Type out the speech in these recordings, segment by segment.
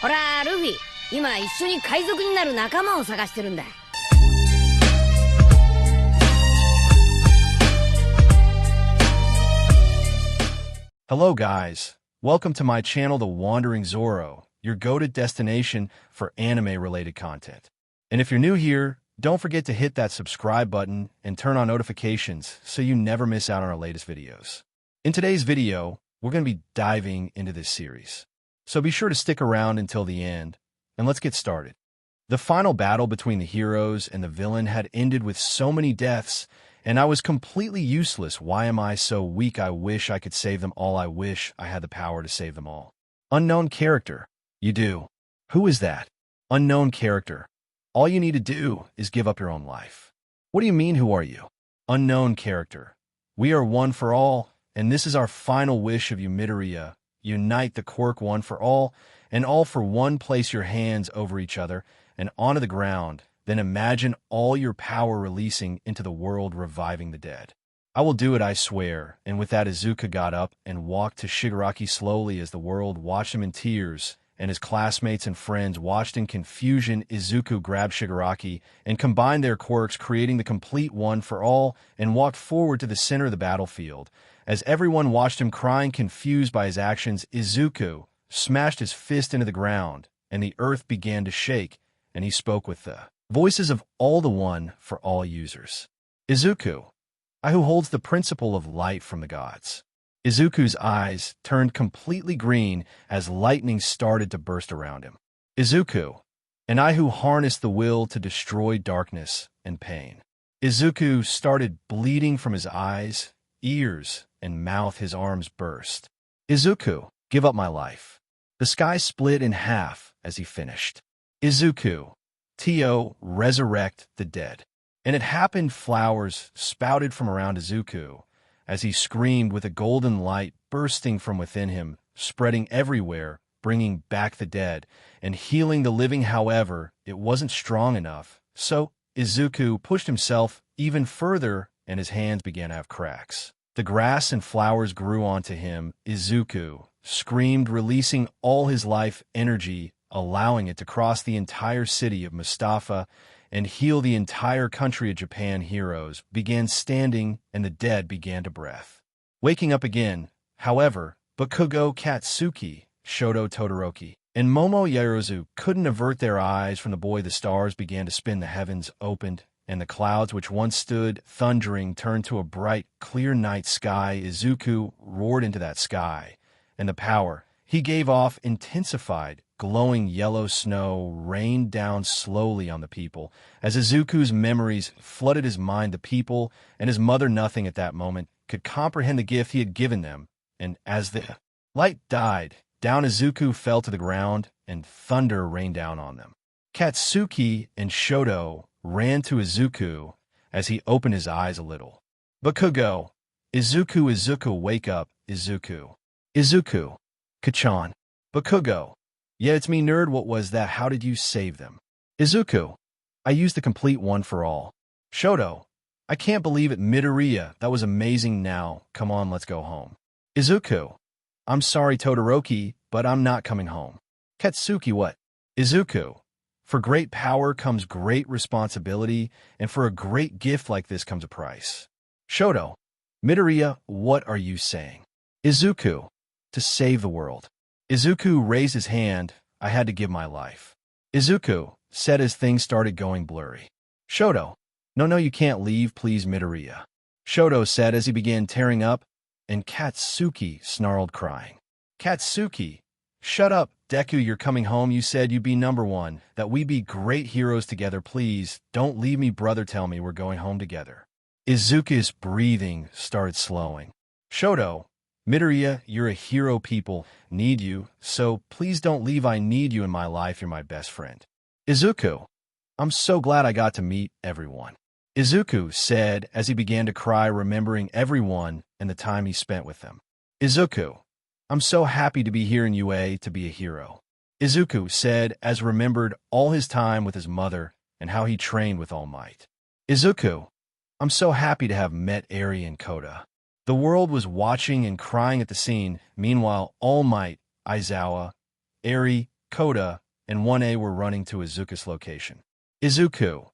ほら、ルフィ、今一緒に海賊になる仲間を探してるんだ。Hello guys, welcome to my channel The Wandering Zoro, your go-to destination for anime-related content. And if you're new here, don't forget to hit that subscribe button and turn on notifications so you never miss out on our latest videos. In today's video, we're going to be diving into this series. So be sure to stick around until the end, and let's get started. The final battle between the heroes and the villain had ended with so many deaths, and I was completely useless. Why am I so weak? I wish I could save them all. I wish I had the power to save them all. Unknown character. You do. Who is that? Unknown character. All you need to do is give up your own life. What do you mean, who are you? Unknown character. We are one for all, and this is our final wish of you, Midoriya. Unite the quirk one for all, and all for one. Place your hands over each other and onto the ground. Then imagine all your power releasing into the world, reviving the dead. I will do it, I swear. And with that, Izuku got up and walked to Shigaraki slowly as the world watched him in tears, and his classmates and friends watched in confusion. Izuku grabbed Shigaraki and combined their quirks, creating the complete one for all, and walked forward to the center of the battlefield. As everyone watched him crying, confused by his actions, Izuku smashed his fist into the ground, and the earth began to shake, and he spoke with the voices of all, the one for all users. Izuku, I who holds the principle of light from the gods. Izuku's eyes turned completely green as lightning started to burst around him. Izuku, and I who harnessed the will to destroy darkness and pain. Izuku started bleeding from his eyes, ears, and mouth. His arms burst. Izuku, give up my life. The sky split in half as he finished. Izuku, Tio, resurrect the dead. And it happened. Flowers spouted from around Izuku as he screamed, with a golden light bursting from within him, spreading everywhere, bringing back the dead and healing the living. However, it wasn't strong enough, so Izuku pushed himself even further, and his hands began to have cracks. The grass and flowers grew onto him. Izuku screamed, releasing all his life energy, allowing it to cross the entire city of Mustafa and heal the entire country of Japan. Heroes began standing, and the dead began to breath, waking up again. However, Bakugo, Katsuki, Shoto, Todoroki, and Momo Yaozu couldn't avert their eyes from the boy. The stars began to spin, the heavens opened, and the clouds, which once stood thundering, turned to a bright, clear night sky. Izuku roared into that sky, and the power he gave off intensified. Glowing yellow snow rained down slowly on the people. As Izuku's memories flooded his mind, the people and his mother, nothing at that moment could comprehend the gift he had given them. And as the light died down, Izuku fell to the ground, and thunder rained down on them. Katsuki and Shoto ran to Izuku as he opened his eyes a little. Bakugo, Izuku, wake up, Izuku. Izuku, Kachan. Bakugo, yeah, it's me, nerd. What was that? How did you save them? Izuku, I used the complete one for all. Shoto, I can't believe it. Midoriya, that was amazing. Now, come on, let's go home. Izuku, I'm sorry, Todoroki, but I'm not coming home. Katsuki, what? Izuku, for great power comes great responsibility, and for a great gift like this comes a price. Shoto, Midoriya, what are you saying? Izuku, to save the world. Izuku raised his hand. I had to give my life. Izuku said as things started going blurry. Shoto, no, you can't leave, please, Midoriya. Shoto said as he began tearing up, and Katsuki snarled, crying. Katsuki, shut up. Deku, you're coming home. You said you'd be number one, that we be great heroes together. Please, don't leave me, brother. Tell me we're going home together. Izuku's breathing started slowing. Shoto, Midoriya, you're a hero. People need you, so please don't leave. I need you in my life. You're my best friend. Izuku, I'm so glad I got to meet everyone. Izuku said as he began to cry, remembering everyone and the time he spent with them. Izuku, I'm so happy to be here in UA, to be a hero. Izuku said as remembered all his time with his mother and how he trained with all might. Izuku, I'm so happy to have met Eri and Kota. The world was watching and crying at the scene. Meanwhile, All Might, Aizawa, Eri, Kota, and 1A were running to Izuku's location. Izuku,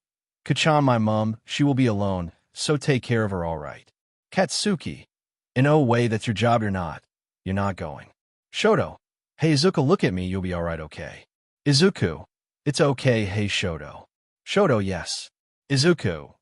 Kachan, my mom, she will be alone, so take care of her all right. Katsuki, in oh way, that's your job, you're not. You're not going. Shoto, hey Izuku, look at me, you'll be all right, okay. Izuku, it's okay, hey Shoto. Shoto, yes. Izuku,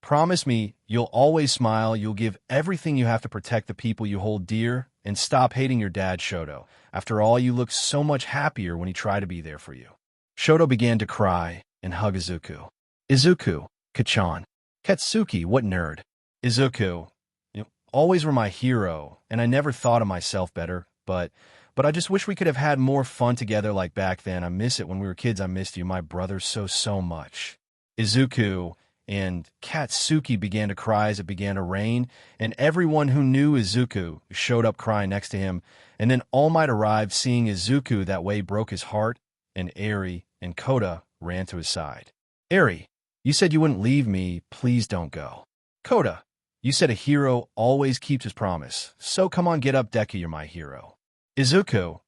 promise me you'll always smile, you'll give everything you have to protect the people you hold dear, and stop hating your dad, Shoto. After all, you looked so much happier when he tried to be there for you. Shoto began to cry and hug Izuku. Izuku, Kachan. Katsuki, what nerd. Izuku, you always were my hero, and I never thought of myself better, but I just wish we could have had more fun together like back then. I miss it when we were kids. I missed you, my brother, so much. Izuku and Katsuki began to cry as it began to rain, and everyone who knew Izuku showed up crying next to him, and then All Might arrived. Seeing Izuku that way broke his heart, and Eri and Kota ran to his side. Eri, you said you wouldn't leave me, please don't go. Kota, you said a hero always keeps his promise, so come on, get up, Deku, you're my hero. Izuku,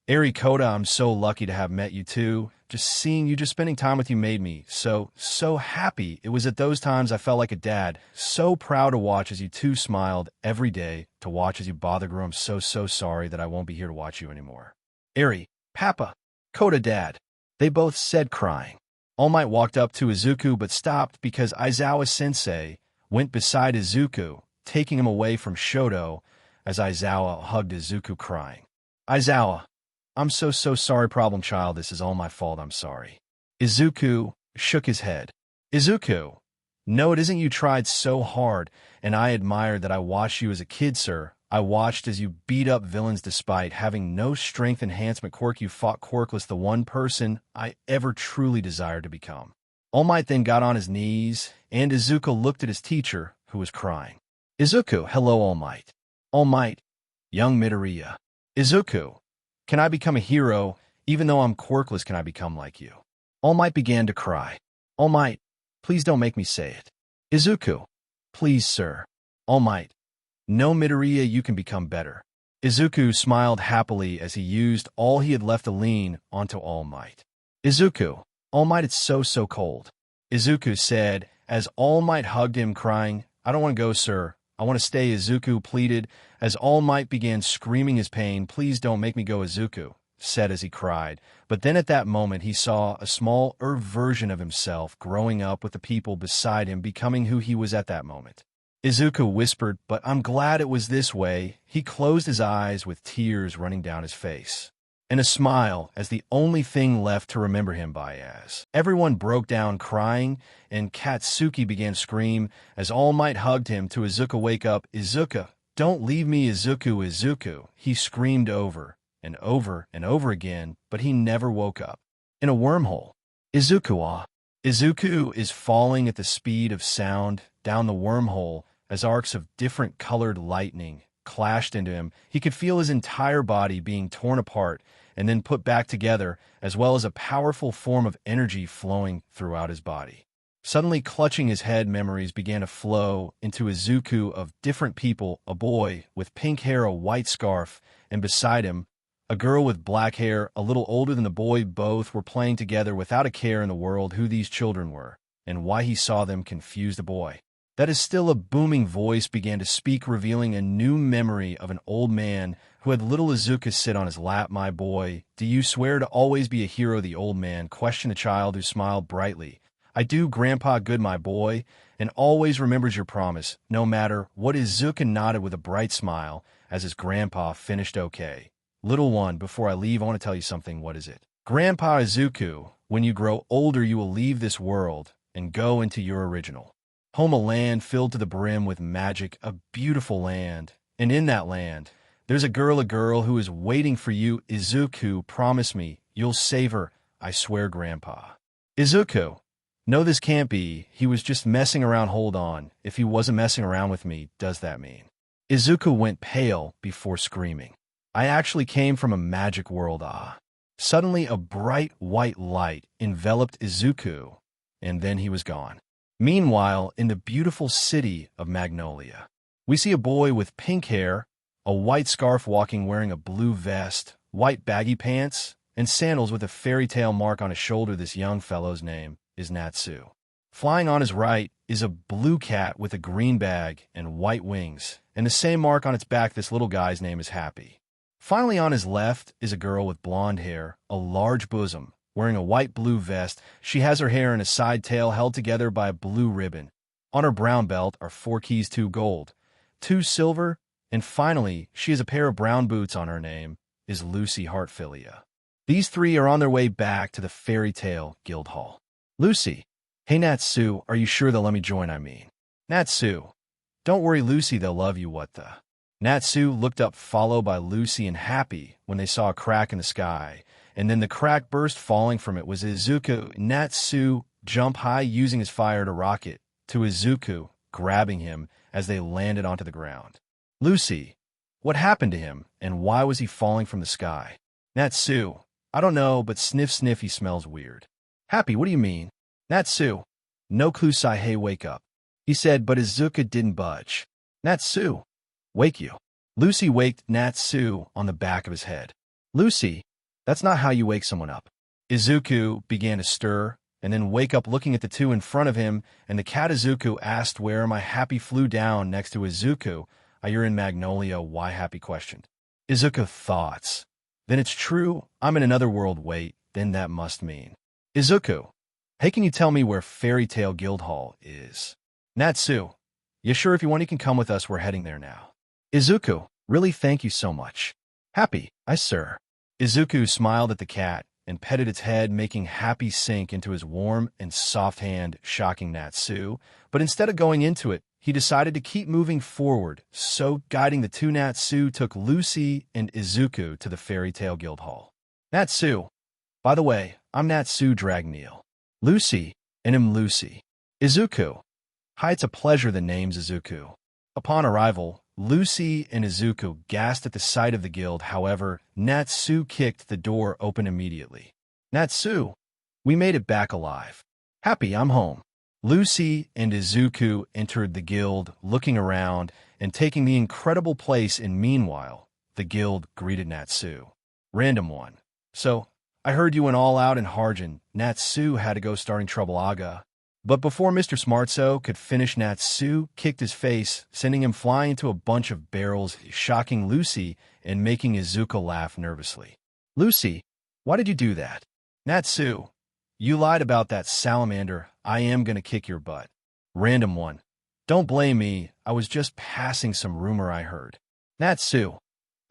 Eri, Kota, I'm so lucky to have met you too. Just seeing you, just spending time with you made me so happy. It was at those times I felt like a dad, so proud to watch as you two smiled every day, to watch as you bother grew. I'm so sorry that I won't be here to watch you anymore. Eri, Papa, Kota, Dad, they both said, crying. All Might walked up to Izuku but stopped because Aizawa-sensei went beside Izuku, taking him away from Shoto as Aizawa hugged Izuku crying. Aizawa, I'm so sorry, problem child, this is all my fault, I'm sorry. Izuku shook his head. Izuku, no, it isn't, you tried so hard, and I admired that. I watched you as a kid, sir. I watched as you beat up villains despite having no strength enhancement quirk. You fought quirkless, the one person I ever truly desired to become. All Might then got on his knees, and Izuku looked at his teacher, who was crying. Izuku, hello, All Might. All Might, young Midoriya. Izuku, can I become a hero? Even though I'm quirkless, can I become like you? All Might began to cry. All Might, please don't make me say it. Izuku, please, sir. All Might, no, Midoriya, you can become better. Izuku smiled happily as he used all he had left to lean onto All Might. Izuku, All Might, it's so cold. Izuku said as All Might hugged him crying, I don't want to go, sir. I want to stay, Izuku pleaded as All Might began screaming his pain. Please don't make me go, Izuku said as he cried. But then at that moment he saw a smaller version of himself growing up with the people beside him, becoming who he was at that moment. Izuku whispered, but I'm glad it was this way. He closed his eyes with tears running down his face, and a smile as the only thing left to remember him by. As everyone broke down crying, and Katsuki began to scream as All Might hugged him to Izuku, wake up, Izuku, don't leave me, Izuku, Izuku. He screamed over and over and over again, but he never woke up. In a wormhole. Izuku, ah. Izuku is falling at the speed of sound down the wormhole as arcs of different colored lightning clashed into him. He could feel his entire body being torn apart and then put back together, as well as a powerful form of energy flowing throughout his body. Suddenly clutching his head, memories began to flow into Izuku of different people, a boy with pink hair, a white scarf, and beside him, a girl with black hair, a little older than the boy. Both were playing together without a care in the world who these children were, and why he saw them confused. The boy that is still a booming voice began to speak, revealing a new memory of an old man who had little Izuku sit on his lap. My boy, do you swear to always be a hero? The old man questioned the child, who smiled brightly. I do, Grandpa, good my boy, and always remembers your promise, no matter what. Izuku nodded with a bright smile as his grandpa finished. Okay, little one, before I leave, I want to tell you something. What is it? Grandpa Izuku, when you grow older, you will leave this world and go into your original home, a land filled to the brim with magic, a beautiful land. And in that land, there's a girl who is waiting for you. Izuku, promise me, you'll save her. I swear, Grandpa. Izuku, no, this can't be. He was just messing around. Hold on. If he wasn't messing around with me, does that mean? Izuku went pale before screaming. I actually came from a magic world, ah. Suddenly, a bright white light enveloped Izuku, and then he was gone. Meanwhile, in the beautiful city of Magnolia, we see a boy with pink hair, a white scarf walking wearing a blue vest, white baggy pants, and sandals with a fairy tale mark on his shoulder. This young fellow's name is Natsu. Flying on his right is a blue cat with a green bag and white wings, and the same mark on its back. This little guy's name is Happy. Finally, on his left is a girl with blonde hair, a large bosom, wearing a white-blue vest. She has her hair in a side tail held together by a blue ribbon. On her brown belt are 4 keys, 2 gold, 2 silver, and finally, she has a pair of brown boots. On her name is Lucy Heartfilia. These 3 are on their way back to the Fairy Tale Guild Hall. Lucy: "Hey Natsu, are you sure they'll let me join, I mean?" Natsu: "Don't worry, Lucy, they'll love you, what the?" Natsu looked up, followed by Lucy and Happy, when they saw a crack in the sky, and then the crack burst. Falling from it was Izuku. Natsu jumped high, using his fire to rocket to Izuku, grabbing him as they landed onto the ground. Lucy: "What happened to him, and why was he falling from the sky?" Natsu: "I don't know, but sniff sniff, he smells weird." Happy: "What do you mean?" Natsu: "No clue, Sai. Hey, wake up," he said, but Izuku didn't budge. Natsu: "Wake you." Lucy waked Natsu on the back of his head. Lucy: "That's not how you wake someone up." Izuku began to stir and then wake up, looking at the 2 in front of him, and the cat Izuku asked, "Where am I?" Happy flew down next to Izuku. "You're in Magnolia." "Why?" Happy questioned. Izuku: "Thoughts. Then it's true. I'm in another world. Wait, then that must mean." Izuku: "Hey, can you tell me where Fairy Tale Guild Hall is?" Natsu: "Yeah, sure, if you want you can come with us. We're heading there now." Izuku: "Really, thank you so much." Happy: "Aye, sir." Izuku smiled at the cat and petted its head, making Happy sink into his warm and soft hand, shocking Natsu. But instead of going into it, he decided to keep moving forward, so guiding the 2, Natsu took Lucy and Izuku to the Fairy Tale Guild Hall. Natsu: "By the way, I'm Natsu Dragneel." Lucy: "And I'm Lucy." Izuku: "Hi, it's a pleasure." The name's Izuku. Upon arrival, Lucy and Izuku gasped at the sight of the guild. However, Natsu kicked the door open immediately. Natsu: "We made it back alive." Happy: "I'm home." Lucy and Izuku entered the guild, looking around and taking the incredible place, and meanwhile, the guild greeted Natsu. Random one: "So, I heard you went all out in Harjan." Natsu had to go starting trouble, Aga. But before Mr. Smartso could finish, Natsu kicked his face, sending him flying into a bunch of barrels, shocking Lucy and making Izuku laugh nervously. Lucy: "Why did you do that?" Natsu: "You lied about that salamander. I am gonna kick your butt." Random one: "Don't blame me. I was just passing some rumor I heard." Natsu: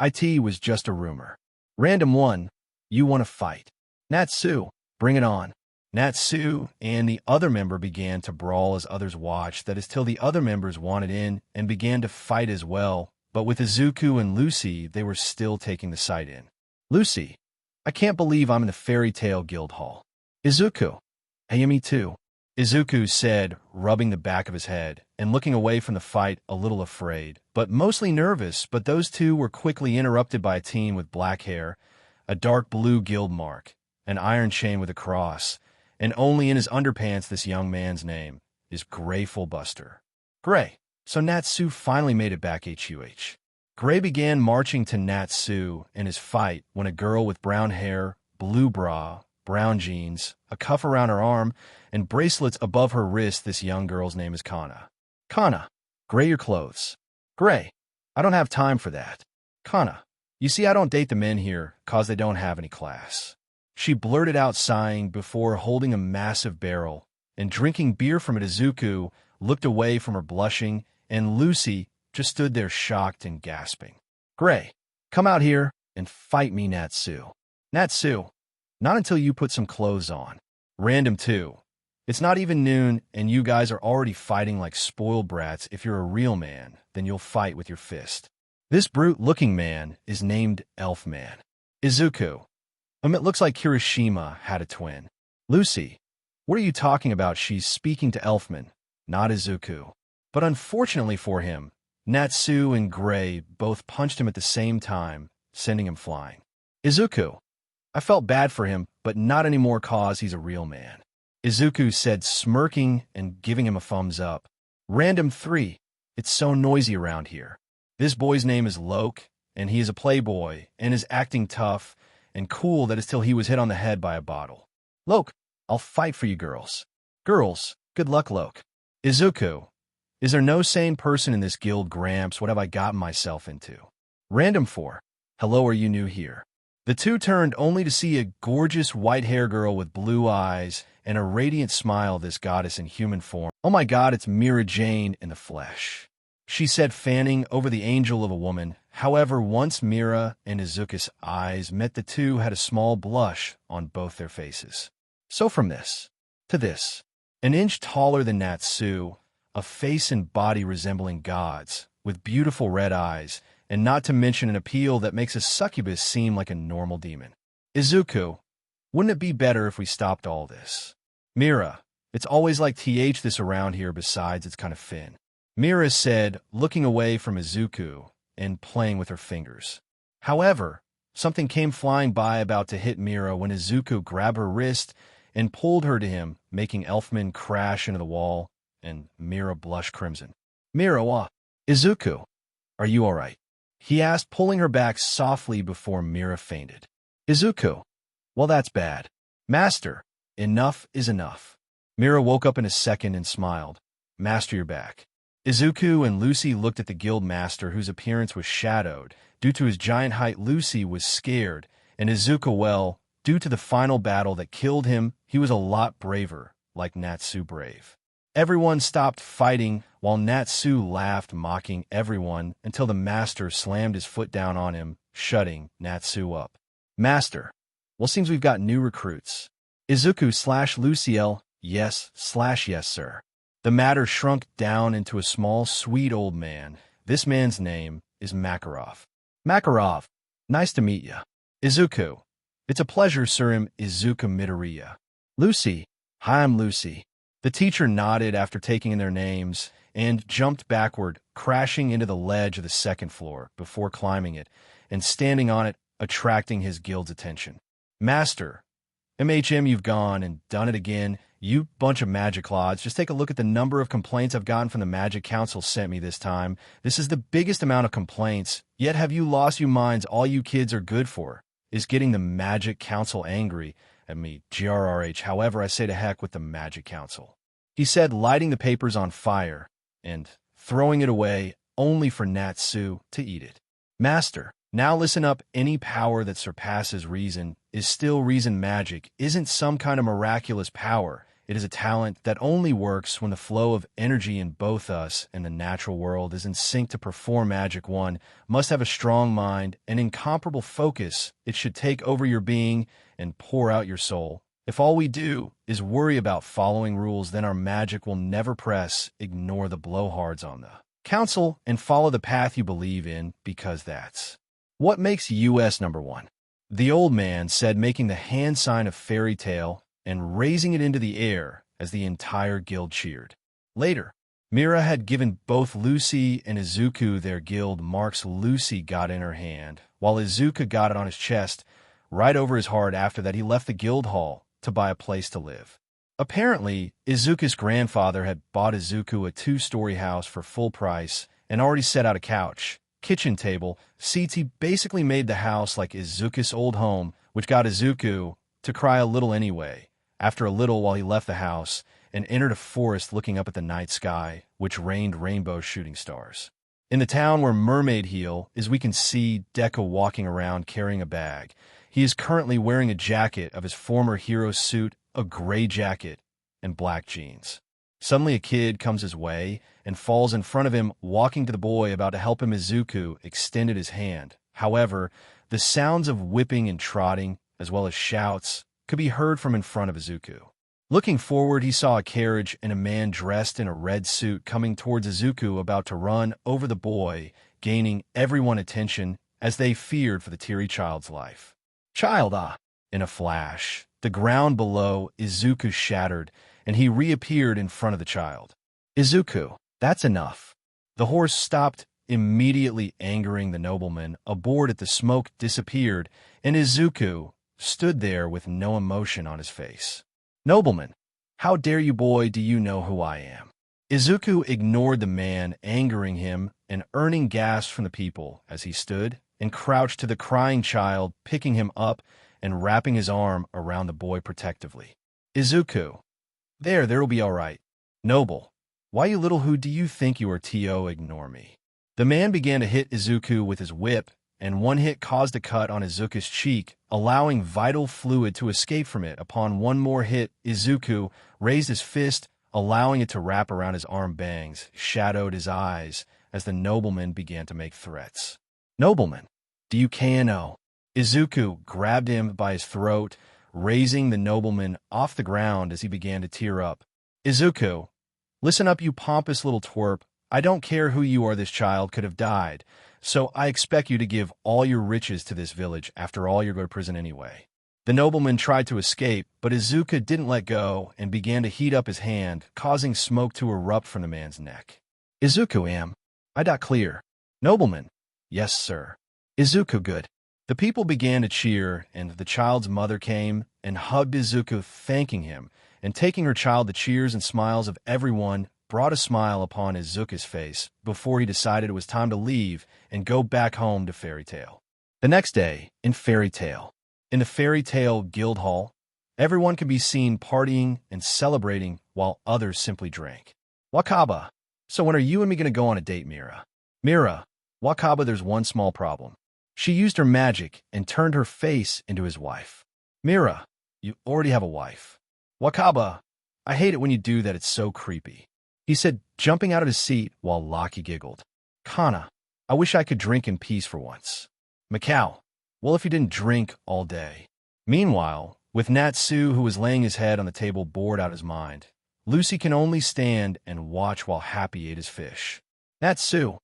"It was just a rumor." Random one: "You want to fight?" Natsu: "Bring it on." Natsu and the other member began to brawl as others watched. That is till the other members wanted in and began to fight as well. But with Izuku and Lucy, they were still taking the sight in. Lucy: "I can't believe I'm in the Fairy Tale Guild Hall." Izuku: "Hey, me too," Izuku said, rubbing the back of his head and looking away from the fight, a little afraid, but mostly nervous. But those 2 were quickly interrupted by a teen with black hair, a dark blue guild mark, an iron chain with a cross, and only in his underpants. This young man's name is Grateful Buster. Gray. So Natsu finally made it back. Gray began marching to Natsu and his fight when a girl with brown hair, blue bra, brown jeans, a cuff around her arm, and bracelets above her wrist. This young girl's name is Kana. Kana: "Gray, your clothes." Gray: "I don't have time for that." Kana: "You see, I don't date the men here, 'cause they don't have any class." She blurted out, sighing before holding a massive barrel and drinking beer from it. Izuku looked away from her, blushing, and Lucy just stood there shocked and gasping. Gray: "Come out here and fight me, Natsu." Natsu: "Not until you put some clothes on." Random 2: "It's not even noon, and you guys are already fighting like spoiled brats. If you're a real man, then you'll fight with your fist." This brute-looking man is named Elfman. Izuku: "It looks like Kirishima had a twin." Lucy: "What are you talking about?" She's speaking to Elfman, not Izuku. But unfortunately for him, Natsu and Gray both punched him at the same time, sending him flying. Izuku: "I felt bad for him, but not anymore, 'cause he's a real man." Izuku said, smirking and giving him a thumbs up. Random 3: "It's so noisy around here." This boy's name is Loke, and he is a playboy and is acting tough, and cool that is till he was hit on the head by a bottle. Loke, I'll fight for you girls. Girls, good luck, Loke. Izuku, is there no sane person in this guild, Gramps? What have I gotten myself into? Random 4, hello, are you new here? The two turned only to see a gorgeous white-haired girl with blue eyes and a radiant smile, this goddess in human form. Oh my god, it's Mira Jane in the flesh, she said, fanning over the angel of a woman. However, once Mira and Izuku's eyes met, the two had a small blush on both their faces. So from this to this, an inch taller than Natsu, a face and body resembling gods, with beautiful red eyes, and not to mention an appeal that makes a succubus seem like a normal demon. Izuku, wouldn't it be better if we stopped all this? Mira, it's always like this around here, besides it's kind of fin. Mira said, looking away from Izuku and playing with her fingers. However, something came flying by about to hit Mira when Izuku grabbed her wrist and pulled her to him, making Elfman crash into the wall, and Mira blushed crimson. Mira, what? Izuku, are you all right? He asked, pulling her back softly before Mira fainted. Izuku, well, that's bad. Master, enough is enough. Mira woke up in a second and smiled. Master, you're back. Izuku and Lucy looked at the guild master, whose appearance was shadowed. Due to his giant height, Lucy was scared, and Izuku, well, due to the final battle that killed him, he was a lot braver, like Natsu brave. Everyone stopped fighting while Natsu laughed, mocking everyone until the master slammed his foot down on him, shutting Natsu up. Master, well, seems we've got new recruits. Izuku/Luciel, yes, sir. The matter shrunk down into a small, sweet old man. This man's name is Makarov. Makarov, nice to meet ya. Izuku, it's a pleasure, sir. Izuku Midoriya. Lucy, hi, I'm Lucy. The teacher nodded after taking in their names and jumped backward, crashing into the ledge of the second floor before climbing it and standing on it, attracting his guild's attention. Master, you've gone and done it again. You bunch of magic clods. Just take a look at the number of complaints I've gotten from the Magic Council sent me this time. This is the biggest amount of complaints. Yet have you lost your minds? All you kids are good for is getting the Magic Council angry at me, GRRH. However, I say to heck with the Magic Council, he said, lighting the papers on fire and throwing it away only for Natsu to eat it. Master, now listen up. Any power that surpasses reason is still reason. Magic isn't some kind of miraculous power. It is a talent that only works when the flow of energy in both us and the natural world is in sync. To perform magic, one must have a strong mind and incomparable focus. It should take over your being and pour out your soul. If all we do is worry about following rules, then our magic will never press. Ignore the blowhards on the council and follow the path you believe in, because that's what makes US number one. The old man said, making the hand sign of fairy tale and raising it into the air as the entire guild cheered. Later, Mira had given both Lucy and Izuku their guild marks. Lucy got in her hand, while Izuku got it on his chest, right over his heart. After that, he left the guild hall to buy a place to live. Apparently, Izuku's grandfather had bought Izuku a 2-story house for full price and already set out a couch, kitchen table, seats. He basically made the house like Izuku's old home, which got Izuku to cry a little anyway. After a little, while he left the house and entered a forest, looking up at the night sky, which rained rainbow shooting stars. In the town where Mermaid Heel is, we can see Deku walking around carrying a bag. He is currently wearing a jacket of his former hero's suit, a gray jacket, and black jeans. Suddenly a kid comes his way and falls in front of him, walking to the boy about to help him. Izuku extended his hand. However, the sounds of whipping and trotting, as well as shouts, could be heard from in front of Izuku. Looking forward, he saw a carriage and a man dressed in a red suit coming towards Izuku, about to run over the boy, gaining everyone's attention as they feared for the teary child's life. Child, in a flash, the ground below Izuku shattered, and he reappeared in front of the child. Izuku, that's enough. The horse stopped immediately, angering the nobleman aboard it. The smoke disappeared, and Izuku stood there with no emotion on his face. Nobleman, how dare you, boy? Do you know who I am? Izuku ignored the man, angering him and earning gasps from the people as he stood and crouched to the crying child, picking him up and wrapping his arm around the boy protectively. Izuku. There'll be all right. Noble. Why, you little who do you think you are, to ignore me? The man began to hit Izuku with his whip, and one hit caused a cut on Izuku's cheek, allowing vital fluid to escape from it. Upon one more hit, Izuku raised his fist, allowing it to wrap around his arm. Bangs shadowed his eyes as the nobleman began to make threats. Nobleman, do you know? Izuku grabbed him by his throat, raising the nobleman off the ground as he began to tear up. Izuku, listen up, you pompous little twerp. I don't care who you are, this child could have died, so I expect you to give all your riches to this village. After all, you're going to prison anyway. The nobleman tried to escape, but Izuku didn't let go and began to heat up his hand, causing smoke to erupt from the man's neck. Izuku, I got clear. Nobleman. Yes, sir. Izuku, good. The people began to cheer, and the child's mother came and hugged Izuku, thanking him, and taking her child. The cheers and smiles of everyone brought a smile upon Izuku's face before he decided it was time to leave and go back home to Fairy Tail. The next day, in Fairy Tail. In the Fairy Tail Guild Hall, everyone can be seen partying and celebrating while others simply drank. Wakaba, so when are you and me going to go on a date, Mira? Mira, Wakaba, there's one small problem. She used her magic and turned her face into his wife. Mira, you already have a wife. Wakaba, I hate it when you do that, it's so creepy. He said, jumping out of his seat while Loki giggled. Kana, I wish I could drink in peace for once. Macau, well, if you didn't drink all day. Meanwhile, with Natsu, who was laying his head on the table bored out his mind, Lucy can only stand and watch while Happy ate his fish. Natsu,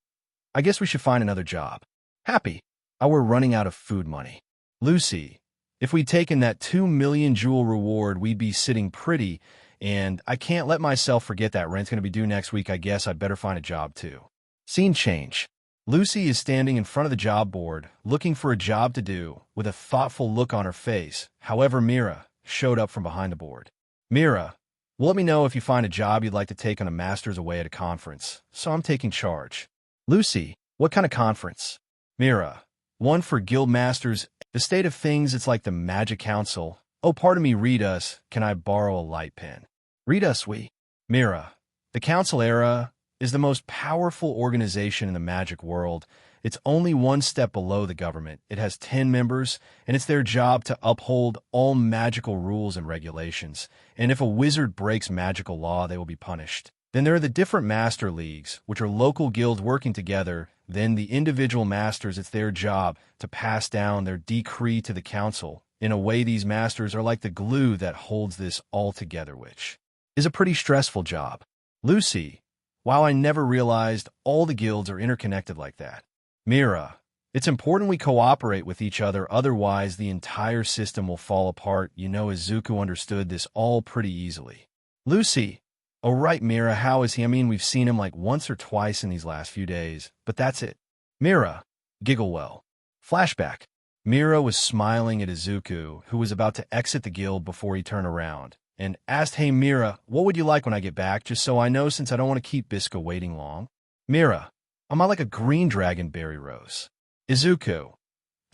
I guess we should find another job. Happy, we're running out of food money. Lucy, if we'd taken that 2 million jewel reward, we'd be sitting pretty, and I can't let myself forget that rent's going to be due next week. I guess I'd better find a job too. Scene change. Lucy is standing in front of the job board, looking for a job to do, with a thoughtful look on her face. However, Mira showed up from behind the board. Mira, well, let me know if you find a job you'd like to take on a master's away at a conference, so I'm taking charge. Lucy, what kind of conference? Mira, one for guild masters. The state of things, it's like the Magic Council. Oh, pardon me, read us. Can I borrow a light pen? Read us, we. Mira, the Council Era is the most powerful organization in the magic world. It's only one step below the government. It has 10 members, and it's their job to uphold all magical rules and regulations. And if a wizard breaks magical law, they will be punished. Then there are the different master leagues, which are local guilds working together. Then the individual masters, it's their job to pass down their decree to the council. In a way, these masters are like the glue that holds this all together, which is a pretty stressful job. Lucy, wow, I never realized all the guilds are interconnected like that. Mira, it's important we cooperate with each other, otherwise the entire system will fall apart. You know, Izuku understood this all pretty easily. Lucy, oh right, Mira, how is he? I mean, we've seen him like once or twice in these last few days, but that's it. Mira, giggle well. Flashback. Mira was smiling at Izuku, who was about to exit the guild before he turned around, and asked, hey Mira, what would you like when I get back, just so I know since I don't want to keep Bisco waiting long? Mira, am I like a green dragon berry rose? Izuku,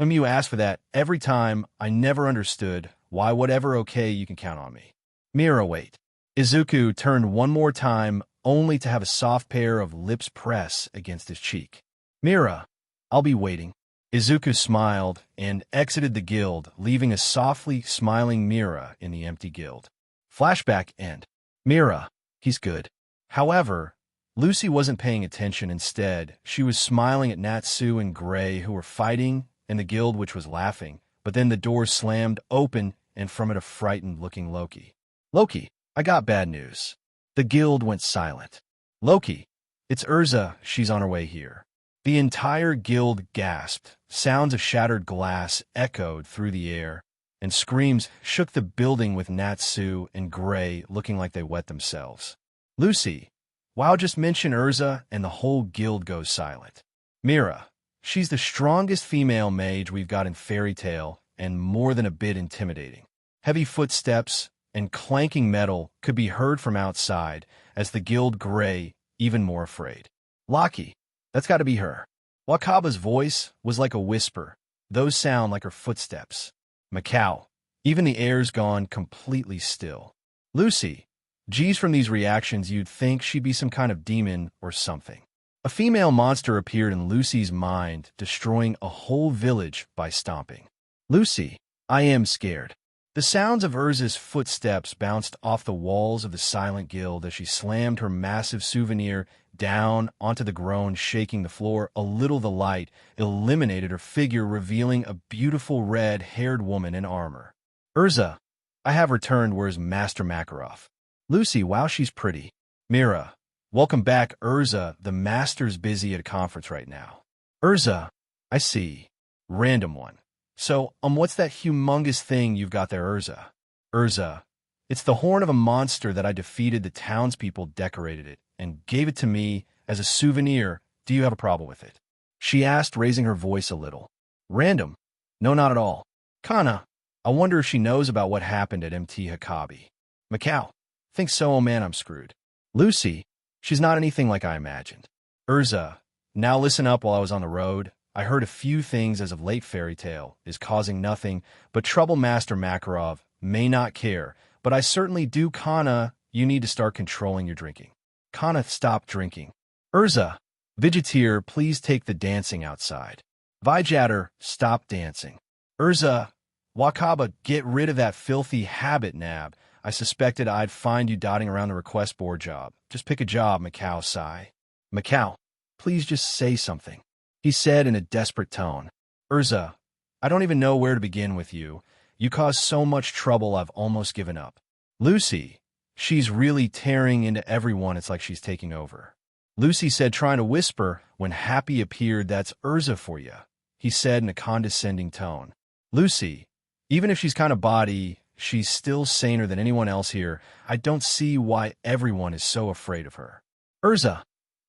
you ask for that every time. I never understood why. Whatever, okay, you can count on me. Mira, wait. Izuku turned one more time, only to have a soft pair of lips press against his cheek. Mira, I'll be waiting. Izuku smiled and exited the guild, leaving a softly smiling Mira in the empty guild. Flashback end. Mira, he's good. However, Lucy wasn't paying attention. Instead, she was smiling at Natsu and Gray, who were fighting, and the guild, which was laughing. But then the door slammed open, and from it a frightened-looking Loki. Loki, I got bad news. The guild went silent. Loki, it's Urza, she's on her way here. The entire guild gasped. Sounds of shattered glass echoed through the air, and screams shook the building, with Natsu and Gray looking like they wet themselves. Lucy, wow, just mention Urza and the whole guild goes silent. Mira, she's the strongest female mage we've got in Fairy Tail, and more than a bit intimidating. Heavy footsteps and clanking metal could be heard from outside as the guild Gray, even more afraid. Loki, that's got to be her. Wakaba's voice was like a whisper. Those sound like her footsteps. Macau. Even the air's gone completely still. Lucy. Geez, from these reactions you'd think she'd be some kind of demon or something. A female monster appeared in Lucy's mind, destroying a whole village by stomping. Lucy. I am scared. The sounds of Urza's footsteps bounced off the walls of the silent guild as she slammed her massive souvenir down onto the ground, shaking the floor. A little the light illuminated her figure, revealing a beautiful red-haired woman in armor. Urza, I have returned. Where's Master Makarov? Lucy, wow, she's pretty. Mira, welcome back. Urza, the master's busy at a conference right now. Urza, I see. Random one. So, what's that humongous thing you've got there, Urza? Urza, it's the horn of a monster that I defeated. The townspeople decorated it and gave it to me as a souvenir. Do you have a problem with it? She asked, raising her voice a little. Random? No, not at all. Kana, I wonder if she knows about what happened at MT Hakabi. Macau, think so. Oh man, I'm screwed. Lucy, she's not anything like I imagined. Urza, now listen up. While I was on the road, I heard a few things as of late. Fairy tale is causing nothing but trouble. Master Makarov may not care, but I certainly do. Kana, you need to start controlling your drinking. Kana, stop drinking. Urza, Vigitir, please take the dancing outside. Vijatter, stop dancing. Urza, Wakaba, get rid of that filthy habit. Nab, I suspected I'd find you dotting around the request board. Job. Just pick a job. Macau sigh. Macau, please just say something, he said in a desperate tone. Urza, I don't even know where to begin with you. You cause so much trouble I've almost given up. Lucy, she's really tearing into everyone. It's like she's taking over. Lucy said, trying to whisper, when Happy appeared. That's Urza for you, he said in a condescending tone. Lucy, even if she's kind of body, she's still saner than anyone else here. I don't see why everyone is so afraid of her. Urza,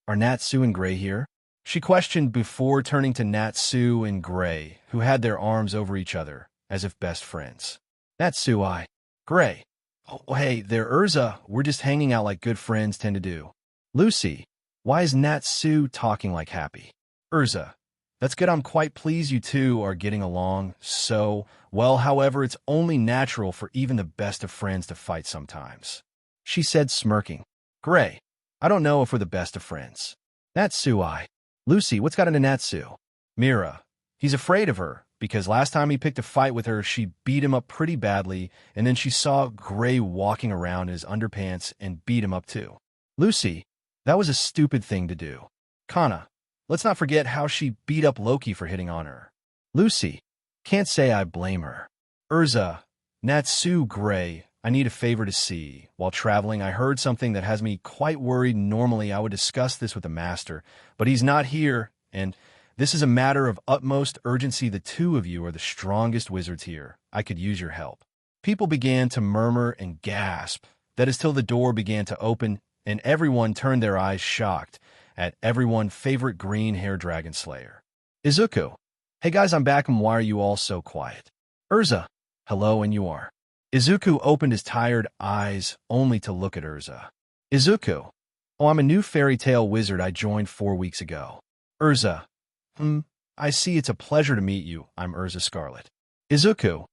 are Natsu and Gray here? She questioned before turning to Natsu and Gray, who had their arms over each other, as if best friends. Natsu, Gray. Oh, hey, there, Urza. We're just hanging out like good friends tend to do. Lucy, why is Natsu talking like Happy? Urza, that's good. I'm quite pleased you two are getting along so well. However, it's only natural for even the best of friends to fight sometimes, she said, smirking. Gray, I don't know if we're the best of friends. Natsu, Lucy, what's got into Natsu? Mira, he's afraid of her, because last time he picked a fight with her, she beat him up pretty badly, and then she saw Gray walking around in his underpants and beat him up too. Lucy, that was a stupid thing to do. Kana, let's not forget how she beat up Loki for hitting on her. Lucy, can't say I blame her. Urza, Natsu, Gray, I need a favor to see. While traveling, I heard something that has me quite worried. Normally, I would discuss this with the master, but he's not here, and this is a matter of utmost urgency. The two of you are the strongest wizards here. I could use your help. People began to murmur and gasp. That is till the door began to open, and everyone turned their eyes shocked at everyone's favorite green-haired dragon slayer. Izuku, hey guys, I'm back, and why are you all so quiet? Urza, hello, and you are. Izuku opened his tired eyes only to look at Urza. Izuku, oh, I'm a new fairy tale wizard. I joined 4 weeks ago. Urza, I see. It's a pleasure to meet you. I'm Urza Scarlet. Izuku,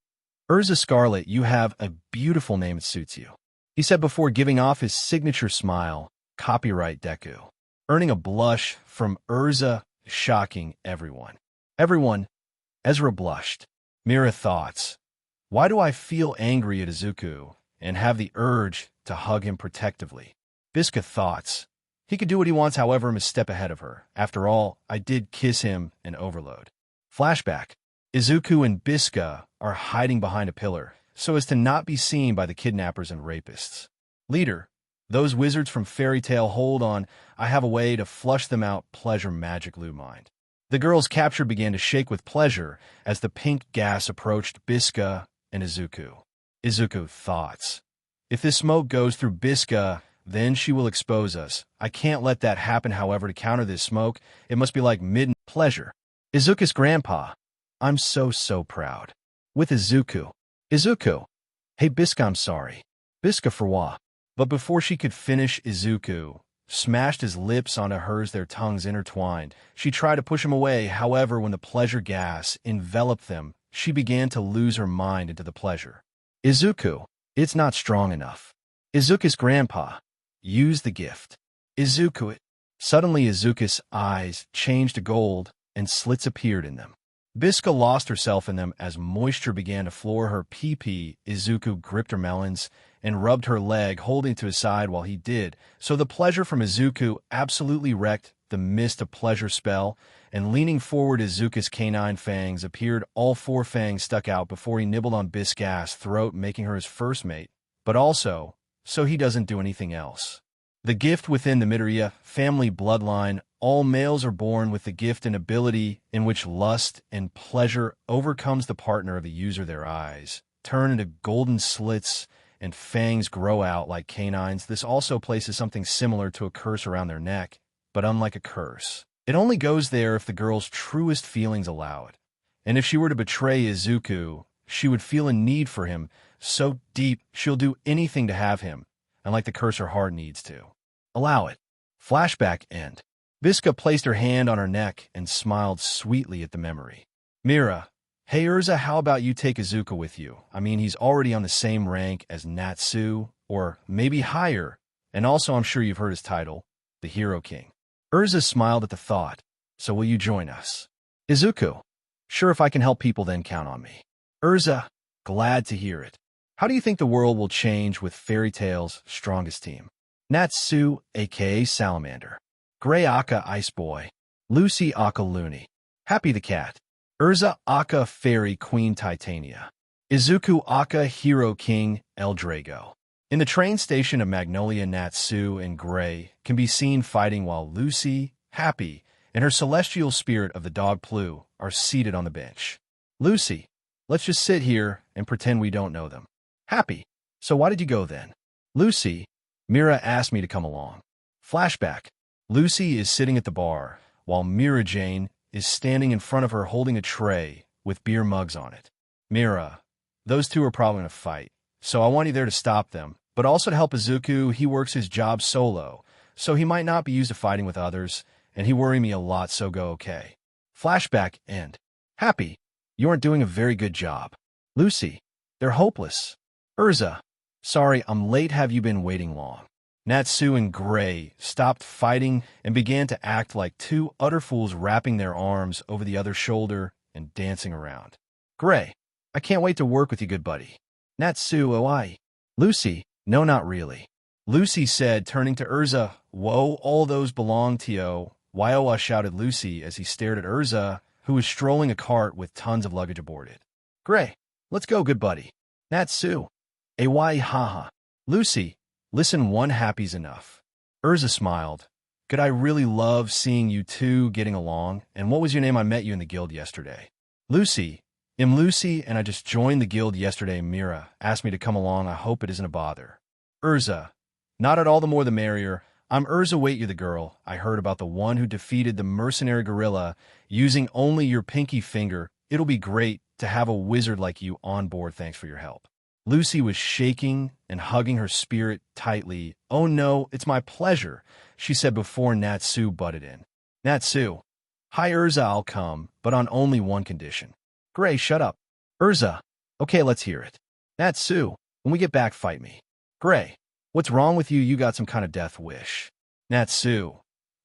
Urza Scarlet, you have a beautiful name. It suits you, he said before giving off his signature smile. Copyright Deku. Earning a blush from Urza, shocking everyone. Everyone, Ezra blushed. Mira thoughts. Why do I feel angry at Izuku and have the urge to hug him protectively? Biska thoughts. He could do what he wants, however, I'm a step ahead of her. After all, I did kiss him in Overload. Flashback. Izuku and Biska are hiding behind a pillar so as to not be seen by the kidnappers and rapists. Leader, those wizards from Fairy Tale, hold on. I have a way to flush them out. Pleasure magic Lu mind. The girls captured began to shake with pleasure as the pink gas approached Biska and Izuku. Izuku thoughts. If this smoke goes through Biska, then she will expose us. I can't let that happen. However, to counter this smoke, it must be like midnight. Pleasure. Izuku's grandpa. I'm so proud. With Izuku. Izuku. Hey Biska, I'm sorry. Biska for what? But before she could finish, Izuku smashed his lips onto hers, their tongues intertwined. She tried to push him away. However, when the pleasure gas enveloped them, she began to lose her mind into the pleasure. Izuku, it's not strong enough. Izuku's grandpa, use the gift. Izuku. Suddenly Izuku's eyes changed to gold, and slits appeared in them. Bisca lost herself in them as moisture began to floor her pee-pee. Izuku gripped her melons and rubbed her leg, holding to his side while he did, so the pleasure from Izuku absolutely wrecked the mist of pleasure spell, and leaning forward Izuku's canine fangs appeared. All 4 fangs stuck out before he nibbled on Bisca's throat, making her his first mate, but also so he doesn't do anything else. The gift within the Midoriya family bloodline, all males are born with the gift and ability in which lust and pleasure overcomes the partner of the user. Their eyes turn into golden slits and fangs grow out like canines. This also places something similar to a curse around their neck, but unlike a curse, it only goes there if the girl's truest feelings allow it. And if she were to betray Izuku, she would feel a need for him so deep she'll do anything to have him, unlike the curse her heart needs to allow it. Flashback end. Bisca placed her hand on her neck and smiled sweetly at the memory. Mira, hey Urza, how about you take Izuku with you? I mean, he's already on the same rank as Natsu, or maybe higher, and also I'm sure you've heard his title, the Hero King. Urza smiled at the thought. So will you join us? Izuku, sure, if I can help people then count on me. Urza, glad to hear it. How do you think the world will change with Fairy Tail's strongest team? Natsu, aka Salamander. Gray Aka Ice Boy. Lucy Aka Looney. Happy the Cat. Urza Aka Fairy Queen Titania. Izuku Aka Hero King El Drago. In the train station of Magnolia, Natsu and Gray can be seen fighting while Lucy, Happy, and her celestial spirit of the dog Plu are seated on the bench. Lucy, let's just sit here and pretend we don't know them. Happy, so why did you go then? Lucy, Mira asked me to come along. Flashback. Lucy is sitting at the bar, while Mira Jane is standing in front of her holding a tray with beer mugs on it. Mira, those two are probably in a fight, so I want you there to stop them, but also to help Izuku. He works his job solo, so he might not be used to fighting with others, and he worries me a lot, so go okay. Flashback end. Happy, you aren't doing a very good job. Lucy, they're hopeless. Urza, sorry, I'm late. Have you been waiting long? Natsu and Gray stopped fighting and began to act like two utter fools, wrapping their arms over the other's shoulder and dancing around. Gray, I can't wait to work with you, good buddy. Natsu, oh I. Lucy, no, not really. Lucy said, turning to Urza. Whoa, all those belong to you. Wyoa, shouted Lucy as he stared at Urza, who was strolling a cart with tons of luggage aboard it. Gray, let's go, good buddy. Natsu, ay haha. Lucy, listen, one happy's enough. Urza smiled. Good, I really love seeing you two getting along. And what was your name? I met you in the guild yesterday. Lucy, I'm Lucy, and I just joined the guild yesterday. Mira asked me to come along. I hope it isn't a bother. Urza, not at all, the more the merrier. I'm Urza. Wait, you're the girl I heard about, the one who defeated the mercenary gorilla using only your pinky finger. It'll be great to have a wizard like you on board. Thanks for your help. Lucy was shaking and hugging her spirit tightly. Oh no, it's my pleasure, she said before Natsu butted in. Natsu, hi Urza, I'll come, but on only one condition. Gray, shut up. Urza, okay, let's hear it. Natsu, when we get back, fight me. Gray, what's wrong with you? You got some kind of death wish. Natsu,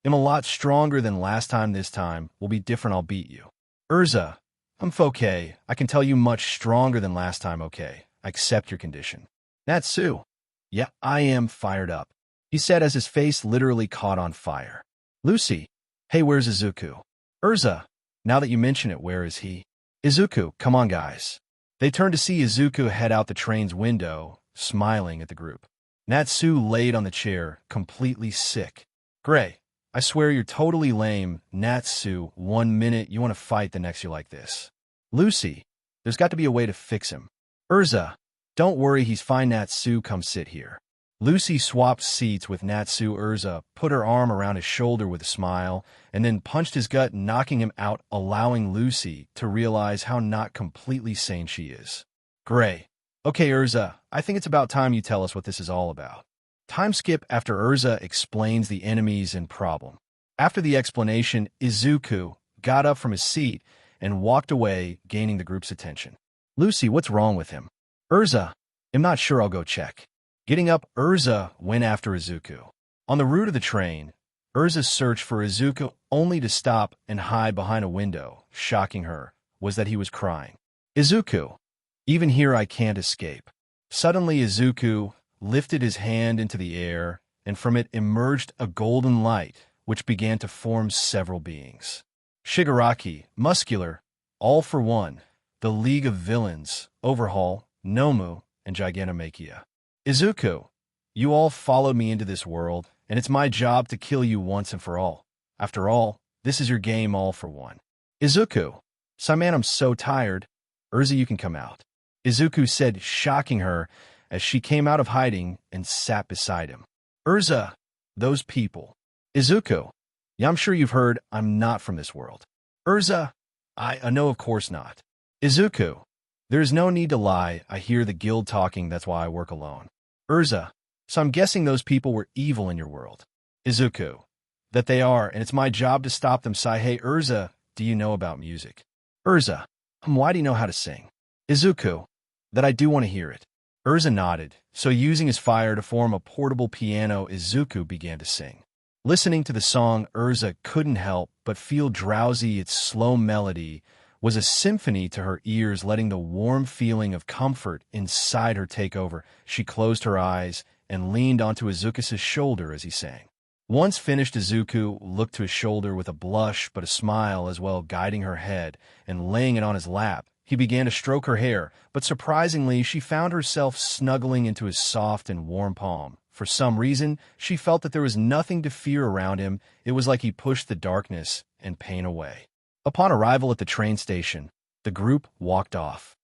I'm a lot stronger than last time. This time will be different. I'll beat you. Urza, I'm okay. I can tell you much stronger than last time. Okay, I accept your condition. Natsu, yeah, I am fired up, he said as his face literally caught on fire. Lucy, hey, where's Izuku? Urza, now that you mention it, where is he? Izuku, come on guys. They turned to see Izuku head out the train's window, smiling at the group. Natsu laid on the chair, completely sick. Gray, I swear you're totally lame. Natsu, 1 minute you want to fight, the next you like this. Lucy, there's got to be a way to fix him. Urza, don't worry, he's fine. Natsu, come sit here. Lucy swapped seats with Natsu. Urza put her arm around his shoulder with a smile, and then punched his gut, knocking him out, allowing Lucy to realize how not completely sane she is. Gray, okay Urza, I think it's about time you tell us what this is all about. Time skip after Urza explains the enemies and problem. After the explanation, Izuku got up from his seat and walked away, gaining the group's attention. Lucy, what's wrong with him? Urza, I'm not sure, I'll go check. Getting up, Urza went after Izuku. On the route of the train, Urza searched for Izuku only to stop and hide behind a window. Shocking her was that he was crying. Izuku, even here I can't escape. Suddenly Izuku lifted his hand into the air, and from it emerged a golden light, which began to form several beings. Shigaraki, Muscular, All for One, the League of Villains, Overhaul, Nomu, and Gigantomachia. Izuku, you all followed me into this world, and it's my job to kill you once and for all. After all, this is your game, All for One. Izuku, Simon, I'm so tired. Urza, you can come out. Izuku said, shocking her as she came out of hiding and sat beside him. Urza, those people. Izuku, yeah, I'm sure you've heard I'm not from this world. Urza, I know, of course not. Izuku, there's no need to lie. I hear the guild talking, that's why I work alone. Urza, so I'm guessing those people were evil in your world. Izuku, that they are, and it's my job to stop them. Sai, hey Urza, do you know about music? Urza, why do you know how to sing? Izuku, that I do want to hear it. Urza nodded, so using his fire to form a portable piano, Izuku began to sing. Listening to the song, Urza couldn't help but feel drowsy. Its slow melody was a symphony to her ears, letting the warm feeling of comfort inside her take over. She closed her eyes and leaned onto Izuku's shoulder as he sang. Once finished, Izuku looked to his shoulder with a blush but a smile as well, guiding her head and laying it on his lap. He began to stroke her hair, but surprisingly, she found herself snuggling into his soft and warm palm. For some reason, she felt that there was nothing to fear around him. It was like he pushed the darkness and pain away. Upon arrival at the train station, the group walked off.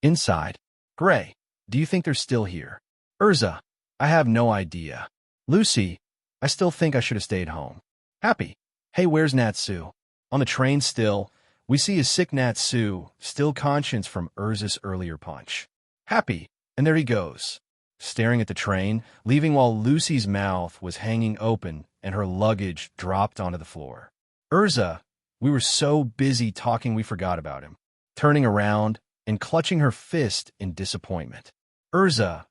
Inside, Gray, do you think they're still here? Urza, I have no idea. Lucy, I still think I should have stayed home. Happy, hey, where's Natsu? On the train still, we see a sick Natsu, still conscious from Urza's earlier punch. Happy, and there he goes, staring at the train, leaving while Lucy's mouth was hanging open and her luggage dropped onto the floor. Urza, we were so busy talking we forgot about him. Turning around and clutching her fist in disappointment. Urza,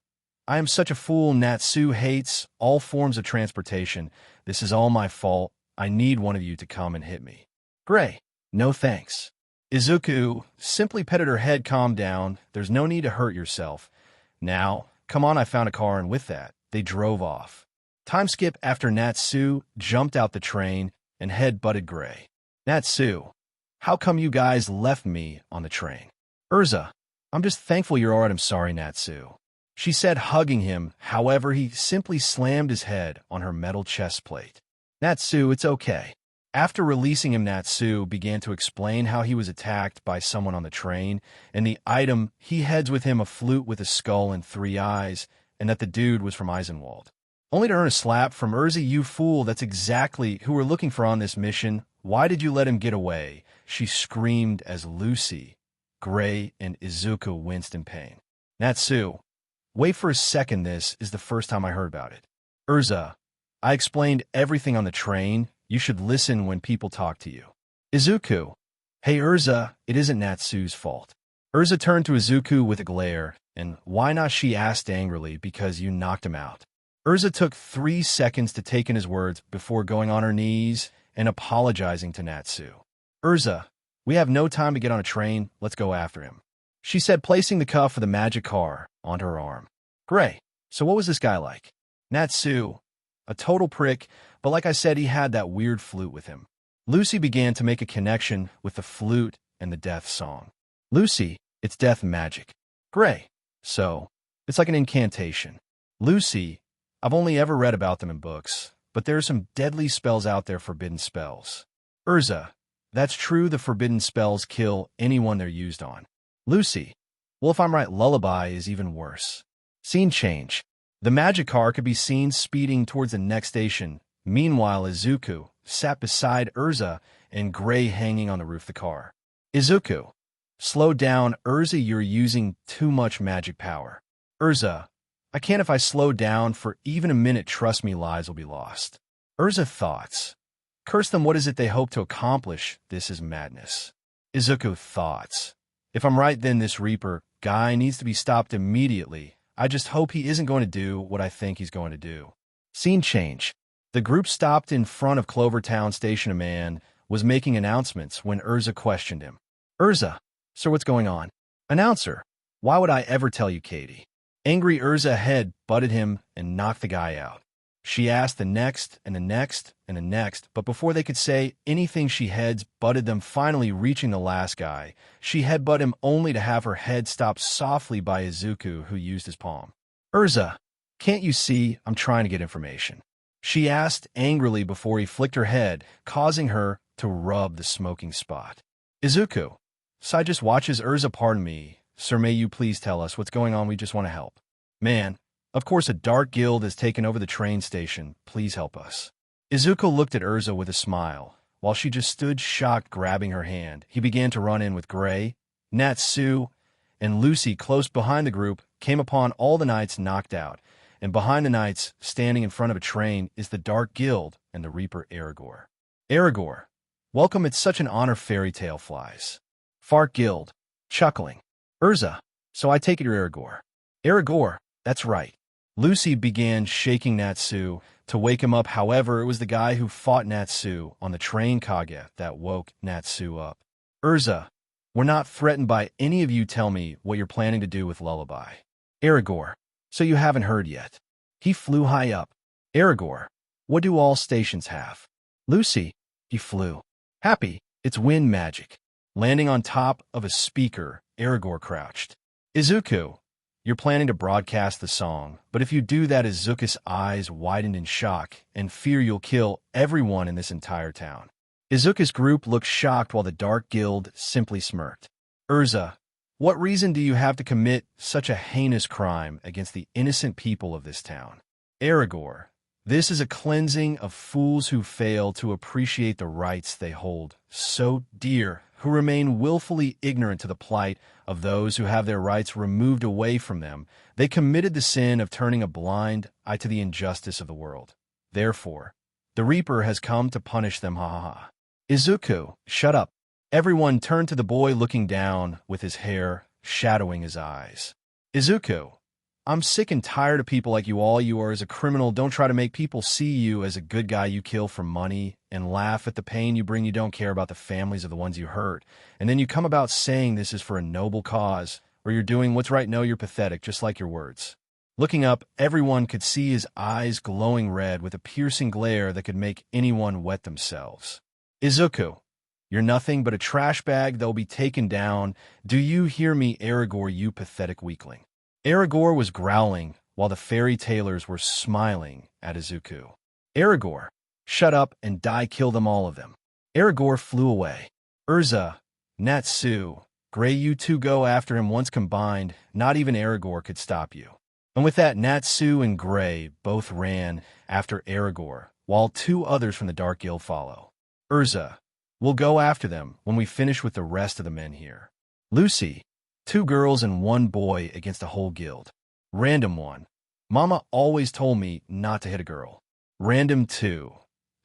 I am such a fool. Natsu hates all forms of transportation. This is all my fault. I need one of you to come and hit me. Gray, no thanks. Izuku simply petted her head. Calm down. There's no need to hurt yourself. Now, come on, I found a car, and with that, they drove off. Time skip after Natsu jumped out the train and head butted Gray. Natsu, how come you guys left me on the train? Urza, I'm just thankful you're all right. I'm sorry, Natsu. She said, hugging him. However, he simply slammed his head on her metal chest plate. Natsu, it's okay. After releasing him, Natsu began to explain how he was attacked by someone on the train, and the item he heads with him, a flute with a skull and 3 eyes, and that the dude was from Eisenwald. Only to earn a slap from Urza. You fool, that's exactly who we're looking for on this mission. Why did you let him get away? She screamed as Lucy, Gray, and Izuku winced in pain. Natsu, wait for a second, this is the first time I heard about it. Urza, I explained everything on the train. You should listen when people talk to you. Izuku, hey Urza, it isn't Natsu's fault. Urza turned to Izuku with a glare, and why not, she asked angrily, because you knocked him out. Urza took 3 seconds to take in his words before going on her knees and apologizing to Natsu. Urza, we have no time to get on a train, let's go after him, she said, placing the cuff of the magic car onto her arm. Gray, so what was this guy like? Natsu, a total prick, but like I said, he had that weird flute with him. Lucy began to make a connection with the flute and the death song. Lucy, it's death magic. Gray, so it's like an incantation. Lucy, I've only ever read about them in books, but there are some deadly spells out there, forbidden spells. Urza, that's true, the forbidden spells kill anyone they're used on. Lucy, well, if I'm right, lullaby is even worse. Scene change. The magic car could be seen speeding towards the next station. Meanwhile, Izuku sat beside Urza and Gray hanging on the roof of the car. Izuku, slow down. Urza, you're using too much magic power. Urza, I can't if I slow down for even a minute. Trust me, lives will be lost. Urza, thoughts. Curse them, what is it they hope to accomplish? This is madness. Izuku thoughts. If I'm right, then this Reaper guy needs to be stopped immediately. I just hope he isn't going to do what I think he's going to do. Scene change. The group stopped in front of Clovertown Station. A man was making announcements when Urza questioned him. Urza, sir, what's going on? Announcer, why would I ever tell you, Katie? Angry Urza head butted him and knocked the guy out. She asked the next and the next and the next, but before they could say anything, she heads butted them, finally reaching the last guy. She headbutted him only to have her head stopped softly by Izuku, who used his palm. Urza, can't you see I'm trying to get information? She asked angrily before he flicked her head, causing her to rub the smoking spot. Izuku, so I just watches Urza. Pardon me, sir, may you please tell us what's going on? We just want to help. Man, of course a dark guild has taken over the train station. Please help us. Izuku looked at Urza with a smile, while she just stood shocked, grabbing her hand. He began to run in with Gray, Natsu, and Lucy close behind the group, came upon all the knights knocked out, and behind the knights, standing in front of a train, is the Dark Guild and the Reaper Aragorn. Aragorn, welcome, it's such an honor. Fairy tale flies. Fart Guild, chuckling. Urza, so I take it you're Aragorn. Aragorn, that's right. Lucy began shaking Natsu to wake him up. However, it was the guy who fought Natsu on the train Kage that woke Natsu up. Urza, we're not threatened by any of you. Tell me what you're planning to do with Lullaby. Aragorn, so you haven't heard yet. He flew high up. Aragorn, what do all stations have? Lucy, he flew. Happy, it's wind magic. Landing on top of a speaker, Aragorn crouched. Izuku, you're planning to broadcast the song, but if you do that, Izuku's eyes widened in shock and fear. You'll kill everyone in this entire town. Izuku's group looked shocked while the Dark Guild simply smirked. Urza, what reason do you have to commit such a heinous crime against the innocent people of this town? Aragorn, this is a cleansing of fools who fail to appreciate the rights they hold so dear, who remain willfully ignorant to the plight of those who have their rights removed away from them. They committed the sin of turning a blind eye to the injustice of the world. Therefore, the Reaper has come to punish them. Ha ha ha. Izuku, shut up. Everyone turned to the boy looking down with his hair shadowing his eyes. Izuku, I'm sick and tired of people like you. All you are is a criminal. Don't try to make people see you as a good guy. You kill for money and laugh at the pain you bring. You don't care about the families of the ones you hurt. And then you come about saying this is for a noble cause, or you're doing what's right. No, you're pathetic, just like your words. Looking up, everyone could see his eyes glowing red with a piercing glare that could make anyone wet themselves. Izuku, you're nothing but a trash bag that'll be taken down. Do you hear me, Aragorn, you pathetic weakling? Aragorn was growling, while the fairy tailors were smiling at Izuku. Aragorn, shut up and die, kill them, all of them. Aragorn flew away. Urza, Natsu, Gray, you two go after him. Once combined, not even Aragorn could stop you. And with that, Natsu and Gray both ran after Aragorn, while two others from the Dark Guild follow. Urza, we'll go after them when we finish with the rest of the men here. Lucy, 2 girls and 1 boy against a whole guild. Random 1. Mama always told me not to hit a girl. Random 2.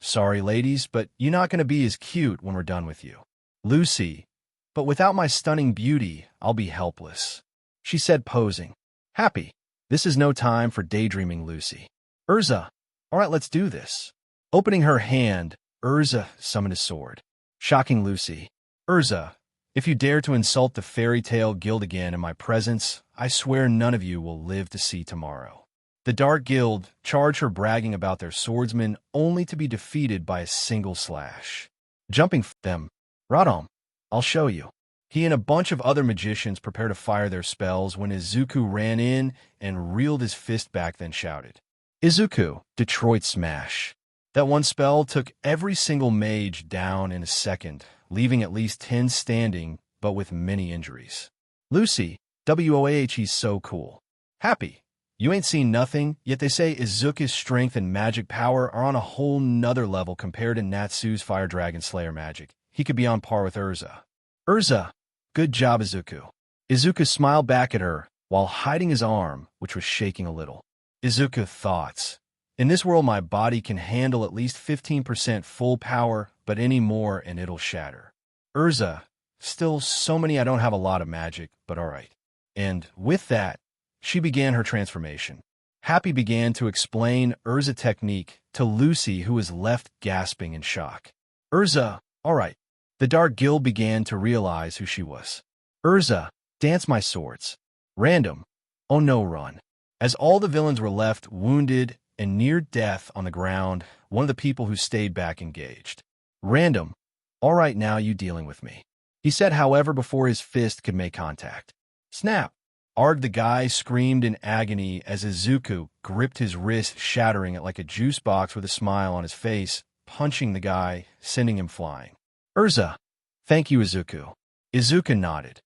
Sorry, ladies, but you're not going to be as cute when we're done with you. Lucy, but without my stunning beauty, I'll be helpless. She said, posing. Happy, this is no time for daydreaming, Lucy. Urza, all right, let's do this. Opening her hand, Urza summoned a sword. Shocking Lucy. Urza, if you dare to insult the Fairy Tale Guild again in my presence, I swear none of you will live to see tomorrow. The Dark Guild charged her, bragging about their swordsmen, only to be defeated by a single slash. Jumping them, Radom, I'll show you. He and a bunch of other magicians prepared to fire their spells when Izuku ran in and reeled his fist back, then shouted, Izuku, Detroit Smash. That one spell took every single mage down in a second, leaving at least 10 standing, but with many injuries. Lucy, WOAH, he's so cool. Happy, you ain't seen nothing, yet they say Izuku's strength and magic power are on a whole nother level compared to Natsu's Fire Dragon Slayer magic. He could be on par with Urza. Urza, good job, Izuku. Izuku smiled back at her while hiding his arm, which was shaking a little. Izuku thoughts. In this world, my body can handle at least 15% full power, but any more and it'll shatter. Urza, still so many I don't have a lot of magic, but alright. And with that, she began her transformation. Happy began to explain Urza technique to Lucy, who was left gasping in shock. Urza, alright. The Dark Guild began to realize who she was. Urza, dance my swords. Random. Oh no, run. As all the villains were left wounded and near death on the ground, one of the people who stayed back engaged. Random. Alright, now you dealing with me. He said, however, before his fist could make contact. Snap. Arg, the guy screamed in agony as Izuku gripped his wrist, shattering it like a juice box with a smile on his face, punching the guy, sending him flying. Urza. Thank you, Izuku. Izuku nodded.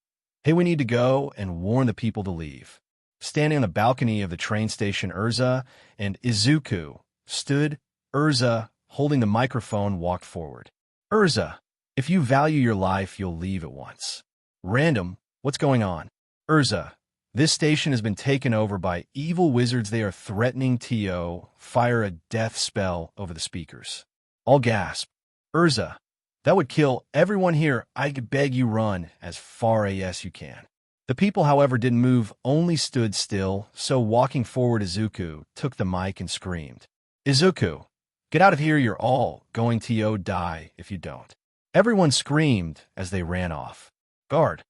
Hey, we need to go and warn the people to leave. Standing on the balcony of the train station, Urza and Izuku stood. Urza, holding the microphone, walked forward. Urza, if you value your life, you'll leave at once. Random, what's going on? Urza, this station has been taken over by evil wizards. They are threatening to fire a death spell over the speakers. All gasp. Urza, that would kill everyone here. I beg you, run as far as you can. The people, however, didn't move, only stood still, so walking forward, Izuku took the mic and screamed. Izuku, get out of here, you're all going to die if you don't. Everyone screamed as they ran off. Guard.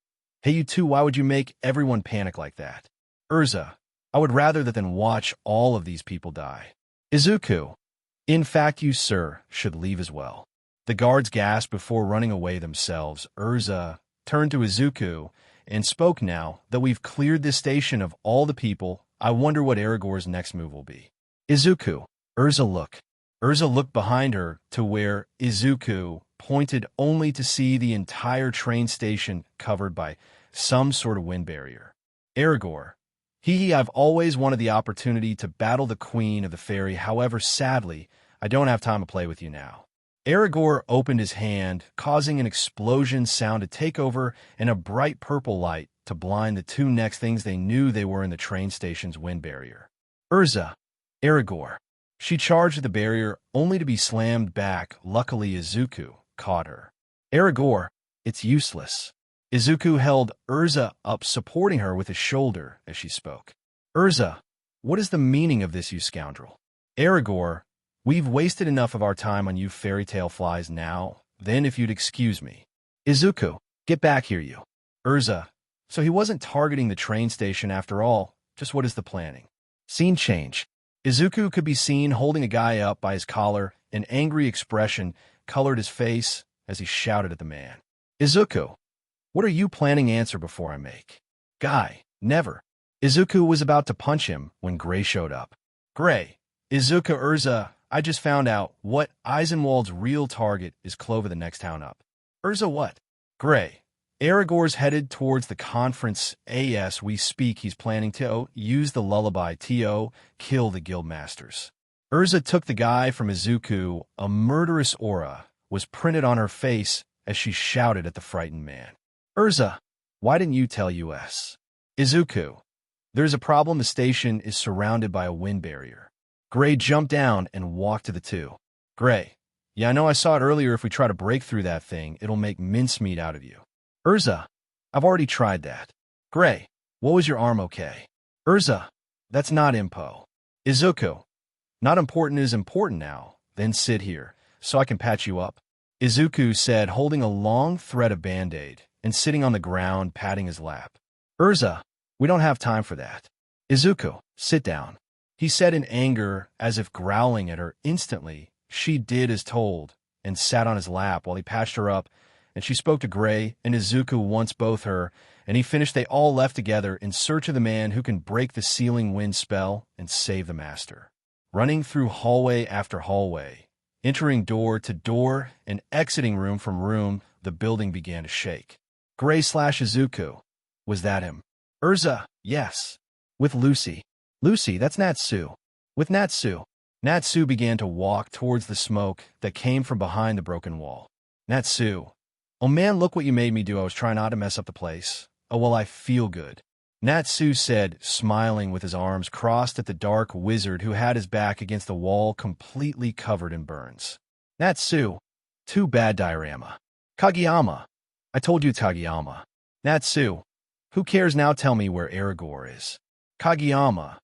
Hey, you two, why would you make everyone panic like that? Urza, I would rather than watch all of these people die. Izuku, in fact, you, sir, should leave as well. The guards gasped before running away themselves. Urza turned to Izuku and spoke, now that we've cleared this station of all the people, I wonder what Aragorn's next move will be. Izuku, Urza, look. Urza looked behind her to where Izuku pointed, only to see the entire train station covered by some sort of wind barrier. Aragorn. I've always wanted the opportunity to battle the Queen of the Fairy, however, sadly, I don't have time to play with you now. Aragorn opened his hand, causing an explosion sound to take over and a bright purple light to blind the two next things they knew they were in the train station's wind barrier. Urza. Aragorn. She charged at the barrier, only to be slammed back. Luckily, Izuku caught her. Aragorn, it's useless. Izuku held Urza up, supporting her with his shoulder as she spoke. Urza, what is the meaning of this, you scoundrel? Aragorn, we've wasted enough of our time on you fairy tale flies now. Then if you'd excuse me. Izuku, get back here, you. Urza, so he wasn't targeting the train station after all. Just what is the planning? Scene change. Izuku could be seen holding a guy up by his collar. An angry expression colored his face as he shouted at the man. Izuku, what are you planning? Answer before I make. Guy, never. Izuku was about to punch him when Gray showed up. Gray. Izuku, Urza, I just found out what Eisenwald's real target is. Clover, the next town up. Urza, what? Gray. Aragorn's headed towards the conference as we speak. He's planning to use the lullaby to kill the guildmasters. Urza took the guy from Izuku. A murderous aura was printed on her face as she shouted at the frightened man. Urza, why didn't you tell us? Izuku, there's a problem. The station is surrounded by a wind barrier. Gray jumped down and walked to the two. Gray, yeah, I know, I saw it earlier. If we try to break through that thing, it'll make mincemeat out of you. Urza, I've already tried that. Gray, what was your arm okay? Urza, that's not impo. Izuku, not important is important now. Then sit here, so I can patch you up. Izuku said, holding a long thread of Band-Aid and sitting on the ground, patting his lap. Urza, we don't have time for that. Izuku, sit down. He said in anger, as if growling at her. Instantly, she did as told and sat on his lap while he patched her up, and she spoke to Gray and Izuku once both her, and he finished. They all left together in search of the man who can break the sealing wind spell and save the master. Running through hallway after hallway, entering door to door and exiting room from room, the building began to shake. Gray/Izuku. Was that him? Urza, yes. With Lucy. Lucy, that's Natsu. With Natsu. Natsu began to walk towards the smoke that came from behind the broken wall. Natsu. Oh man, look what you made me do. I was trying not to mess up the place. Oh, well, I feel good. Natsu said, smiling with his arms crossed at the dark wizard who had his back against the wall completely covered in burns. Natsu, too bad diorama. Kageyama, I told you Kageyama. Natsu, who cares now, tell me where Aragorn is. Kageyama,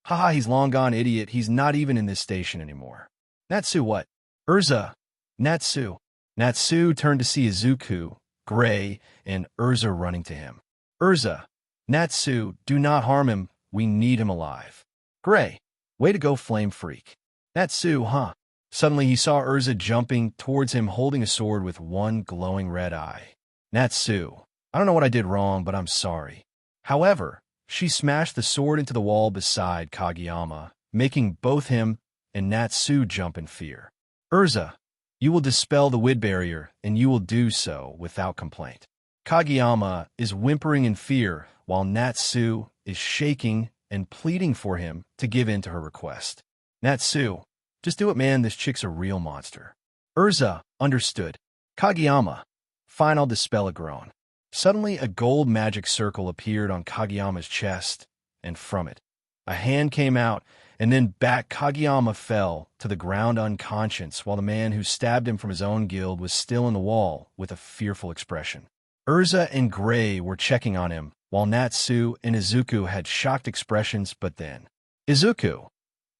haha, he's long gone, idiot, he's not even in this station anymore. Natsu, what? Urza, Natsu. Natsu turned to see Izuku, Gray, and Urza running to him. Urza, Natsu, do not harm him, we need him alive. Gray, way to go, flame freak. Natsu, huh? Suddenly he saw Urza jumping towards him holding a sword with one glowing red eye. Natsu, I don't know what I did wrong, but I'm sorry. However, she smashed the sword into the wall beside Kageyama, making both him and Natsu jump in fear. Urza, you will dispel the wind barrier, and you will do so without complaint. Kageyama is whimpering in fear, while Natsu is shaking and pleading for him to give in to her request. Natsu, just do it, man, this chick's a real monster. Urza, understood. Kageyama, fine, I'll dispel a groan. Suddenly, a gold magic circle appeared on Kageyama's chest, and from it, a hand came out, and then back Kageyama fell to the ground unconscious, while the man who stabbed him from his own guild was still in the wall with a fearful expression. Urza and Gray were checking on him, while Natsu and Izuku had shocked expressions, but then, Izuku,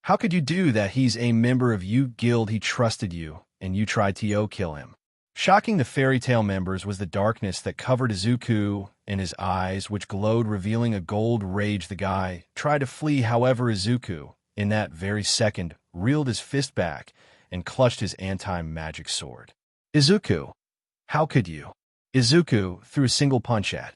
how could you do that? He's a member of your guild, he trusted you, and you tried to kill him. Shocking the fairy tale members was the darkness that covered Izuku and his eyes, which glowed, revealing a gold rage. The guy tried to flee, however, Izuku, in that very second, reeled his fist back and clutched his anti-magic sword. Izuku, how could you? Izuku threw a single punch at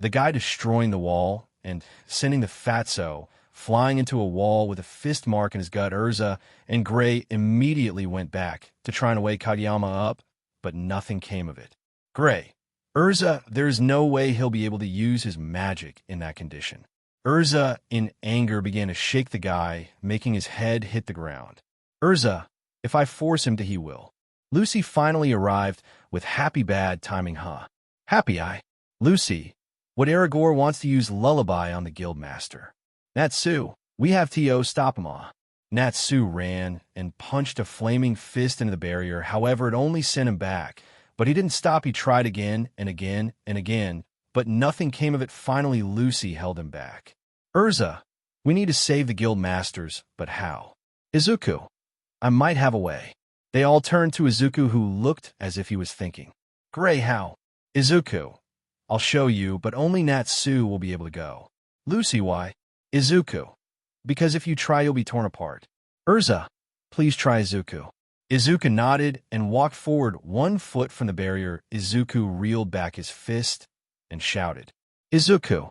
the guy, destroying the wall and sending the fatso flying into a wall with a fist mark in his gut. Urza and Gray immediately went back to trying to wake Kageyama up, but nothing came of it. Gray, Urza, there's no way he'll be able to use his magic in that condition. Urza, in anger, began to shake the guy, making his head hit the ground. Urza, if I force him to, he will. Lucy finally arrived with happy bad timing, huh? Happy eye. Lucy, what Aragorn wants to use lullaby on the guildmaster. Natsu, we have to stop him. Natsu ran and punched a flaming fist into the barrier, however it only sent him back. But he didn't stop, he tried again and again and again, but nothing came of it. Finally, Lucy held him back. Urza, we need to save the guild masters, but how? Izuku, I might have a way. They all turned to Izuku, who looked as if he was thinking. Gray, how? Izuku, I'll show you, but only Natsu will be able to go. Lucy, why? Izuku, because if you try, you'll be torn apart. Urza, please try, Izuku. Izuku nodded and walked forward 1 foot from the barrier. Izuku reeled back his fist and shouted, Izuku,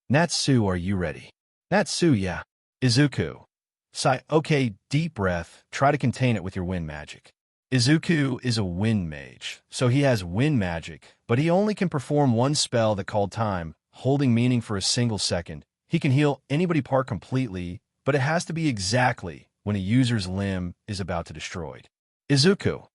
Natsu, are you ready? Natsu, yeah. Izuku, sigh, okay, deep breath, try to contain it with your wind magic. Izuku is a wind mage, so he has wind magic, but he only can perform one spell that called time, holding meaning for a single second. He can heal anybody part completely, but it has to be exactly when a user's limb is about to destroyed. Izuku,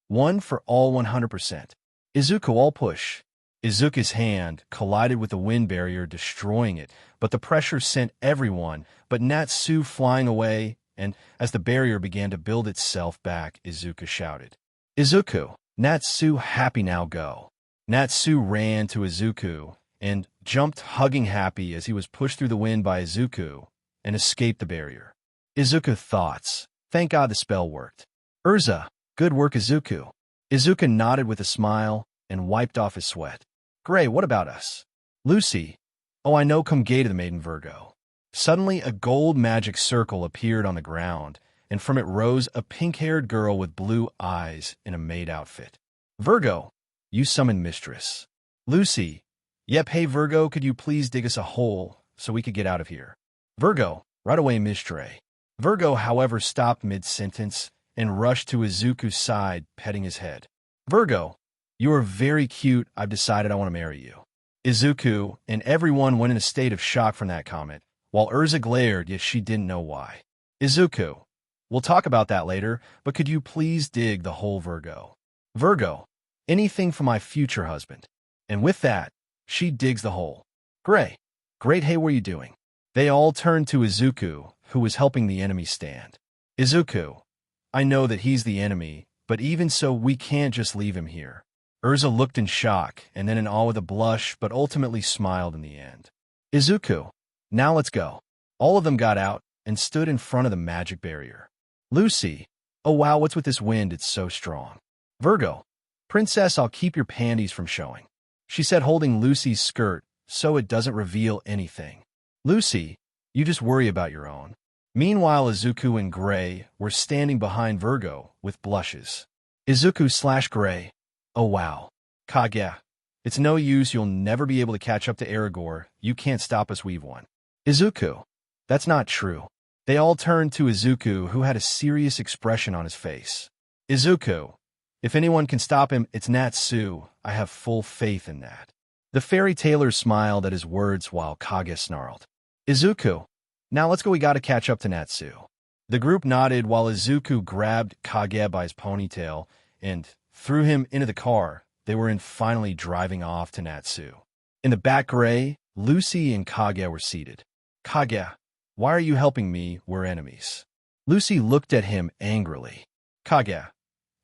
1 for all 100%. Izuku, all push. Izuku's hand collided with the wind barrier, destroying it, but the pressure sent everyone but Natsu flying away, and as the barrier began to build itself back, Izuku shouted, Izuku, Natsu, happy, now go. Natsu ran to Izuku and jumped, hugging Happy as he was pushed through the wind by Izuku and escaped the barrier. Izuku thoughts, thank God the spell worked. Urza, good work, Izuku. Izuku nodded with a smile and wiped off his sweat. Gray, what about us? Lucy, oh, I know, come gay to the maiden Virgo. Suddenly, a gold magic circle appeared on the ground, and from it rose a pink-haired girl with blue eyes in a maid outfit. Virgo, you summoned mistress. Lucy, yep, hey Virgo, could you please dig us a hole so we could get out of here? Virgo, right away, Mistre. Virgo, however, stopped mid-sentence and rushed to Izuku's side, petting his head. Virgo, you are very cute, I've decided I want to marry you. Izuku and everyone went in a state of shock from that comment, while Urza glared, yet she didn't know why. Izuku, we'll talk about that later, but could you please dig the hole, Virgo? Virgo, anything for my future husband. And with that, She digs the hole. Gray. Great, hey, what are you doing? They all turned to Izuku, who was helping the enemy stand. Izuku. I know that he's the enemy, but even so, we can't just leave him here. Urza looked in shock, and then in awe with a blush, but ultimately smiled in the end. Izuku. Now let's go. All of them got out and stood in front of the magic barrier. Lucy. Oh wow, what's with this wind? It's so strong. Virgo. Princess, I'll keep your panties from showing, she said, holding Lucy's skirt so it doesn't reveal anything. Lucy, you just worry about your own. Meanwhile, Izuku and Gray were standing behind Virgo with blushes. Izuku/Gray. Oh wow. Kaguya. It's no use, you'll never be able to catch up to Aragorn. You can't stop us, we've won. Izuku. That's not true. They all turned to Izuku, who had a serious expression on his face. Izuku. If anyone can stop him, it's Natsu. I have full faith in that. The fairy tailor smiled at his words while Kaguya snarled. Izuku. Now let's go, we gotta catch up to Natsu. The group nodded while Izuku grabbed Kaguya by his ponytail and threw him into the car they were in, finally driving off to Natsu. In the back, Gray, Lucy, and Kaguya were seated. Kaguya, why are you helping me? We're enemies. Lucy looked at him angrily. Kaguya.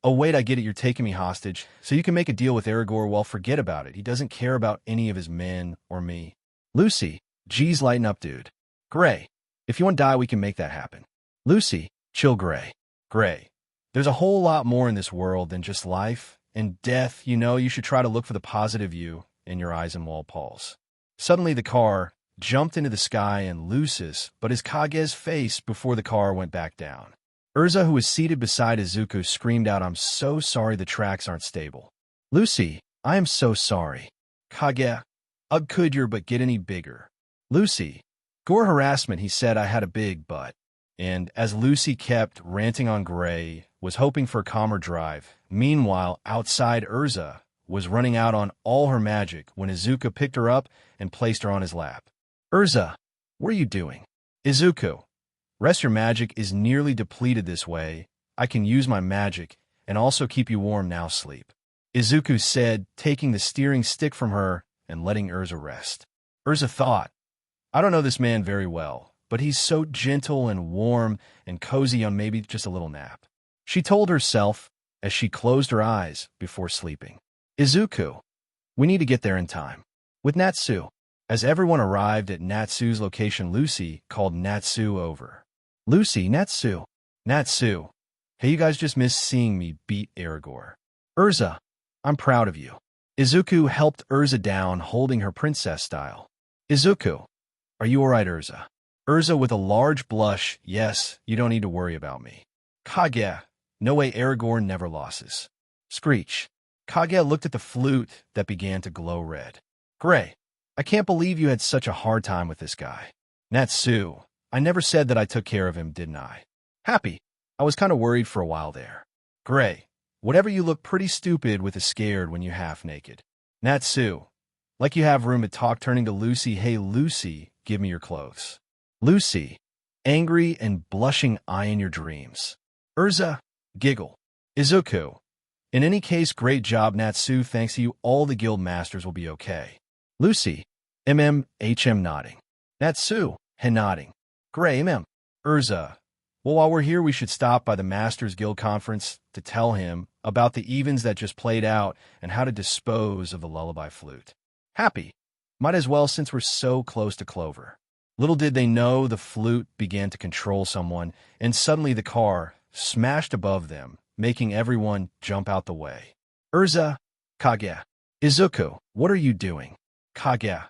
Oh wait, I get it, you're taking me hostage, so you can make a deal with Aragorn. Well, forget about it. He doesn't care about any of his men or me. Lucy. Geez, lighten up, dude. Gray. If you want to die, we can make that happen. Lucy. Chill, Gray. Gray. There's a whole lot more in this world than just life and death. You know, you should try to look for the positive you in your eyes and Walpole's. Suddenly the car jumped into the sky and Lucis, but his Kaguya's face before the car went back down. Urza, who was seated beside Izuku, screamed out, I'm so sorry, the tracks aren't stable. Lucy. I am so sorry. Kaguya. Ugh, could you but get any bigger? Lucy. Gore harassment, he said, I had a big butt. And as Lucy kept ranting on, Gray was hoping for a calmer drive. Meanwhile, outside, Urza was running out on all her magic when Izuku picked her up and placed her on his lap. Urza, what are you doing? Izuku. Rest, your magic is nearly depleted this way. I can use my magic and also keep you warm, now sleep. Izuku said, taking the steering stick from her and letting Urza rest. Urza thought, I don't know this man very well, but he's so gentle and warm and cozy on maybe just a little nap, she told herself as she closed her eyes before sleeping. Izuku. We need to get there in time. With Natsu. As everyone arrived at Natsu's location, Lucy called Natsu over. Lucy. Natsu. Natsu. Hey, you guys just missed seeing me beat Aragorn. Urza. I'm proud of you. Izuku helped Urza down, holding her princess style. Izuku. Are you alright, Urza? Urza with a large blush. Yes, you don't need to worry about me. Kaguya. No way, Aragorn never loses. Screech. Kaguya looked at the flute that began to glow red. Gray. I can't believe you had such a hard time with this guy. Natsu. I never said that I took care of him, didn't I? Happy. I was kind of worried for a while there. Gray. Whatever, you look pretty stupid with a scared when you're half naked. Natsu. Like you have room to talk, turning to Lucy. Hey, Lucy, give me your clothes. Lucy. Angry and blushing, I in your dreams. Urza. Giggle. Izuku. In any case, great job, Natsu. Thanks to you, all the guild masters will be okay. Lucy. HM nodding. Natsu. Nodding. Gray. Urza. Well, while we're here, we should stop by the Masters Guild conference to tell him about the events that just played out and how to dispose of the lullaby flute. Happy. Might as well, since we're so close to Clover. Little did they know the flute began to control someone, and suddenly the car smashed above them, making everyone jump out the way. Urza. Kaguya. Izuku. What are you doing? Kaguya.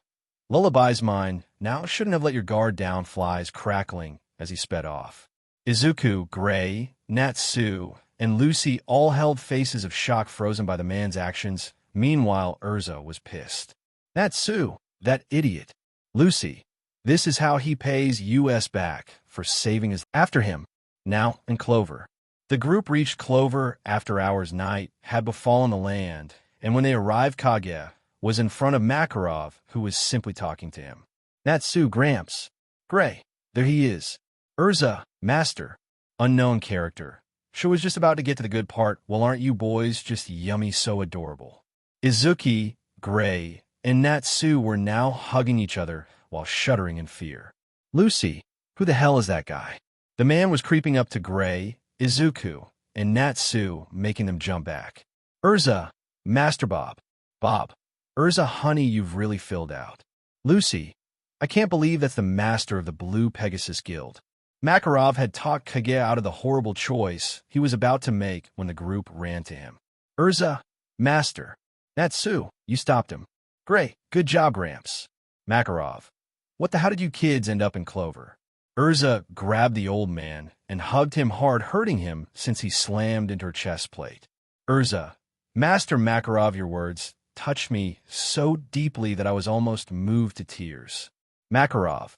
Lullaby's mine. Now shouldn't have let your guard down, flies crackling as he sped off. Izuku, Gray, Natsu, and Lucy all held faces of shock, frozen by the man's actions. Meanwhile, Urza was pissed. Natsu, that idiot. Lucy, this is how he pays us back for saving his after him. Now, in Clover. The group reached Clover after hours. Night had befallen the land, and when they arrived, Kaguya was in front of Makarov, who was simply talking to him. Natsu, Gramps. Gray, there he is. Urza, Master. Unknown character. She was just about to get to the good part. Well, aren't you boys just yummy, so adorable? Izuki, Gray, and Natsu were now hugging each other while shuddering in fear. Lucy, who the hell is that guy? The man was creeping up to Gray, Izuku, and Natsu, making them jump back. Urza, Master Bob. Bob. Urza, honey, you've really filled out. Lucy, I can't believe that's the master of the Blue Pegasus Guild. Makarov had talked Kage out of the horrible choice he was about to make when the group ran to him. Urza, Master. Natsu, you stopped him. Great, good job, Gramps. Makarov, what the hell did you kids end up in Clover? Urza grabbed the old man and hugged him hard, hurting him since he slammed into her chest plate. Urza, Master Makarov, your words touched me so deeply that I was almost moved to tears. Makarov,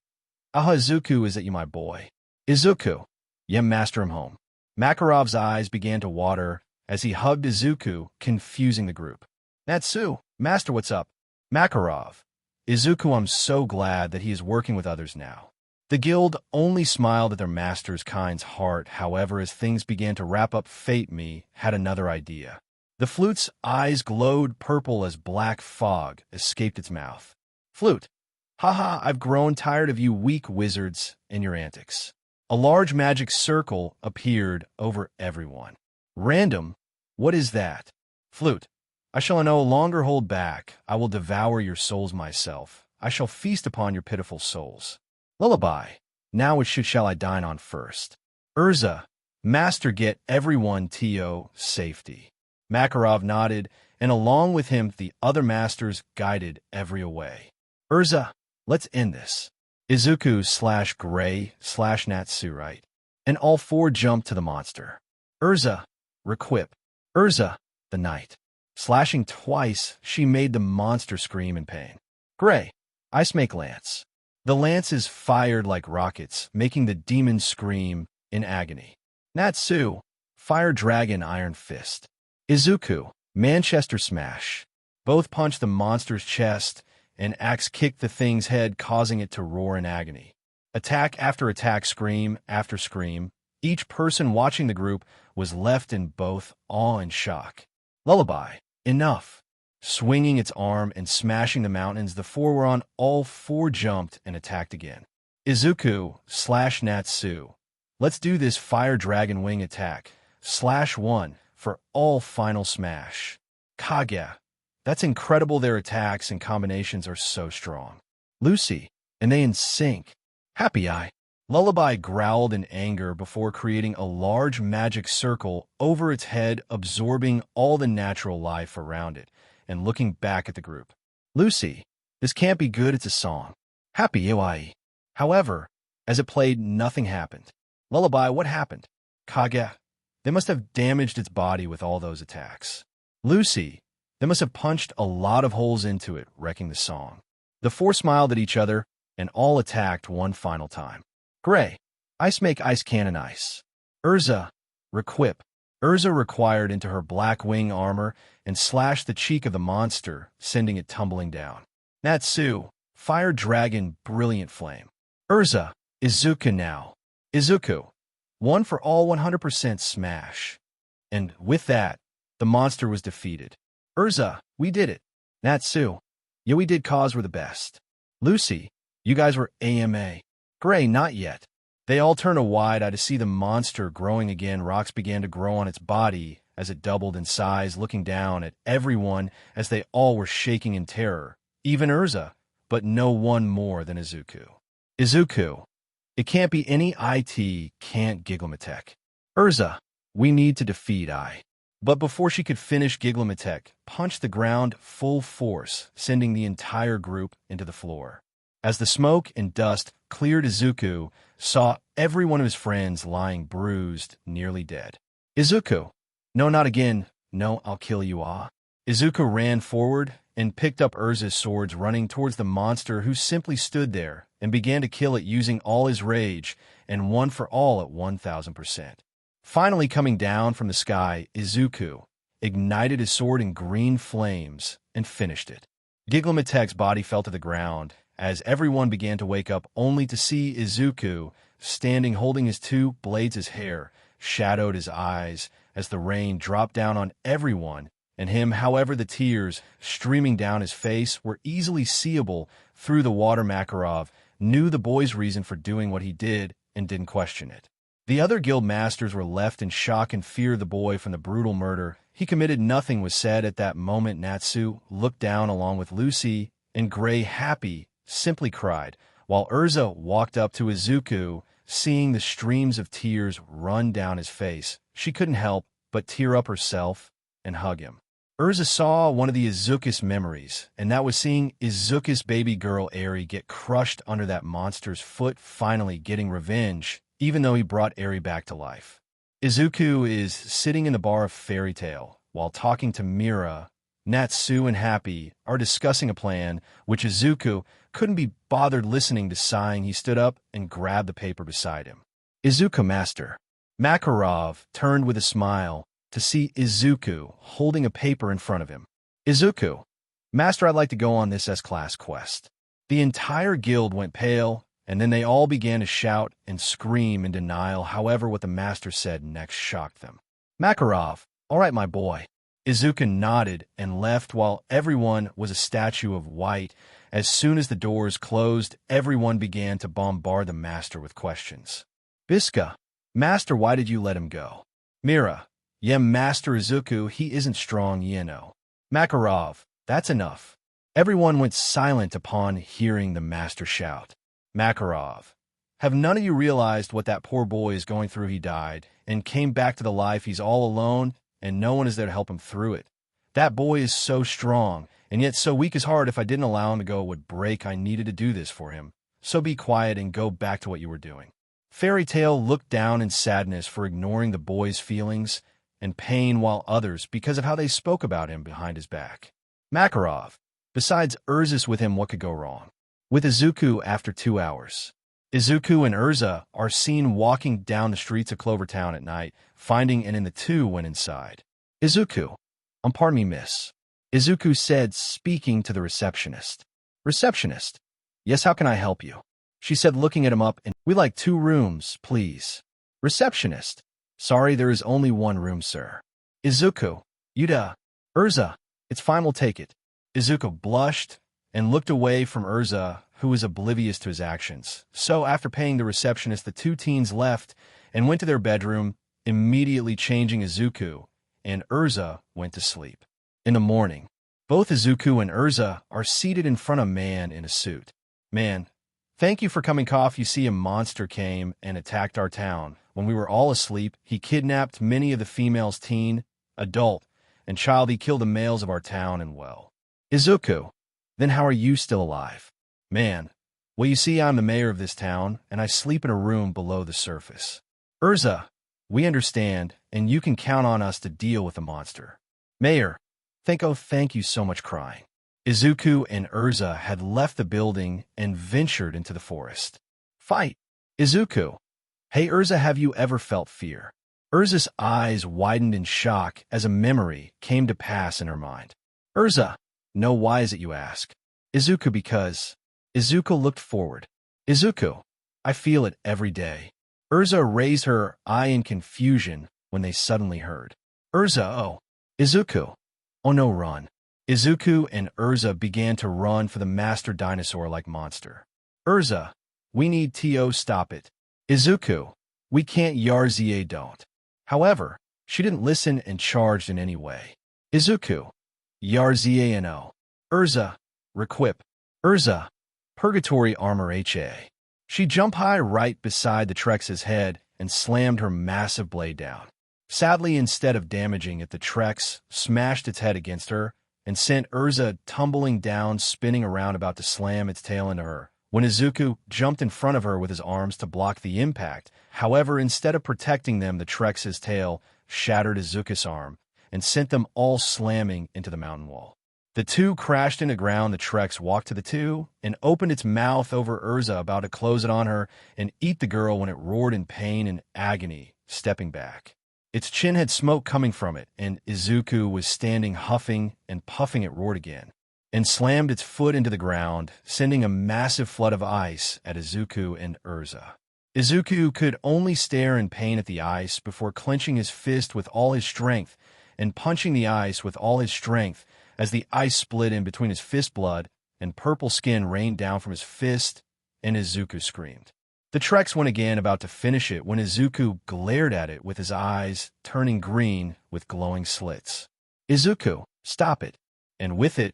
aha, Izuku, is it you, my boy? Izuku, yeah, Master, I'm home. Makarov's eyes began to water as he hugged Izuku, confusing the group. Natsu, Master, what's up? Makarov, Izuku, I'm so glad that he is working with others now. The guild only smiled at their master's kind heart. However, as things began to wrap up, Fate Me had another idea. The flute's eyes glowed purple as black fog escaped its mouth. Flute, haha, I've grown tired of you weak wizards and your antics. A large magic circle appeared over everyone. Random, what is that? Flute, I shall no longer hold back. I will devour your souls myself. I shall feast upon your pitiful souls. Lullaby, now which shall I dine on first? Urza, Master, get everyone to safety. Makarov nodded, and along with him the other masters guided every away. Urza, let's end this. Izuku / Gray / Natsu, right? And all four jumped to the monster. Urza, requip. Urza, the knight. Slashing twice, she made the monster scream in pain. Gray, ice make lance. The lances fired like rockets, making the demon scream in agony. Natsu, fire dragon iron fist. Izuku, Manchester smash. Both punched the monster's chest, and axe kicked the thing's head, causing it to roar in agony. Attack after attack, scream after scream. Each person watching the group was left in both awe and shock. Lullaby, enough. Swinging its arm and smashing the mountains, the four were on. All four jumped and attacked again. Izuku / Natsu, let's do this fire dragon wing attack. /1 for all final smash. Kage, that's incredible, their attacks and combinations are so strong. Lucy, and they in sync. Happy Eye. Lullaby growled in anger before creating a large magic circle over its head, absorbing all the natural life around it, and looking back at the group. Lucy, this can't be good, it's a song. Happy Iwai. However, as it played, nothing happened. Lullaby, what happened? Kage, they must have damaged its body with all those attacks. Lucy, they must have punched a lot of holes into it, wrecking the song. The four smiled at each other, and all attacked one final time. Gray, ice make ice cannon ice. Urza, requip. Urza required into her black wing armor and slashed the cheek of the monster, sending it tumbling down. Natsu, fire dragon brilliant flame. Urza, Izuku now. Izuku, one for all 100% smash. And with that, the monster was defeated. Urza, we did it. Natsu, yeah, we did, cause we're the best. Lucy, you guys were AMA. Gray, not yet. They all turned a wide eye to see the monster growing again. Rocks began to grow on its body as it doubled in size, looking down at everyone as they all were shaking in terror. Even Urza, but no one more than Izuku. Izuku, it can't be any IT, can't Gigglematech. Urza, we need to defeat I. But before she could finish, Gigglematech punched the ground full force, sending the entire group into the floor. As the smoke and dust cleared, Izuku saw every one of his friends lying bruised, nearly dead. Izuku, no, not again. No, I'll kill you, ah. Izuku ran forward and picked up Urza's swords, running towards the monster, who simply stood there and began to kill it using all his rage, and one for all at 1000%. Finally coming down from the sky, Izuku ignited his sword in green flames and finished it. Gigglematech's body fell to the ground as everyone began to wake up, only to see Izuku standing holding his two blades. His hair shadowed his eyes as the rain dropped down on everyone, and him. However, the tears streaming down his face were easily seeable through the water. Makarov knew the boy's reason for doing what he did and didn't question it. The other guild masters were left in shock and fear of the boy from the brutal murder he committed. Nothing was said at that moment. Natsu looked down along with Lucy, and Gray, happy, simply cried, while Urza walked up to Izuku. Seeing the streams of tears run down his face, she couldn't help but tear up herself and hug him. Urza saw one of the Izuku's memories, and that was seeing Izuku's baby girl Eri get crushed under that monster's foot, finally getting revenge, even though he brought Eri back to life. Izuku is sitting in the bar of Fairy Tail while talking to Mira. Natsu and Happy are discussing a plan, which Izuku couldn't be bothered listening to. Sighing, he stood up and grabbed the paper beside him. Izuku, master. Makarov turned with a smile to see Izuku holding a paper in front of him. Izuku, master, I'd like to go on this S-class quest. The entire guild went pale, and then they all began to shout and scream in denial. However, what the master said next shocked them. Makarov, all right, my boy. Izuku nodded and left while everyone was a statue of white. As soon as the doors closed, everyone began to bombard the master with questions. Biska, master, why did you let him go? Mira, yeah, master. Izuku, he isn't strong, you know. Makarov, that's enough. Everyone went silent upon hearing the master shout. Makarov, have none of you realized what that poor boy is going through? He died and came back to the life. He's all alone, and no one is there to help him through it. That boy is so strong, and yet so weak. His heart, if I didn't allow him to go, it would break. I needed to do this for him. So be quiet and go back to what you were doing. Fairy Tail looked down in sadness for ignoring the boy's feelings and pain, while others, because of how they spoke about him behind his back. Makarov, besides Urza's with him, what could go wrong? With Izuku after 2 hours. Izuku and Urza are seen walking down the streets of Clovertown at night, finding and the two went inside. Izuku, pardon me, miss. Izuku said, speaking to the receptionist. Receptionist? Yes, how can I help you? She said, looking at him up, and we like 2 rooms, please. Receptionist. Sorry, there is only 1 room, sir. Izuku. Yuda. Urza. It's fine, we'll take it. Izuku blushed and looked away from Urza, who was oblivious to his actions. So after paying the receptionist, the 2 teens left and went to their bedroom, immediately changing. Izuku and Urza went to sleep. In the morning, both Izuku and Urza are seated in front of a man in a suit. Man, thank you for coming. Cough. You see, a monster came and attacked our town. When we were all asleep, he kidnapped many of the females, teen, adult, and child. He killed the males of our town and well. Izuku, then how are you still alive? Man, well, you see, I'm the mayor of this town, and I sleep in a room below the surface. Urza, we understand, and you can count on us to deal with the monster. Mayor, thank you so much. Crying. Izuku and Urza had left the building and ventured into the forest. Fight. Izuku. Hey Urza, have you ever felt fear? Urza's eyes widened in shock as a memory came to pass in her mind. Urza. No, why is it you ask? Izuku, because... Izuku looked forward. Izuku. I feel it every day. Urza raised her eye in confusion when they suddenly heard. Urza, oh. Izuku. Oh no, run. Izuku and Urza began to run for the master dinosaur-like monster. Urza. We need to stop it. Izuku. We can't. Yarzia don't. However, she didn't listen and charged in any way. Izuku. Yarzia no. Urza. Requip. Urza. Purgatory armor HA. She jumped high right beside the Trex's head and slammed her massive blade down. Sadly, instead of damaging it, the Trex smashed its head against her and sent Urza tumbling down, spinning around, about to slam its tail into her, when Izuku jumped in front of her with his arms to block the impact. However, instead of protecting them, the Trex's tail shattered Izuku's arm and sent them all slamming into the mountain wall. The 2 crashed into ground. The Trex walked to the 2 and opened its mouth over Urza, about to close it on her and eat the girl, when it roared in pain and agony, stepping back. Its chin had smoke coming from it, and Izuku was standing huffing and puffing. It roared again and slammed its foot into the ground, sending a massive flood of ice at Izuku and Urza. Izuku could only stare in pain at the ice before clenching his fist with all his strength and punching the ice with all his strength as the ice split in between his fist blood and purple skin rained down from his fist, and Izuku screamed. The Trex went again, about to finish it, when Izuku glared at it with his eyes turning green with glowing slits. "Izuku, stop it!" And with it,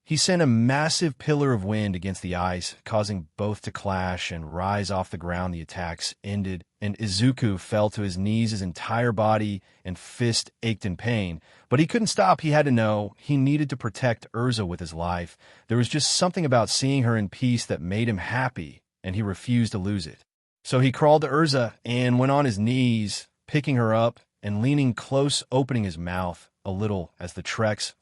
he sent a massive pillar of wind against the ice, causing both to clash and rise off the ground. The attacks ended, and Izuku fell to his knees. His entire body and fist ached in pain, but he couldn't stop. He had to know. He needed to protect Urza with his life. There was just something about seeing her in peace that made him happy, and he refused to lose it. So he crawled to Urza and went on his knees, picking her up and leaning close, opening his mouth a little as the Trex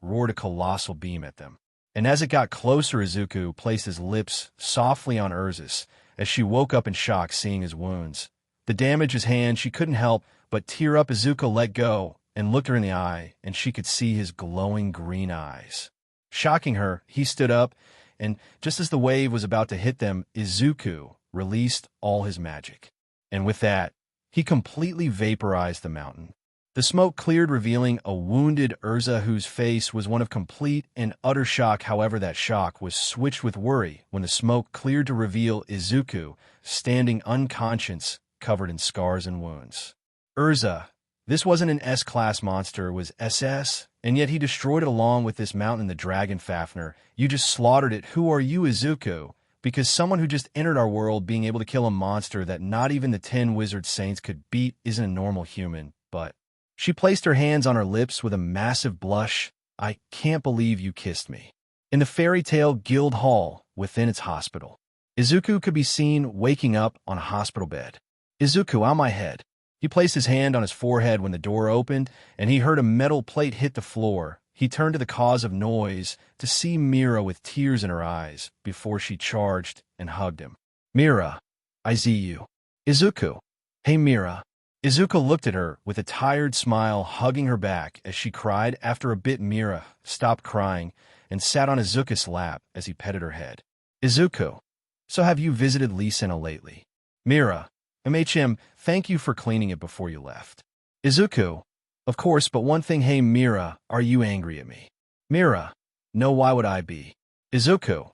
roared a colossal beam at them. And as it got closer, Izuku placed his lips softly on Urza's as she woke up in shock, seeing his wounds. The damage his hand, she couldn't help but tear up. Izuku let go and looked her in the eye, and she could see his glowing green eyes. Shocking her, he stood up, and just as the wave was about to hit them, Izuku released all his magic. And with that, he completely vaporized the mountain. The smoke cleared, revealing a wounded Urza whose face was one of complete and utter shock. However, that shock was switched with worry when the smoke cleared to reveal Izuku standing unconscious, covered in scars and wounds. Urza, this wasn't an S-class monster, it was SS, and yet he destroyed it along with this mountain, the Dragon Fafnir. You just slaughtered it. Who are you, Izuku? Because someone who just entered our world being able to kill a monster that not even the 10 wizard saints could beat isn't a normal human, but... She placed her hands on her lips with a massive blush. "I can't believe you kissed me." In the fairy tale guild hall within its hospital, Izuku could be seen waking up on a hospital bed. "Izuku, on my head." He placed his hand on his forehead when the door opened, and he heard a metal plate hit the floor. He turned to the cause of noise to see Mira with tears in her eyes before she charged and hugged him. "Mira, I see you." "Izuku." "Hey, Mira." Izuku looked at her with a tired smile, hugging her back as she cried. After a bit, Mira stopped crying and sat on Izuku's lap as he petted her head. "Izuku, so have you visited Lisena lately?" "Mira, MHM, thank you for cleaning it before you left." "Izuku, of course, but one thing." "Hey, Mira, are you angry at me?" "Mira, no, why would I be?" "Izuku,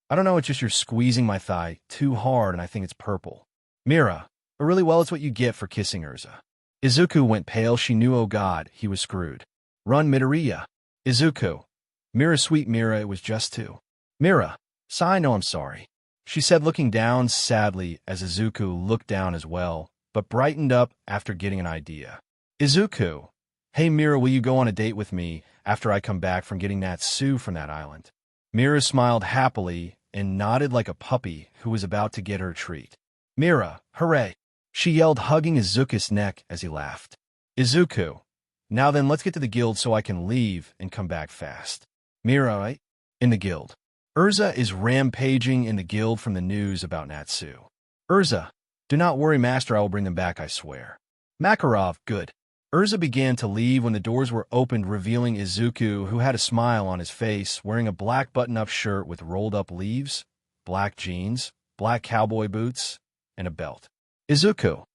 I don't know, it's just you're squeezing my thigh too hard and I think it's purple." "Mira, but really, well, it's what you get for kissing Urza." Izuku went pale. She knew, oh god, he was screwed. "Run, Midoriya." "Izuku." "Mira, sweet Mira, it was just two." "Mira, sigh, no, I'm sorry," she said, looking down sadly as Izuku looked down as well, but brightened up after getting an idea. "Izuku, hey, Mira, will you go on a date with me after I come back from getting Natsu from that island?" Mira smiled happily and nodded like a puppy who was about to get her treat. "Mira, hooray!" she yelled, hugging Izuku's neck as he laughed. "Izuku, now then, let's get to the guild so I can leave and come back fast." "Mira, right?" "In the guild. Urza is rampaging in the guild from the news about Natsu." "Urza, do not worry, master, I will bring them back, I swear." "Makarov, good." Urza began to leave when the doors were opened, revealing Izuku, who had a smile on his face, wearing a black button-up shirt with rolled-up sleeves, black jeans, black cowboy boots, and a belt. "Izuku,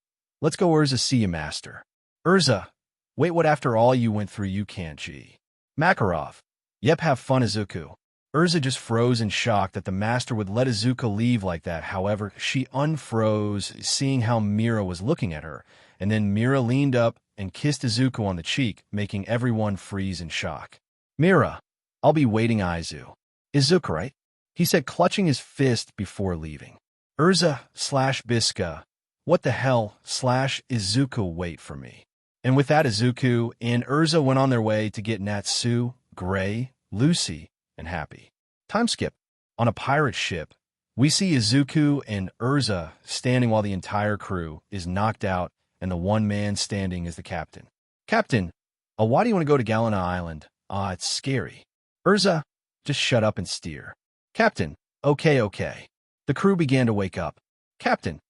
let's go. Urza, see you, master." "Urza, wait, what? After all you went through, you can't, gee." "Makarov, yep, have fun, Izuku." Urza just froze in shock that the master would let Izuku leave like that. However, she unfroze, seeing how Mira was looking at her, and then Mira leaned up and kissed Izuku on the cheek, making everyone freeze in shock. "Mira, I'll be waiting, Izu." "Izuku, right?" he said, clutching his fist before leaving. Urza/Biska, what the hell/Izuku, wait for me. And with that, Izuku and Urza went on their way to get Natsu, Gray, Lucy, and Happy. Time skip. On a pirate ship, we see Izuku and Urza standing while the entire crew is knocked out, and the one man standing is the captain. "Captain, why do you want to go to Galena Island?" It's scary." "Urza, just shut up and steer." "Captain, okay." The crew began to wake up. "Captain,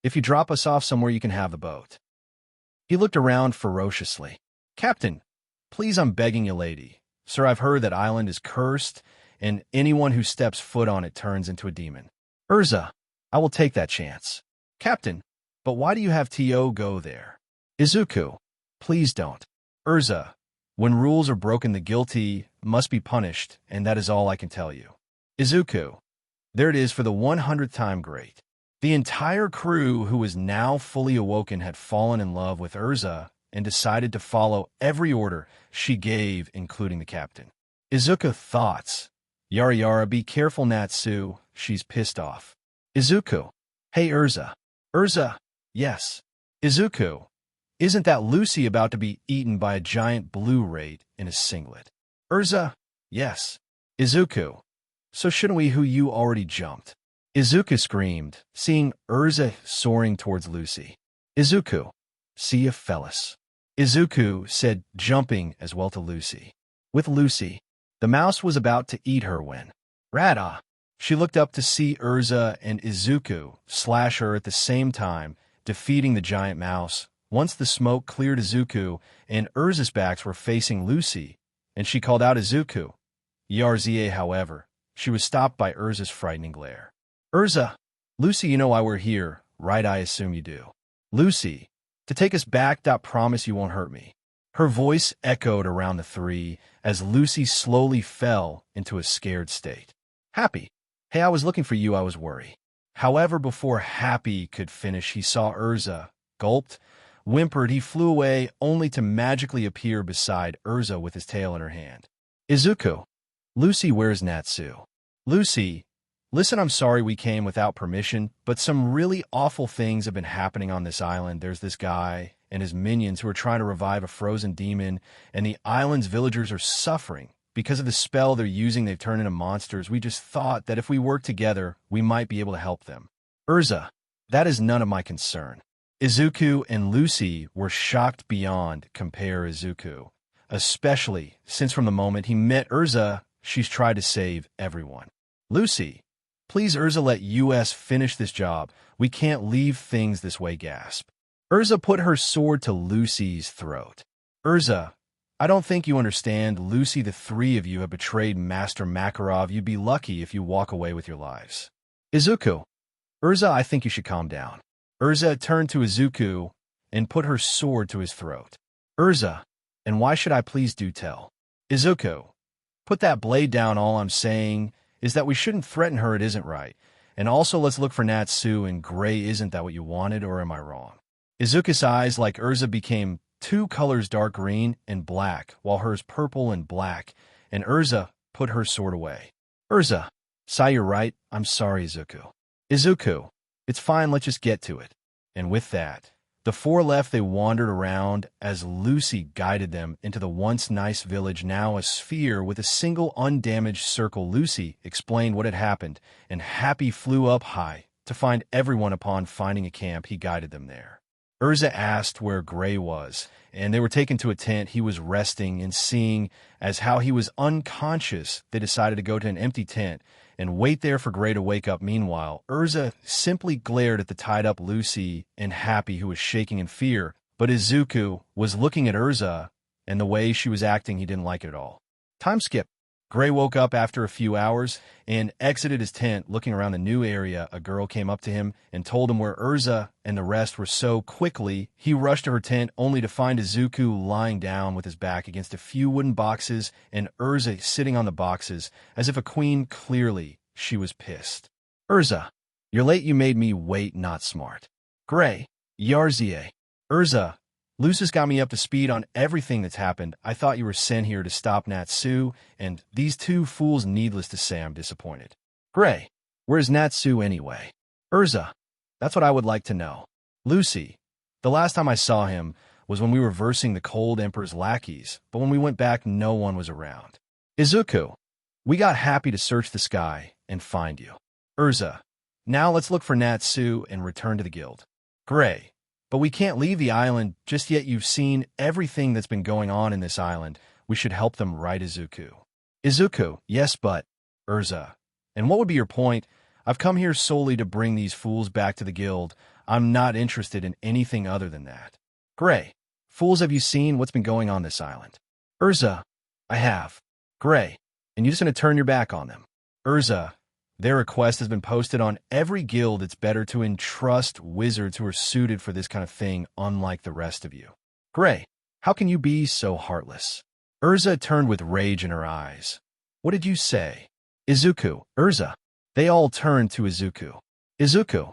if you drop us off somewhere, you can have the boat." He looked around ferociously. "Captain, please, I'm begging you, lady. Sir, I've heard that island is cursed, and anyone who steps foot on it turns into a demon." "Urza, I will take that chance." "Captain, but why do you have T.O. go there?" "Izuku, please don't." Urza, when rules are broken, the guilty must be punished, and that is all I can tell you. Izuku, there it is for the 100th time. Great. The entire crew, who was now fully awoken, had fallen in love with Urza and decided to follow every order she gave, including the captain. Izuku, thoughts. Yara Yara, be careful, Natsu. She's pissed off. Izuku, hey Urza. Urza, yes. Izuku, isn't that Lucy about to be eaten by a giant blue rat in a singlet? Urza, yes. Izuku, so shouldn't we? Who, you already jumped? Izuku screamed, seeing Urza soaring towards Lucy. Izuku, see you fellas. Izuku said, jumping as well to Lucy. With Lucy, the mouse was about to eat her when, Rada! She looked up to see Urza and Izuku slash her at the same time, defeating the giant mouse. Once the smoke cleared, Izuku and Urza's backs were facing Lucy, and she called out Izuku. Yarza, however, she was stopped by Urza's frightening glare. Urza, Lucy, you know why we're here, right? I assume you do. Lucy, to take us back. Promise you won't hurt me. Her voice echoed around the three as Lucy slowly fell into a scared state. Happy, hey, I was looking for you. I was worried. However, before Happy could finish, he saw Urza, gulped, whimpered. He flew away, only to magically appear beside Urza with his tail in her hand. Izuku, Lucy, where's Natsu? Lucy, listen, I'm sorry we came without permission, but some really awful things have been happening on this island. There's this guy and his minions who are trying to revive a frozen demon, and the island's villagers are suffering. Because of the spell they're using, they've turned into monsters. We just thought that if we work together, we might be able to help them. Urza, that is none of my concern. Izuku and Lucy were shocked beyond compare. Izuku, especially since from the moment he met Urza, she's tried to save everyone. Lucy, please Urza, let us finish this job. We can't leave things this way. Gasp. Urza put her sword to Lucy's throat. Urza, I don't think you understand, Lucy. The three of you have betrayed Master Makarov. You'd be lucky if you walk away with your lives. Izuku, Urza, I think you should calm down. Urza turned to Izuku and put her sword to his throat. Urza, and why should I? Please do tell. Izuku, put that blade down. All I'm saying is that we shouldn't threaten her. It isn't right. And also, let's look for Natsu in gray. Isn't that what you wanted, or am I wrong? Izuku's eyes, like Urza, became two colors, dark green and black, while hers purple and black, and Urza put her sword away. Urza, Sai, you're right. I'm sorry, Izuku. Izuku, it's fine. Let's just get to it. And with that, the four left. They wandered around as Lucy guided them into the once nice village, now a sphere with a single undamaged circle. Lucy explained what had happened, and Happy flew up high to find everyone. Upon finding a camp, he guided them there. Urza asked where Gray was, and they were taken to a tent. He was resting, and seeing as how he was unconscious, they decided to go to an empty tent and wait there for Gray to wake up. Meanwhile, Urza simply glared at the tied-up Lucy and Happy, who was shaking in fear. But Izuku was looking at Urza, and the way she was acting, he didn't like it at all. Time skip. Gray woke up after a few hours and exited his tent. Looking around the new area, a girl came up to him and told him where Urza and the rest were. So quickly, he rushed to her tent, only to find Izuku lying down with his back against a few wooden boxes and Urza sitting on the boxes as if a queen. Clearly, she was pissed. Urza, you're late. You made me wait. Not smart. Gray, Yarza. Urza, Lucy's got me up to speed on everything that's happened. I thought you were sent here to stop Natsu and these two fools. Needless to say, I'm disappointed. Gray, where's Natsu anyway? Urza, that's what I would like to know. Lucy, the last time I saw him was when we were versing the Cold Emperor's lackeys, but when we went back, no one was around. Izuku, we got Happy to search the sky and find you. Urza, now let's look for Natsu and return to the guild. Gray, but we can't leave the island just yet. You've seen everything that's been going on in this island. We should help them, right, Izuku? Izuku, yes, but... Urza, and what would be your point? I've come here solely to bring these fools back to the guild. I'm not interested in anything other than that. Gray, fools, have you seen what's been going on this island? Urza, I have. Gray, and you're just going to turn your back on them? Urza, their request has been posted on every guild. It's better to entrust wizards who are suited for this kind of thing, unlike the rest of you. Gray, How can you be so heartless? Urza turned with rage in her eyes. What did you say? Izuku, Urza. They all turned to Izuku. Izuku,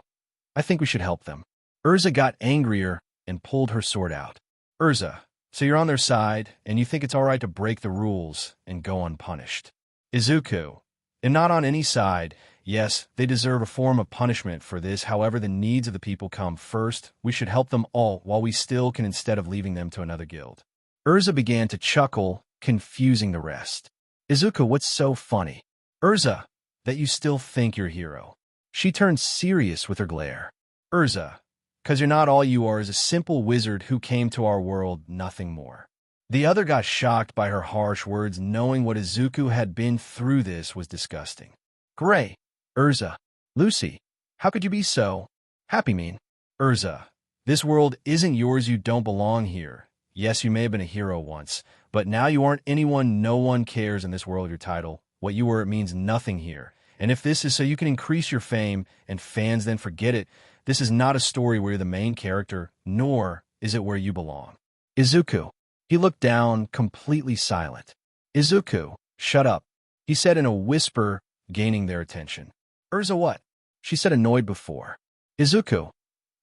I think we should help them. Urza got angrier and pulled her sword out. Urza, so you're on their side, and you think it's all right to break the rules and go unpunished. Izuku, and not on any side. Yes, they deserve a form of punishment for this. However, the needs of the people come first. We should help them all while we still can, instead of leaving them to another guild. Urza began to chuckle, confusing the rest. Izuku, what's so funny? Urza, that you still think you're a hero. She turned serious with her glare. Urza, 'cause you're not. All you are is a simple wizard who came to our world, nothing more. The other got shocked by her harsh words, knowing what Izuku had been through. This was disgusting. Gray, Urza, Lucy, how could you be so happy mean? Urza, this world isn't yours. You don't belong here. Yes, you may have been a hero once, but now you aren't anyone. No one cares in this world your title. What you were, it means nothing here. And if this is so you can increase your fame and fans, then forget it. This is not a story where you're the main character, nor is it where you belong. Izuku. He looked down, completely silent. Izuku, shut up, he said in a whisper, gaining their attention. Urza, what? She said, annoyed before. Izuku,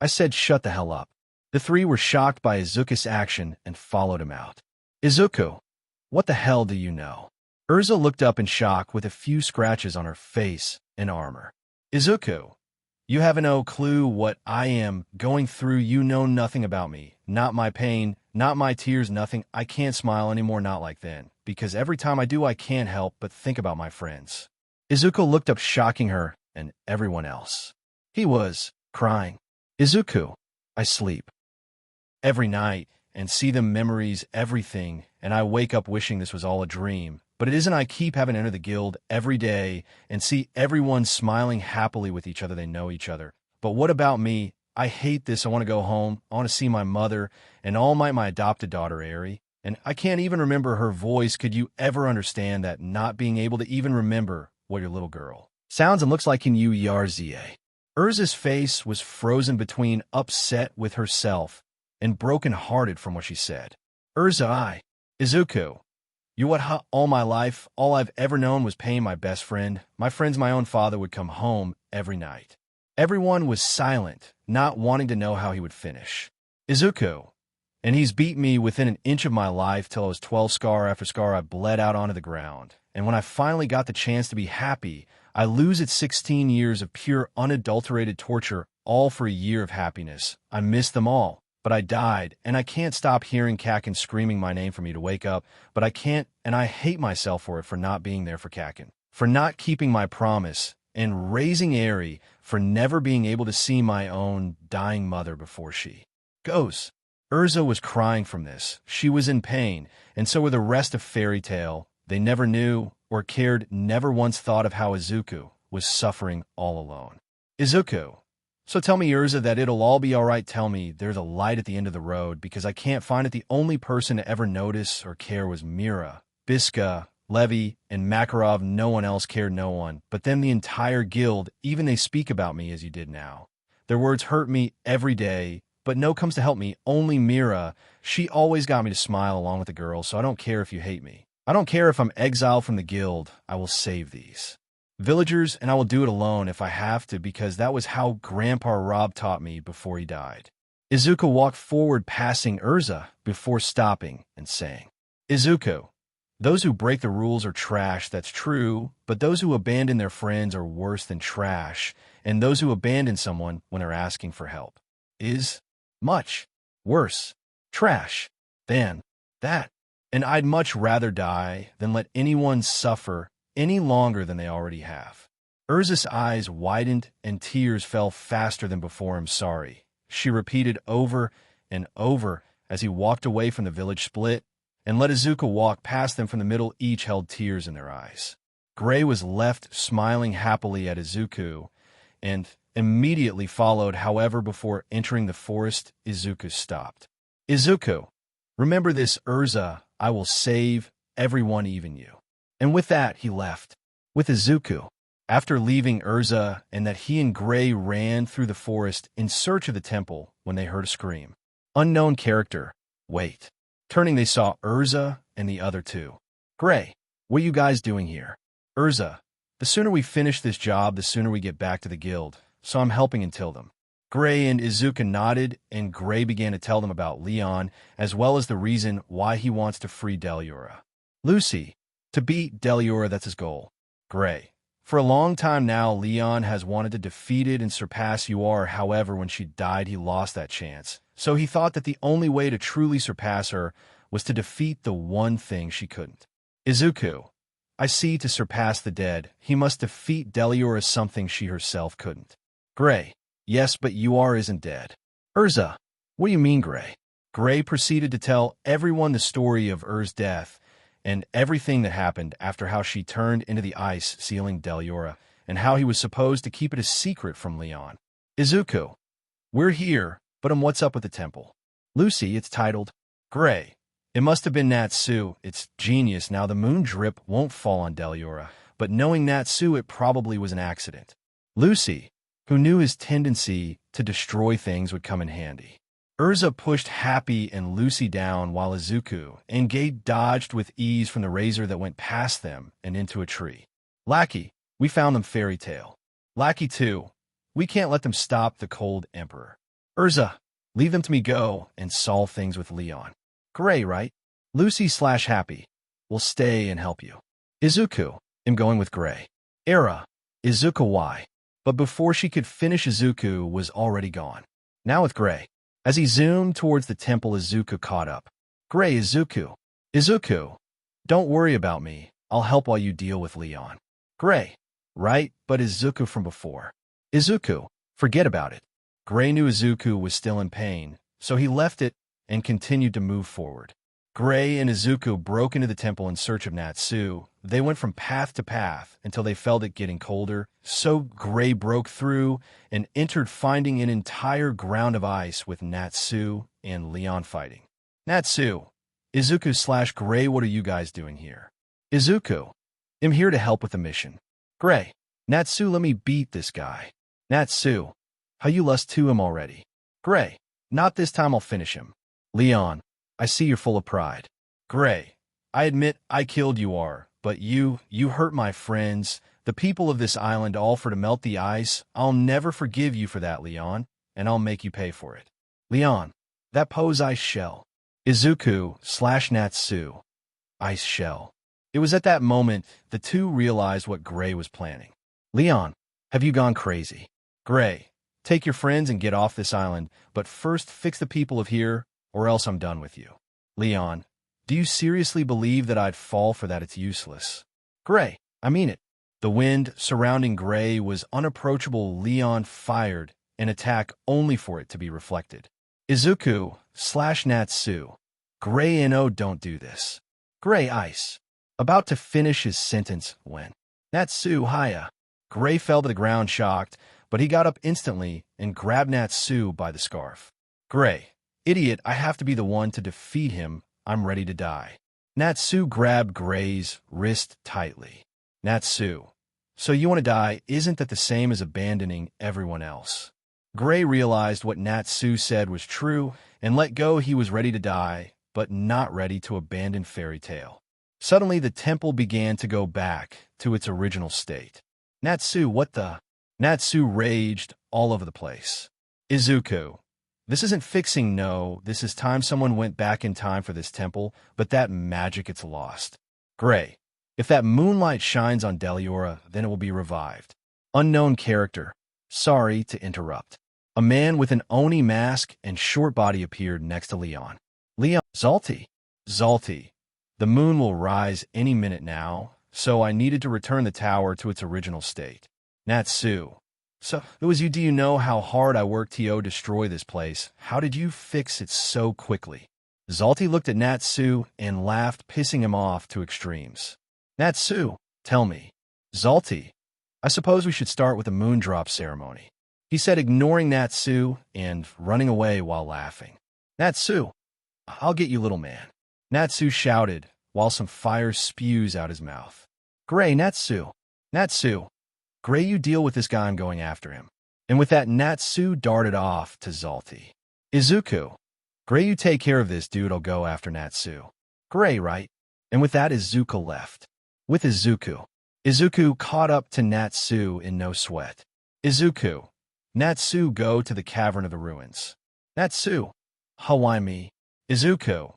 I said shut the hell up. The three were shocked by Izuku's action and followed him out. Izuku, what the hell do you know? Urza looked up in shock with a few scratches on her face and armor. Izuku, you have no clue what I am going through. You know nothing about me, not my pain, not my tears, nothing. I can't smile anymore, not like then, because every time I do I can't help but think about my friends. Izuku looked up, shocking her and everyone else. He was crying. Izuku, I sleep every night and see the memories, everything, and I wake up wishing this was all a dream. But it isn't. I keep having to enter the guild every day and see everyone smiling happily with each other. They know each other. But what about me? I hate this. I want to go home. I want to see my mother and All Might, my adopted daughter, Eri. And I can't even remember her voice. Could you ever understand that, not being able to even remember what your little girl sounds and looks like? Can you, Yarzie? Urza's face was frozen between upset with herself and broken-hearted from what she said. Urza, Izuku. You what? All my life, all I've ever known was pain. My best friend, my friends, my own father would come home every night. Everyone was silent, not wanting to know how he would finish. Izuku. And he's beat me within an inch of my life till I was 12. Scar after scar, I bled out onto the ground. And when I finally got the chance to be happy, I lose it. 16 years of pure, unadulterated torture, all for a year of happiness. I missed them all. But I died, and I can't stop hearing Kakin screaming my name for me to wake up, but I can't, and I hate myself for it, for not being there for Kakin, for not keeping my promise, and raising Eri, for never being able to see my own dying mother before she goes. Urza was crying from this. She was in pain, and so were the rest of Fairy Tail. They never knew or cared, never once thought of how Izuku was suffering all alone. Izuku. So tell me, Urza, that it'll all be all right. Tell me there's a light at the end of the road, because I can't find it. The only person to ever notice or care was Mira, Biska, Levi, and Makarov. No one else cared, no one. But then the entire guild, even they speak about me as you did now. Their words hurt me every day, but no comes to help me. Only Mira. She always got me to smile along with the girls, so I don't care if you hate me. I don't care if I'm exiled from the guild. I will save these villagers, and I will do it alone if I have to, because that was how Grandpa Rob taught me before he died. Izuku walked forward, passing Urza, before stopping and saying, Izuku, those who break the rules are trash, that's true, but those who abandon their friends are worse than trash, and those who abandon someone when they're asking for help is much worse trash than that. And I'd much rather die than let anyone suffer any longer than they already have. Urza's eyes widened and tears fell faster than before. I'm sorry, she repeated over and over as he walked away from the village split and let Izuku walk past them from the middle. Each held tears in their eyes. Gray was left smiling happily at Izuku and immediately followed. However, before entering the forest, Izuku stopped. Izuku, remember this, Urza. I will save everyone, even you. And with that, he left with Izuku. After leaving Urza, and that he and Gray ran through the forest in search of the temple when they heard a scream. Unknown character. Wait. Turning, they saw Urza and the other two. Gray, what are you guys doing here? Urza, the sooner we finish this job, the sooner we get back to the guild, so I'm helping until them. Gray and Izuku nodded, and Gray began to tell them about Leon, as well as the reason why he wants to free Deliura. Lucy, to beat Deliura, that's his goal. Gray, for a long time now, Leon has wanted to defeat it and surpass UR. However, when she died, he lost that chance. So he thought that the only way to truly surpass her was to defeat the one thing she couldn't. Izuku, I see, to surpass the dead, he must defeat Deliura, something she herself couldn't. Gray, yes, but UR isn't dead. Urza, what do you mean, Gray? Gray proceeded to tell everyone the story of Ur's death and everything that happened after how she turned into the ice, sealing Deliura, and how he was supposed to keep it a secret from Leon. Izuku, we're here, but what's up with the temple? Lucy, it's titled Gray. It must have been Natsu. It's genius. Now the moon drip won't fall on Deliura, but knowing Natsu, it probably was an accident. Lucy, who knew his tendency to destroy things would come in handy. Urza pushed Happy and Lucy down while Izuku and Gay dodged with ease from the razor that went past them and into a tree. Lackey, we found them. Fairy Tale. Lackey 2, we can't let them stop the Cold Emperor. Urza, leave them to me. Go and solve things with Leon. Gray, right? Lucy/Happy, will stay and help you. Izuku, I'm going with Gray. Era, Izuku, why? But before she could finish, Izuku was already gone. Now with Gray. As he zoomed towards the temple, Izuku caught up. Gray, Izuku. Izuku, don't worry about me. I'll help while you deal with Leon. Gray, right, but Izuku from before. Izuku, forget about it. Gray knew Izuku was still in pain, so he left it and continued to move forward. Gray and Izuku broke into the temple in search of Natsu. They went from path to path until they felt it getting colder, so Gray broke through and entered, finding an entire ground of ice with Natsu and Leon fighting. Natsu, Izuku/Gray, what are you guys doing here? Izuku, I'm here to help with the mission. Gray, Natsu, let me beat this guy. Natsu, how you lost to him already? Gray, not this time, I'll finish him. Leon, I see you're full of pride. Gray, I admit I killed UR, but you hurt my friends, the people of this island, all for to melt the ice. I'll never forgive you for that, Leon, and I'll make you pay for it. Leon, that pose ice shell. Izuku/Natsu, ice shell. It was at that moment the two realized what Gray was planning. Leon, have you gone crazy? Gray, take your friends and get off this island, but first fix the people of here, or else I'm done with you. Leon, do you seriously believe that I'd fall for that? It's useless. Gray, I mean it. The wind surrounding Gray was unapproachable. Leon fired an attack only for it to be reflected. Izuku/Natsu, Gray, no, don't do this. Gray, ice. About to finish his sentence when Natsu, hiya. Gray fell to the ground shocked, but he got up instantly and grabbed Natsu by the scarf. Gray, idiot, I have to be the one to defeat him. I'm ready to die. Natsu grabbed Gray's wrist tightly. Natsu, so you want to die? Isn't that the same as abandoning everyone else? Gray realized what Natsu said was true and let go. He was ready to die, but not ready to abandon Fairy Tale. Suddenly, the temple began to go back to its original state. Natsu, what the? Natsu raged all over the place. Izuku, this isn't fixing, no, this is time. Someone went back in time for this temple, but that magic, it's lost. Gray, if that moonlight shines on Deliura, then it will be revived. Unknown character, sorry to interrupt. A man with an Oni mask and short body appeared next to Leon. Leon, Zalti, the moon will rise any minute now, so I needed to return the tower to its original state. Natsu, so it was you. Do you know how hard I worked to destroy this place? How did you fix it so quickly? Zalti looked at Natsu and laughed, pissing him off to extremes. Natsu, tell me. Zalti, I suppose we should start with the moondrop ceremony, he said, ignoring Natsu and running away while laughing. Natsu, I'll get you, little man, Natsu shouted while some fire spews out his mouth. Gray, Natsu, Gray, you deal with this guy, I'm going after him. And with that, Natsu darted off to Zalti. Izuku, Gray, you take care of this dude, I'll go after Natsu. Gray, right? And with that, Izuku left. With Izuku caught up to Natsu in no sweat. Natsu, go to the Cavern of the Ruins. Natsu, Hawaii me. Izuku,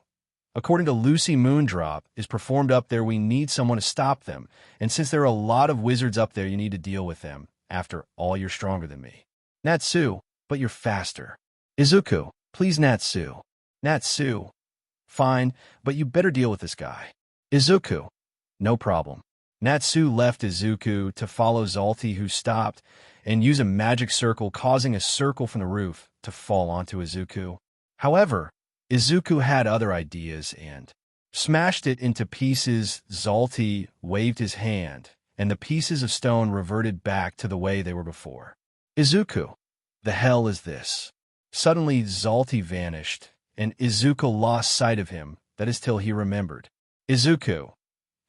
according to Lucy Moondrop, is performed up there. We need someone to stop them. And since there are a lot of wizards up there, you need to deal with them. After all, you're stronger than me. Natsu, but you're faster. Izuku, please Natsu. Natsu, fine, but you better deal with this guy. Izuku, no problem. Natsu left Izuku to follow Zalti, who stopped and used a magic circle, causing a circle from the roof to fall onto Izuku. However, Izuku had other ideas and smashed it into pieces. Zalti waved his hand, and the pieces of stone reverted back to the way they were before. Izuku, the hell is this? Suddenly, Zalti vanished, and Izuku lost sight of him. That is till he remembered. Izuku.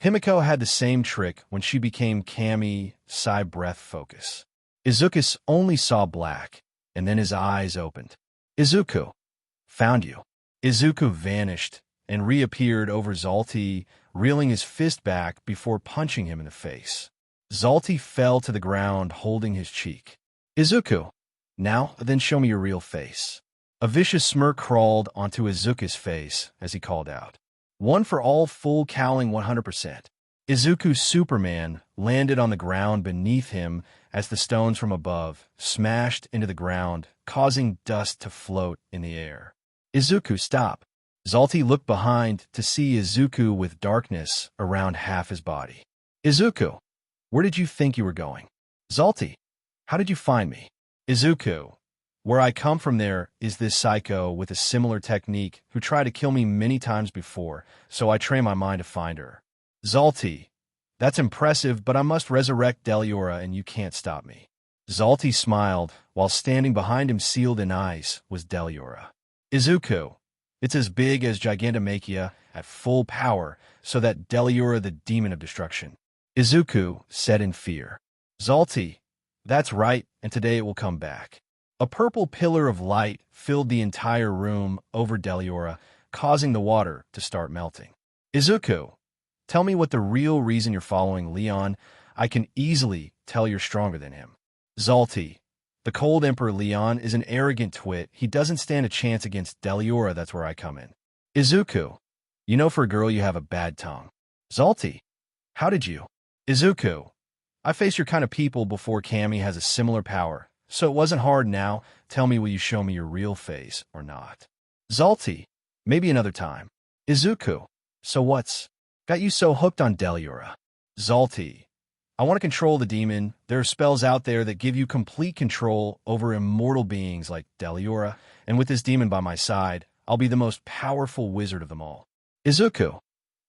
Himiko had the same trick when she became Kami, Psy Breath Focus. Izuku only saw black, and then his eyes opened. Izuku, found you. Izuku vanished and reappeared over Zalti, reeling his fist back before punching him in the face. Zalti fell to the ground holding his cheek. Izuku, now then show me your real face. A vicious smirk crawled onto Izuku's face as he called out. One for all, full cowling 100%. Izuku's Superman landed on the ground beneath him as the stones from above smashed into the ground, causing dust to float in the air. Izuku, stop. Zalti looked behind to see Izuku with darkness around half his body. Izuku, where did you think you were going? Zalti, how did you find me? Izuku, where I come from, there is this psycho with a similar technique who tried to kill me many times before, so I train my mind to find her. Zalti, that's impressive, but I must resurrect Deliora and you can't stop me. Zalti smiled, while standing behind him sealed in ice was Deliora. Izuku, it's as big as Gigantomachia at full power, so that Deliora the demon of destruction. Izuku said in fear. Zalti, that's right, and today it will come back. A purple pillar of light filled the entire room over Deliora, causing the water to start melting. Izuku, tell me what the real reason you're following Leon. I can easily tell you're stronger than him. Zalti, the Cold Emperor Leon is an arrogant twit. He doesn't stand a chance against Deliora, that's where I come in. Izuku, you know for a girl you have a bad tongue. Zalti, how did you? Izuku, I faced your kind of people before. Kami has a similar power. So it wasn't hard. Now, tell me, will you show me your real face or not? Zalti, maybe another time. Izuku, so what's got you so hooked on Deliora? Zalti, I want to control the demon. There are spells out there that give you complete control over immortal beings like Deliora, and with this demon by my side, I'll be the most powerful wizard of them all. Izuku,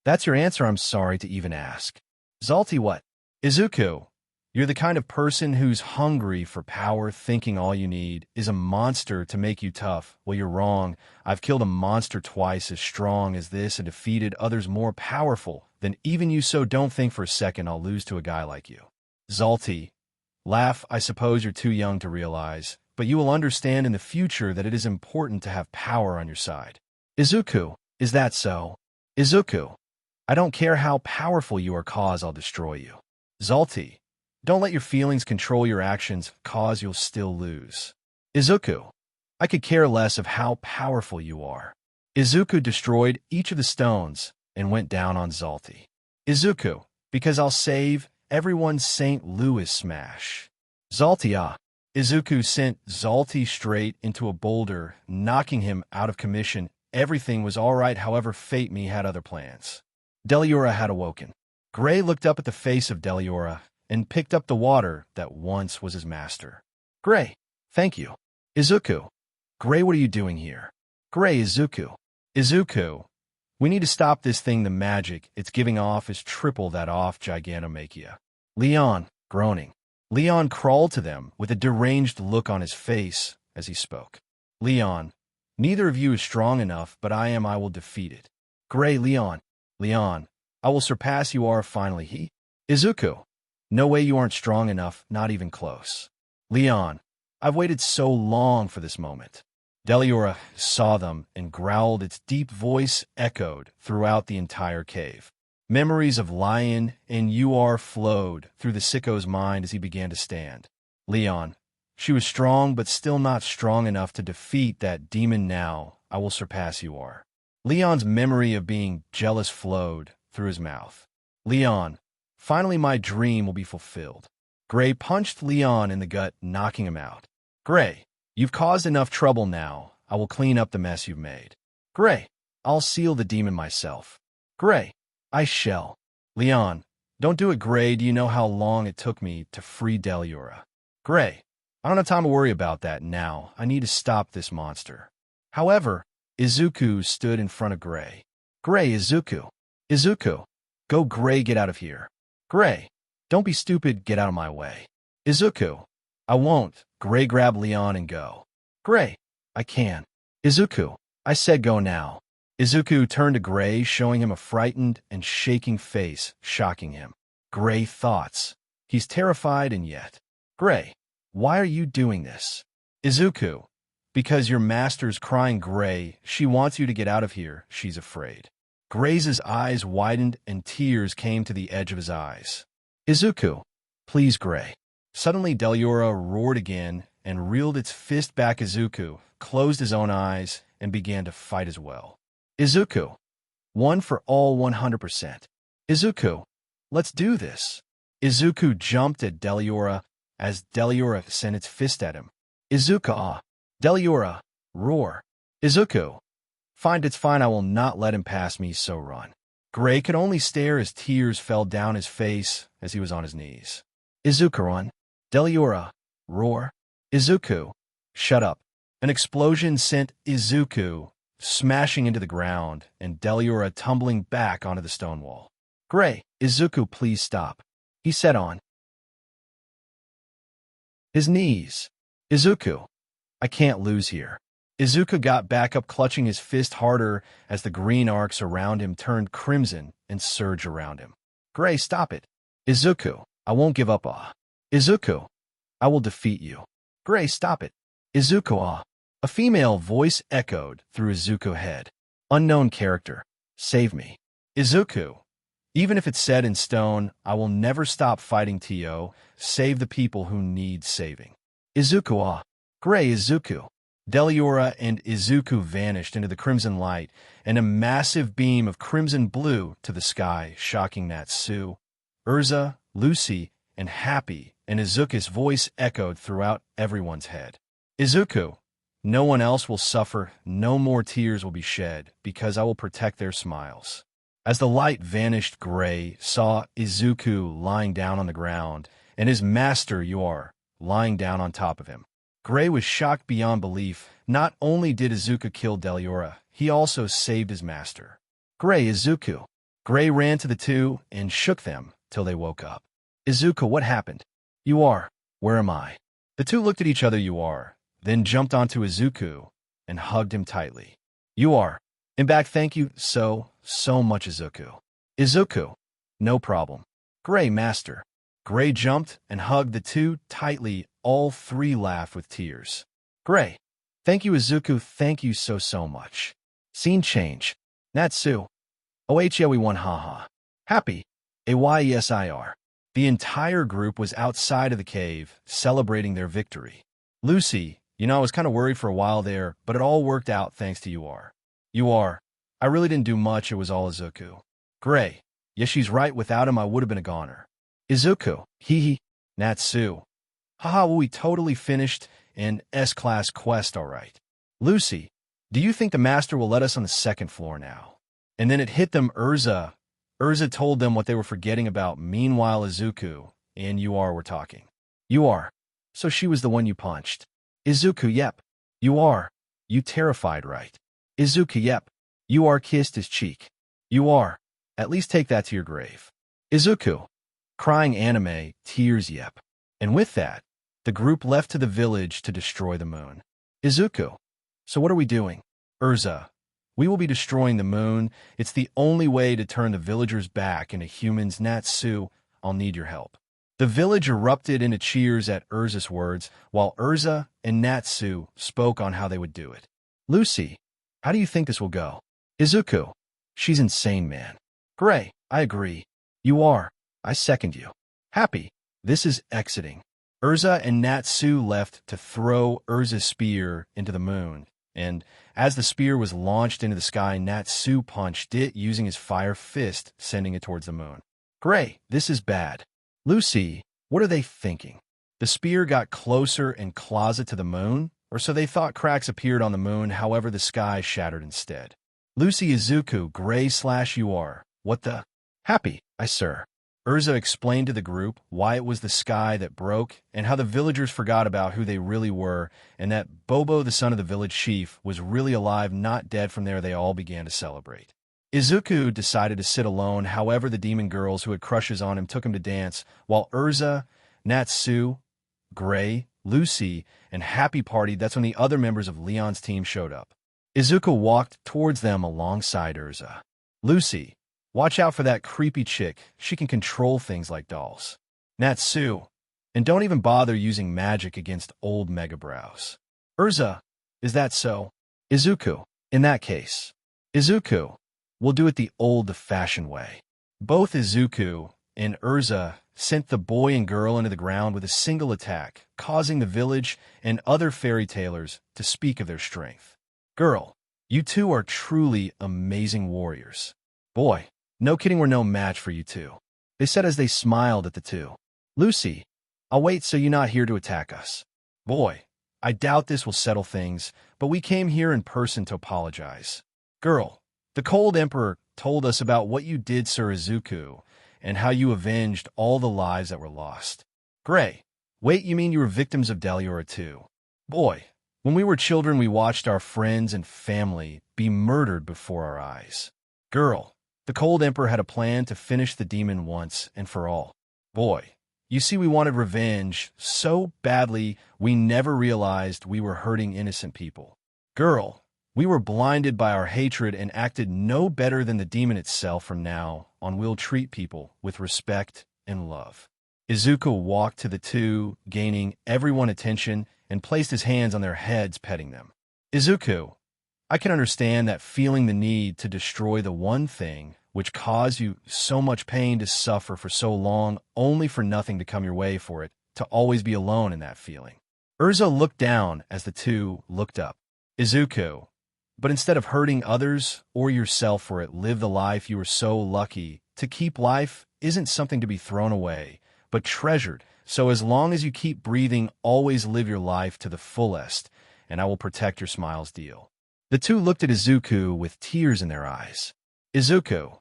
that's your answer? I'm sorry to even ask. Zalti, what? Izuku, you're the kind of person who's hungry for power, thinking all you need is a monster to make you tough. Well, you're wrong. I've killed a monster twice as strong as this and defeated others more powerful than even you, so don't think for a second I'll lose to a guy like you. Zalti, laugh. I suppose you're too young to realize, but you will understand in the future that it is important to have power on your side. Izuku, is that so? Izuku, I don't care how powerful you are, cause I'll destroy you. Zalti, don't let your feelings control your actions, cause you'll still lose. Izuku, I could care less of how powerful you are. Izuku destroyed each of the stones and went down on Zalti. Izuku, because I'll save everyone's St. Louis smash. Zalti, ah. Izuku sent Zalti straight into a boulder, knocking him out of commission. Everything was all right, however, Fate Me had other plans. Deliora had awoken. Gray looked up at the face of Deliora and picked up the water that once was his master. Gray, thank you. Izuku, Gray, what are you doing here? Gray, Izuku. Izuku, we need to stop this thing. The magic it's giving off is triple that off Gigantomachia. Leon, groaning. Leon crawled to them with a deranged look on his face as he spoke. Leon, neither of you is strong enough, but I am. I will defeat it. Gray, Leon, I will surpass you are finally. He? Izuku, no way, you aren't strong enough, not even close. Leon, I've waited so long for this moment. Deliora saw them and growled. Its deep voice echoed throughout the entire cave. Memories of Lion and UR flowed through the sicko's mind as he began to stand. Leon. She was strong, but still not strong enough to defeat that demon now. I will surpass UR. Leon's memory of being jealous flowed through his mouth. Leon. Finally my dream will be fulfilled. Gray punched Leon in the gut, knocking him out. Gray. You've caused enough trouble now. I will clean up the mess you've made. Gray. I'll seal the demon myself. Gray. I shall. Leon. Don't do it, Gray. Do you know how long it took me to free Deliora? Gray. I don't have time to worry about that now. I need to stop this monster. However, Izuku stood in front of Gray. Gray, Izuku. Izuku. Go, Gray, get out of here. Gray. Don't be stupid, get out of my way. Izuku. I won't. Gray, grab Leon and go. Gray. I can. Izuku. I said go now. Izuku turned to Gray, showing him a frightened and shaking face, shocking him. Gray thoughts. He's terrified and yet. Gray. Why are you doing this? Izuku. Because your master's crying, Gray. She wants you to get out of here. She's afraid. Gray's eyes widened and tears came to the edge of his eyes. Izuku. Please, Gray. Suddenly Deliora roared again and reeled its fist back. Izuku closed his own eyes and began to fight as well. Izuku. One for all 100%. Izuku. Let's do this. Izuku jumped at Deliora as Deliora sent its fist at him. Izuku, ah. Deliora, roar. Izuku. Fine, it's fine, I will not let him pass me, so run. Gray could only stare as tears fell down his face as he was on his knees. Izuku, run. Deliora, roar. Izuku. Shut up. An explosion sent Izuku smashing into the ground and Deliora tumbling back onto the stone wall. Gray, Izuku, please stop. He said on his knees. Izuku. I can't lose here. Izuku got back up, clutching his fist harder as the green arcs around him turned crimson and surged around him. Gray, stop it. Izuku. I won't give up, ah. Izuku. I will defeat you. Gray, stop it. Izuku, ah. A female voice echoed through Izuku's head. Unknown character. Save me. Izuku. Even if it's set in stone, I will never stop fighting To. Save the people who need saving. Izuku, ah. Gray, Izuku. Deliora and Izuku vanished into the crimson light, and a massive beam of crimson blew to the sky, shocking Natsu, Urza, Lucy, and Happy, and Izuku's voice echoed throughout everyone's head. Izuku. No one else will suffer, no more tears will be shed, because I will protect their smiles. As the light vanished, Gray saw Izuku lying down on the ground, and his master, UR, lying down on top of him. Gray was shocked beyond belief. Not only did Izuku kill Deliora, he also saved his master. Gray, Izuku. Gray ran to the two and shook them till they woke up. Izuku, what happened? UR, where am I? The two looked at each other, UR, then jumped onto Izuku and hugged him tightly. UR, I'm back, thank you so much, Izuku. Izuku, no problem. Gray, master. Gray jumped and hugged the two tightly. All three laughed with tears. Gray. Thank you, Izuku. Thank you so much. Scene change. Natsu. Oh, yeah, we won, haha. Happy. AYESIR. The entire group was outside of the cave, celebrating their victory. Lucy, I was kind of worried for a while there, but it all worked out thanks to UR. UR. I really didn't do much, it was all Izuku. Gray. Yeah, she's right, without him I would have been a goner. Izuku. Hee. Natsu. Haha, well, we totally finished an S-class quest, all right. Lucy, do you think the master will let us on the second floor now? And then it hit them, Urza. Urza told them what they were forgetting about. Meanwhile, Izuku and UR were talking. UR, so she was the one you punched. Izuku, yep. UR, you terrified, right? Izuku, yep. UR kissed his cheek. UR, at least take that to your grave. Izuku, crying anime, tears, yep. And with that, the group left to the village to destroy the moon. Izuku. So what are we doing? Urza. We will be destroying the moon. It's the only way to turn the villagers back into humans. Natsu, I'll need your help. The village erupted into cheers at Urza's words, while Urza and Natsu spoke on how they would do it. Lucy, how do you think this will go? Izuku, she's insane, man. Gray, I agree. You are. I second you. Happy, this is exiting. Urza and Natsu left to throw Urza's spear into the moon, and as the spear was launched into the sky, Natsu punched it using his fire fist, sending it towards the moon. Gray, this is bad. Lucy, what are they thinking? The spear got closer and closer to the moon, or so they thought. Cracks appeared on the moon, however the sky shattered instead. Lucy, Izuku, Gray/you are. What the? Happy, I sir. Urza explained to the group why it was the sky that broke and how the villagers forgot about who they really were and that Bobo, the son of the village chief, was really alive, not dead. From there, they all began to celebrate. Izuku decided to sit alone, however the demon girls who had crushes on him took him to dance, while Urza, Natsu, Gray, Lucy, and Happy partied. That's when the other members of Leon's team showed up. Izuku walked towards them alongside Urza. Lucy, watch out for that creepy chick. She can control things like dolls. Natsu, and don't even bother using magic against old Megabrows. Urza, is that so? Izuku, in that case. Izuku, we'll do it the old-fashioned way. Both Izuku and Urza sent the boy and girl into the ground with a single attack, causing the village and other fairy tales to speak of their strength. Girl, you two are truly amazing warriors. Boy, no kidding, we're no match for you two, they said as they smiled at the two. Lucy, I'll wait, so you're not here to attack us. Boy, I doubt this will settle things, but we came here in person to apologize. Girl, the Cold Emperor told us about what you did, Sir Izuku, and how you avenged all the lives that were lost. Gray, wait, you mean you were victims of Deliora too? Boy, when we were children, we watched our friends and family be murdered before our eyes. Girl, the Cold Emperor had a plan to finish the demon once and for all. Boy, you see, we wanted revenge so badly we never realized we were hurting innocent people. Girl, we were blinded by our hatred and acted no better than the demon itself. From now on, we'll treat people with respect and love. Izuku walked to the two, gaining everyone's attention, and placed his hands on their heads, petting them. Izuku, I can understand that feeling the need to destroy the one thing which caused you so much pain, to suffer for so long, only for nothing to come your way, for it to always be alone in that feeling. Urza looked down as the two looked up. Izuku, but instead of hurting others or yourself for it, live the life you were so lucky to keep. Life isn't something to be thrown away, but treasured. So as long as you keep breathing, always live your life to the fullest, and I will protect your smiles. Deal. The two looked at Izuku with tears in their eyes. Izuku,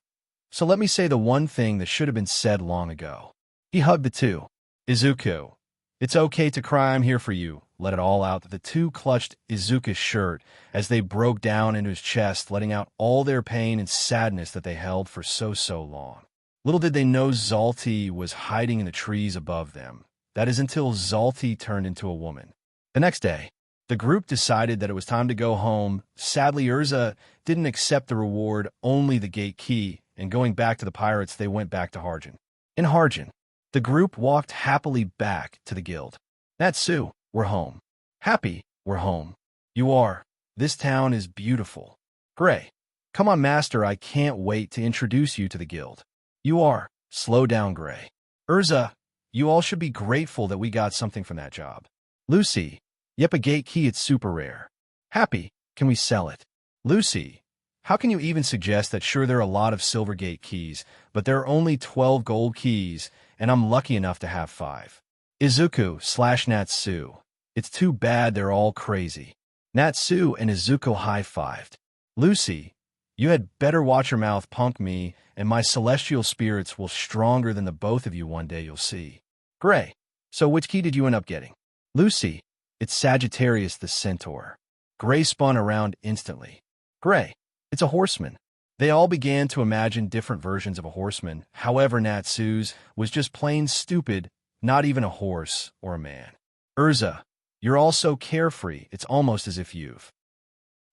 so let me say the one thing that should have been said long ago. He hugged the two. Izuku, it's okay to cry, I'm here for you. Let it all out. The two clutched Izuku's shirt as they broke down into his chest, letting out all their pain and sadness that they held for so long. Little did they know Zalti was hiding in the trees above them. That is, until Zalti turned into a woman. The next day, the group decided that it was time to go home. Sadly, Urza didn't accept the reward, only the gate key, and going back to the pirates, they went back to Harjin. In Harjin, the group walked happily back to the guild. Natsu, we're home. Happy, we're home. You are. This town is beautiful. Gray, come on, master, I can't wait to introduce you to the guild. You are. Slow down, Gray. Urza, you all should be grateful that we got something from that job. Lucy, yep, a gate key, it's super rare. Happy, can we sell it? Lucy, how can you even suggest that? Sure, there are a lot of silver gate keys, but there are only 12 gold keys, and I'm lucky enough to have 5. Izuku/Natsu, it's too bad they're all crazy. Natsu and Izuku high-fived. Lucy, you had better watch your mouth, punk. Me and my celestial spirits will stronger than the both of you. One day you'll see. Gray, so which key did you end up getting? Lucy, it's Sagittarius the Centaur. Gray spun around instantly. Gray, it's a horseman. They all began to imagine different versions of a horseman. However, Natsu's was just plain stupid, not even a horse or a man. Urza, you're all so carefree, it's almost as if you've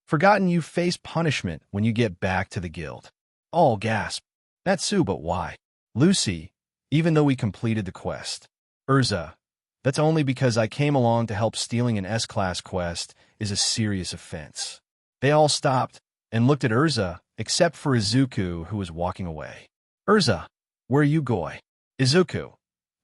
forgotten you face punishment when you get back to the guild. All gasp. Natsu, but why? Lucy, even though we completed the quest. Urza, that's only because I came along to help. Stealing an S-Class quest is a serious offense. They all stopped and looked at Urza, except for Izuku, who was walking away. Urza, where are you going? Izuku,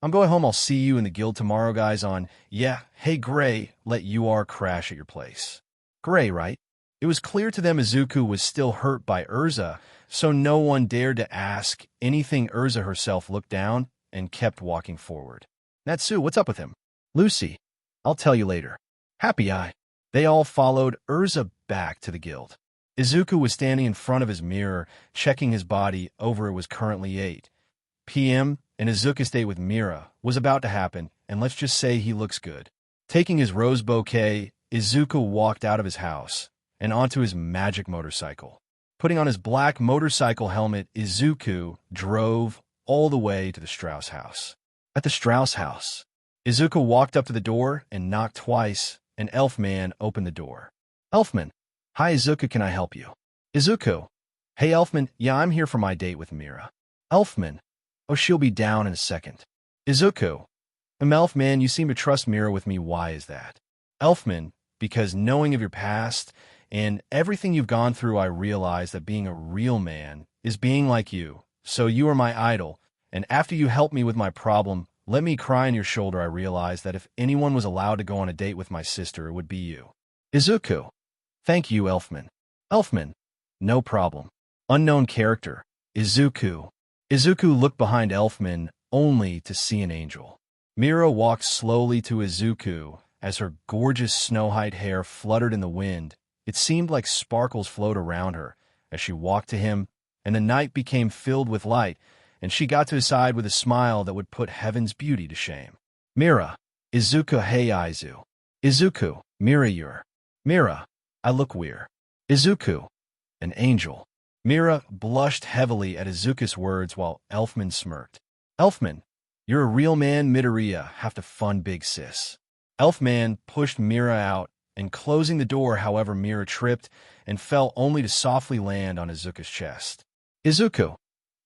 I'm going home. I'll see you in the guild tomorrow, guys. Yeah, hey Gray, let UR crash at your place. Gray, right? It was clear to them Izuku was still hurt by Urza, so no one dared to ask anything. Urza herself looked down and kept walking forward. Natsu, what's up with him? Lucy, I'll tell you later. Happy Eye. They all followed Urza back to the guild. Izuku was standing in front of his mirror, checking his body over. It was currently 8 p.m., and Izuku's date with Mira was about to happen, and let's just say he looks good. Taking his rose bouquet, Izuku walked out of his house and onto his magic motorcycle. Putting on his black motorcycle helmet, Izuku drove all the way to the Strauss house. At the Strauss house, Izuku walked up to the door and knocked twice. An elfman opened the door. Elfman, hi Izuku, can I help you? Izuku, hey Elfman, yeah, I'm here for my date with Mira. Elfman, oh, she'll be down in a second. Izuku, Elfman, you seem to trust Mira with me. Why is that? Elfman, because knowing of your past and everything you've gone through, I realize that being a real man is being like you. So you are my idol, and after you helped me with my problem, let me cry on your shoulder, I realized that if anyone was allowed to go on a date with my sister, it would be you. Izuku, thank you, Elfman. Elfman, no problem. Unknown character, Izuku. Izuku looked behind Elfman only to see an angel. Mira walked slowly to Izuku as her gorgeous snow-white hair fluttered in the wind. It seemed like sparkles flowed around her as she walked to him, and the night became filled with light, and she got to his side with a smile that would put heaven's beauty to shame. Mira, Izuku, hey Izu. Izuku, Mira, you're. Mira, I look weird. Izuku, an angel. Mira blushed heavily at Izuku's words while Elfman smirked. Elfman, you're a real man. Midoriya, have to fun, big sis. Elfman pushed Mira out and closing the door. However, Mira tripped and fell only to softly land on Izuku's chest. Izuku,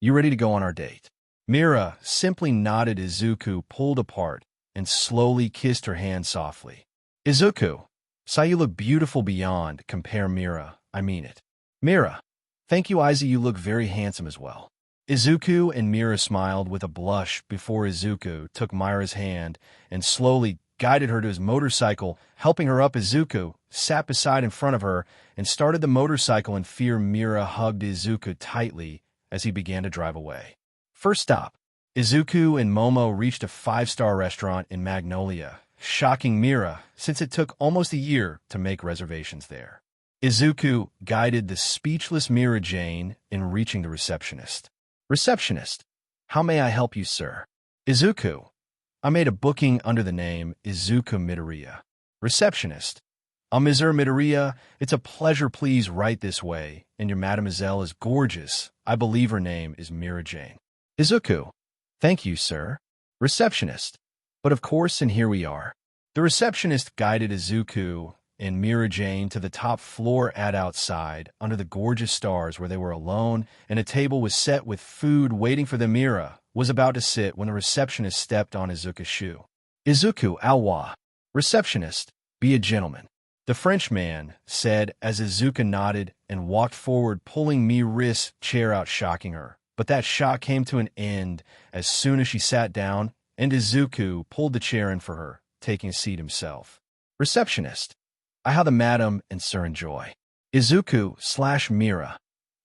you ready to go on our date? Mira simply nodded. Izuku pulled apart and slowly kissed her hand softly. Izuku, saw you look beautiful beyond compare. Mira, I mean it. Mira, thank you Izu, you look very handsome as well. Izuku and Mira smiled with a blush before Izuku took Mira's hand and slowly guided her to his motorcycle, helping her up. Izuku sat beside in front of her and started the motorcycle in fear. Mira hugged Izuku tightly as he began to drive away. First stop, Izuku and Momo reached a 5-star restaurant in Magnolia, shocking Mira since it took almost a year to make reservations there. Izuku guided the speechless Mira Jane in reaching the receptionist. Receptionist, how may I help you, sir? Izuku, I made a booking under the name Izuku Midoriya. Receptionist, Mr. Midoriya, it's a pleasure. Please write this way, and your mademoiselle is gorgeous. I believe her name is Mira Jane. Izuku, thank you, sir. Receptionist, but of course, and here we are. The receptionist guided Izuku and Mira Jane to the top floor at outside, under the gorgeous stars where they were alone, and a table was set with food waiting for them. Mira was about to sit when the receptionist stepped on Izuku's shoe. Izuku, Awa. Receptionist, be a gentleman. The Frenchman said as Izuku nodded and walked forward, pulling Mira's chair out, shocking her. But that shock came to an end as soon as she sat down, and Izuku pulled the chair in for her, taking a seat himself. Receptionist, I how the madam and sir enjoy. Izuku/Mira.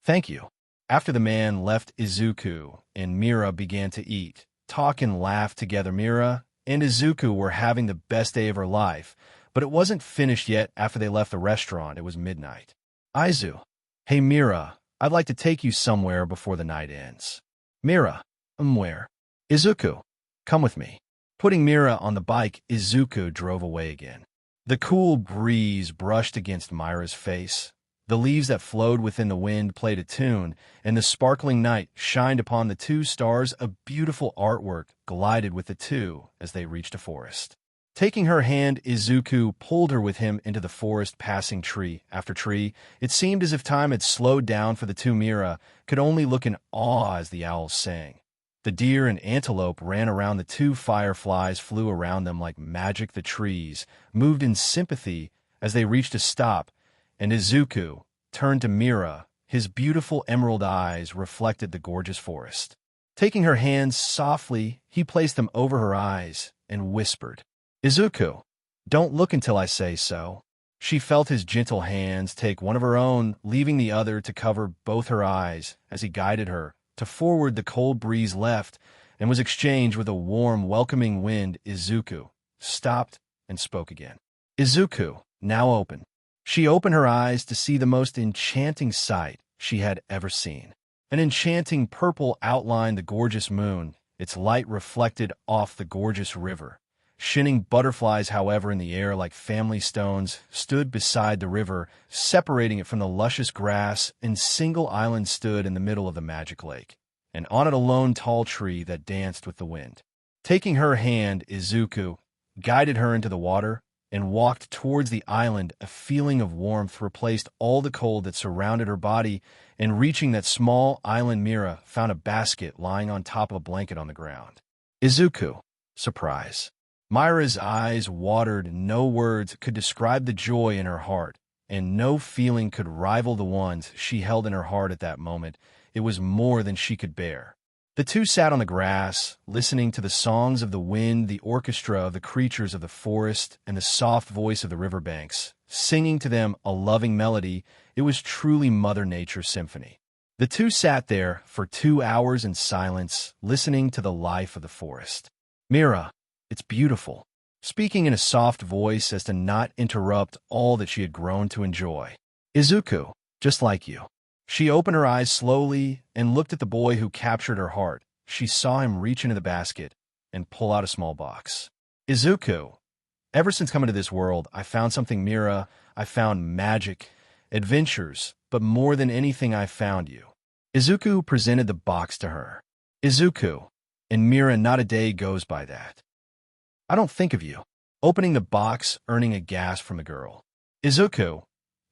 Thank you. After the man left, Izuku and Mira began to eat, talk, and laugh together. Mira and Izuku were having the best day of her life, but it wasn't finished yet. After they left the restaurant, it was midnight. Izu, hey Mira, I'd like to take you somewhere before the night ends. Mira, where? Izuku, come with me. Putting Mira on the bike, Izuku drove away again. The cool breeze brushed against Mira's face. The leaves that flowed within the wind played a tune, and the sparkling night shined upon the 2 stars. A beautiful artwork glided with the two as they reached a forest. Taking her hand, Izuku pulled her with him into the forest, passing tree after tree. It seemed as if time had slowed down for the two. Mira could only look in awe as the owls sang. The deer and antelope ran around the two fireflies, flew around them like magic. The trees moved in sympathy as they reached a stop, and Izuku turned to Mira. His beautiful emerald eyes reflected the gorgeous forest. Taking her hands softly, he placed them over her eyes and whispered, "Izuku, don't look until I say so." She felt his gentle hands take one of her own, leaving the other to cover both her eyes as he guided her. To forward, the cold breeze left and was exchanged with a warm, welcoming wind. Izuku stopped and spoke again. Izuku, now open. She opened her eyes to see the most enchanting sight she had ever seen. An enchanting purple outlined the gorgeous moon, its light reflected off the gorgeous river. Shining butterflies, however, in the air like family stones, stood beside the river, separating it from the luscious grass, and single island stood in the middle of the magic lake, and on it a lone tall tree that danced with the wind. Taking her hand, Izuku guided her into the water and walked towards the island. A feeling of warmth replaced all the cold that surrounded her body, and reaching that small island, Mira found a basket lying on top of a blanket on the ground. Izuku, surprise. Mira's eyes watered. No words could describe the joy in her heart, and no feeling could rival the ones she held in her heart at that moment. It was more than she could bear. The two sat on the grass, listening to the songs of the wind, the orchestra of the creatures of the forest, and the soft voice of the riverbanks, singing to them a loving melody. It was truly Mother Nature's symphony. The two sat there for 2 hours in silence, listening to the life of the forest. Mira, it's beautiful, speaking in a soft voice as to not interrupt all that she had grown to enjoy. Izuku, just like you. She opened her eyes slowly and looked at the boy who captured her heart. She saw him reach into the basket and pull out a small box. Izuku, ever since coming to this world, I found something, Mira. I found magic, adventures, but more than anything, I found you. Izuku presented the box to her. Izuku, and Mira, not a day goes by that I don't think of you. Opening the box, earning a gasp from the girl. Izuku,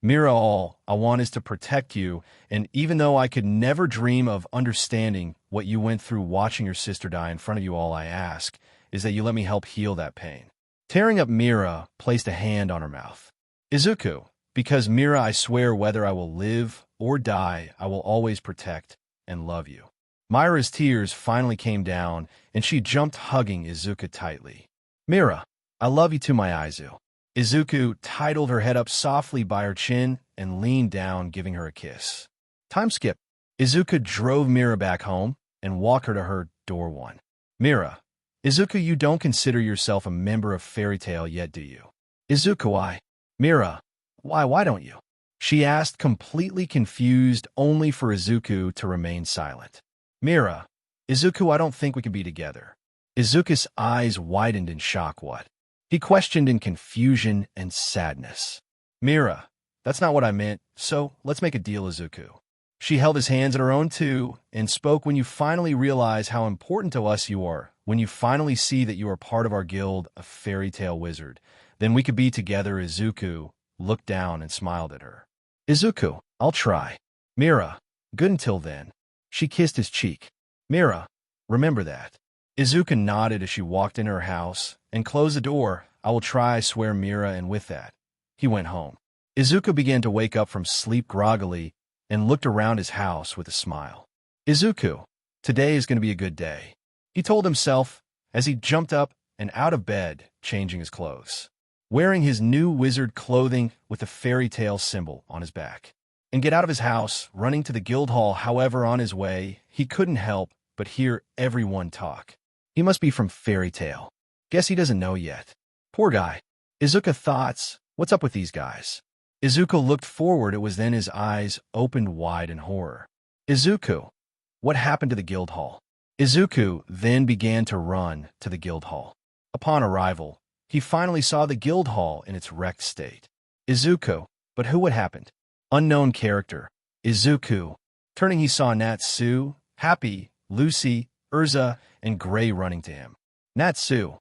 Mira, all I want is to protect you, and even though I could never dream of understanding what you went through watching your sister die in front of you, all I ask is that you let me help heal that pain. Tearing up, Mira placed a hand on her mouth. Izuku, because Mira, I swear whether I will live or die, I will always protect and love you. Mira's tears finally came down, and she jumped, hugging Izuku tightly. Mira, I love you too, my Izu. Izuku titled her head up softly by her chin and leaned down, giving her a kiss. Time skip. Izuku drove Mira back home and walked her to her door. 1. Mira, Izuku, you don't consider yourself a member of Fairy Tail yet, do you? Izuku, Mira, why don't you? She asked, completely confused, only for Izuku to remain silent. Mira, Izuku, I don't think we can be together. Izuku's eyes widened in shock. What? He questioned in confusion and sadness. Mira, that's not what I meant, so let's make a deal, Izuku. She held his hands in her own too and spoke. When you finally realize how important to us you are, when you finally see that you are part of our guild, a fairy tale wizard, then we could be together. Izuku looked down and smiled at her. Izuku, I'll try. Mira, good until then. She kissed his cheek. Mira, remember that. Izuku nodded as she walked into her house and closed the door. I will try, I swear, Mira, and with that, he went home. Izuku began to wake up from sleep groggily and looked around his house with a smile. Izuku, today is going to be a good day, he told himself as he jumped up and out of bed, changing his clothes, wearing his new wizard clothing with a fairy tale symbol on his back, and get out of his house, running to the guild hall. However, on his way, he couldn't help but hear everyone talk. He must be from Fairy Tail. Guess he doesn't know yet. Poor guy. Izuku thoughts, what's up with these guys? Izuku looked forward. It was then his eyes opened wide in horror. Izuku, what happened to the guild hall? Izuku then began to run to the guild hall. Upon arrival, he finally saw the guild hall in its wrecked state. Izuku, but who had happened? Unknown character. Izuku. Turning, he saw Natsu, Happy, Lucy, Urza, and Gray running to him. Natsu,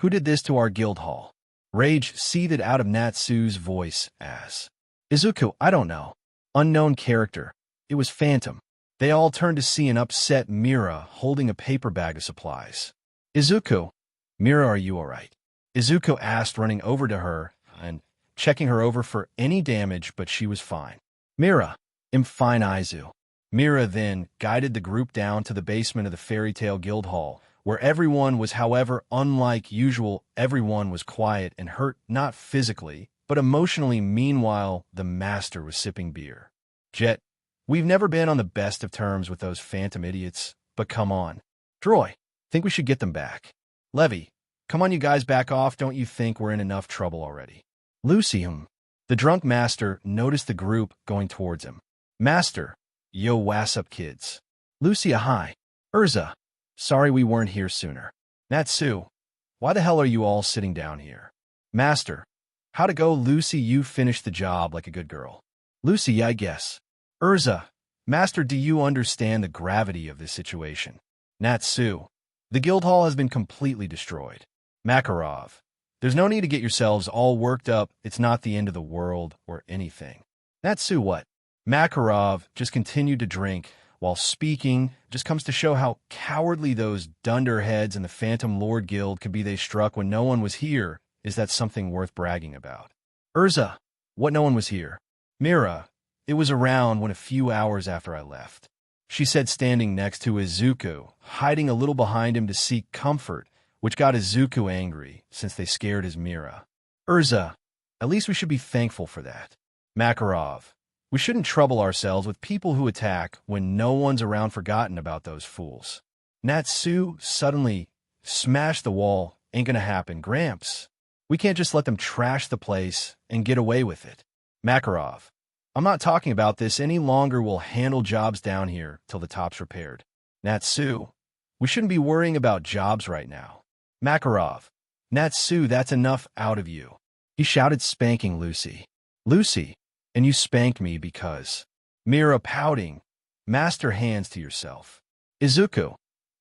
who did this to our guild hall? Rage seethed out of Natsu's voice as, Izuku, I don't know. Unknown character. It was Phantom. They all turned to see an upset Mira holding a paper bag of supplies. Izuku, Mira, are you all right? Izuku asked, running over to her and checking her over for any damage, but she was fine. Mira, I'm fine, Izu. Mira then guided the group down to the basement of the Fairy Tale Guild Hall, where everyone was, however, unlike usual, everyone was quiet and hurt, not physically, but emotionally. Meanwhile, the master was sipping beer. Jet, we've never been on the best of terms with those phantom idiots, but come on. Troy, think we should get them back. Levy, come on, you guys, back off. Don't you think we're in enough trouble already? Lucy, the drunk master noticed the group going towards him. Master, yo, what's up, kids? Lucia, hi. Urza, sorry we weren't here sooner. Natsu, why the hell are you all sitting down here? Master, how'd it go, Lucy? You finished the job like a good girl. Lucy, yeah, I guess. Urza, Master, do you understand the gravity of this situation? Natsu, the guild hall has been completely destroyed. Makarov, there's no need to get yourselves all worked up. It's not the end of the world or anything. Natsu, what? Makarov just continued to drink while speaking. Just comes to show how cowardly those dunderheads in the Phantom Lord Guild could be. They struck when no one was here. Is that something worth bragging about? Urza, what, no one was here? Mira, it was around when a few hours after I left. She said, standing next to Izuku, hiding a little behind him to seek comfort, which got Izuku angry since they scared his Mira. Urza, at least we should be thankful for that. Makarov, we shouldn't trouble ourselves with people who attack when no one's around. Forgotten about those fools. Natsu suddenly smashed the wall. Ain't gonna happen, Gramps. We can't just let them trash the place and get away with it. Makarov, I'm not talking about this any longer. We'll handle jobs down here till the top's repaired. Natsu, we shouldn't be worrying about jobs right now. Makarov, Natsu, that's enough out of you. He shouted, spanking Lucy. Lucy, and you spanked me because... Mira, pouting. Master, hands to yourself. Izuku,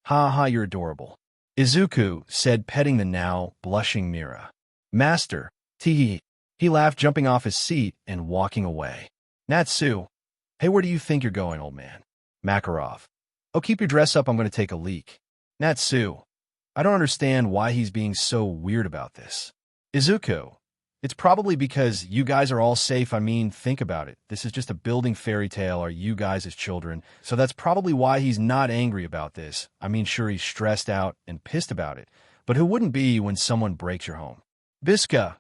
ha ha, you're adorable. Izuku said, petting the now blushing Mira. Master, tee. He laughed, jumping off his seat and walking away. Natsu, hey, where do you think you're going, old man? Makarov, oh, keep your dress up. I'm going to take a leak. Natsu, I don't understand why he's being so weird about this. Izuku, it's probably because you guys are all safe. I mean, think about it. This is just a building fairy tale. Are you guys his children? So that's probably why he's not angry about this. I mean, sure, he's stressed out and pissed about it, but who wouldn't be when someone breaks your home? Biska,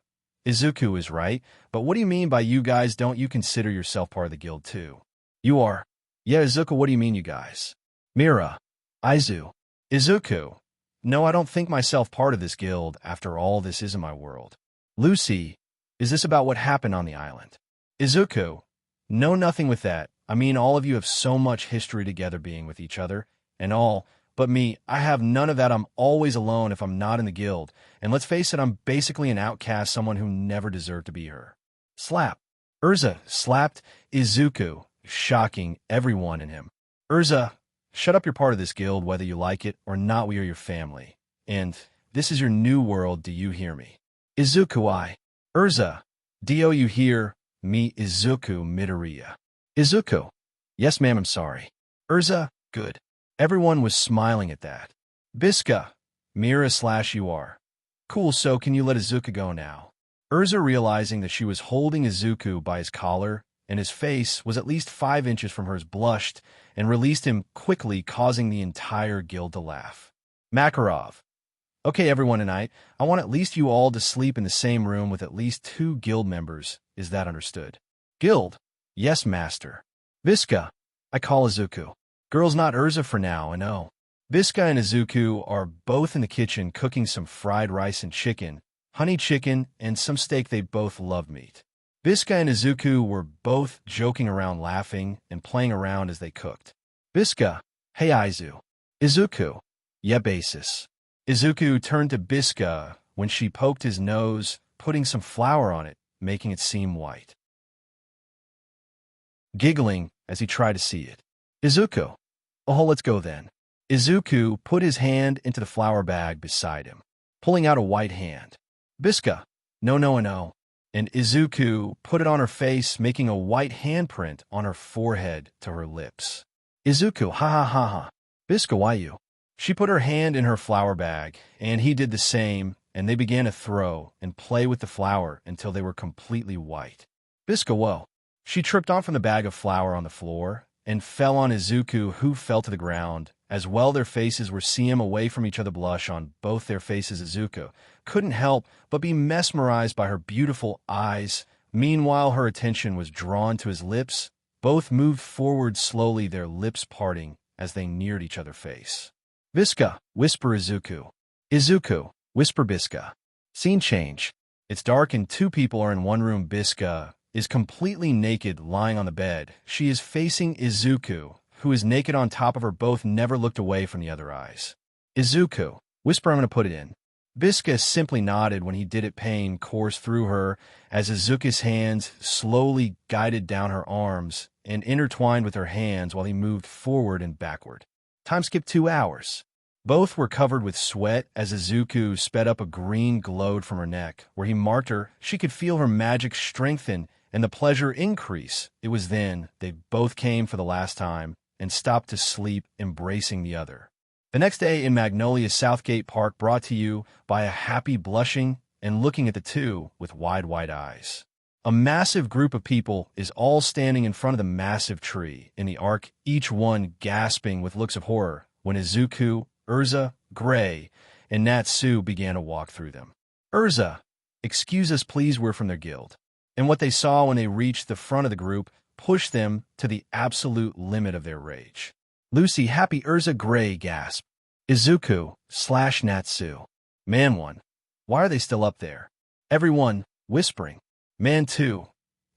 Izuku is right, but what do you mean by you guys? Don't you consider yourself part of the guild too? You are. Yeah, Izuku, what do you mean, you guys? Mira, Izu, Izuku, no, I don't think myself part of this guild. After all, this isn't my world. Lucy, is this about what happened on the island? Izuku, no, nothing with that. I mean, all of you have so much history together, being with each other and all, but me, I have none of that. I'm always alone if I'm not in the guild, and let's face it, I'm basically an outcast, someone who never deserved to be her. Slap. Urza slapped Izuku, shocking everyone in him. Urza, shut up, you're part of this guild, whether you like it or not. We are your family, and this is your new world. Do you hear me? Izuku, I. Urza, do you hear me? Izuku, Midoriya. Izuku, yes, ma'am, I'm sorry. Urza, good. Everyone was smiling at that. Biska, Mira / you are. Cool, so can you let Izuku go now? Urza, realizing that she was holding Izuku by his collar, and his face was at least 5 inches from hers, blushed and released him quickly, causing the entire guild to laugh. Makarov, okay, everyone, tonight, I want at least you all to sleep in the same room with at least 2 guild members. Is that understood? Guild, yes, master. Biska, I call Izuku. Girls, not Urza for now, I know. Biska and Izuku are both in the kitchen cooking some fried rice and chicken, honey chicken, and some steak. They both love meat. Biska and Izuku were both joking around, laughing and playing around as they cooked. Biska, hey, Izu. Izuku, yeah, basis. Izuku turned to Biska when she poked his nose, putting some flour on it, making it seem white. Giggling as he tried to see it. Izuku, oh, let's go then. Izuku put his hand into the flour bag beside him, pulling out a white hand. Biska, no, no, no. And Izuku put it on her face, making a white handprint on her forehead to her lips. Izuku, ha ha ha ha. Bisca, why you? She put her hand in her flower bag, and he did the same, and they began to throw and play with the flower until they were completely white. Bisca, whoa. She tripped off from the bag of flour on the floor and fell on Izuku, who fell to the ground. As well, their faces were seeing away from each other, blush on both their faces. Izuku couldn't help but be mesmerized by her beautiful eyes. Meanwhile, her attention was drawn to his lips. Both moved forward slowly, their lips parting as they neared each other's face. Bisca, whisper Izuku. Izuku, whisper Bisca. Scene change. It's dark and two people are in one room. Bisca is completely naked, lying on the bed. She is facing Izuku, who is naked on top of her. Both never looked away from the other eyes. Izuku, whisper, I'm going to put it in. Bisca simply nodded when he did it. Pain coursed through her as Izuku's hands slowly guided down her arms and intertwined with her hands while he moved forward and backward. Time skipped 2 hours. Both were covered with sweat as Izuku sped up. A green glowed from her neck. Where he marked her, she could feel her magic strengthen and the pleasure increase. It was then they both came for the last time and stopped to sleep, embracing the other. The next day in Magnolia's Southgate Park, brought to you by a happy blushing and looking at the two with wide eyes. A massive group of people is all standing in front of the massive tree in the arc, each one gasping with looks of horror when Izuku, Urza, Gray, and Natsu began to walk through them. Urza, excuse us please, we're from their guild. And what they saw when they reached the front of the group pushed them to the absolute limit of their rage. Lucy, happy Urza, Gray, gasp. Izuku / Natsu. Man 1. Why are they still up there? Everyone, whispering. Man 2.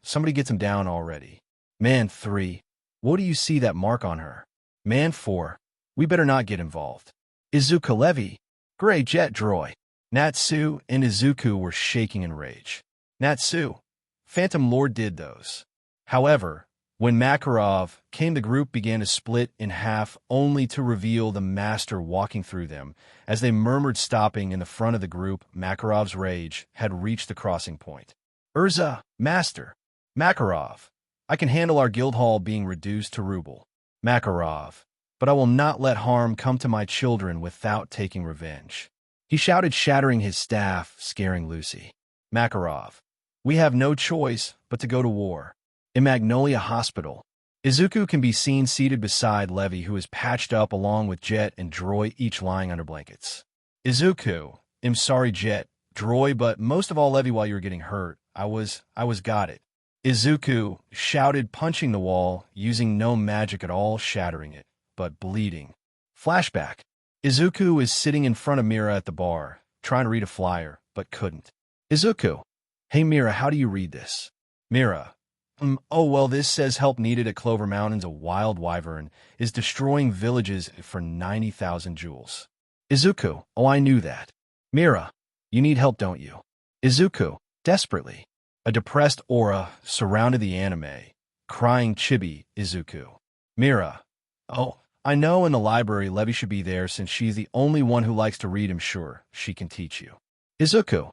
Somebody gets him down already. Man 3. What do you see that mark on her? Man 4. We better not get involved. Izuku, Levi. Gray, Jet, Droy. Natsu and Izuku were shaking in rage. Natsu. Phantom Lord did those. However, when Makarov came, the group began to split in half, only to reveal the master walking through them. As they murmured, stopping in the front of the group, Makarov's rage had reached the crossing point. Urza, Master. Makarov, I can handle our guild hall being reduced to ruble. Makarov, but I will not let harm come to my children without taking revenge. He shouted, shattering his staff, scaring Lucy. Makarov, we have no choice but to go to war. In Magnolia Hospital, Izuku can be seen seated beside Levi, who is patched up along with Jet and Droy, each lying under blankets. Izuku, I'm sorry Jet, Droy, but most of all Levi, while you were getting hurt, I was got it. Izuku shouted, punching the wall, using no magic at all, shattering it, but bleeding. Flashback. Izuku is sitting in front of Mira at the bar, trying to read a flyer, but couldn't. Izuku, hey Mira, how do you read this? Mira, oh well, this says help needed at Clover Mountains. A wild wyvern is destroying villages for 90,000 jewels. Izuku, oh I knew that. Mira, you need help, don't you? Izuku, desperately. A depressed aura surrounded the anime, crying chibi Izuku. Mira, oh, I know in the library Levi should be there since she's the only one who likes to read. I'm sure she can teach you. Izuku,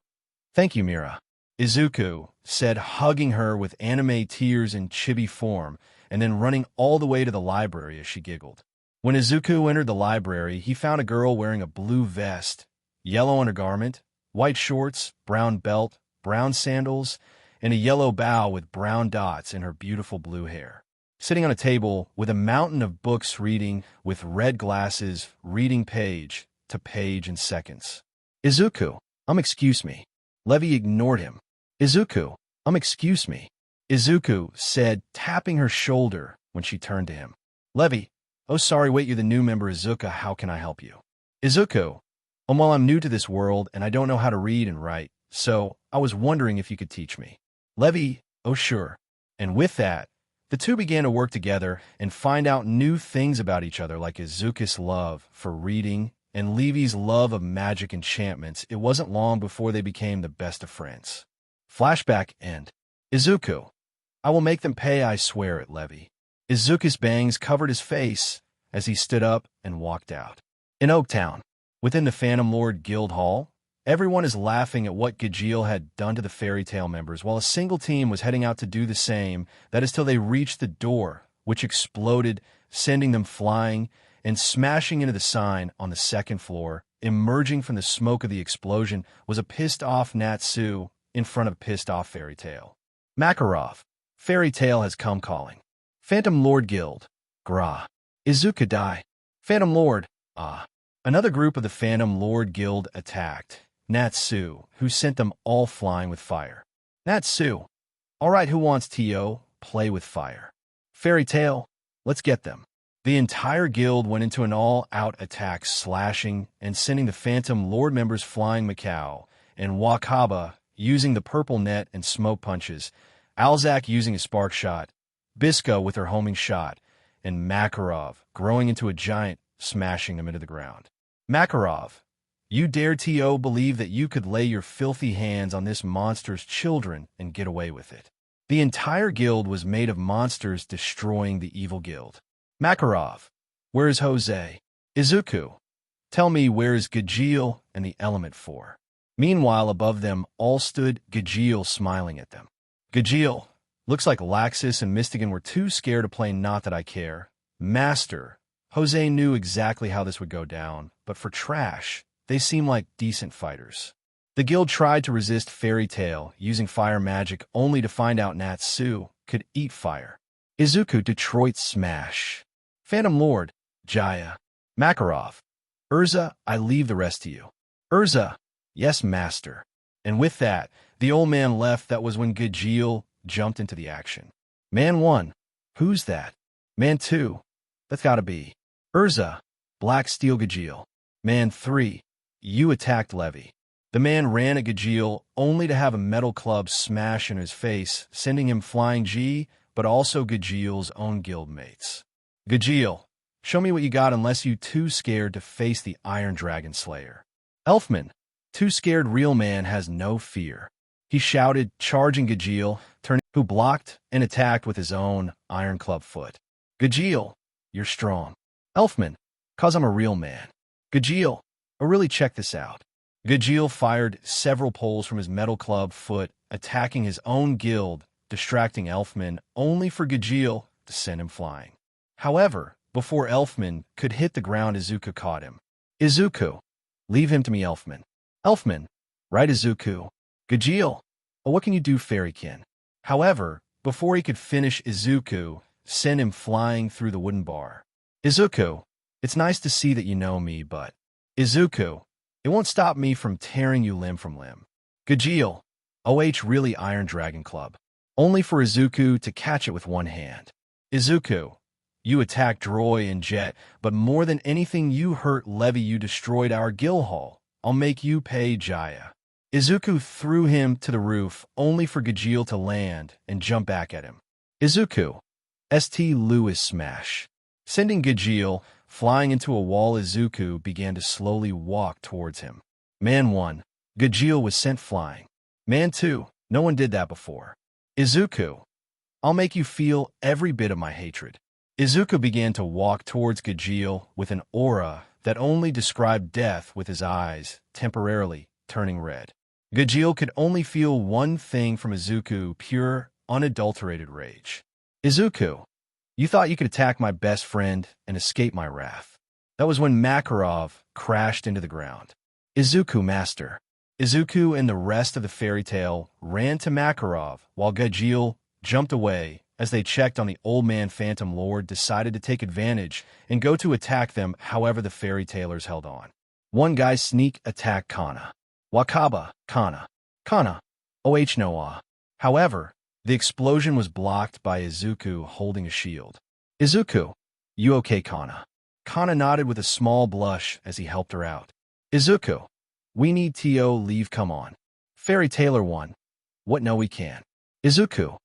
thank you Mira. Izuku said, hugging her with anime tears in chibi form, and then running all the way to the library as she giggled. When Izuku entered the library, he found a girl wearing a blue vest, yellow undergarment, white shorts, brown belt, brown sandals, and a yellow bow with brown dots in her beautiful blue hair. Sitting on a table with a mountain of books, reading with red glasses, reading page to page in seconds. Izuku, excuse me. Levi ignored him. Izuku, excuse me. Izuku said, tapping her shoulder when she turned to him. Levi, oh sorry, wait, you're the new member. Izuku, how can I help you? Izuku, well, I'm new to this world and I don't know how to read and write, so I was wondering if you could teach me. Levi, oh sure. And with that, the two began to work together and find out new things about each other, like Izuku's love for reading and Levi's love of magic enchantments. It wasn't long before they became the best of friends. Flashback end. Izuku, I will make them pay, I swear it, Levi. Izuku's bangs covered his face as he stood up and walked out. In Oaktown, within the Phantom Lord Guild Hall, everyone is laughing at what Gajeel had done to the Fairy Tail members, while a single team was heading out to do the same. That is till they reached the door, which exploded, sending them flying and smashing into the sign on the second floor. Emerging from the smoke of the explosion was a pissed-off Natsu in front of a pissed-off Fairy Tail. Makarov, Fairy Tail has come calling. Phantom Lord Guild. Gra. Izuku die. Phantom Lord. Ah. Another group of the Phantom Lord Guild attacked Natsu, who sent them all flying with fire. Natsu. All right, who wants to play with fire? Fairy Tail. Let's get them. The entire guild went into an all-out attack, slashing and sending the Phantom Lord members flying. Macau and Wakaba using the purple net and smoke punches, Alzak using a spark shot, Bisco with her homing shot, and Makarov growing into a giant, smashing them into the ground. Makarov, you dared to believe that you could lay your filthy hands on this monster's children and get away with it. The entire guild was made of monsters destroying the evil guild. Makarov, where is Jose? Izuku, tell me where is Gajeel and the Element 4? Meanwhile, above them all stood Gajeel smiling at them. Gajeel, looks like Laxus and Mystigan were too scared to play Not That I Care. Master, Jose knew exactly how this would go down, but for trash, they seem like decent fighters. The guild tried to resist Fairy Tail using fire magic only to find out Natsu could eat fire. Izuku Detroit Smash. Phantom Lord, Jaya. Makarov. Urza, I leave the rest to you. Urza. Yes, master. And with that, the old man left. That was when Gajeel jumped into the action. Man 1. Who's that? Man 2. That's gotta be Urza. Black Steel Gajeel. Man 3. You attacked Levy. The man ran at Gajeel only to have a metal club smash in his face, sending him flying but also Gajeel's own guildmates. Gajeel, show me what you got unless you too scared to face the Iron Dragon Slayer. Elfman, too scared real man has no fear. He shouted, charging Gajeel, who blocked and attacked with his own Iron Club foot. Gajeel, you're strong. Elfman, 'cause I'm a real man. Gajeel, oh really check this out. Gajeel fired several poles from his metal club foot, attacking his own guild, distracting Elfman, only for Gajeel to send him flying. However, before Elfman could hit the ground, Izuku caught him. Izuku, leave him to me, Elfman. Elfman, right, Izuku. Gajeel, oh, what can you do, Fairykin? However, before he could finish, Izuku sent him flying through the wooden bar. Izuku, it's nice to see that you know me, but Izuku, it won't stop me from tearing you limb from limb. Gajeel, really Iron Dragon Club. Only for Izuku to catch it with one hand. Izuku, you attacked Droy and Jet, but more than anything you hurt Levy. You destroyed our guild hall. I'll make you pay, Jaya. Izuku threw him to the roof, only for Gajeel to land and jump back at him. Izuku, St. Louis Smash. Sending Gajeel flying into a wall, Izuku began to slowly walk towards him. Man 1, Gajeel was sent flying. Man 2, no one did that before. Izuku, I'll make you feel every bit of my hatred. Izuku began to walk towards Gajeel with an aura that only described death, with his eyes temporarily turning red. Gajeel could only feel one thing from Izuku, pure, unadulterated rage. Izuku, you thought you could attack my best friend and escape my wrath. That was when Makarov crashed into the ground. Izuku, master. Izuku and the rest of the Fairy Tail ran to Makarov, while Gajeel jumped away. As they checked on the old man, Phantom Lord decided to take advantage and go to attack them. However, the Fairy Tailers held on. One guy sneak attacked Kana. Wakaba, Kana. Noah. However, the explosion was blocked by Izuku holding a shield. Izuku, you okay, Kana? Kana nodded with a small blush as he helped her out. Izuku, we need to leave, come on. Fairy Tailor 1. What, no we can't. Izuku,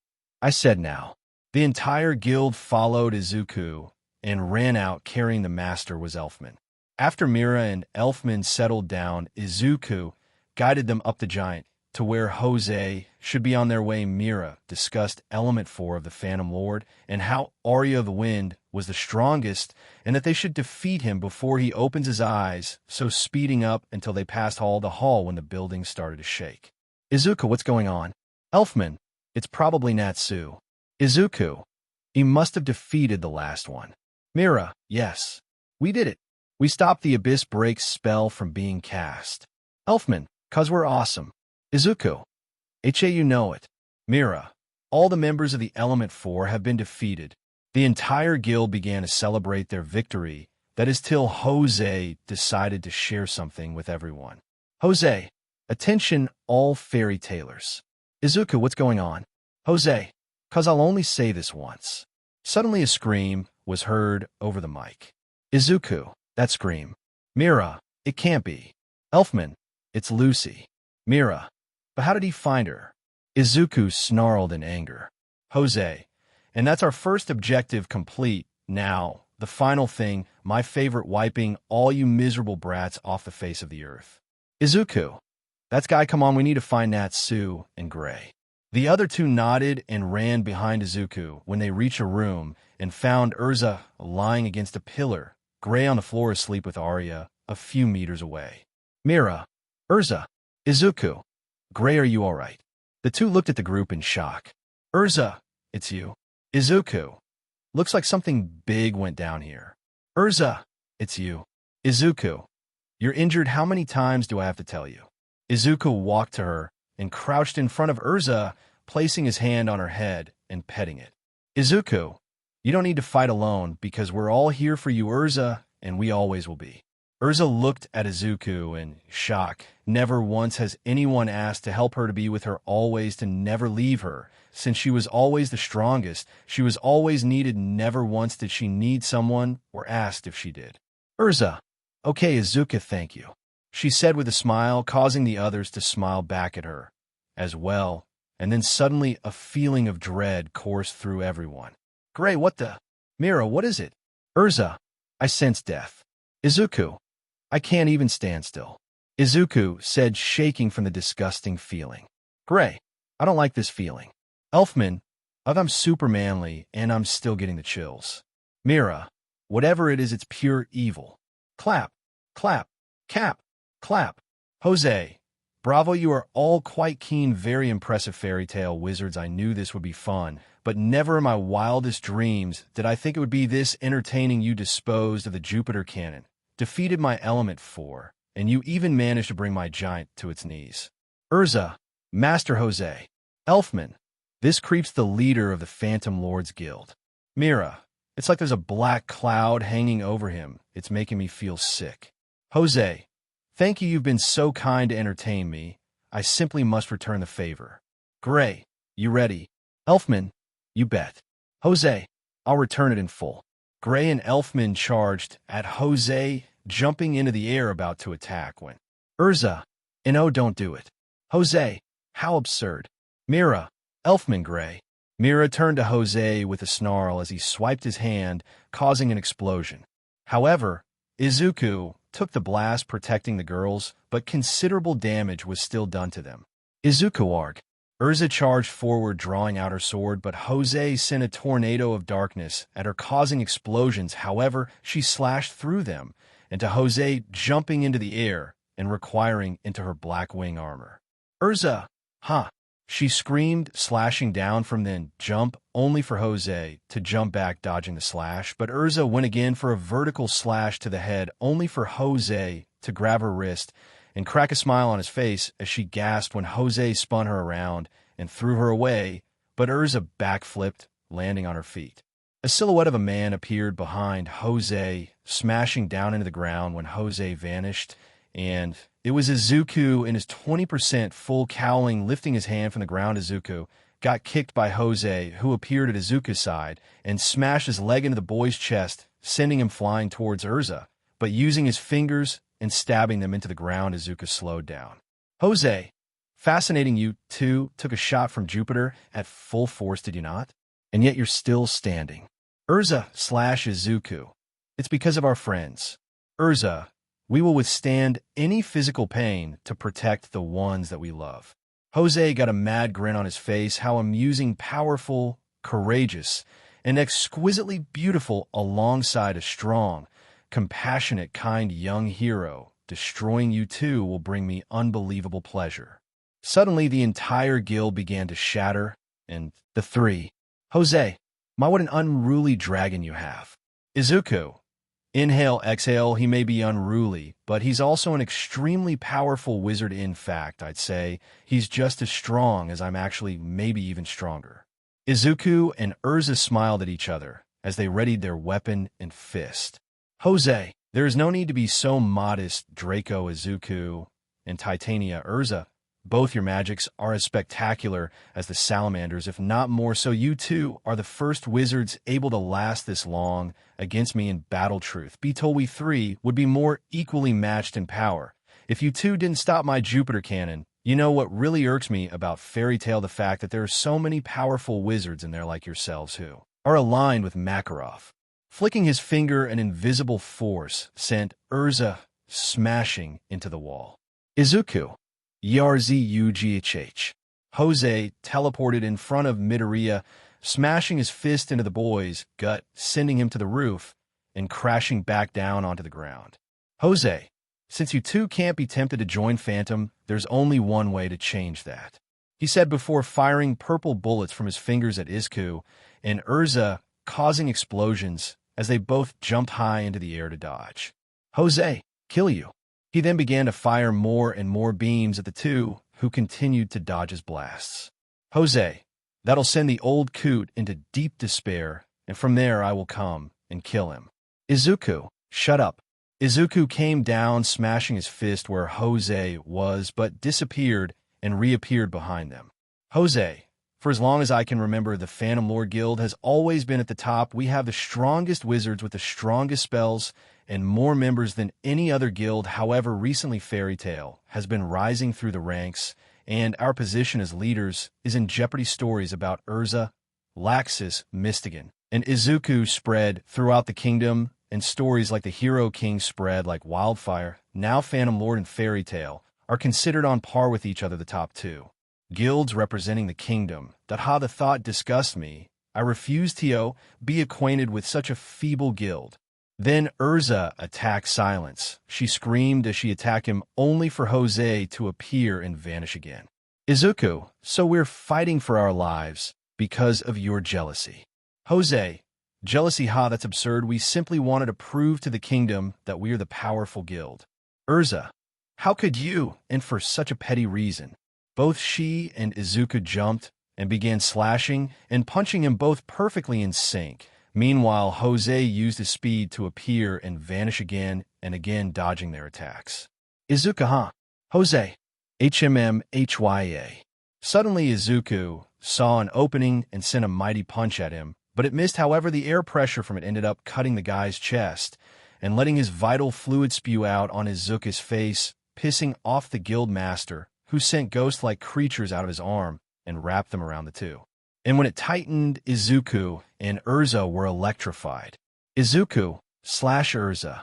I said now. The entire guild followed Izuku and ran out. Carrying the master was Elfman. After Mira and Elfman settled down, Izuku guided them up the giant to where Jose should be on their way. Mira discussed Element 4 of the Phantom Lord and how Arya of the Wind was the strongest and that they should defeat him before he opens his eyes, so speeding up until they passed the hall when the building started to shake. Izuku, what's going on? Elfman, it's probably Natsu. Izuku, he must have defeated the last one. Mira, yes. We did it. We stopped the Abyss Break's spell from being cast. Elfman, 'cause we're awesome. Izuku. You know it. Mira, all the members of the Element Four have been defeated. The entire guild began to celebrate their victory. That is till Jose decided to share something with everyone. Jose, attention all fairy tailors. Izuku, what's going on? Jose, 'cause I'll only say this once. Suddenly a scream was heard over the mic. Izuku, that scream. Mira, it can't be. Elfman, it's Lucy. Mira, but how did he find her? Izuku snarled in anger. Jose, and that's our first objective complete. Now, the final thing, my favorite, wiping all you miserable brats off the face of the earth. Izuku, that's guy, come on, we need to find Natsu and Gray. The other two nodded and ran behind Izuku when they reached a room and found Urza lying against a pillar, Gray on the floor asleep with Arya a few meters away. Mira, Urza, Izuku, Gray, are you all right? The two looked at the group in shock. Urza, it's you. Izuku, looks like something big went down here. Urza, it's you. Izuku, you're injured. How many times do I have to tell you? Izuku walked to her and crouched in front of Urza, placing his hand on her head and petting it. Izuku, you don't need to fight alone because we're all here for you, Urza, and we always will be. Urza looked at Izuku in shock. Never once has anyone asked to help her, to be with her always, to never leave her. Since she was always the strongest, she was always needed. Never once did she need someone or asked if she did. Urza, okay, Izuku, thank you, she said with a smile, causing the others to smile back at her as well. And then suddenly a feeling of dread coursed through everyone. Gray, what the? Mira, what is it? Urza, I sense death. Izuku, I can't even stand still. Izuku said, shaking from the disgusting feeling. Gray, I don't like this feeling. Elfman, I'm super manly and I'm still getting the chills. Mira, whatever it is, it's pure evil. Clap, clap, cap, clap. Jose, bravo, you are all quite keen, very impressive fairy tale wizards. I knew this would be fun, but never in my wildest dreams did I think it would be this entertaining. You disposed of the Jupiter cannon, defeated my Element Four, and you even managed to bring my giant to its knees. Urza, Master Jose, Elfman, this creeps the leader of the Phantom Lords Guild. Mira, it's like there's a black cloud hanging over him. It's making me feel sick. Jose, thank you. You've been so kind to entertain me. I simply must return the favor. Gray, you ready? Elfman, you bet. Jose, I'll return it in full. Gray and Elfman charged at Jose, jumping into the air about to attack when Urza, and oh, don't do it. Jose, how absurd. Mira, Elfman, Gray. Mira turned to Jose with a snarl as he swiped his hand, causing an explosion. However, Izuku took the blast, protecting the girls, but considerable damage was still done to them. Izuku arg. Urza charged forward, drawing out her sword, but Jose sent a tornado of darkness at her, causing explosions. However, she slashed through them, and to Jose jumping into the air and requiring into her black wing armor. Urza, huh? She screamed, slashing down from then jump, only for Jose to jump back, dodging the slash, but Urza went again for a vertical slash to the head, only for Jose to grab her wrist and crack a smile on his face as she gasped when Jose spun her around and threw her away, but Urza backflipped, landing on her feet. A silhouette of a man appeared behind Jose, smashing down into the ground when Jose vanished, and it was Izuku in his 20% full cowling, lifting his hand from the ground. Izuku got kicked by Jose, who appeared at Izuku's side, and smashed his leg into the boy's chest, sending him flying towards Urza, but using his fingers and stabbing them into the ground. Izuku slowed down. Jose, fascinating, you two took a shot from Jupiter at full force, did you not? And yet you're still standing. Urza / Izuku, it's because of our friends. Urza, we will withstand any physical pain to protect the ones that we love. Jose got a mad grin on his face. How amusing, powerful, courageous, and exquisitely beautiful, alongside a strong, compassionate, kind young hero. Destroying you two will bring me unbelievable pleasure. Suddenly, the entire guild began to shatter, and the three. Jose, my, what an unruly dragon you have. Izuku. Inhale, exhale, he may be unruly, but he's also an extremely powerful wizard. In fact, I'd say he's just as strong as I'm actually, maybe even stronger. Izuku and Urza smiled at each other as they readied their weapon and fist. Jose, there is no need to be so modest, Draco. Izuku and Titania. Urza, both your magics are as spectacular as the salamanders, if not more so. You two are the first wizards able to last this long against me in battle. Truth be told, we three would be more equally matched in power if you two didn't stop my Jupiter cannon. You know what really irks me about Fairy Tail? The fact that there are so many powerful wizards in there like yourselves who are aligned with Makarov. Flicking his finger, an invisible force sent Urza smashing into the wall. Izuku. Yarzughh. Jose teleported in front of Midoriya, smashing his fist into the boy's gut, sending him to the roof and crashing back down onto the ground. Jose, since you two can't be tempted to join Phantom, there's only one way to change that, he said before firing purple bullets from his fingers at Izuku and Urza, causing explosions as they both jumped high into the air to dodge. Jose, kill you. He then began to fire more and more beams at the two, who continued to dodge his blasts. Jose, that'll send the old coot into deep despair, and from there I will come and kill him. Izuku, shut up. Izuku came down, smashing his fist where Jose was, but disappeared and reappeared behind them. Jose, for as long as I can remember, the Phantom Lord Guild has always been at the top. We have the strongest wizards with the strongest spells and more members than any other guild. However, recently Fairy Tail has been rising through the ranks, and our position as leaders is in jeopardy. Stories about Urza, Laxus, Mystigan, and Izuku spread throughout the kingdom, and stories like the Hero King spread like wildfire. Now Phantom Lord and Fairy Tail are considered on par with each other, the top two guilds representing the kingdom. The thought disgusts me. I refuse to be acquainted with such a feeble guild. Then Urza attacked Silence. She screamed as she attacked him, only for Jose to appear and vanish again. Izuku, so we're fighting for our lives because of your jealousy. Jose, jealousy? That's absurd. We simply wanted to prove to the kingdom that we are the powerful guild. Urza, how could you? And for such a petty reason. Both she and Izuku jumped and began slashing and punching him, both perfectly in sync. Meanwhile, Jose used his speed to appear and vanish again and again, dodging their attacks. Izuku, Jose, HMMHYA. Suddenly Izuku saw an opening and sent a mighty punch at him, but it missed. However, the air pressure from it ended up cutting the guy's chest and letting his vital fluid spew out on Izuku's face, pissing off the guild master, who sent ghost-like creatures out of his arm and wrapped them around the two. And when it tightened, Izuku and Urza were electrified. Izuku / Urza.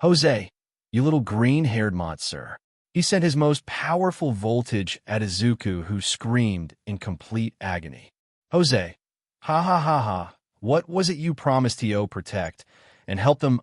Jose, you little green-haired monster. He sent his most powerful voltage at Izuku, who screamed in complete agony. Jose, what was it you promised to protect and help them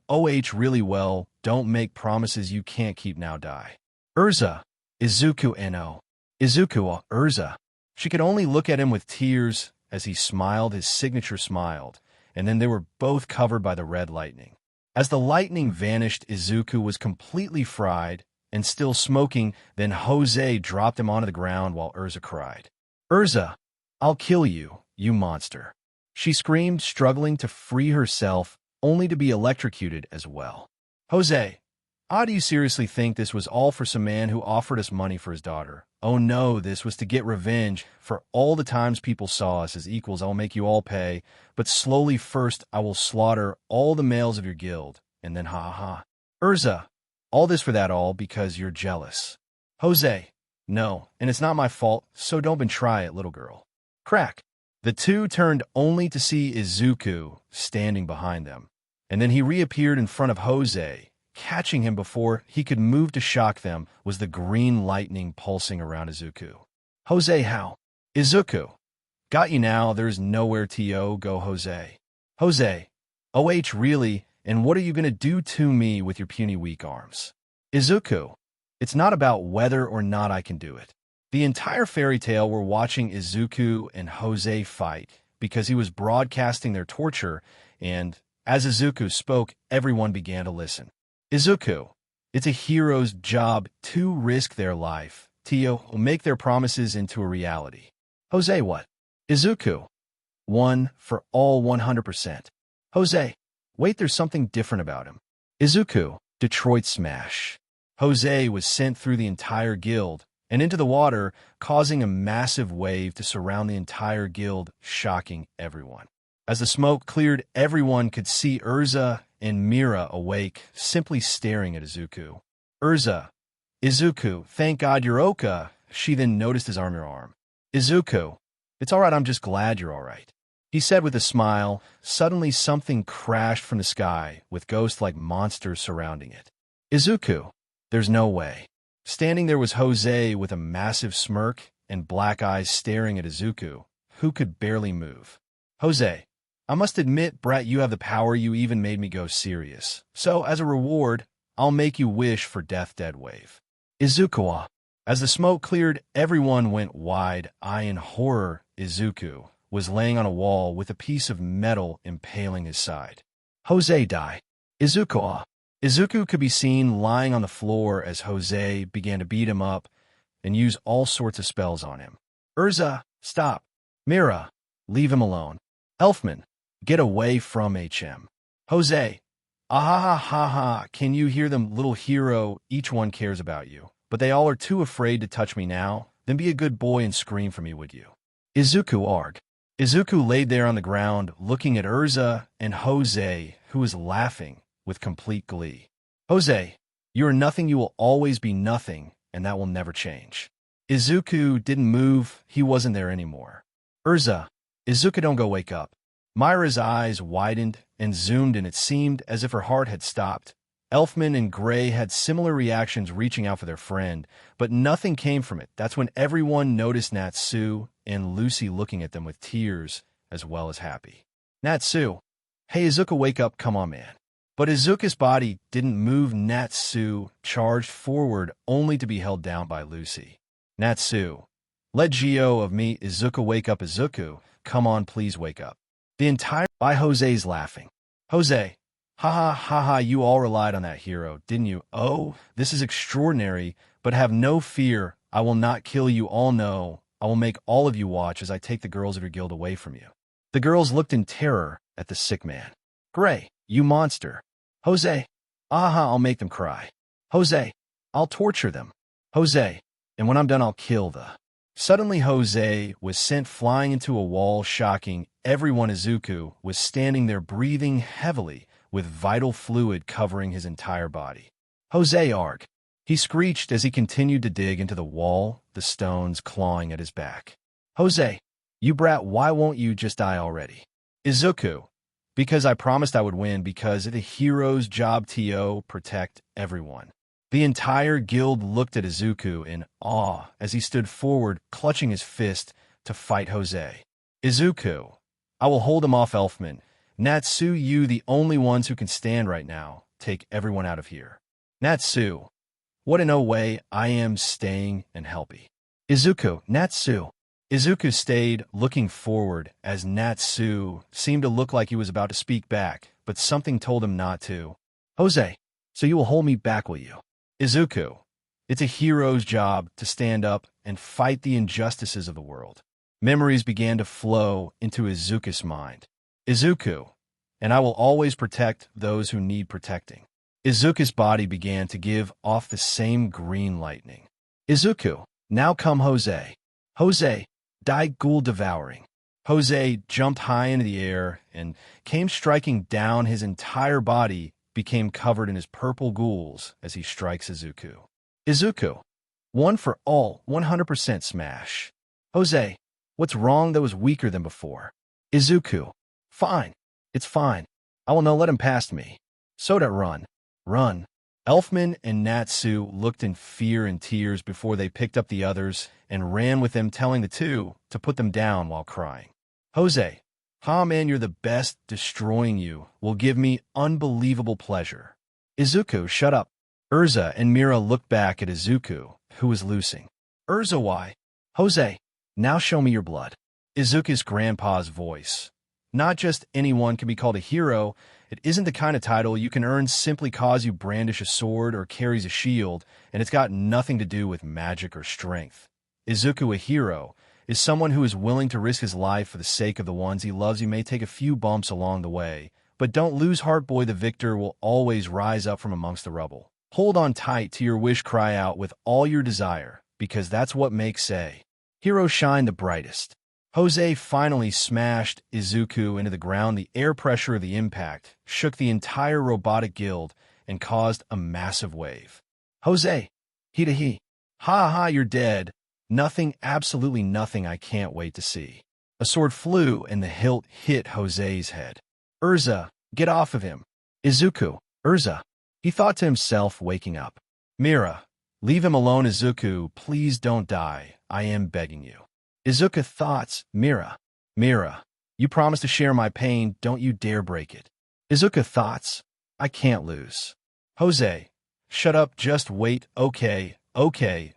really well? Don't make promises you can't keep. Now die. Urza, Izuku no. Izuku, Urza. She could only look at him with tears as he smiled, his signature smiled, and then they were both covered by the red lightning. As the lightning vanished, Izuku was completely fried and still smoking. Then Jose dropped him onto the ground while Urza cried. Urza, I'll kill you, you monster. She screamed, struggling to free herself, only to be electrocuted as well. Jose, do you seriously think this was all for some man who offered us money for his daughter? Oh no, this was to get revenge for all the times people saw us as equals. I'll make you all pay, but slowly. First, I will slaughter all the males of your guild, and then Urza, all this for that, all because you're jealous. Jose, no, and it's not my fault, so don't even try it, little girl. Crack. The two turned only to see Izuku standing behind them, and then he reappeared in front of Jose. Catching him before he could move to shock them was the green lightning pulsing around Izuku. Jose, how? Izuku, got you now. There's nowhere to go, Jose. Jose, really? And what are you going to do to me with your puny weak arms? Izuku, it's not about whether or not I can do it. The entire Fairy Tail were watching Izuku and Jose fight because he was broadcasting their torture, and As Izuku spoke, everyone began to listen. Izuku, it's a hero's job to risk their life. Tio will make their promises into a reality. Jose, what? Izuku, one for all 100%. Jose, wait, there's something different about him. Izuku, Detroit Smash. Jose was sent through the entire guild and into the water, causing a massive wave to surround the entire guild, shocking everyone. As the smoke cleared, everyone could see Urza and Mira awake, simply staring at Izuku. Urza, Izuku, thank God you're okay. She then noticed his arm. Izuku, it's all right, I'm just glad you're all right. He said with a smile. Suddenly something crashed from the sky, with ghost-like monsters surrounding it. Izuku, there's no way. Standing there was Jose with a massive smirk and black eyes staring at Izuku, who could barely move. Jose, I must admit, brat, you have the power. You even made me go serious. So, as a reward, I'll make you wish for Death Dead Wave. Izuku. As the smoke cleared, everyone went wide-eyed in horror. Izuku was laying on a wall with a piece of metal impaling his side. Jose died. Izuku. Izuku could be seen lying on the floor as Jose began to beat him up and use all sorts of spells on him. Urza, stop. Mira, leave him alone. Elfman, get away from HM. Jose, ah-ha-ha-ha-ha, can you hear them, little hero? Each one cares about you, but they all are too afraid to touch me now. Then be a good boy and scream for me, would you? Izuku arg. Izuku laid there on the ground, looking at Urza and Jose, who was laughing with complete glee. Jose, you are nothing, you will always be nothing, and that will never change. Izuku didn't move, he wasn't there anymore. Urza, Izuku, don't go, wake up. Myra's eyes widened and zoomed, and it seemed as if her heart had stopped. Elfman and Gray had similar reactions, reaching out for their friend, but nothing came from it. That's when everyone noticed Natsu and Lucy looking at them with tears as well as happy. Natsu, hey Izuku, wake up, come on, man. But Izuku's body didn't move. Natsu charged forward, only to be held down by Lucy. Natsu, let go of me. Izuku, wake up. Izuku, come on, please wake up. The entire by Jose's laughing. Jose, ha, you all relied on that hero, didn't you? Oh, this is extraordinary, but have no fear. I will not kill you all. No, I will make all of you watch as I take the girls of your guild away from you. The girls looked in terror at the sick man. Gray, you monster. Jose, I'll make them cry. Jose, I'll torture them. Jose, and when I'm done, I'll kill the... Suddenly, Jose was sent flying into a wall, shocking everyone. Izuku was standing there breathing heavily, with vital fluid covering his entire body. Jose arg. He screeched as he continued to dig into the wall, the stones clawing at his back. Jose, you brat, why won't you just die already? Izuku, because I promised I would win, because it's a hero's job to protect everyone. The entire guild looked at Izuku in awe as he stood forward, clutching his fist to fight Jose. Izuku, I will hold him off. Elfman, Natsu, you the only ones who can stand right now. Take everyone out of here. Natsu, what in no way, I am staying and helpy. Izuku, Natsu. Izuku stayed, looking forward, as Natsu seemed to look like he was about to speak back, but something told him not to. Jose, so you will hold me back, will you? Izuku, it's a hero's job to stand up and fight the injustices of the world. Memories began to flow into Izuku's mind. Izuku, and I will always protect those who need protecting. Izuku's body began to give off the same green lightning. Izuku, now come Jose. Jose, die ghoul devouring. Jose jumped high into the air and came striking down. His entire body became covered in his purple ghouls as he strikes Izuku. Izuku, one for all, 100% smash. Jose, what's wrong? That was weaker than before. Izuku, fine, it's fine. I will not let him past me. Soda, run. Elfman and Natsu looked in fear and tears before they picked up the others and ran with them, telling the two to put them down while crying. Jose, man, you're the best. Destroying you will give me unbelievable pleasure. Izuku, shut up. Urza and Mira looked back at Izuku, who was losing. Urza, why? Jose, now show me your blood. Izuku's grandpa's voice Not just anyone can be called a hero. It isn't the kind of title you can earn simply cause you brandish a sword or carries a shield, and it's got nothing to do with magic or strength. Izuku, a hero, is someone who is willing to risk his life for the sake of the ones he loves. He may take a few bumps along the way, but don't lose heart, boy. The victor will always rise up from amongst the rubble. Hold on tight to your wish, cry out with all your desire, because that's what makes a hero shine the brightest. Jose finally smashed Izuku into the ground. The air pressure of the impact shook the entire robotic guild and caused a massive wave. Jose, he. Ha ha, you're dead. Nothing, absolutely nothing. I can't wait to see. A sword flew and the hilt hit Jose's head. Urza, get off of him. Izuku, Urza, he thought to himself, waking up. Mira, leave him alone. Izuku, please don't die. I am begging you. Izuku thoughts, Mira, you promised to share my pain. Don't you dare break it. Izuku thoughts, I can't lose. Jose, shut up, just wait. Okay,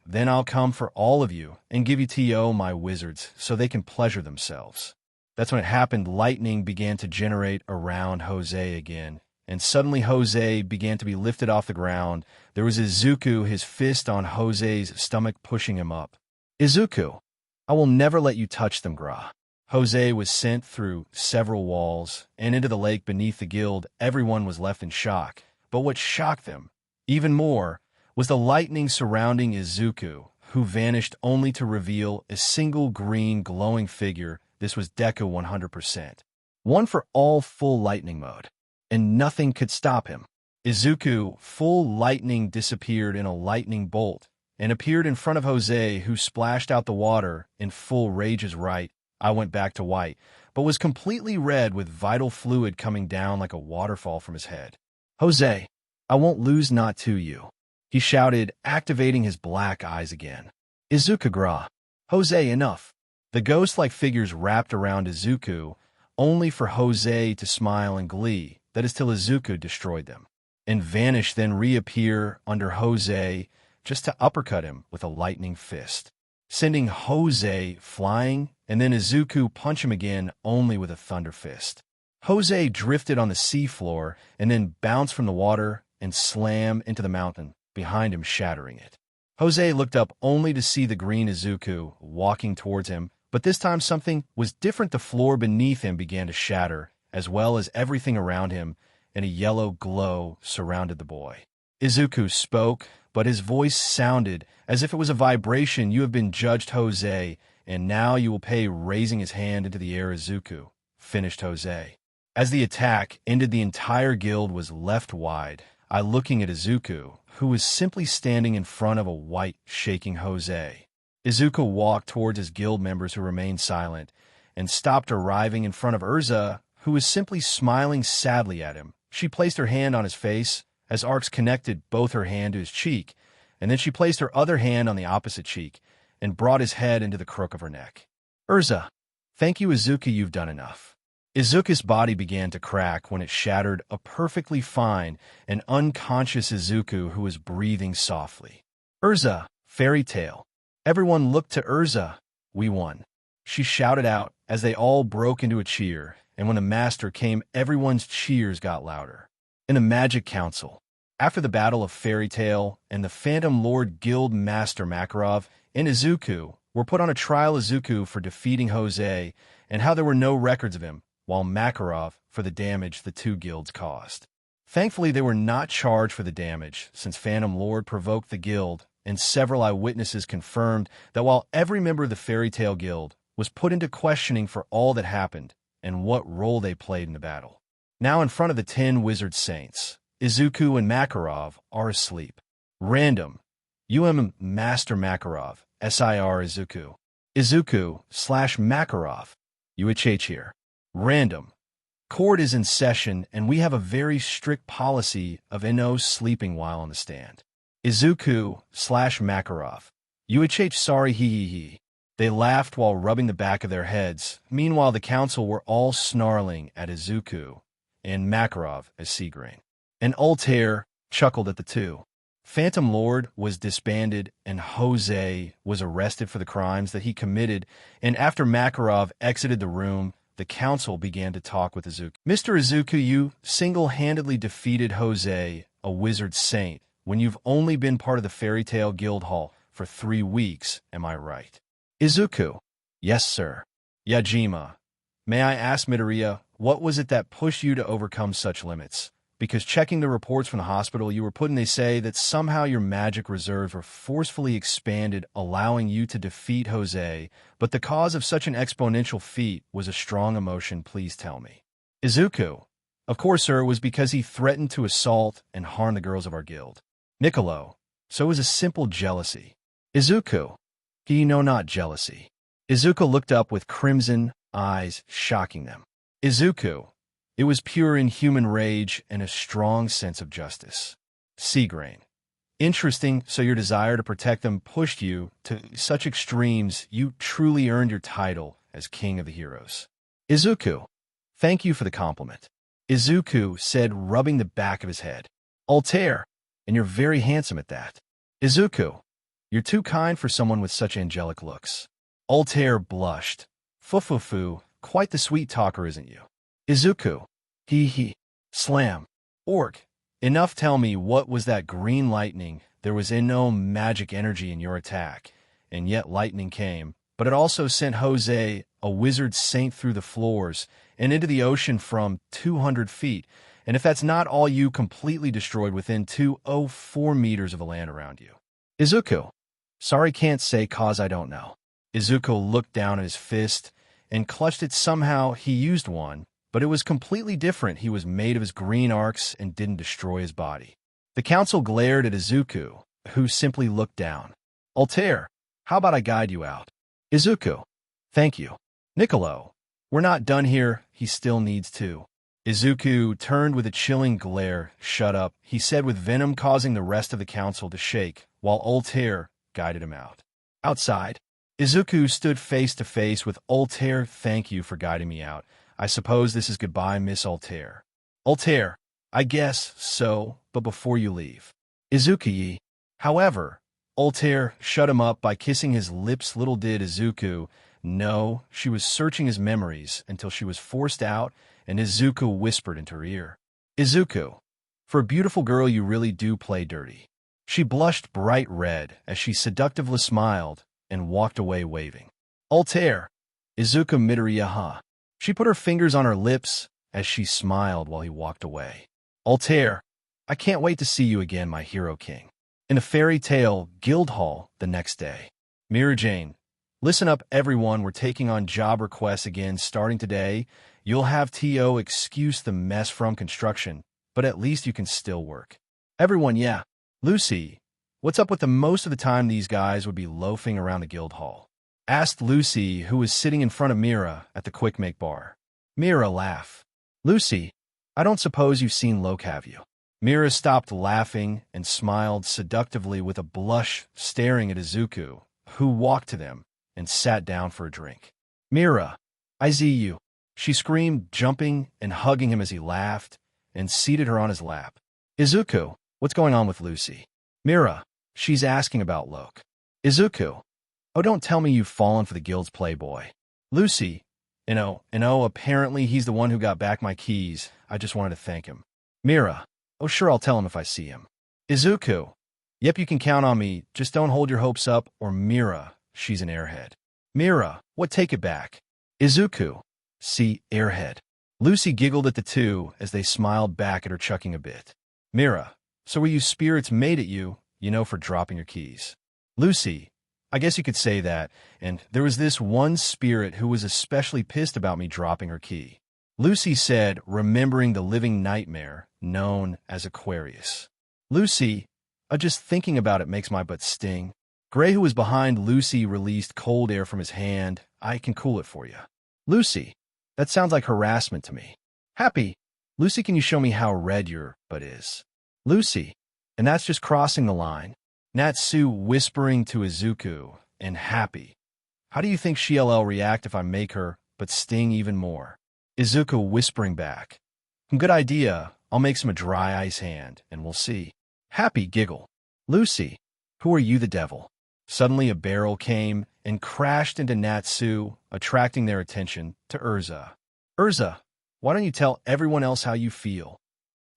then I'll come for all of you and give you to my wizards so they can pleasure themselves. That's when it happened. Lightning began to generate around Jose again, and suddenly Jose began to be lifted off the ground. There was Izuku, his fist on Jose's stomach, pushing him up. Izuku, I will never let you touch them, Gra. Jose was sent through several walls and into the lake beneath the guild. Everyone was left in shock, but what shocked them even more was the lightning surrounding Izuku, who vanished only to reveal a single green glowing figure. This was Deku 100%. One for all, full lightning mode, and nothing could stop him. Izuku, full lightning, disappeared in a lightning bolt and appeared in front of Jose, who splashed out the water in full rage. Is right, I went back to white, but was completely red with vital fluid coming down like a waterfall from his head. Jose, I won't lose, not to you, he shouted, activating his black eyes again. Izuku, Gra. Jose, enough. The ghost-like figures wrapped around Izuku, only for Jose to smile in glee. That is till Izuku destroyed them and vanish, then reappear under Jose just to uppercut him with a lightning fist, sending Jose flying, and then Izuku punch him again, only with a thunder fist. Jose drifted on the seafloor and then bounced from the water and slammed into the mountain behind him, shattering it. Jose looked up only to see the green Izuku walking towards him, but this time something was different. The floor beneath him began to shatter, as well as everything around him, and a yellow glow surrounded the boy. Izuku spoke, but his voice sounded as if it was a vibration. You have been judged, Jose, and now you will pay. Raising his hand into the air, Izuku finished Jose. As the attack ended, the entire guild was left wide, looking at Izuku, who was simply standing in front of a white, shaking Jose. Izuku walked towards his guild members, who remained silent, and stopped, arriving in front of Urza, who was simply smiling sadly at him. She placed her hand on his face as arcs connected both her hand to his cheek, and then she placed her other hand on the opposite cheek and brought his head into the crook of her neck. Urza, thank you, Izuku, you've done enough. Izuku's body began to crack when it shattered, a perfectly fine and unconscious Izuku who was breathing softly. Urza, fairy tale. Everyone looked to Urza. We won, she shouted out as they all broke into a cheer, and when the master came, everyone's cheers got louder. In the Magic Council, after the Battle of Fairy Tail and the Phantom Lord Guild Master Makarov and Izuku were put on a trial, Izuku for defeating Jose and how there were no records of him, while Makarov for the damage the two guilds caused. Thankfully, they were not charged for the damage, since Phantom Lord provoked the guild, and several eyewitnesses confirmed that while every member of the Fairy Tail Guild was put into questioning for all that happened and what role they played in the battle. Now in front of the 10 wizard saints, Izuku and Makarov are asleep. Random. Master Makarov. SIR Izuku. Izuku/Makarov. UHH here. Random. Court is in session, and we have a very strict policy of no sleeping while on the stand. Izuku/Makarov. UHH, sorry, he. They laughed while rubbing the back of their heads. Meanwhile, the council were all snarling at Izuku and Makarov as Seagrain. And Altair chuckled at the two. Phantom Lord was disbanded, and Jose was arrested for the crimes that he committed, and after Makarov exited the room, the council began to talk with Izuku. Mr. Izuku, you single-handedly defeated Jose, a wizard saint, when you've only been part of the Fairy Tale Guild Hall for 3 weeks, am I right? Izuku. Yes, sir. Yajima. May I ask, Midoriya, what was it that pushed you to overcome such limits? Because checking the reports from the hospital you were put in, they say that somehow your magic reserves were forcefully expanded, allowing you to defeat Jose, but the cause of such an exponential feat was a strong emotion, please tell me. Izuku. Of course, sir, it was because he threatened to assault and harm the girls of our guild. Niccolo. So it was a simple jealousy. Izuku. He know not jealousy. Izuku looked up with crimson eyes, shocking them. Izuku. It was pure inhuman rage and a strong sense of justice. Seagrain. Interesting, so your desire to protect them pushed you to such extremes. You truly earned your title as King of the Heroes. Izuku. Thank you for the compliment. Izuku said, rubbing the back of his head. Altair, and you're very handsome at that. Izuku. You're too kind for someone with such angelic looks. Altair blushed. Fufufu, quite the sweet talker, isn't you? Izuku. He. Slam. Orc. Enough, tell me, what was that green lightning? There was no magic energy in your attack, and yet lightning came, but it also sent Jose, a wizard saint, through the floors and into the ocean from 200 feet, and if that's not all, you completely destroyed within 204 meters of the land around you. Izuku. Sorry, can't say cause I don't know. Izuku looked down at his fist and clutched it. Somehow he used one, but it was completely different. He was made of his green arcs and didn't destroy his body. The council glared at Izuku, who simply looked down. Altair, how about I guide you out? Izuku. Thank you. Niccolo. We're not done here. He still needs to. Izuku turned with a chilling glare. Shut up, he said with venom, causing the rest of the council to shake, while Altair guided him out. Outside, Izuku stood face to face with Altair. Thank you for guiding me out. I suppose this is goodbye, Miss Altair. Altair. I guess so, but before you leave. Izuku. However, Altair shut him up by kissing his lips. Little did Izuku know she was searching his memories until she was forced out, and Izuku whispered into her ear. Izuku. For a beautiful girl, you really do play dirty. She blushed bright red as she seductively smiled and walked away waving. Altair. Izuku Midoriya, huh? She put her fingers on her lips as she smiled while he walked away. Altair. I can't wait to see you again, my hero king. In a Fairy Tale Guild Hall the next day. Mira Jane. Listen up, everyone. We're taking on job requests again starting today. You'll have to excuse the mess from construction, but at least you can still work. Everyone, yeah. Lucy, what's up with most of the time these guys would be loafing around the guild hall? Asked Lucy, who was sitting in front of Mira at the Quick Make bar. Mira laughed. Lucy, I don't suppose you've seen Loke, have you? Mira stopped laughing and smiled seductively with a blush, staring at Izuku, who walked to them and sat down for a drink. Mira, I see you. She screamed, jumping and hugging him as he laughed, and seated her on his lap. Izuku, what's going on with Lucy? Mira, she's asking about Loke. Izuku, oh, don't tell me you've fallen for the guild's playboy. Lucy, apparently he's the one who got back my keys. I just wanted to thank him. Mira, oh sure, I'll tell him if I see him. Izuku, yep, you can count on me. Just don't hold your hopes up, or Mira, she's an airhead. Mira, what, take it back? Izuku, see, airhead. Lucy giggled at the two as they smiled back at her, chucking a bit. Mira, so were you spirits made at you, for dropping your keys? Lucy, I guess you could say that, and there was this one spirit who was especially pissed about me dropping her key. Lucy said, remembering the living nightmare known as Aquarius. Lucy, just thinking about it makes my butt sting. Gray, who was behind Lucy, released cold air from his hand. I can cool it for you. Lucy, that sounds like harassment to me. Happy, Lucy, can you show me how red your butt is? Lucy, and that's just crossing the line. Natsu whispering to Izuku, and Happy, how do you think she'll react if I make her but sting even more? Izuku whispering back, good idea, I'll make some a dry ice hand, and we'll see. Happy giggle. Lucy, who are you, the devil? Suddenly a barrel came and crashed into Natsu, attracting their attention to Urza. Urza, why don't you tell everyone else how you feel?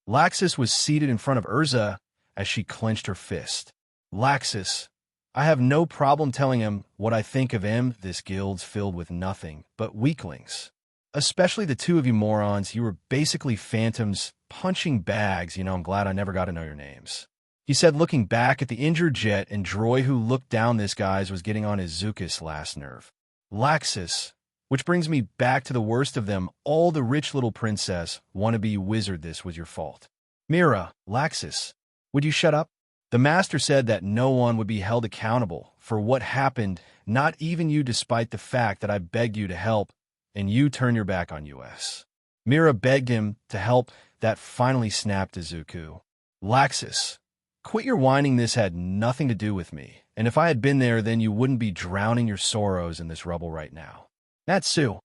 Laxus was seated in front of Urza as she clenched her fist. Laxus, I have no problem telling him what I think of him. This guild's filled with nothing but weaklings. Especially the two of you morons. You were basically phantoms, punching bags. I'm glad I never got to know your names. He said, looking back at the injured Jet and Droy, who looked down. This guy's was getting on his Zucus last nerve. Laxus, which brings me back to the worst of them all, the rich little princess, wannabe wizard. This was your fault. Mira, Laxus, would you shut up? The master said that no one would be held accountable for what happened, not even you, despite the fact that I begged you to help, and you turn your back on us. Mira begged him to help. That finally snapped Izuku. Laxus, quit your whining. This had nothing to do with me, and if I had been there, then you wouldn't be drowning your sorrows in this rubble right now. Natsu,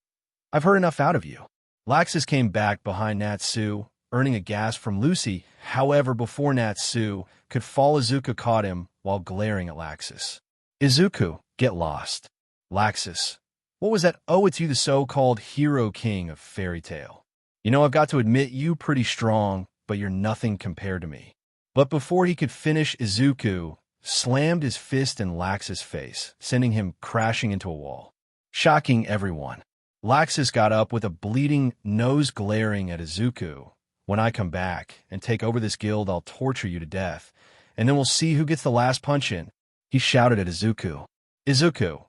I've heard enough out of you. Laxus came back behind Natsu, earning a gasp from Lucy. However, before Natsu could fall, Izuku caught him while glaring at Laxus. Izuku, get lost. Laxus, what was that? Oh, it's you, the so-called hero king of fairy tale. I've got to admit, you pretty strong, but you're nothing compared to me. But before he could finish, Izuku slammed his fist in Laxus' face, sending him crashing into a wall, shocking everyone. Laxus got up with a bleeding nose, glaring at Izuku. When I come back and take over this guild, I'll torture you to death, and then we'll see who gets the last punch in. He shouted at Izuku. Izuku,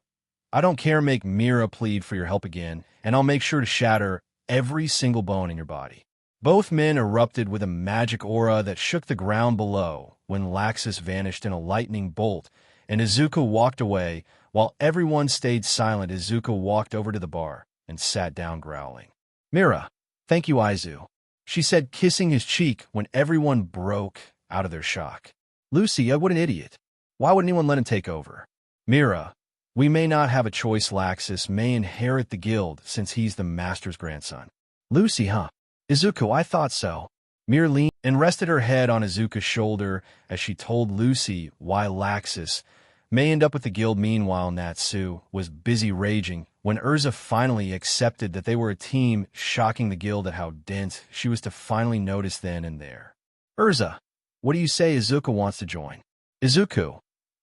I don't care. Make Mira plead for your help again, and I'll make sure to shatter every single bone in your body. Both men erupted with a magic aura that shook the ground below when Laxus vanished in a lightning bolt, and Izuku walked away. While everyone stayed silent, Izuku walked over to the bar and sat down, growling. Mira, thank you, Izu, she said, kissing his cheek when everyone broke out of their shock. Lucy, what an idiot. Why would anyone let him take over? Mira, we may not have a choice. Laxus may inherit the guild since he's the master's grandson. Lucy, huh? Izuku, I thought so. Mira leaned and rested her head on Izuku's shoulder as she told Lucy why Laxus may end up with the guild. Meanwhile, Natsu was busy raging when Urza finally accepted that they were a team, shocking the guild at how dense she was to finally notice then and there. Urza, what do you say? Izuku wants to join. Izuku,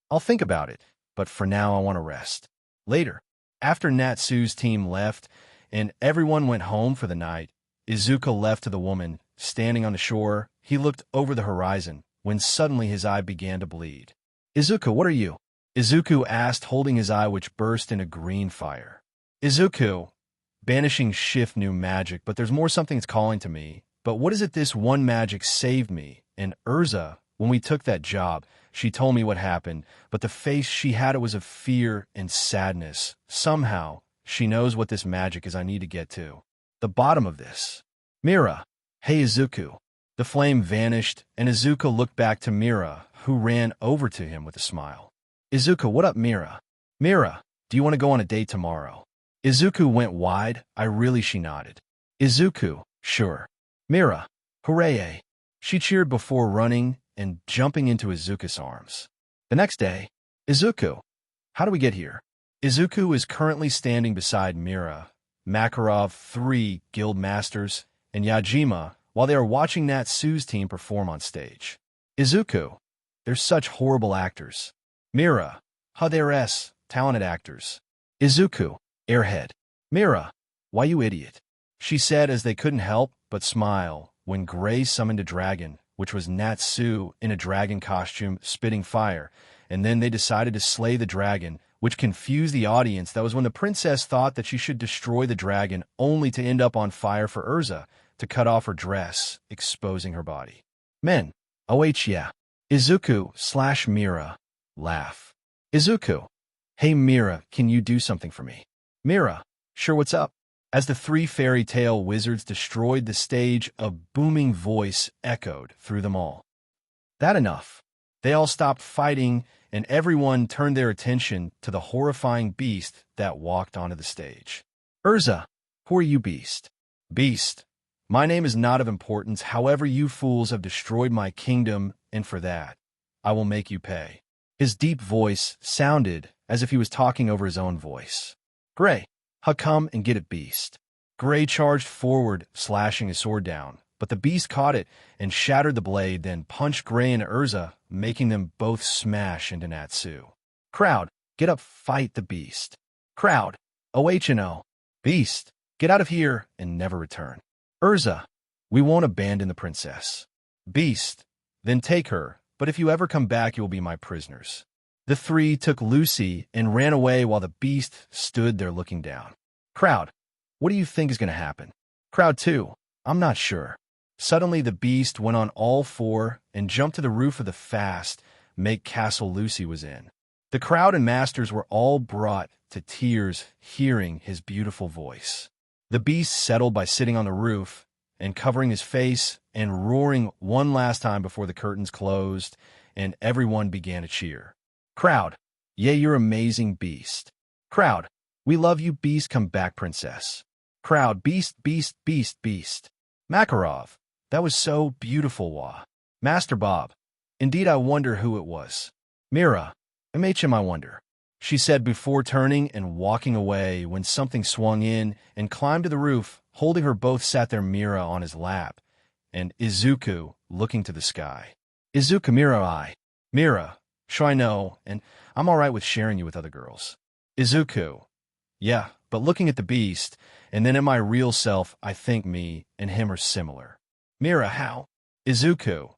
I'll think about it, but for now I want to rest. Later, after Natsu's team left and everyone went home for the night, Izuku left to the woman standing on the shore. He looked over the horizon when suddenly his eye began to bleed. Izuku, what are you? Izuku asked, holding his eye, which burst into green fire. Izuku, banishing shift new magic, but there's more. Something's calling to me. But what is it? This one magic saved me. And Urza, when we took that job, she told me what happened, but the face she had, it was of fear and sadness. Somehow, she knows what this magic is. I need to get to the bottom of this. Mira, hey Izuku. The flame vanished, and Izuku looked back to Mira, who ran over to him with a smile. Izuku, what up, Mira? Mira, do you want to go on a date tomorrow? Izuku went wide. She nodded. Izuku, sure. Mira, hooray! She cheered before running and jumping into Izuku's arms. The next day, Izuku, how do we get here? Izuku is currently standing beside Mira, Makarov, 3 guild masters, and Yajima while they are watching Natsu's team perform on stage. Izuku, they're such horrible actors. Mira, they're talented actors. Izuku, airhead. Mira, why you idiot? She said as they couldn't help but smile when Gray summoned a dragon, which was Natsu in a dragon costume spitting fire, and then they decided to slay the dragon, which confused the audience. That was when the princess thought that she should destroy the dragon, only to end up on fire for Urza to cut off her dress, exposing her body. Men, yeah. Izuku / Mira, laugh. Izuku, hey Mira, can you do something for me? Mira, sure, what's up? As the 3 fairy tale wizards destroyed the stage, a booming voice echoed through them all. That enough. They all stopped fighting, and everyone turned their attention to the horrifying beast that walked onto the stage. Urza, who are you, beast? Beast, my name is not of importance. However, you fools have destroyed my kingdom, and for that, I will make you pay. His deep voice sounded as if he was talking over his own voice. Gray, come and get it, beast. Gray charged forward, slashing his sword down, but the beast caught it and shattered the blade, then punched Gray and Urza, making them both smash into Natsu. Crowd, get up, fight the beast. Crowd, OHNO. Beast, get out of here and never return. Urza, we won't abandon the princess. Beast, then take her, but if you ever come back, you will be my prisoners. The three took Lucy and ran away while the beast stood there looking down. Crowd, what do you think is going to happen? Crowd 2, I'm not sure. Suddenly the beast went on all four and jumped to the roof of the fast-make castle Lucy was in. The crowd and masters were all brought to tears hearing his beautiful voice. The beast settled by sitting on the roof and covering his face and roaring one last time before the curtains closed and everyone began to cheer. Crowd, yay, you're amazing, beast. Crowd, we love you, beast, come back, princess. Crowd, beast, beast, beast, beast. Makarov, that was so beautiful, Wah. Master Bob, indeed I wonder who it was. Mira, MHM, I wonder, she said before turning and walking away when something swung in and climbed to the roof. Holding her both sat there Mira on his lap, and Izuku looking to the sky. Izuku, Mira, Mira, sure I know, and I'm all right with sharing you with other girls. Izuku, yeah, but looking at the beast, and then at my real self, I think me and him are similar. Mira, how? Izuku,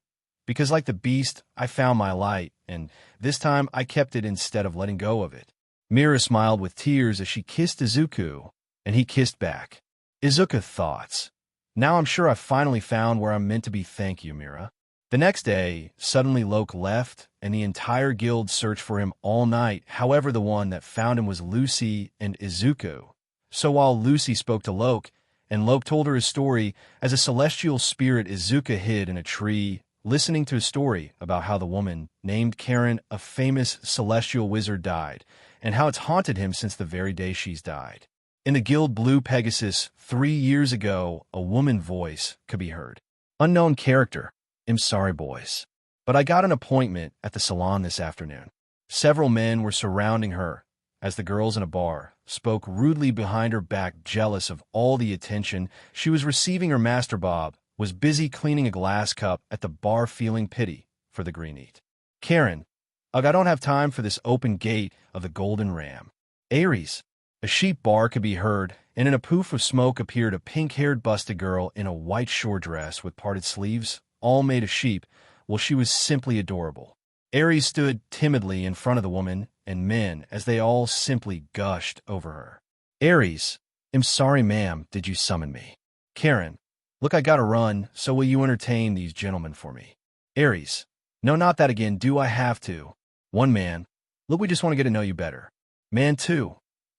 because like the beast, I found my light, and this time I kept it instead of letting go of it. Mira smiled with tears as she kissed Izuku, and he kissed back. Izuku, thoughts. Now I'm sure I've finally found where I'm meant to be, thank you, Mira. The next day, suddenly Loke left, and the entire guild searched for him all night. However, the one that found him was Lucy and Izuku. So while Lucy spoke to Loke, and Loke told her his story, as a celestial spirit, Izuku hid in a tree, listening to a story about how the woman named Karen, a famous celestial wizard, died, and how it's haunted him since the very day she's died. In the guild Blue Pegasus, 3 years ago, a woman voice could be heard. Unknown character. I'm sorry, boys, but I got an appointment at the salon this afternoon. Several men were surrounding her as the girls in a bar spoke rudely behind her back, jealous of all the attention she was receiving. Her master Bob was busy cleaning a glass cup at the bar, feeling pity for the green eat. Karen, ugh, I don't have time for this open gate of the Golden Ram. Ares. A sheep bar could be heard, and in a poof of smoke appeared a pink-haired busted girl in a white short dress with parted sleeves, all made of sheep. Well, she was simply adorable. Ares stood timidly in front of the woman and men as they all simply gushed over her. Ares, I'm sorry, ma'am, did you summon me? Karen, look, I gotta run, so will you entertain these gentlemen for me? Ares, no, not that again, do I have to? One man, look, we just want to get to know you better. Man 2,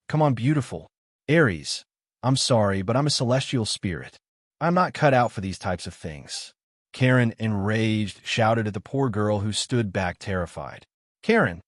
come on, beautiful. Ares, I'm sorry, but I'm a celestial spirit. I'm not cut out for these types of things. Karen, enraged, shouted at the poor girl who stood back terrified. Karen,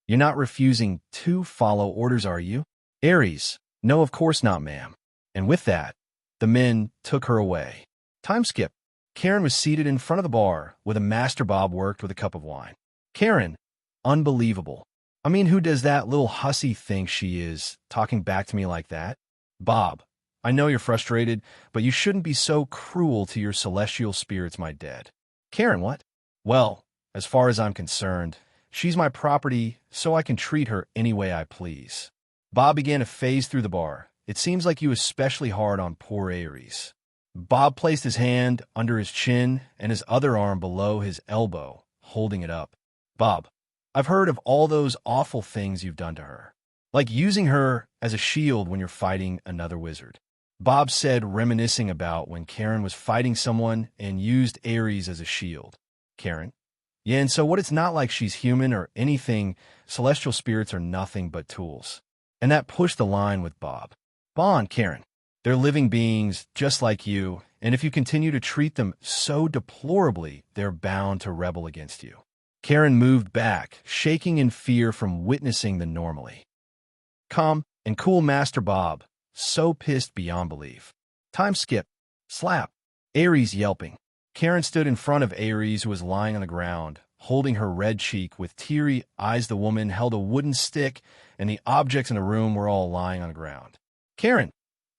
you're not refusing to follow orders, are you? Ares, no, of course not, ma'am. And with that, the men took her away. Time skip. Karen was seated in front of the bar with a Master Bob worked with a cup of wine. Karen, unbelievable. I mean, who does that little hussy think she is, talking back to me like that? Bob, I know you're frustrated, but you shouldn't be so cruel to your celestial spirits, my dead. Karen, what? Well, as far as I'm concerned, she's my property, so I can treat her any way I please. Bob began to phase through the bar. It seems like you especially hard on poor Ares. Bob placed his hand under his chin and his other arm below his elbow, holding it up. Bob, I've heard of all those awful things you've done to her, like using her as a shield when you're fighting another wizard. Bob said, reminiscing about when Karen was fighting someone and used Ares as a shield. Karen, yeah, and so what? It's not like she's human or anything. Celestial spirits are nothing but tools. And that pushed the line with Bob. Bond, Karen, they're living beings just like you, and if you continue to treat them so deplorably, they're bound to rebel against you. Karen moved back, shaking in fear from witnessing the normally calm and cool Master Bob, so pissed beyond belief. Time skip. Slap. Ares yelping. Karen stood in front of Ares, who was lying on the ground, holding her red cheek. With teary eyes, the woman held a wooden stick, and the objects in the room were all lying on the ground. Karen,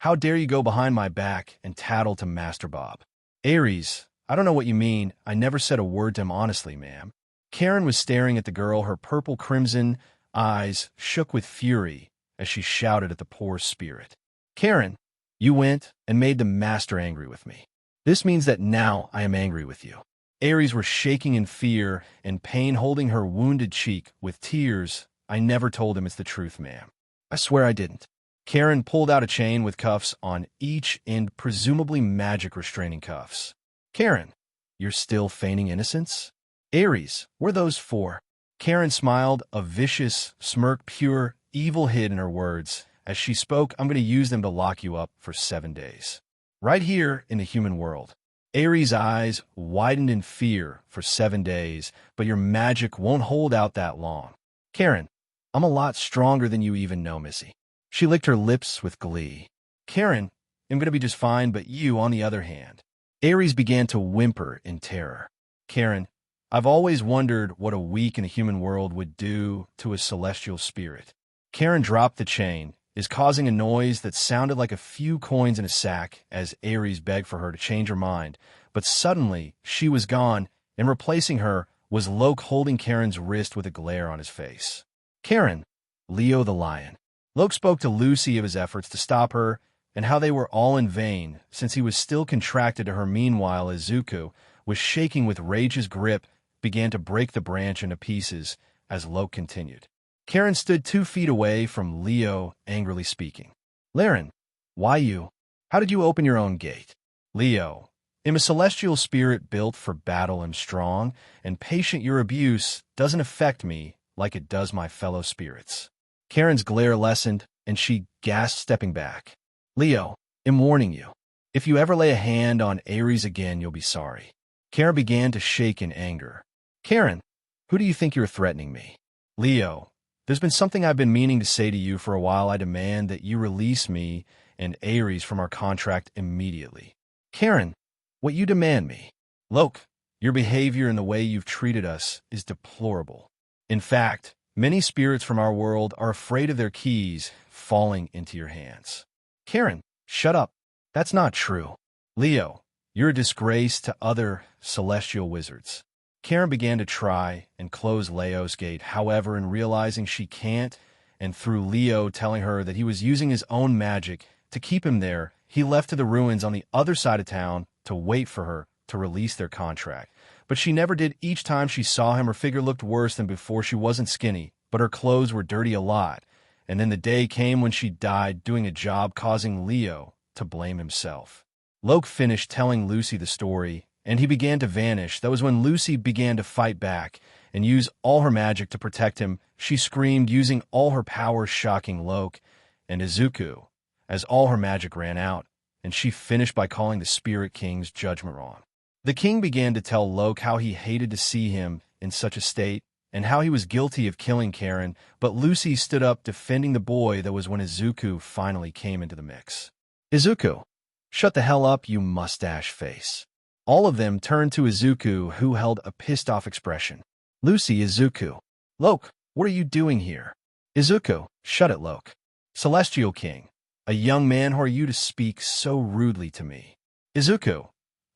How dare you go behind my back and tattle to Master Bob? Ares, I don't know what you mean. I never said a word to him honestly, ma'am. Karen was staring at the girl, her purple-crimson eyes shook with fury as she shouted at the poor spirit. Karen, you went and made the master angry with me. This means that now I am angry with you. Ares were shaking in fear and pain, holding her wounded cheek with tears. I never told him it's the truth, ma'am. I swear I didn't. Karen pulled out a chain with cuffs on each end, presumably magic restraining cuffs. Karen, you're still feigning innocence? Ares, were those for? Karen smiled, a vicious smirk, pure evil hid in her words. As she spoke, I'm going to use them to lock you up for 7 days. Right here in the human world. Ares' eyes widened in fear. For 7 days, but your magic won't hold out that long. Karen, I'm a lot stronger than you even know, Missy. She licked her lips with glee. Karen, I'm going to be just fine, but you, on the other hand. Ares began to whimper in terror. Karen, I've always wondered what a week in the human world would do to a celestial spirit. Karen dropped the chain, is causing a noise that sounded like a few coins in a sack as Ares begged for her to change her mind. But suddenly, she was gone, and replacing her was Loke holding Karen's wrist with a glare on his face. Karen, Leo the lion. Loke spoke to Lucy of his efforts to stop her and how they were all in vain since he was still contracted to her. Meanwhile, Izuku was shaking with rage. His grip began to break the branch into pieces as Loke continued. Karen stood 2 feet away from Leo, angrily speaking. Laren, why you? How did you open your own gate? Leo, I'm a celestial spirit built for battle. I'm strong and patient. Your abuse doesn't affect me like it does my fellow spirits. Karen's glare lessened, and she gasped, stepping back. Leo, I'm warning you. If you ever lay a hand on Ares again, you'll be sorry. Karen began to shake in anger. Karen, who do you think you're threatening me? Leo, there's been something I've been meaning to say to you for a while. I demand that you release me and Ares from our contract immediately. Karen, what you demand me? Loke, your behavior and the way you've treated us is deplorable. In fact, many spirits from our world are afraid of their keys falling into your hands. Karen, shut up. That's not true. Leo, you're a disgrace to other celestial wizards. Karen began to try and close Leo's gate, however, in realizing she can't, and through Leo telling her that he was using his own magic to keep him there, he left to the ruins on the other side of town to wait for her to release their contract. But she never did. Each time she saw him, her figure looked worse than before. She wasn't skinny, but her clothes were dirty a lot. And then the day came when she died doing a job, causing Leo to blame himself. Loke finished telling Lucy the story, and he began to vanish. That was when Lucy began to fight back and use all her magic to protect him. She screamed, using all her powers, shocking Loke and Izuku, as all her magic ran out, and she finished by calling the Spirit King's judgment wrong. The king began to tell Loke how he hated to see him in such a state, and how he was guilty of killing Karen, but Lucy stood up defending the boy. That was when Izuku finally came into the mix. Izuku, shut the hell up, you mustache face. All of them turned to Izuku, who held a pissed-off expression. Lucy, Izuku. Loke, what are you doing here? Izuku, shut it, Loke. Celestial King, a young man, who are you to speak so rudely to me? Izuku,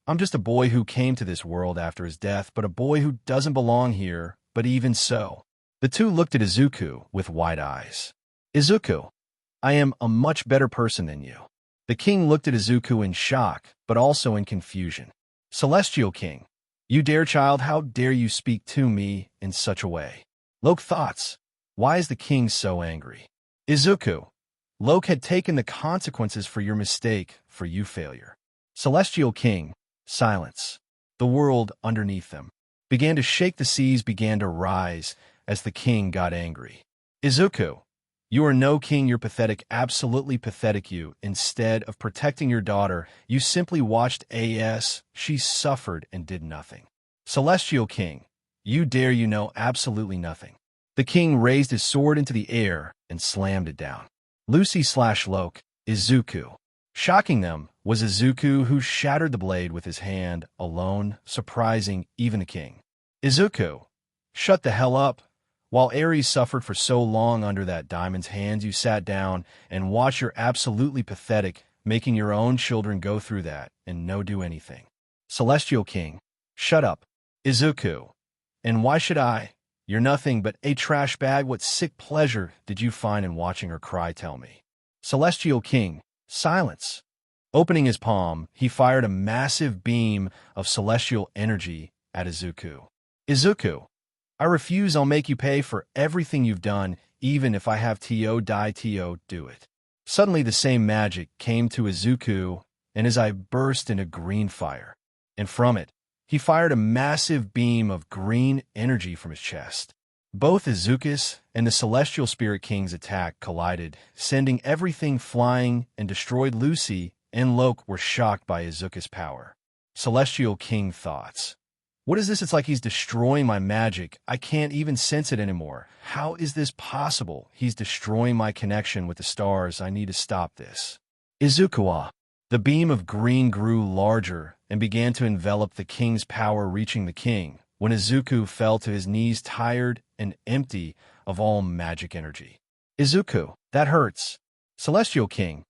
I'm just a boy who came to this world after his death, but a boy who doesn't belong here, but even so. The two looked at Izuku with wide eyes. Izuku, I am a much better person than you. The king looked at Izuku in shock, but also in confusion. Celestial King, you dare, child, how dare you speak to me in such a way? Loke thoughts, why is the king so angry? Izuku, Loke had taken the consequences for your mistake, for you failure. Celestial King, silence. The world underneath them began to shake. The seas began to rise as the king got angry. Izuku, you are no king, you're pathetic, absolutely pathetic. You, instead of protecting your daughter, you simply watched as she suffered and did nothing. Celestial King, you dare, you know absolutely nothing. The king raised his sword into the air and slammed it down. Lucy/Loke, Izuku. Shocking them was Izuku, who shattered the blade with his hand alone, surprising even the king. Izuku, shut the hell up. While Ares suffered for so long under that diamond's hands, you sat down and watched your absolutely pathetic making your own children go through that and no do anything. Celestial King, shut up. Izuku. And why should I? You're nothing but a trash bag. What sick pleasure did you find in watching her cry, tell me? Celestial King, silence. Opening his palm, he fired a massive beam of celestial energy at Izuku. Izuku, I refuse. I'll make you pay for everything you've done, even if I have to do it. Suddenly the same magic came to Izuku, and his eye burst into green fire. And from it, he fired a massive beam of green energy from his chest. Both Izuku's and the Celestial Spirit King's attack collided, sending everything flying, and destroyed. Lucy and Loke were shocked by Izuku's power. Celestial King thoughts. What is this? It's like he's destroying my magic. I can't even sense it anymore. How is this possible? He's destroying my connection with the stars. I need to stop this. Izuku. The beam of green grew larger and began to envelop the king's power, reaching the king, when Izuku fell to his knees, tired and empty of all magic energy. Izuku, that hurts. Celestial King.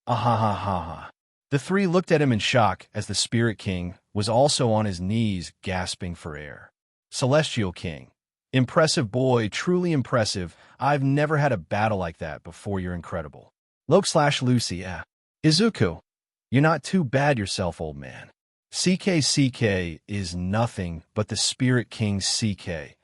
Ah. The three looked at him in shock as the Spirit King was also on his knees, gasping for air. Celestial King. Impressive boy, truly impressive. I've never had a battle like that before. You're incredible. Loke/Lucy. Izuku, you're not too bad yourself, old man. CK is nothing but the Spirit King's CK.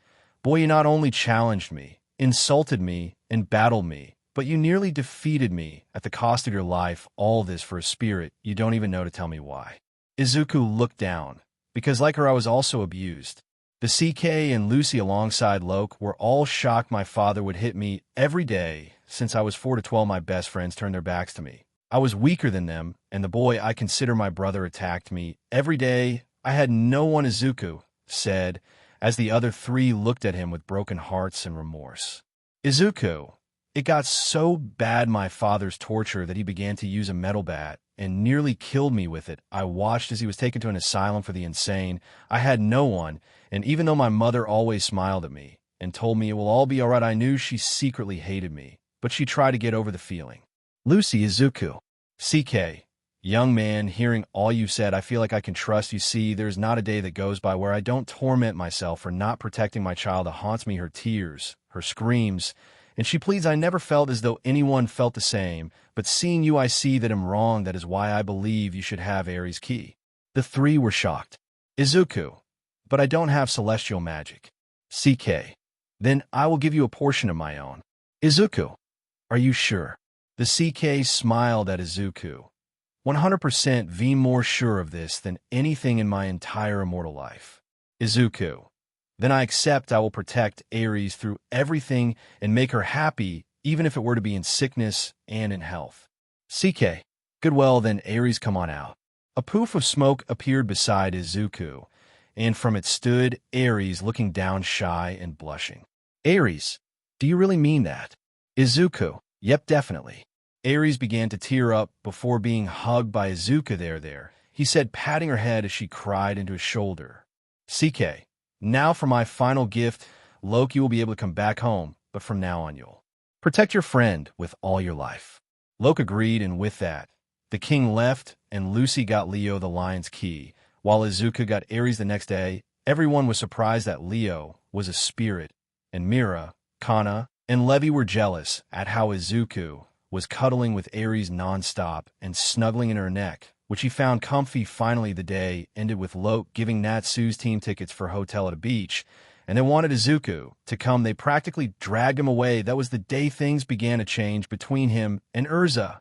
Boy, you not only challenged me, insulted me, and battled me, but you nearly defeated me at the cost of your life. All this for a spirit you don't even know to tell me why. Izuku looked down, because like her I was also abused. The CK and Lucy alongside Loke were all shocked my father would hit me every day. Since I was 4 to 12, my best friends turned their backs to me. I was weaker than them, and the boy I consider my brother attacked me every day. I had no one, Izuku said, as the other three looked at him with broken hearts and remorse. Izuku, it got so bad, my father's torture, that he began to use a metal bat and nearly killed me with it. I watched as he was taken to an asylum for the insane. I had no one, and even though my mother always smiled at me and told me it will all be all right, I knew she secretly hated me, but she tried to get over the feeling. Lucy. Izuku. CK. Young man, hearing all you said, I feel like I can trust you. See, there's not a day that goes by where I don't torment myself for not protecting my child. It haunts me, her tears, her screams, and she pleads. I never felt as though anyone felt the same, but seeing you I see that I'm wrong. That is why I believe you should have Ares' key. The three were shocked. Izuku. But I don't have celestial magic. CK. Then I will give you a portion of my own. Izuku. Are you sure? The CK smiled at Izuku. 100% V, more sure of this than anything in my entire immortal life. Izuku. Then I accept. I will protect Ares through everything and make her happy, even if it were to be in sickness and in health. CK. Good, well then, Ares, come on out. A poof of smoke appeared beside Izuku, and from it stood Ares, looking down, shy and blushing. Ares, do you really mean that? Izuku. Yep, definitely. Ares began to tear up before being hugged by Izuku. There, he said, patting her head as she cried into his shoulder. CK. Now for my final gift. Loki will be able to come back home, but from now on you'll protect your friend with all your life. Loke agreed, and with that, the king left, and Lucy got Leo the lion's key, while Izuku got Ares. The next day, everyone was surprised that Leo was a spirit, and Mira, Kana, and Levi were jealous at how Izuku was cuddling with Ares nonstop and snuggling in her neck, which he found comfy. Finally, the day ended with Loke giving Natsu's team tickets for a hotel at a beach, and they wanted Izuku to come. They practically dragged him away. That was the day things began to change between him and Urza.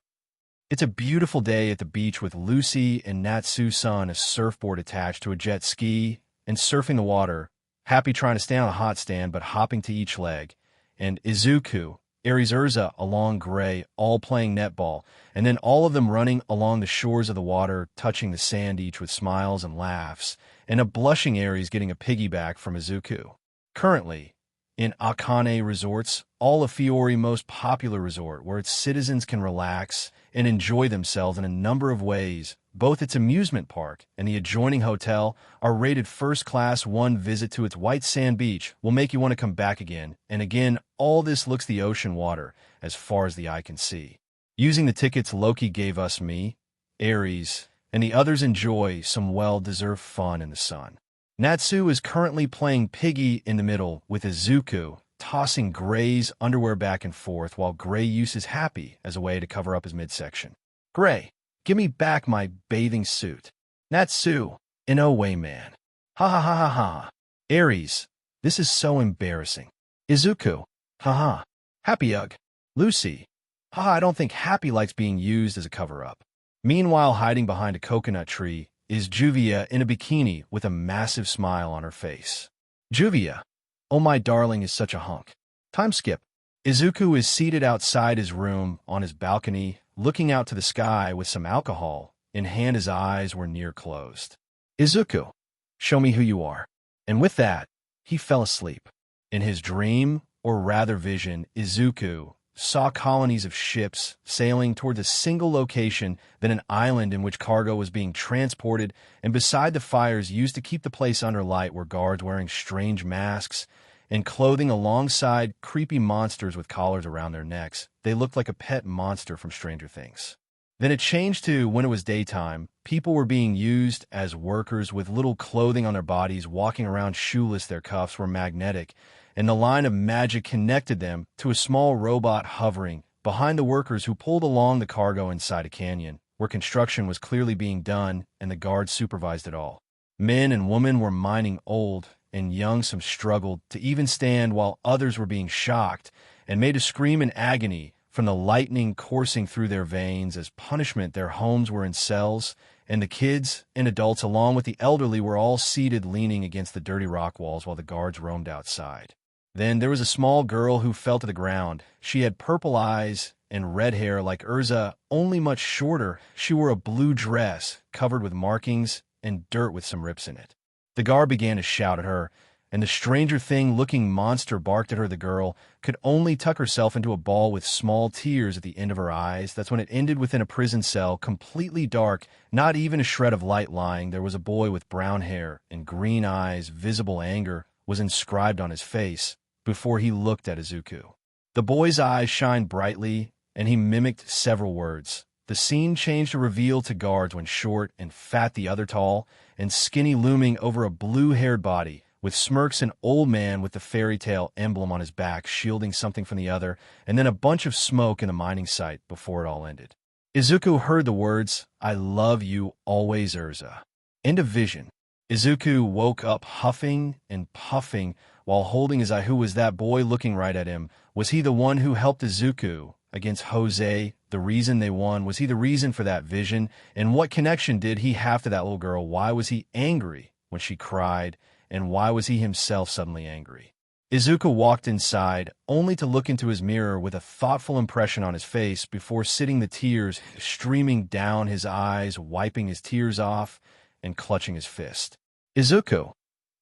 It's a beautiful day at the beach with Lucy and Natsu on a surfboard attached to a jet ski and surfing the water, Happy trying to stay on a hot stand but hopping to each leg, and Izuku, Ares, Urza along Gray, all playing netball, and then all of them running along the shores of the water, touching the sand, each with smiles and laughs, and a blushing Ares getting a piggyback from Izuku. Currently, in Akane Resorts, all of Fiori's most popular resort, where its citizens can relax and enjoy themselves in a number of ways. Both its amusement park and the adjoining hotel are rated first class. One visit to its white sand beach will make you want to come back again and again. All this looks the ocean water as far as the eye can see. Using the tickets Loki gave us, me, Ares, and the others enjoy some well-deserved fun in the sun. Natsu is currently playing Piggy in the middle with Izuku, tossing Gray's underwear back and forth while Gray uses happy as a way to cover up his midsection. Gray, give me back my bathing suit. Natsu, in no way, man. Ha ha ha ha ha. Ares, this is so embarrassing. Izuku, haha. Happy ugh. Lucy, haha, I don't think Happy likes being used as a cover-up. Meanwhile, hiding behind a coconut tree is Juvia in a bikini with a massive smile on her face. Juvia, oh my darling is such a hunk. Time skip. Izuku is seated outside his room on his balcony, looking out to the sky with some alcohol in hand. His eyes were near closed. Izuku, show me who you are. And with that, he fell asleep. In his dream, or rather vision, Izuku saw colonies of ships sailing towards a single location, then an island in which cargo was being transported, and beside the fires used to keep the place under light were guards wearing strange masks and clothing alongside creepy monsters with collars around their necks. They looked like a pet monster from Stranger Things. Then it changed to when it was daytime. People were being used as workers with little clothing on their bodies, walking around shoeless. Their cuffs were magnetic, and the line of magic connected them to a small robot hovering behind the workers who pulled along the cargo inside a canyon, where construction was clearly being done, and the guards supervised it all. Men and women were mining, old and young. Some struggled to even stand, while others were being shocked and made to scream in agony from the lightning coursing through their veins. As punishment, their homes were in cells, and the kids and adults, along with the elderly, were all seated leaning against the dirty rock walls while the guards roamed outside. Then there was a small girl who fell to the ground. She had purple eyes and red hair like Urza, only much shorter. She wore a blue dress covered with markings and dirt with some rips in it. The guard began to shout at her, and the Stranger Thing-looking monster barked at her. The girl could only tuck herself into a ball with small tears at the end of her eyes. That's when it ended within a prison cell, completely dark, not even a shred of light lying. There was a boy with brown hair and green eyes. Visible anger was inscribed on his face before he looked at Izuku. The boy's eyes shined brightly, and he mimicked several words. The scene changed to reveal to guards, one short and fat, the other tall and skinny, looming over a blue-haired body. With smirks, an old man with the fairy tale emblem on his back, shielding something from the other, and then a bunch of smoke in the mining site before it all ended. Izuku heard the words, "I love you always, Urza." End of vision. Izuku woke up huffing and puffing while holding his eye. Who was that boy looking right at him? Was he the one who helped Izuku against Jose? The reason they won? Was he the reason for that vision? And what connection did he have to that little girl? Why was he angry when she cried? And why was he himself suddenly angry? Izuku walked inside, only to look into his mirror with a thoughtful impression on his face before sitting, the tears streaming down his eyes, wiping his tears off and clutching his fist. Izuku,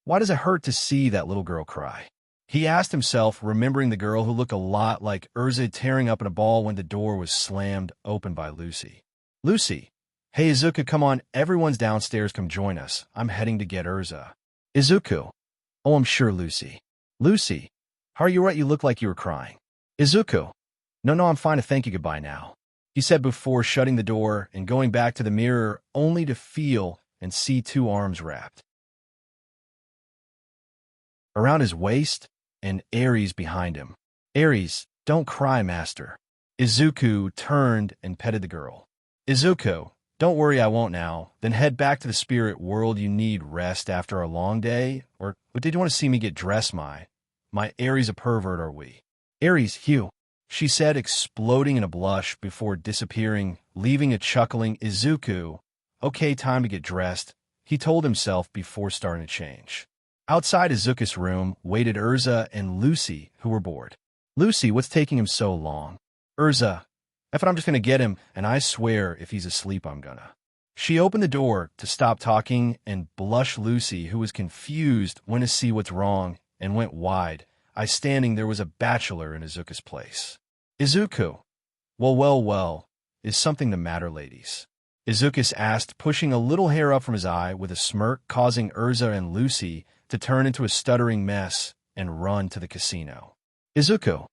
why does it hurt to see that little girl cry? He asked himself, remembering the girl who looked a lot like Urza tearing up in a ball when the door was slammed open by Lucy. Lucy, hey Izuku, come on, everyone's downstairs, come join us. I'm heading to get Urza. Izuku, oh, I'm sure, Lucy. Lucy, how are you? Right, you look like you were crying. Izuku, no, I'm fine, to thank you, goodbye now, he said before shutting the door and going back to the mirror, only to feel and see two arms wrapped around his waist and Ares behind him. Ares, don't cry, master. Izuku turned and petted the girl. Izuku, don't worry, I won't now. Then head back to the spirit world. You need rest after a long day? Or did you want to see me get dressed? My Ares a pervert, are we? Ares, Hugh, she said, exploding in a blush before disappearing, leaving a chuckling Izuku. Okay, time to get dressed, he told himself before starting to change. Outside Izuku's room waited Urza and Lucy, who were bored. Lucy, what's taking him so long? Urza, if I'm just gonna get him, and I swear if he's asleep I'm gonna. She opened the door to stop talking, and blush Lucy, who was confused, went to see what's wrong, and went wide. Standing there was a bachelor in Izuku's place. Izuku, well, is something the matter, ladies? Izuku asked, pushing a little hair up from his eye with a smirk, causing Urza and Lucy to turn into a stuttering mess and run to the casino. Izuku,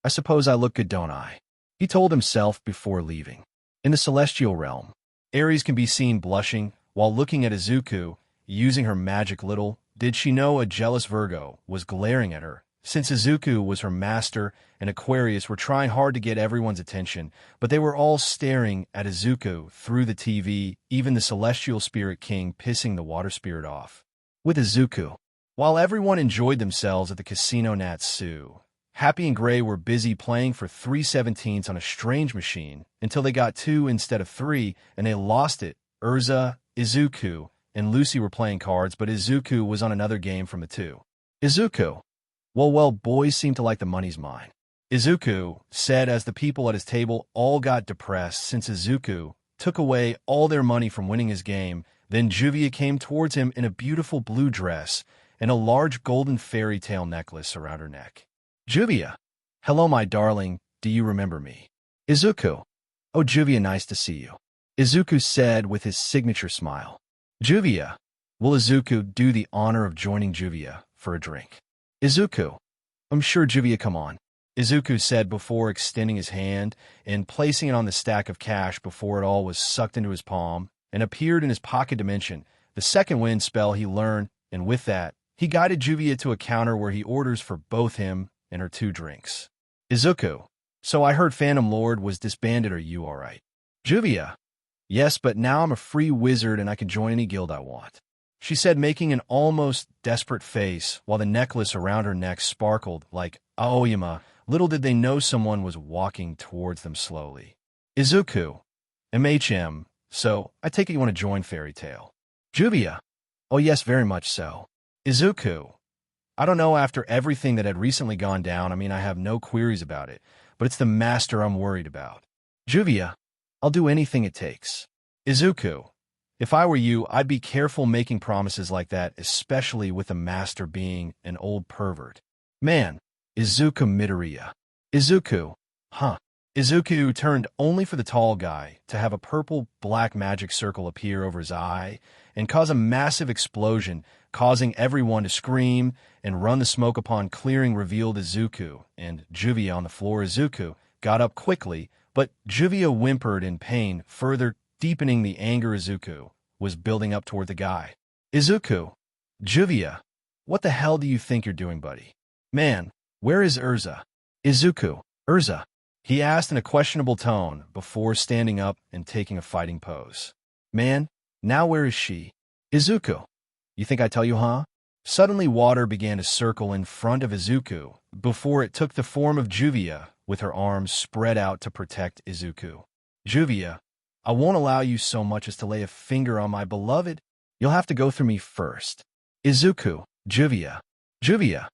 I suppose I look good, don't I? he told himself before leaving. In the celestial realm, Ares can be seen blushing while looking at Izuku, using her magic. Little did she know a jealous Virgo was glaring at her, since Izuku was her master and Aquarius were trying hard to get everyone's attention, but they were all staring at Izuku through the TV, even the celestial spirit king pissing the water spirit off. With Izuku, while everyone enjoyed themselves at the casino, Natsu, Happy and Gray were busy playing for 3/17 on a strange machine until they got 2 instead of 3, and they lost it. Urza, Izuku, and Lucy were playing cards, but Izuku was on another game from the 2. Izuku. Well, boys seem to like the money's mine, Izuku said as the people at his table all got depressed since Izuku took away all their money from winning his game. Then Juvia came towards him in a beautiful blue dress and a large golden fairy tale necklace around her neck. Juvia. Hello, my darling, do you remember me? Izuku. Oh, Juvia, nice to see you, Izuku said with his signature smile. Juvia. Will Izuku do the honor of joining Juvia for a drink? Izuku. I'm sure, Juvia, come on, Izuku said before extending his hand and placing it on the stack of cash before it all was sucked into his palm and appeared in his pocket dimension, the second wind spell he learned, and with that, he guided Juvia to a counter where he orders for both him and her 2 drinks. Izuku. So I heard Phantom Lord was disbanded. Are you alright? Juvia. Yes, but now I'm a free wizard and I can join any guild I want, she said, making an almost desperate face while the necklace around her neck sparkled like Aoyama. Little did they know someone was walking towards them slowly. Izuku. MHM. So, I take it you want to join Fairy Tail? Juvia. Oh yes, very much so. Izuku. I don't know, after everything that had recently gone down, I have no queries about it, but it's the master I'm worried about. Juvia. I'll do anything it takes. Izuku. If I were you, I'd be careful making promises like that, especially with the master being an old pervert. Man. Izuku Midoriya. Izuku. Huh. Izuku turned only for the tall guy to have a purple-black magic circle appear over his eye and cause a massive explosion, causing everyone to scream and run. The smoke upon clearing revealed Izuku and Juvia on the floor. Izuku got up quickly, but Juvia whimpered in pain, further deepening the anger Izuku was building up toward the guy. Izuku. Juvia. What the hell do you think you're doing, buddy? Man, where is Urza? Izuku. Urza. He asked in a questionable tone before standing up and taking a fighting pose. Man, now where is she? Izuku. You think I tell you, huh? Suddenly water began to circle in front of Izuku before it took the form of Juvia with her arms spread out to protect Izuku. Juvia. I won't allow you so much as to lay a finger on my beloved. You'll have to go through me first. Izuku. Juvia. Juvia.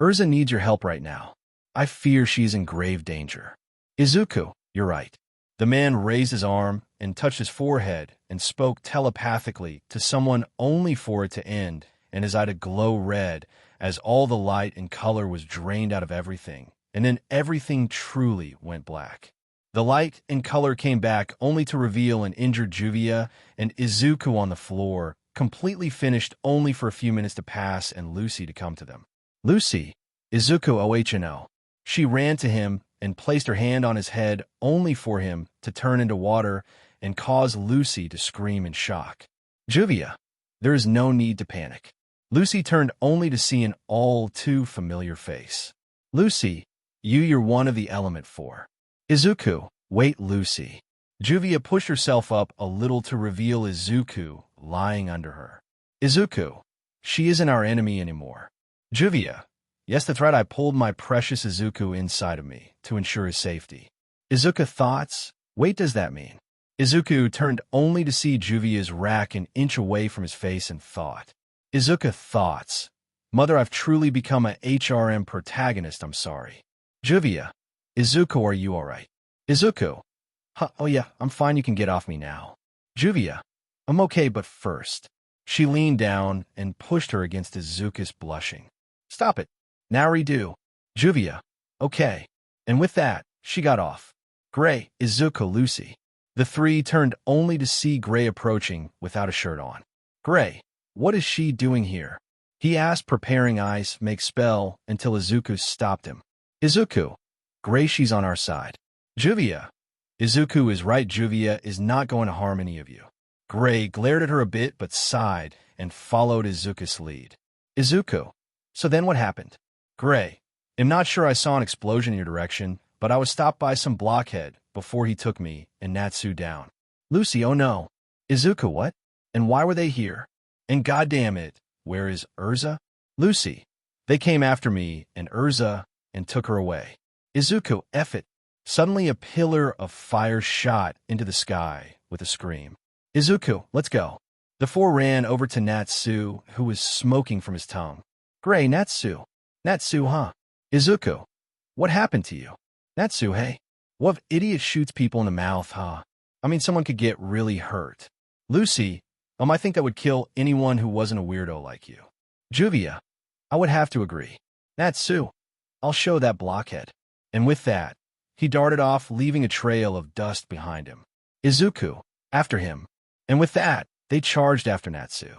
Urza needs your help right now. I fear she's in grave danger. Izuku. You're right. The man raised his arm and touched his forehead and spoke telepathically to someone only for it to end, and his eye to glow red as all the light and color was drained out of everything, and then everything truly went black. The light and color came back only to reveal an injured Juvia and Izuku on the floor, completely finished, only for a few minutes to pass and Lucy to come to them. Lucy. Izuku OHNO. She ran to him and placed her hand on his head only for him to turn into water and cause Lucy to scream in shock. Juvia. There is no need to panic. Lucy turned only to see an all too familiar face. Lucy. You're one of the element 4. Izuku. Wait, Lucy. Juvia pushed herself up a little to reveal Izuku lying under her. Izuku. She isn't our enemy anymore. Juvia. Yes, that's right, I pulled my precious Izuku inside of me to ensure his safety. Izuku. Thoughts? Wait, does that mean? Izuku turned only to see Juvia's rack an inch away from his face and thought. Izuku. Thoughts? Mother, I've truly become a HRM protagonist, I'm sorry. Juvia. Izuku, are you alright? Izuku. Huh, oh yeah, I'm fine, you can get off me now. Juvia. I'm okay, but first. She leaned down and pushed her against Izuku's blushing. Stop it. Now redo. Juvia. Okay. And with that, she got off. Gray, Izuku, Lucy. The 3 turned only to see Gray approaching without a shirt on. Gray. What is she doing here? He asked, preparing ice make spell until Izuku stopped him. Izuku. Gray, she's on our side. Juvia. Izuku is right. Juvia is not going to harm any of you. Gray glared at her a bit but sighed and followed Izuku's lead. Izuku. So then what happened? Gray. I'm not sure. I saw an explosion in your direction, but I was stopped by some blockhead before he took me and Natsu down. Lucy. Oh no. Izuku. What? And why were they here? And goddamn it, where is Urza? Lucy. They came after me and Urza and took her away. Izuku. F it. Suddenly a pillar of fire shot into the sky with a scream. Izuku, let's go. The four ran over to Natsu, who was smoking from his tongue. Gray. Natsu. Natsu, huh? Izuku. What happened to you? Natsu. Hey. What if idiot shoots people in the mouth, huh? I mean, someone could get really hurt. Lucy. I think that would kill anyone who wasn't a weirdo like you. Juvia. I would have to agree. Natsu. I'll show that blockhead. And with that, he darted off, leaving a trail of dust behind him. Izuku. After him. And with that, they charged after Natsu.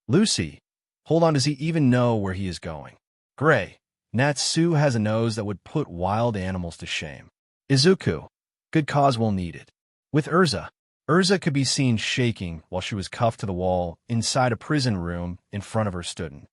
Lucy. Hold on, does he even know where he is going? Gray. Natsu has a nose that would put wild animals to shame. Izuku. Good cause will need it. With Urza. Urza could be seen shaking while she was cuffed to the wall inside a prison room. In front of her stood an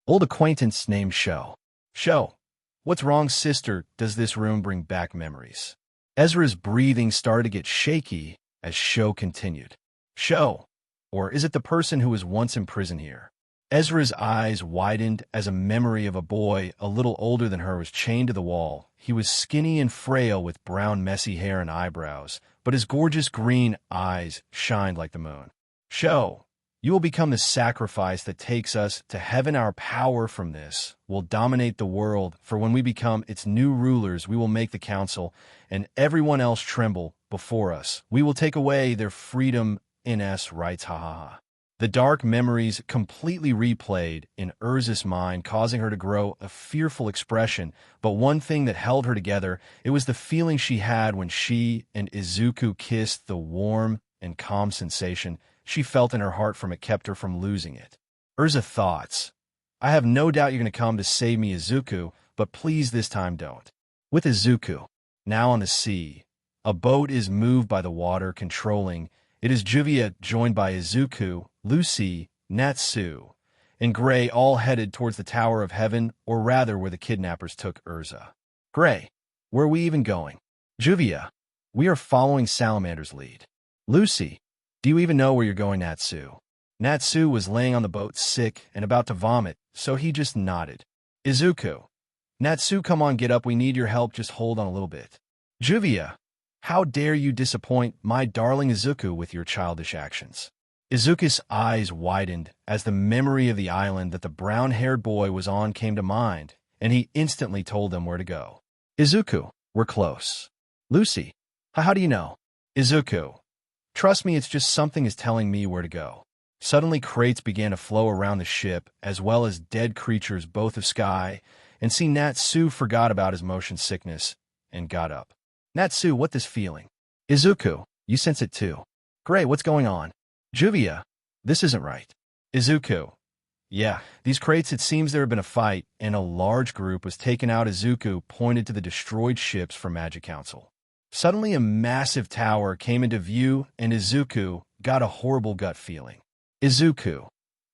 old acquaintance named Sho. Sho. What's wrong, sister? Does this room bring back memories? Ezra's breathing started to get shaky as Sho continued. Sho. Or is it the person who was once in prison here? Ezra's eyes widened as a memory of a boy a little older than her was chained to the wall. He was skinny and frail with brown messy hair and eyebrows, but his gorgeous green eyes shined like the moon. Sho, you will become the sacrifice that takes us to heaven. Our power from this will dominate the world, for when we become its new rulers, we will make the council and everyone else tremble before us. We will take away their freedom in us rights. Ha ha ha. The dark memories completely replayed in Urza's mind, causing her to grow a fearful expression. But one thing that held her together, it was the feeling she had when she and Izuku kissed. The warm and calm sensation she felt in her heart from it kept her from losing it. Urza thoughts. I have no doubt you're going to come to save me, Izuku, but please this time don't. With Izuku now on the sea, a boat is moved by the water controlling. It is Juvia joined by Izuku, Lucy, Natsu, and Gray, all headed towards the Tower of Heaven, or rather where the kidnappers took Urza. Gray, where are we even going? Juvia, we are following Salamander's lead. Lucy, do you even know where you're going, Natsu? Natsu was laying on the boat sick and about to vomit, so he just nodded. Izuku, Natsu, come on, get up, we need your help, just hold on a little bit. Juvia, how dare you disappoint my darling Izuku with your childish actions? Izuku's eyes widened as the memory of the island that the brown-haired boy was on came to mind, and he instantly told them where to go. Izuku, we're close. Lucy, how do you know? Izuku, trust me, it's just something is telling me where to go. Suddenly crates began to flow around the ship, as well as dead creatures both of sky, and see Natsu forgot about his motion sickness and got up. Natsu, what this feeling? Izuku, you sense it too. Gray, what's going on? Juvia, this isn't right. Izuku, yeah, these crates, it seems there had been a fight, and a large group was taken out. Izuku pointed to the destroyed ships from Magic Council. Suddenly a massive tower came into view, and Izuku got a horrible gut feeling. Izuku,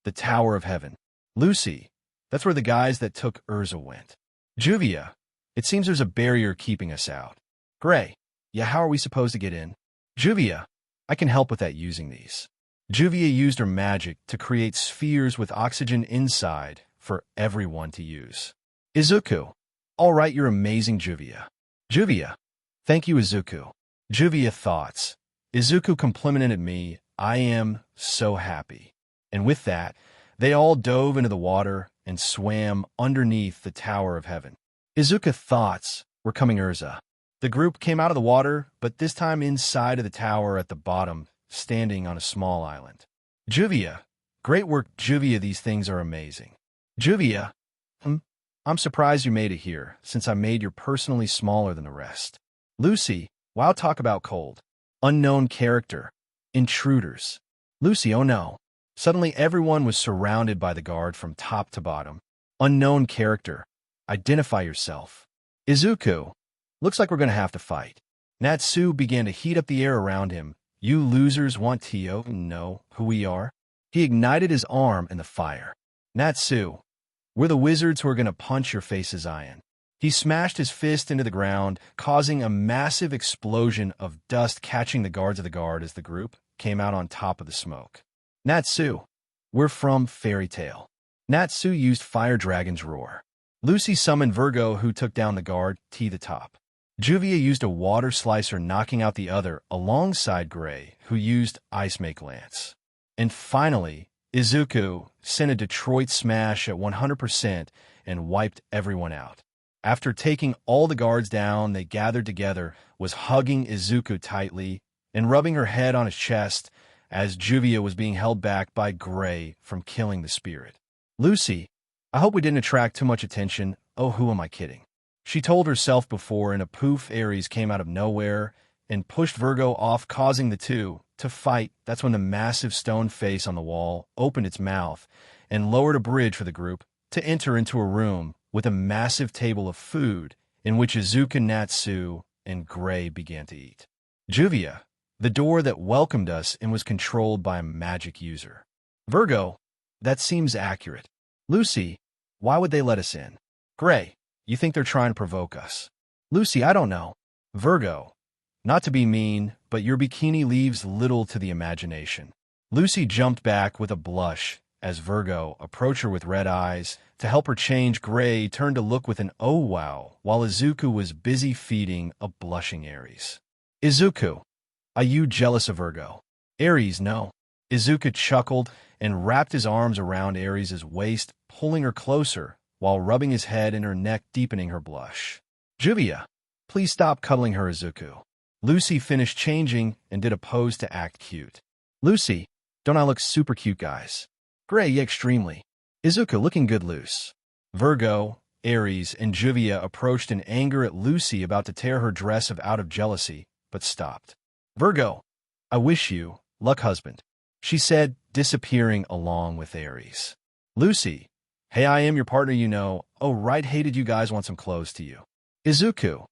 the Tower of Heaven. Lucy, that's where the guys that took Urza went. Juvia, it seems there's a barrier keeping us out. Gray, yeah, how are we supposed to get in? Juvia, I can help with that using these. Juvia used her magic to create spheres with oxygen inside for everyone to use. Izuku, all right, you're amazing, Juvia. Juvia, thank you, Izuku. Juvia thoughts. Izuku complimented me. I am so happy. And with that, they all dove into the water and swam underneath the Tower of Heaven. Izuku thoughts were coming Urza. The group came out of the water, but this time inside of the tower at the bottom, standing on a small island. Juvia, great work, Juvia, these things are amazing. Juvia, I'm surprised you made it here, since I made you personally smaller than the rest. Lucy, wow, talk about cold. Unknown character. Intruders. Lucy, oh no. Suddenly everyone was surrounded by the guard from top to bottom. Unknown character. Identify yourself. Izuku, Looks like we're gonna have to fight. Natsu began to heat up the air around him. You losers want to know who we are? He ignited his arm in the fire. Natsu, we're the wizards who are gonna punch your faces iron. He smashed his fist into the ground, causing a massive explosion of dust catching the guards of the guard as the group came out on top of the smoke. Natsu, we're from Fairy Tale. Natsu used Fire Dragon's roar. Lucy summoned Virgo, who took down the guard, T the top. Juvia used a water slicer, knocking out the other, alongside Gray, who used Ice Make Lance. And finally, Izuku sent a Detroit Smash at 100% and wiped everyone out. After taking all the guards down, they gathered together, was hugging Izuku tightly and rubbing her head on his chest as Juvia was being held back by Gray from killing the spirit. Lucy, I hope we didn't attract too much attention. Oh, who am I kidding? She told herself before, and a poof, Ares came out of nowhere and pushed Virgo off, causing the two to fight. That's when the massive stone face on the wall opened its mouth and lowered a bridge for the group to enter into a room with a massive table of food in which Izuku, Natsu, and Gray began to eat. Juvia, the door that welcomed us and was controlled by a magic user. Virgo, that seems accurate. Lucy, why would they let us in? Gray, you think they're trying to provoke us? Lucy, I don't know. Virgo, not to be mean, but your bikini leaves little to the imagination. Lucy jumped back with a blush as Virgo approached her with red eyes. To help her change, Gray turned to look with an oh wow, while Izuku was busy feeding a blushing Ares. Izuku, are you jealous of Virgo? Ares, no. Izuku chuckled and wrapped his arms around Ares' waist, pulling her closer, while rubbing his head and her neck, deepening her blush. Juvia, please stop cuddling her, Izuku. Lucy finished changing and did a pose to act cute. Lucy, don't I look super cute, guys? Gray, yeah, extremely. Izuku, looking good loose. Virgo, Ares, and Juvia approached in anger at Lucy, about to tear her dress out of jealousy, but stopped. Virgo, I wish you luck, husband, she said, disappearing along with Ares. Lucy, hey, I am your partner, you know. Oh, right, hey, did you guys want some clothes to you? Izuku,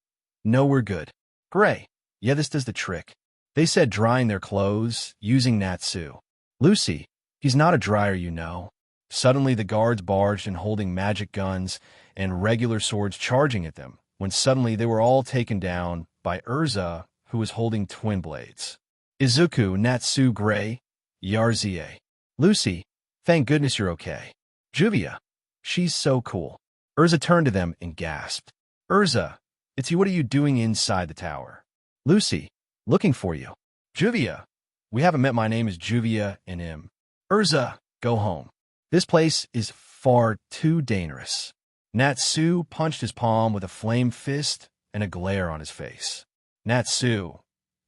no, we're good. Gray, yeah, this does the trick. They said drying their clothes using Natsu. Lucy, he's not a dryer, you know. Suddenly, the guards barged in, holding magic guns and regular swords, charging at them, when suddenly they were all taken down by Urza, who was holding twin blades. Izuku, Natsu, Gray, Yarzie. Lucy, thank goodness you're okay. Juvia, she's so cool. Urza turned to them and gasped. Urza, it's you. What are you doing inside the tower? Lucy, looking for you. Juvia, we haven't met. My name is Juvia and M. Urza, go home. This place is far too dangerous. Natsu punched his palm with a flame fist and a glare on his face. Natsu,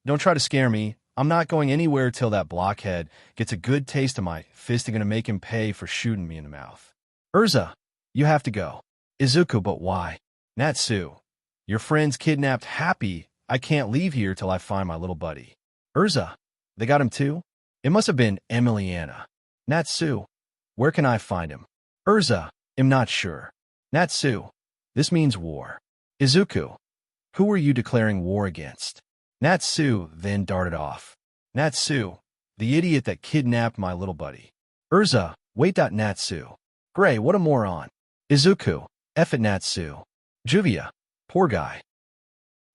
don't try to scare me. I'm not going anywhere till that blockhead gets a good taste of my fist. I'm going to make him pay for shooting me in the mouth. Urza, you have to go. Izuku, but why? Natsu, your friend's kidnapped. Happy I can't leave here till I find my little buddy. Urza, they got him too? It must have been Emiliana. Natsu, where can I find him? Urza, I'm not sure. Natsu, this means war. Izuku, who are you declaring war against? Natsu then darted off. Natsu, the idiot that kidnapped my little buddy. Urza, wait. Natsu. Gray, what a moron. Izuku, F it, Natsu. Juvia, poor guy.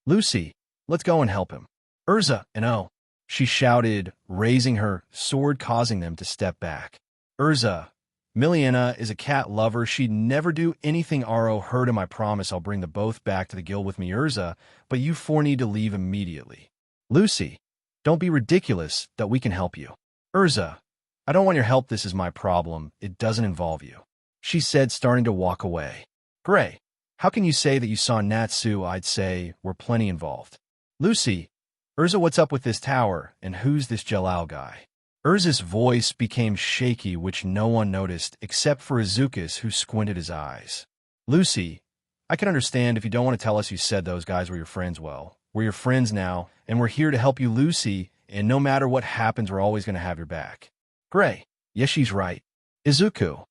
Lucy, let's go and help him. Urza, and oh, she shouted, raising her sword, causing them to step back. Urza, Miliana is a cat lover. She'd never do anything Aro heard him. I promise I'll bring the both back to the guild with me, Urza, but you four need to leave immediately. Lucy, don't be ridiculous, that we can help you. Urza, I don't want your help. This is my problem. It doesn't involve you, she said, starting to walk away. Gray, how can you say that you saw Natsu? I'd say we're plenty involved. Lucy, Urza, what's up with this tower, and who's this Jalal guy? Urza's voice became shaky, which no one noticed except for Izuku, who squinted his eyes. Lucy, I can understand if you don't want to tell us you said those guys were your friends. Well, we're your friends now, and we're here to help you, Lucy, and no matter what happens, we're always going to have your back. Gray, yes, she's right. Izuku,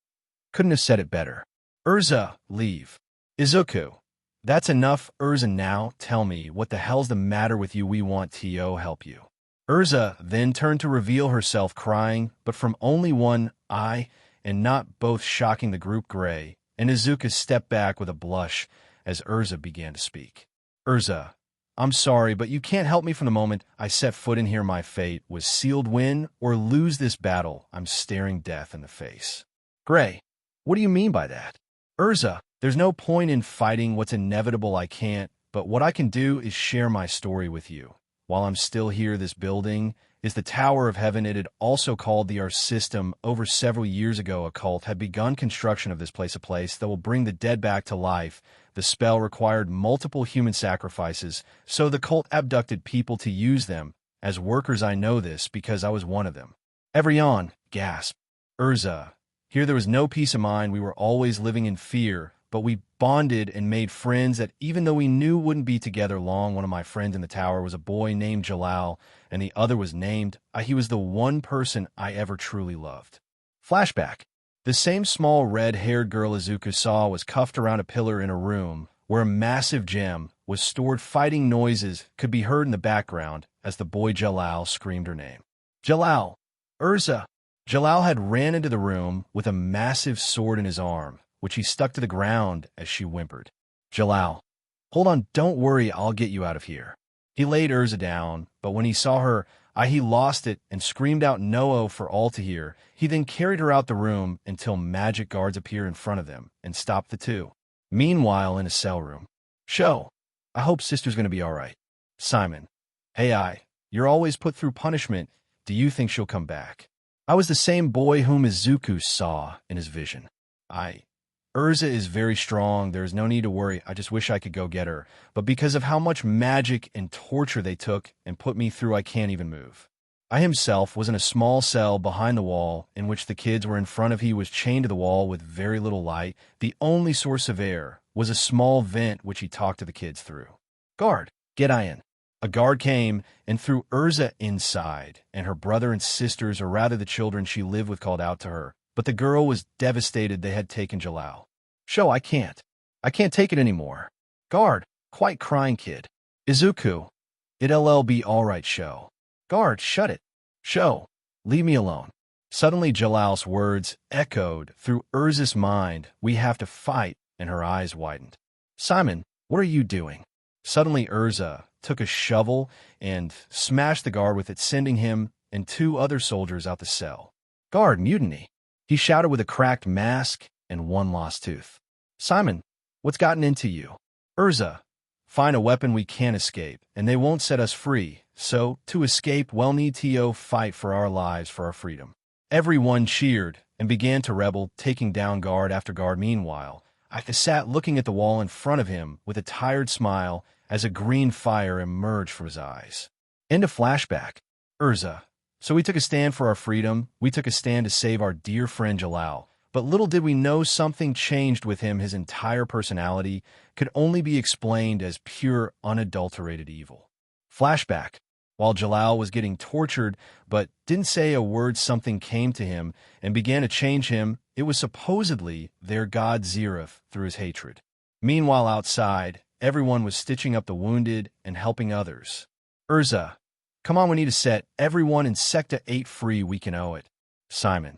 couldn't have said it better. Urza, leave. Izuku, That's enough, Urza. Now tell me, what the hell's the matter with you? We want to help you. Urza then turned to reveal herself, crying, but from only one eye, and not both, shocking the group. Gray and Izuku stepped back with a blush as Urza began to speak. Urza, I'm sorry, but you can't help me. From the moment I set foot in here, my fate was sealed. Win or lose this battle, I'm staring death in the face. Gray, what do you mean by that? Urza, there's no point in fighting what's inevitable. I can't, but what I can do is share my story with you. While I'm still here, this building is the Tower of Heaven. It had also called the Earth System. Over several years ago, a cult had begun construction of this place, a place that will bring the dead back to life. The spell required multiple human sacrifices, so the cult abducted people to use them as workers. I know this because I was one of them. Everyone gasped. Urza, here there was no peace of mind. We were always living in fear, but we bonded and made friends that even though we knew wouldn't be together long. One of my friends in the tower was a boy named Jalal, and the other was named. He was the one person I ever truly loved. Flashback. The same small red-haired girl Izuku saw was cuffed around a pillar in a room where a massive gem was stored. Fighting noises could be heard in the background as the boy Jalal screamed her name. Jalal! Urza! Jalal had ran into the room with a massive sword in his arm, which he stuck to the ground as she whimpered. Jalal, hold on, don't worry, I'll get you out of here. He laid Urza down, but when he saw her, he lost it and screamed out no for all to hear. He then carried her out the room until magic guards appeared in front of them and stopped the two. Meanwhile, in a cell room. Sho, I hope sister's gonna be alright. Simon, hey, you're always put through punishment. Do you think she'll come back? I was the same boy whom Izuku saw in his vision. Urza is very strong. There is no need to worry. I just wish I could go get her. But because of how much magic and torture they took and put me through, I can't even move. I himself was in a small cell behind the wall in which the kids were in front of. He was chained to the wall with very little light. The only source of air was a small vent which he talked to the kids through. Guard, get in. A guard came and threw Urza inside, and her brother and sisters, or rather the children she lived with, called out to her. But the girl was devastated. They had taken Jalal. Sho, I can't take it anymore. Guard, quite crying kid. Izuku, it'll be alright, Sho. Guard, shut it. Sho, leave me alone. Suddenly Jalal's words echoed through Urza's mind. We have to fight, and her eyes widened. Simon, what are you doing? Suddenly Urza took a shovel and smashed the guard with it, sending him and two other soldiers out the cell. Guard, mutiny, he shouted with a cracked mask and one lost tooth. Simon, what's gotten into you? Urza, find a weapon. We can't escape, and they won't set us free. So, to escape, we'll need to fight for our lives, for our freedom. Everyone cheered and began to rebel, taking down guard after guard. Meanwhile, I sat looking at the wall in front of him with a tired smile as a green fire emerged from his eyes. End of flashback. Urza. So we took a stand for our freedom. We took a stand to save our dear friend Jalal. But little did we know something changed with him. His entire personality could only be explained as pure, unadulterated evil. Flashback. While Jalal was getting tortured but didn't say a word, something came to him and began to change him. It was supposedly their god Zeref through his hatred. Meanwhile, outside, everyone was stitching up the wounded and helping others. Urza, come on, we need to set everyone in Sector 8 free. We can owe it. Simon,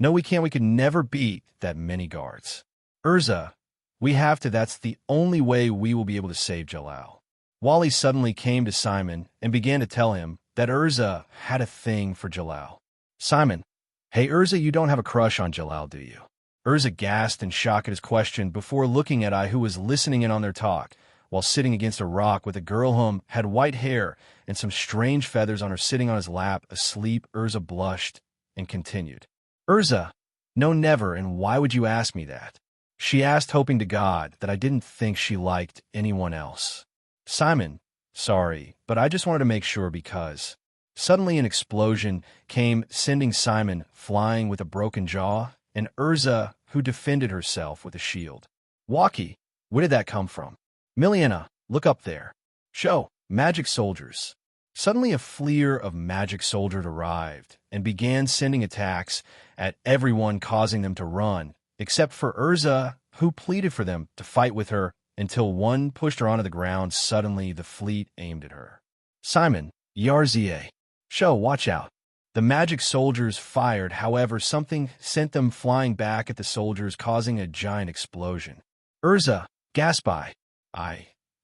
no, we can't. We could never beat that many guards. Urza, we have to. That's the only way we will be able to save Jalal. Wally suddenly came to Simon and began to tell him that Urza had a thing for Jalal. Simon, hey Urza, you don't have a crush on Jalal, do you? Urza gasped in shock at his question before looking at who was listening in on their talk. While sitting against a rock with a girl whom had white hair and some strange feathers on her, sitting on his lap, asleep, Urza blushed and continued. Urza, no, never, and why would you ask me that? She asked, hoping to God that I didn't think she liked anyone else. Simon, sorry, but I just wanted to make sure because... Suddenly an explosion came, sending Simon flying with a broken jaw, and Urza, who defended herself with a shield. Waki, where did that come from? Miliana, look up there. Sho, magic soldiers. Suddenly a fleer of magic soldiers arrived and began sending attacks at everyone, causing them to run, except for Urza, who pleaded for them to fight with her. until one pushed her onto the ground. Suddenly, the fleet aimed at her. Simon, Yarzia. Show, watch out. The magic soldiers fired, however, something sent them flying back at the soldiers, causing a giant explosion. Urza, Gaspi.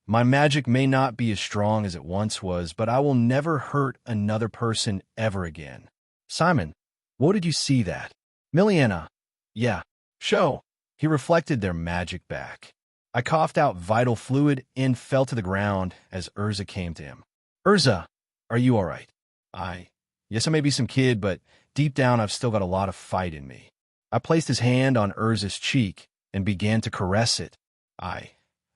My magic may not be as strong as it once was, but I will never hurt another person ever again. Simon, what did you see that? Miliana. Yeah. Show. He reflected their magic back. I coughed out vital fluid and fell to the ground as Urza came to him. Urza, are you all right? Yes, I may be some kid, but deep down I've still got a lot of fight in me. I placed his hand on Urza's cheek and began to caress it.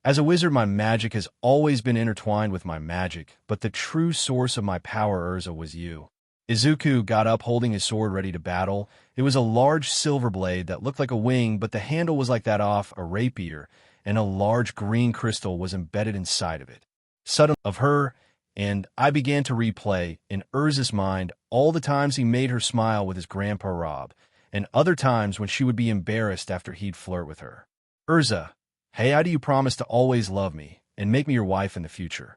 As a wizard, my magic has always been intertwined with my magic, but the true source of my power, Urza, was you. Izuku got up holding his sword ready to battle. It was a large silver blade that looked like a wing, but the handle was like that off a rapier, and a large green crystal was embedded inside of it. Suddenly, of her, and I began to replay, in Urza's mind, all the times he made her smile with his grandpa Rob, and other times when she would be embarrassed after he'd flirt with her. Urza, hey, how do you promise to always love me and make me your wife in the future?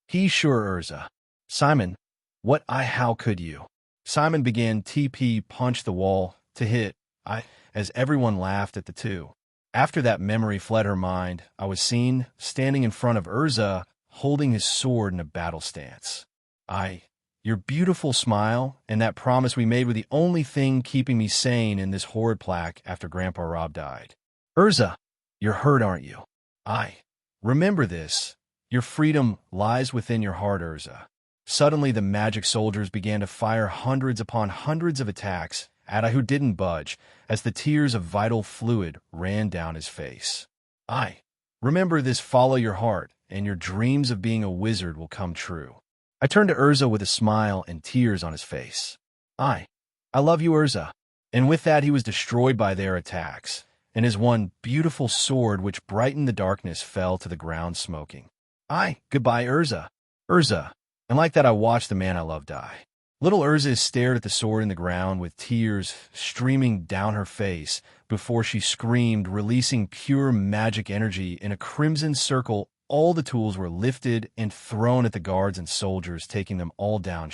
He sure, Urza. Simon, what how could you? Simon began TP punch the wall to hit, as everyone laughed at the two. After that memory fled her mind, I was seen standing in front of Urza, holding his sword in a battle stance. Your beautiful smile and that promise we made were the only thing keeping me sane in this horrid plague after Grandpa Rob died. Urza, you're hurt, aren't you? Remember this. Your freedom lies within your heart, Urza. Suddenly, the magic soldiers began to fire hundreds upon hundreds of attacks at who didn't budge as the tears of vital fluid ran down his face. Remember this, follow your heart, and your dreams of being a wizard will come true. I turned to Urza with a smile and tears on his face. I love you, Urza. And with that, he was destroyed by their attacks, and his one beautiful sword, which brightened the darkness, fell to the ground smoking. Goodbye, Urza. Urza. And like that, I watched the man I love die. Little Urza stared at the sword in the ground with tears streaming down her face before she screamed, releasing pure magic energy in a crimson circle. All the tools were lifted and thrown at the guards and soldiers, taking them all down.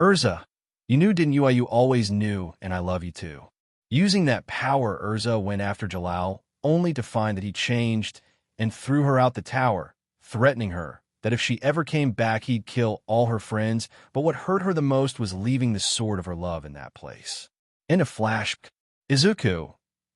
Urza, you knew, didn't you? You always knew, and I love you too. Using that power, Urza went after Jalal, only to find that he changed and threw her out the tower, threatening her that if she ever came back, he'd kill all her friends. But what hurt her the most was leaving the sword of her love in that place. In a flash, Izuku,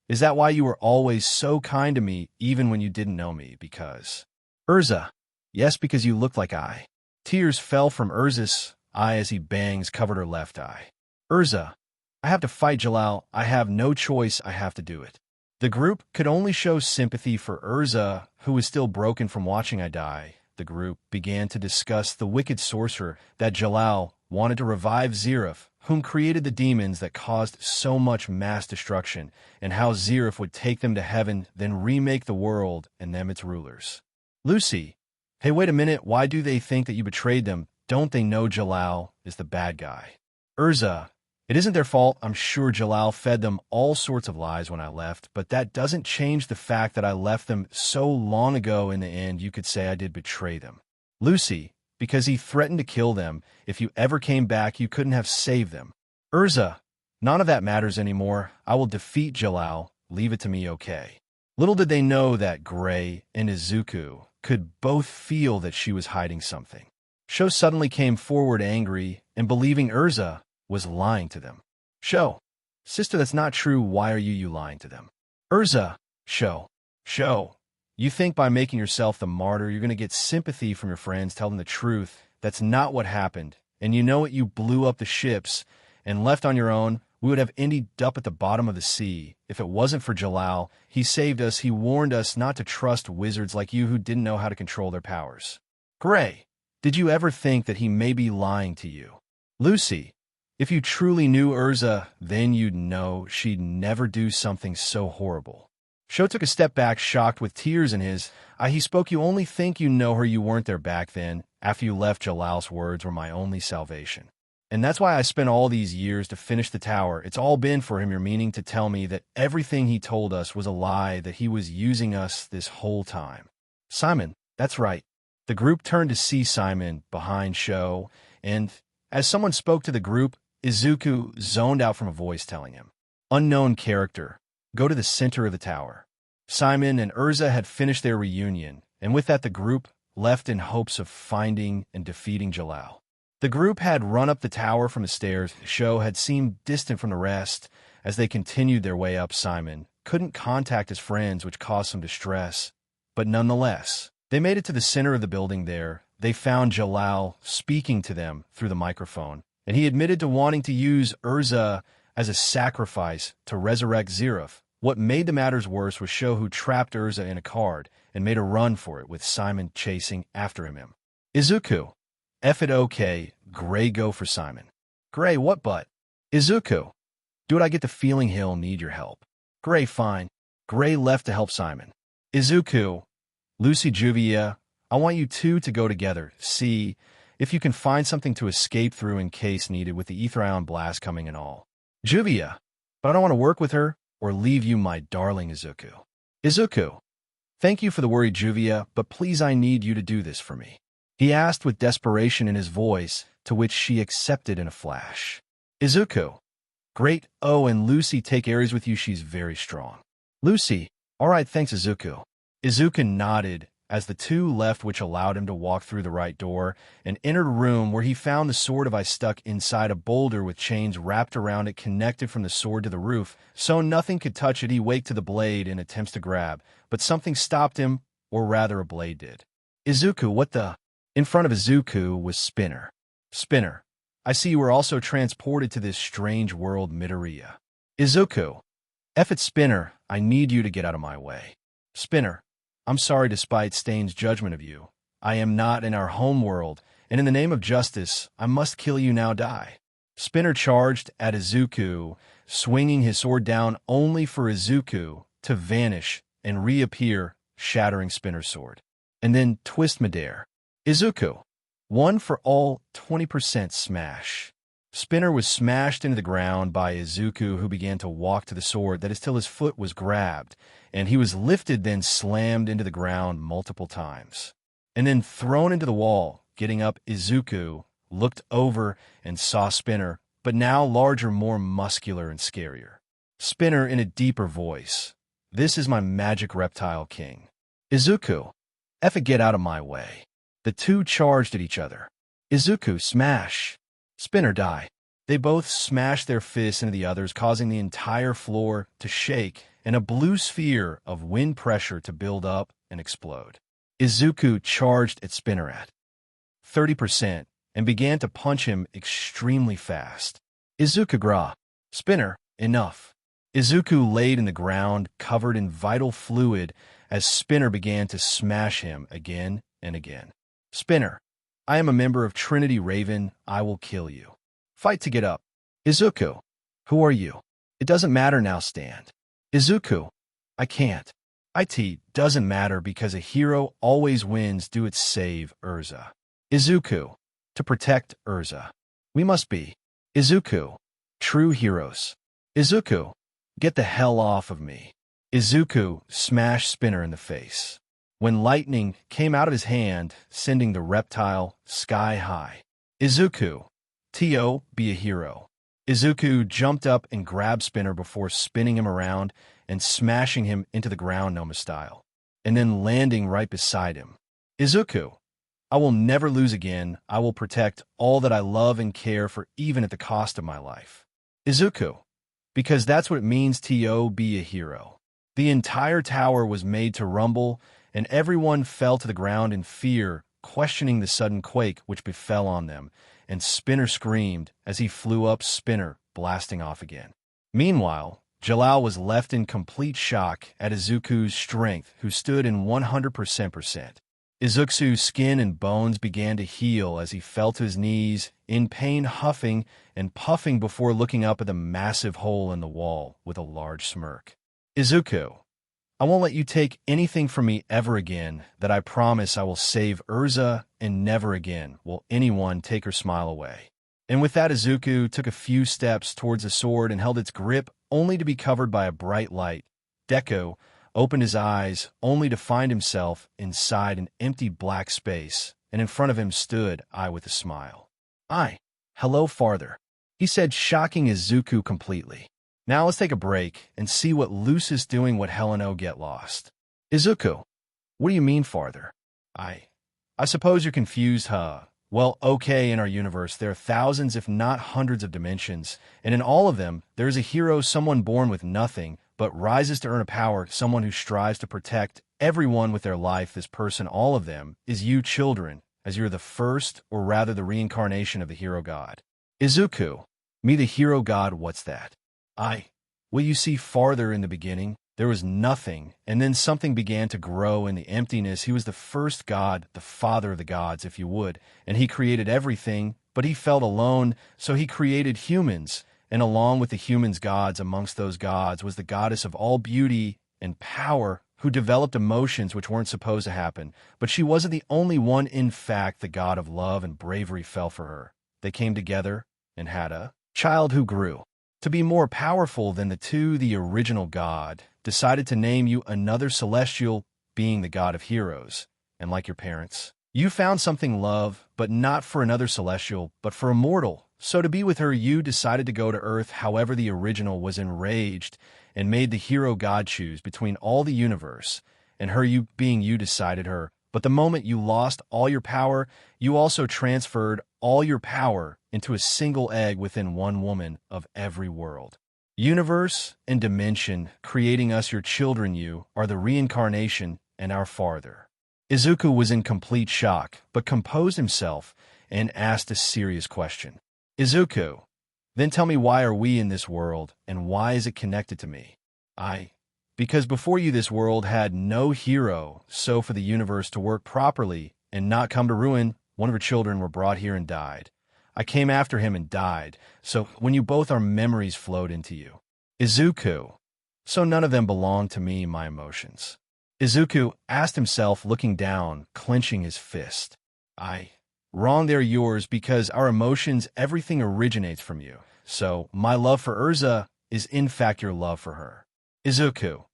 is that why you were always so kind to me, even when you didn't know me? Because... Urza, yes, because you looked like I. Tears fell from Urza's eye as he bangs covered her left eye. Urza, I have to fight Jalal. I have no choice. I have to do it. The group could only show sympathy for Urza, who was still broken from watching I die. The group began to discuss the wicked sorcerer that Jalal wanted to revive Zeref, whom created the demons that caused so much mass destruction, and how Zeref would take them to heaven, then remake the world and them its rulers. Lucy, hey, wait a minute. Why do they think that you betrayed them? Don't they know Jalal is the bad guy? Urza, it isn't their fault. I'm sure Jalal fed them all sorts of lies when I left, but that doesn't change the fact that I left them so long ago. In the end, you could say I did betray them. Lucy, because he threatened to kill them. If you ever came back, you couldn't have saved them. Urza, none of that matters anymore. I will defeat Jalal. Leave it to me, okay? Little did they know that Gray and Izuku could both feel that she was hiding something. Sho suddenly came forward angry and believing Urza was lying to them. Sho, sister, that's not true. Why are you lying to them? Urza, Sho, you think by making yourself the martyr, you're going to get sympathy from your friends, tell them the truth. That's not what happened. And you know what? You blew up the ships and left on your own. We would have ended up at the bottom of the sea. If it wasn't for Jalal, he saved us. He warned us not to trust wizards like you who didn't know how to control their powers. Gray, did you ever think that he may be lying to you? Lucy, if you truly knew Urza, then you'd know she'd never do something so horrible. Sho took a step back, shocked with tears in his eye. He spoke, you only think you know her. You weren't there back then. After you left, Jalal's words were my only salvation. And that's why I spent all these years to finish the tower. It's all been for him. You're meaning to tell me that everything he told us was a lie, that he was using us this whole time. Simon, that's right. The group turned to see Simon behind Sho, and as someone spoke to the group, Izuku zoned out from a voice telling him, "Unknown character, go to the center of the tower." Simon and Urza had finished their reunion, and with that the group left in hopes of finding and defeating Jalal. The group had run up the tower from the stairs. Sho had seemed distant from the rest. As they continued their way up, Simon couldn't contact his friends, which caused some distress. But nonetheless, they made it to the center of the building there. They found Jalal speaking to them through the microphone, and he admitted to wanting to use Urza as a sacrifice to resurrect Zeref. What made the matters worse was Sho, who trapped Urza in a card and made a run for it, with Simon chasing after him. Izuku, F it okay, Gray, go for Simon. Gray, what but? Izuku, dude, I get the feeling he'll need your help. Gray, fine. Gray left to help Simon. Izuku, Lucy, Juvia, I want you two to go together. See if you can find something to escape through in case needed, with the ether ion blast coming and all. Juvia, but I don't want to work with her or leave you, my darling Izuku. Izuku, thank you for the worry, Juvia, but please, I need you to do this for me. He asked with desperation in his voice, to which she accepted in a flash. Izuku, great. Oh, and Lucy, take Aries with you. She's very strong. Lucy, all right, thanks, Izuku. Izuku nodded as the two left, which allowed him to walk through the right door and entered a room where he found the sword of ice stuck inside a boulder with chains wrapped around it, connected from the sword to the roof, so nothing could touch it. He waked to the blade in attempts to grab, but something stopped him, or rather a blade did. Izuku, what the? In front of Izuku was Spinner. Spinner, I see you were also transported to this strange world, Midoriya. Izuku, F it, Spinner, I need you to get out of my way. Spinner, I'm sorry, despite Stain's judgment of you. I am not in our home world, and in the name of justice, I must kill you now, die. Spinner charged at Izuku, swinging his sword down, only for Izuku to vanish and reappear, shattering Spinner's sword. And then twist midair. Izuku, one for all, 20% smash. Spinner was smashed into the ground by Izuku, who began to walk to the sword, that is, till his foot was grabbed, and he was lifted, then slammed into the ground multiple times, and then thrown into the wall. Getting up, Izuku looked over and saw Spinner, but now larger, more muscular, and scarier. Spinner in a deeper voice, this is my magic reptile king. Izuku, F it, get out of my way. The two charged at each other. Izuku, smash. Spinner, die. They both smashed their fists into the others, causing the entire floor to shake and a blue sphere of wind pressure to build up and explode. Izuku charged at Spinner at 30% and began to punch him extremely fast. Izuku, gra. Spinner, enough. Izuku laid in the ground, covered in vital fluid, as Spinner began to smash him again and again. Spinner, I am a member of Trinity Raven. I will kill you. Fight to get up. Izuku, who are you? It doesn't matter now, stand. Izuku, I can't. It doesn't matter, because a hero always wins. Do it, save Urza. Izuku, to protect Urza. We must be. Izuku, true heroes. Izuku, get the hell off of me. Izuku smashed Spinner in the face, when lightning came out of his hand, sending the reptile sky high. Izuku, T.O., be a hero. Izuku jumped up and grabbed Spinner before spinning him around and smashing him into the ground Noma style, and then landing right beside him. Izuku, I will never lose again. I will protect all that I love and care for, even at the cost of my life. Izuku, because that's what it means, T.O., be a hero. The entire tower was made to rumble, and everyone fell to the ground in fear, questioning the sudden quake which befell on them, and Spinner screamed as he flew up, Spinner blasting off again. Meanwhile, Jalal was left in complete shock at Izuku's strength, who stood in 100%. Izuku's skin and bones began to heal as he fell to his knees, in pain, huffing and puffing before looking up at the massive hole in the wall with a large smirk. Izuku, I won't let you take anything from me ever again. That I promise. I will save Urza, and never again will anyone take her smile away. And with that, Izuku took a few steps towards the sword and held its grip only to be covered by a bright light. Deku opened his eyes only to find himself inside an empty black space, and in front of him stood I with a smile. Hello, father, he said, shocking Izuku completely. Now let's take a break and see what Lucy's doing what Heleno get lost. Izuku, what do you mean, father? I suppose you're confused, huh? Well, okay, in our universe, there are thousands, if not hundreds of dimensions, and in all of them, there is a hero, someone born with nothing, but rises to earn a power, someone who strives to protect everyone with their life. This person, all of them, is you children, as you're the first, or rather the reincarnation of the hero god. Izuku, me the hero god, what's that? Well, you see, farther in the beginning, there was nothing, and then something began to grow in the emptiness. He was the first god, the father of the gods, if you would, and he created everything, but he felt alone, so he created humans, and along with the humans, gods, amongst those gods was the goddess of all beauty and power, who developed emotions which weren't supposed to happen, but she wasn't the only one. In fact, the god of love and bravery fell for her. They came together and had a child who grew to be more powerful than the two. The original god decided to name you another celestial being, the god of heroes. And like your parents, you found something love, but not for another celestial, but for a mortal. So to be with her, you decided to go to Earth. However, the original was enraged and made the hero god choose between all the universe and her. You being you decided her. But the moment you lost all your power, you also transferred all your power into a single egg within one woman of every world, universe, and dimension, creating us, your children. You are the reincarnation and our father. Izuku was in complete shock, but composed himself and asked a serious question. Izuku, then tell me, why are we in this world, and why is it connected to me? Because before you, this world had no hero, so for the universe to work properly and not come to ruin, one of her children were brought here and died. I came after him and died, so when you both, our memories flowed into you. Izuku, so none of them belong to me, my emotions. Izuku asked himself, looking down, clenching his fist. Wrong, they're yours, because our emotions, everything originates from you. So my love for Urza is in fact your love for her. Izuku,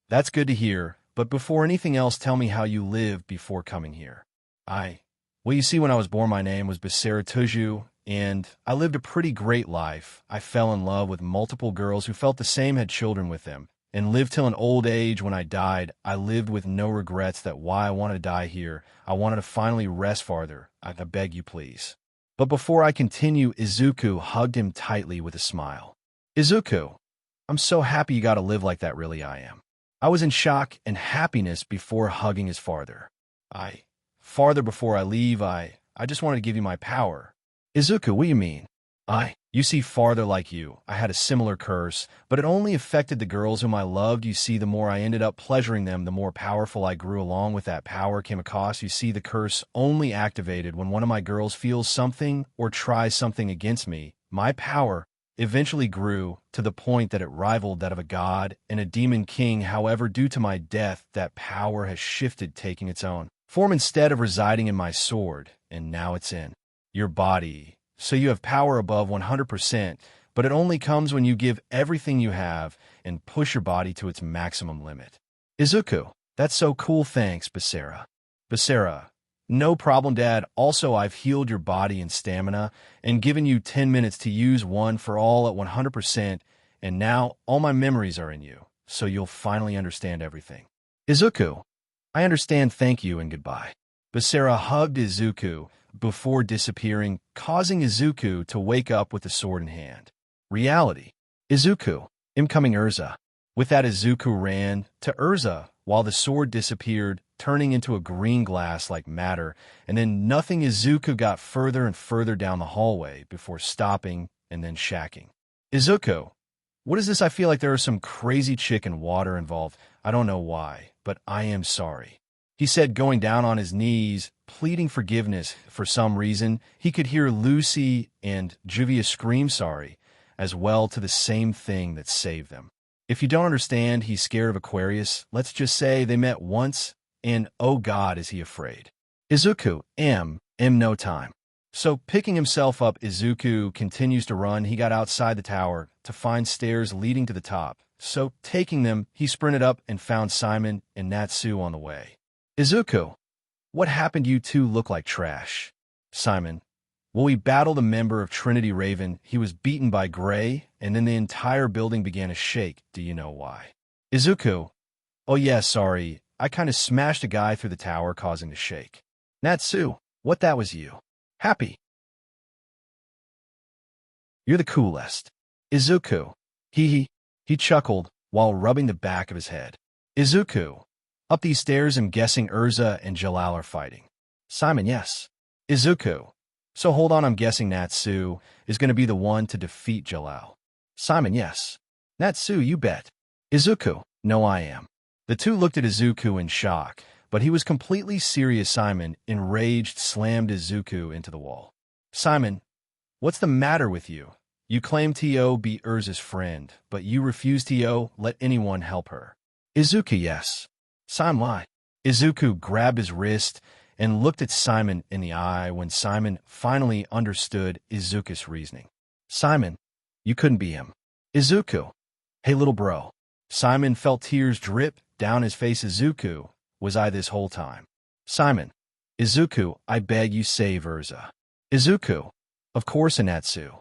that's good to hear, but before anything else, tell me how you lived before coming here. Well, you see, when I was born, my name was Basara Tuju, and I lived a pretty great life. I fell in love with multiple girls who felt the same, had children with them, and lived till an old age. When I died, I lived with no regrets. That why I wanted to die here. I wanted to finally rest farther. I beg you, please. But before I continue, Izuku hugged him tightly with a smile. Izuku, I'm so happy you got to live like that, really I am. I was in shock and happiness before hugging his father. Farther, before I leave, I just wanted to give you my power. Izuku, what do you mean? You see, farther, like you, I had a similar curse, but it only affected the girls whom I loved. You see, the more I ended up pleasuring them, the more powerful I grew. Along with that power came a cost. You see, the curse only activated when one of my girls feels something or tries something against me. My power eventually grew to the point that it rivaled that of a god and a demon king. However, due to my death, that power has shifted, taking its own form instead of residing in my sword, and now it's in your body. So you have power above 100%, but it only comes when you give everything you have and push your body to its maximum limit. Izuku, that's so cool, thanks, Basara. Basara, no problem, Dad. Also, I've healed your body and stamina and given you 10 minutes to use one for all at 100%, and now all my memories are in you, so you'll finally understand everything. Izuku, I understand, thank you and goodbye. Basara hugged Izuku before disappearing, causing Izuku to wake up with the sword in hand. Reality. Izuku, incoming Urza. With that, Izuku ran to Urza while the sword disappeared, turning into a green glass-like matter, and then nothing. Izuku got further and further down the hallway before stopping and then shacking. Izuku, what is this? I feel like there is some crazy chicken water involved. I don't know why, but I am sorry, he said, going down on his knees, pleading forgiveness. For some reason, he could hear Lucy and Juvia scream sorry as well to the same thing that saved them. If you don't understand, he's scared of Aquarius. Let's just say they met once, and oh God, is he afraid. Izuku, no time. So, picking himself up, Izuku continues to run. He got outside the tower to find stairs leading to the top. So, taking them, he sprinted up and found Simon and Natsu on the way. Izuku, what happened? You two look like trash. Simon, well, we battled a member of Trinity Raven. He was beaten by Gray, and then the entire building began to shake. Do you know why? Izuku, oh yeah, sorry. I kind of smashed a guy through the tower, causing the shake. Natsu, what, that was you? Happy. You're the coolest. Izuku, he chuckled while rubbing the back of his head. Izuku, up these stairs, I'm guessing Urza and Jalal are fighting. Simon, yes. Izuku, so hold on, I'm guessing Natsu is going to be the one to defeat Jalal. Simon, yes. Natsu, you bet. Izuku, no, I am. The two looked at Izuku in shock, but he was completely serious. Simon, enraged, slammed Izuku into the wall. Simon, what's the matter with you? You claim To be Urza's friend, but you refuse to let anyone help her. Izuku, yes. Simon, why? Izuku grabbed his wrist and looked at Simon in the eye when Simon finally understood Izuku's reasoning. Simon, you couldn't be him. Izuku, hey little bro. Simon felt tears drip down his face. Izuku, was I this whole time? Simon, Izuku, I beg you, save Urza. Izuku, of course. Natsu.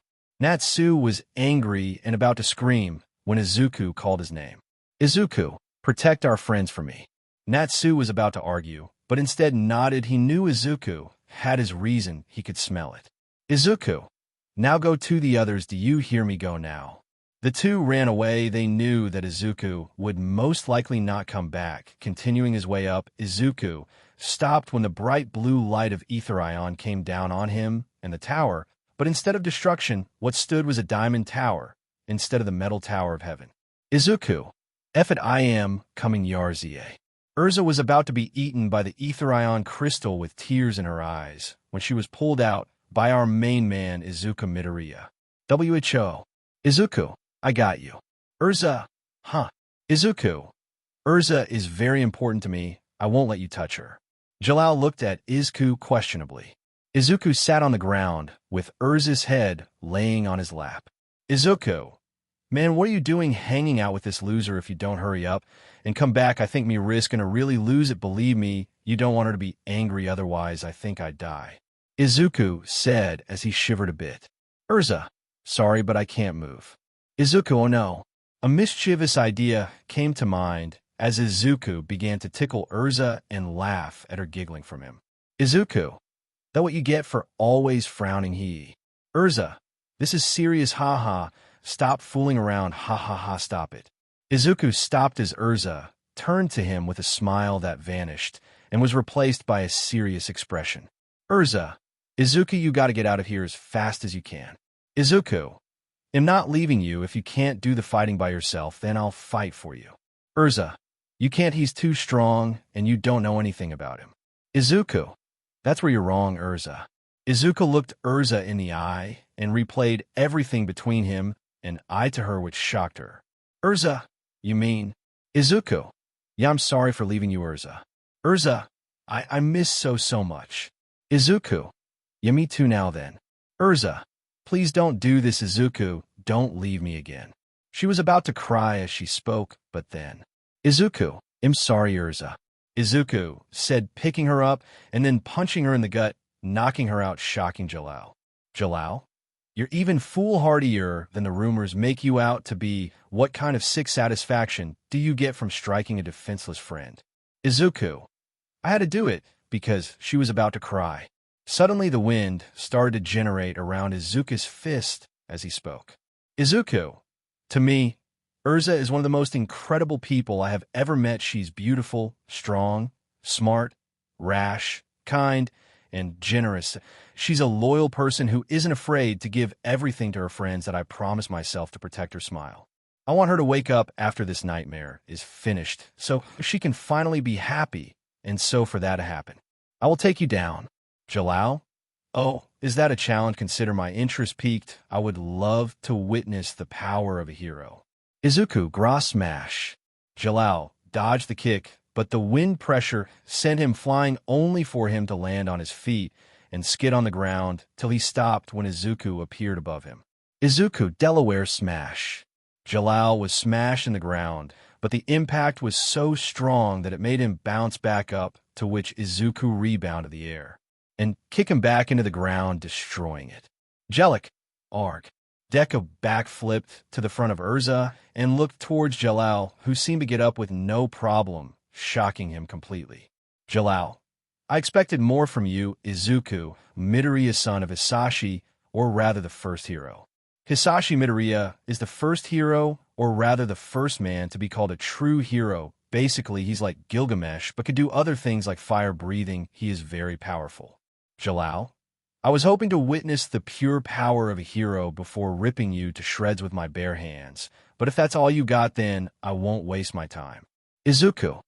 Natsu was angry and about to scream when Izuku called his name. Izuku, protect our friends for me. Natsu was about to argue, but instead nodded. He knew Izuku had his reason. He could smell it. Izuku, now go to the others. Do you hear me? Go now. The two ran away. They knew that Izuku would most likely not come back. Continuing his way up, Izuku stopped when the bright blue light of Ether Ion came down on him and the tower, but instead of destruction, what stood was a diamond tower instead of the metal tower of heaven. Izuku, F it, I am coming, Yarzie. Urza was about to be eaten by the Ether Ion crystal with tears in her eyes when she was pulled out by our main man, Izuku Midoriya. WHO. Izuku, I got you. Urza, huh? Izuku, Urza is very important to me. I won't let you touch her. Jalal looked at Izuku questionably. Izuku sat on the ground with Urza's head laying on his lap. Izuku, man, what are you doing hanging out with this loser? If you don't hurry up and come back, I think me risk gonna really lose it. Believe me, you don't want her to be angry, otherwise I think I'd die. Izuku said as he shivered a bit. Urza, sorry, but I can't move. Izuku, oh no. A mischievous idea came to mind as Izuku began to tickle Urza and laugh at her giggling from him. Izuku, that what you get for always frowning? Urza, this is serious, haha. Stop fooling around, ha ha ha, stop it. Izuku stopped as Urza turned to him with a smile that vanished and was replaced by a serious expression. Urza, Izuku, you gotta get out of here as fast as you can. Izuku, I'm not leaving you. If you can't do the fighting by yourself, then I'll fight for you. Urza, you can't, he's too strong and you don't know anything about him. Izuku, that's where you're wrong, Urza. Izuku looked Urza in the eye and replayed everything between him and I to her, which shocked her. Urza, you mean? Izuku, yeah, I'm sorry for leaving you, Urza. Urza, I miss so much. Izuku, yeah, me too now then. Urza, please don't do this. Izuku, don't leave me again. She was about to cry as she spoke, but then. Izuku, I'm sorry, Urza. Izuku said, picking her up and then punching her in the gut, knocking her out, shocking Jalal. Jalal? You're even foolhardier than the rumors make you out to be. What kind of sick satisfaction do you get from striking a defenseless friend? Izuku, I had to do it because she was about to cry. Suddenly the wind started to generate around Izuku's fist as he spoke. Izuku, to me, Urza is one of the most incredible people I have ever met. She's beautiful, strong, smart, rash, kind, and generous. She's a loyal person who isn't afraid to give everything to her friends that I promised myself to protect her smile. I want her to wake up after this nightmare is finished so she can finally be happy, and so for that to happen, I will take you down. Jalal? Oh, is that a challenge? Consider my interest piqued. I would love to witness the power of a hero. Izuku, grass smash. Jalal dodged the kick, but the wind pressure sent him flying only for him to land on his feet and skid on the ground till he stopped when Izuku appeared above him. Izuku Delaware smash. Jalal was smashed in the ground, but the impact was so strong that it made him bounce back up, to which Izuku rebounded the air and kick him back into the ground, destroying it. Jellic, Arg. Deku backflipped to the front of Urza and looked towards Jalal, who seemed to get up with no problem, shocking him completely. Jalal, I expected more from you, Izuku, Midoriya son of Hisashi, or rather the first hero. Hisashi Midoriya is the first hero, or rather the first man to be called a true hero. Basically, he's like Gilgamesh, but could do other things like fire breathing. He is very powerful. Jalal, I was hoping to witness the pure power of a hero before ripping you to shreds with my bare hands, but if that's all you got, then I won't waste my time. Izuku,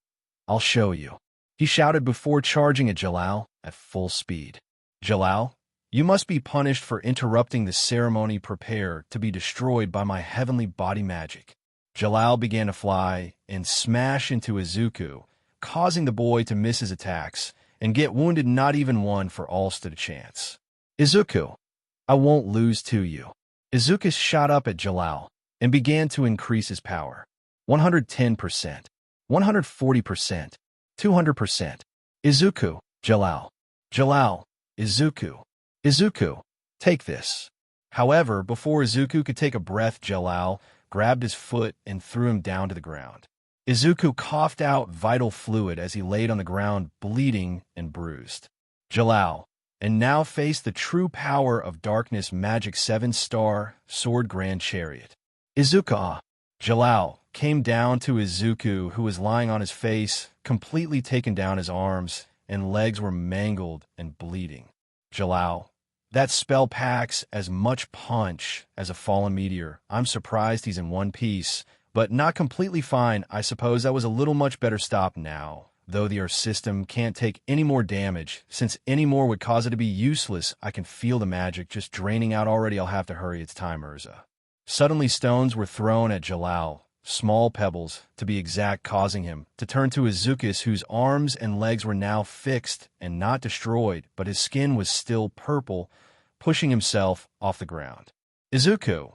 I'll show you, he shouted before charging at Jalal at full speed. Jalal, you must be punished for interrupting the ceremony. Prepare to be destroyed by my heavenly body magic. Jalal began to fly and smash into Izuku, causing the boy to miss his attacks and get wounded. Not even one for all stood a chance. Izuku, I won't lose to you. Izuku shot up at Jalal and began to increase his power. 110%, 140%, 200%. Izuku, Jalal. Jalal, Izuku. Izuku, take this. However, before Izuku could take a breath, Jalal grabbed his foot and threw him down to the ground. Izuku coughed out vital fluid as he laid on the ground, bleeding and bruised. Jalal, and now faced the true power of darkness magic 7-star sword Grand Chariot. Izuku, Jalal came down to Izuku, who was lying on his face, completely taken down. His arms and legs were mangled and bleeding. Jalal, that spell packs as much punch as a fallen meteor. I'm surprised he's in one piece, but not completely fine. I suppose that was a little much better. Stop now, though the Earth system can't take any more damage, since any more would cause it to be useless. I can feel the magic just draining out already. I'll have to hurry. It's time, Urza. Suddenly stones were thrown at Jalal, small pebbles, to be exact, causing him to turn to Izuku, whose arms and legs were now fixed and not destroyed, but his skin was still purple, pushing himself off the ground. Izuku,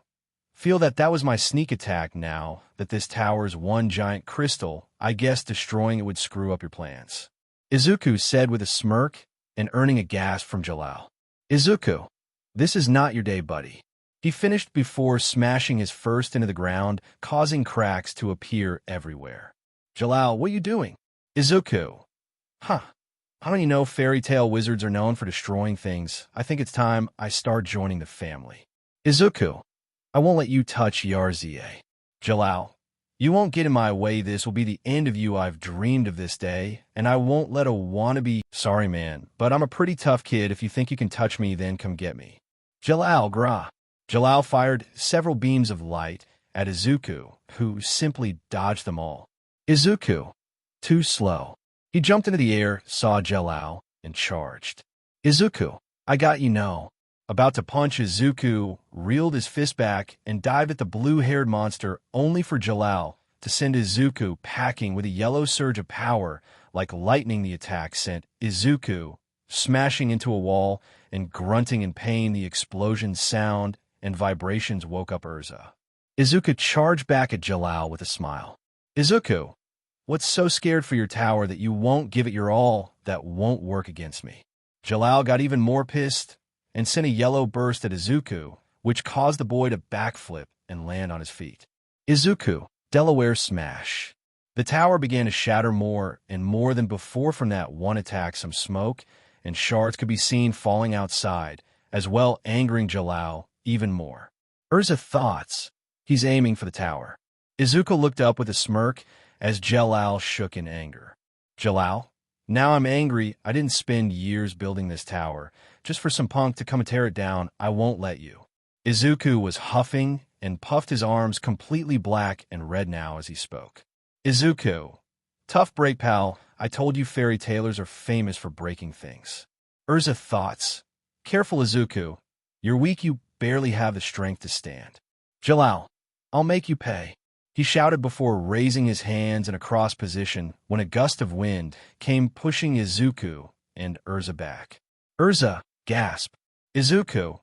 feel that was my sneak attack. Now that this tower's one giant crystal, I guess destroying it would screw up your plans. Izuku said with a smirk and earning a gasp from Jalal. Izuku, this is not your day, buddy. He finished before smashing his first into the ground, causing cracks to appear everywhere. Jalal, what are you doing? Izuku, I don't even know fairy tale wizards are known for destroying things. I think it's time I start joining the family. Izuku, I won't let you touch Yarzie. Jalal, you won't get in my way. This will be the end of you. I've dreamed of this day, and I won't let a wannabe— Sorry, man, but I'm a pretty tough kid. If you think you can touch me, then come get me. Jalal, gra. Jalal fired several beams of light at Izuku, who simply dodged them all. Izuku, too slow. He jumped into the air, saw Jalal, and charged. Izuku, I got you no. About to punch, Izuku reeled his fist back and dived at the blue-haired monster, only for Jalal to send Izuku packing with a yellow surge of power. Like lightning, the attack sent Izuku smashing into a wall and grunting in pain. The explosion sound and vibrations woke up Urza. Izuku charged back at Jalal with a smile. Izuku, what's so scared for your tower that you won't give it your all? That won't work against me. Jalal got even more pissed and sent a yellow burst at Izuku, which caused the boy to backflip and land on his feet. Izuku, Delaware smash. The tower began to shatter more and more than before from that one attack. Some smoke and shards could be seen falling outside, as well angering Jalal even more. Urza thoughts. He's aiming for the tower. Izuku looked up with a smirk as Jalal shook in anger. Jalal, now I'm angry. I didn't spend years building this tower just for some punk to come and tear it down. I won't let you. Izuku was huffing and puffed, his arms completely black and red now as he spoke. Izuku, tough break, pal. I told you fairy tales are famous for breaking things. Urza thoughts. Careful, Izuku. You're weak. You barely have the strength to stand. Jalal, I'll make you pay. He shouted before raising his hands in a cross position when a gust of wind came pushing Izuku and Urza back. Urza, Gasp. Izuku,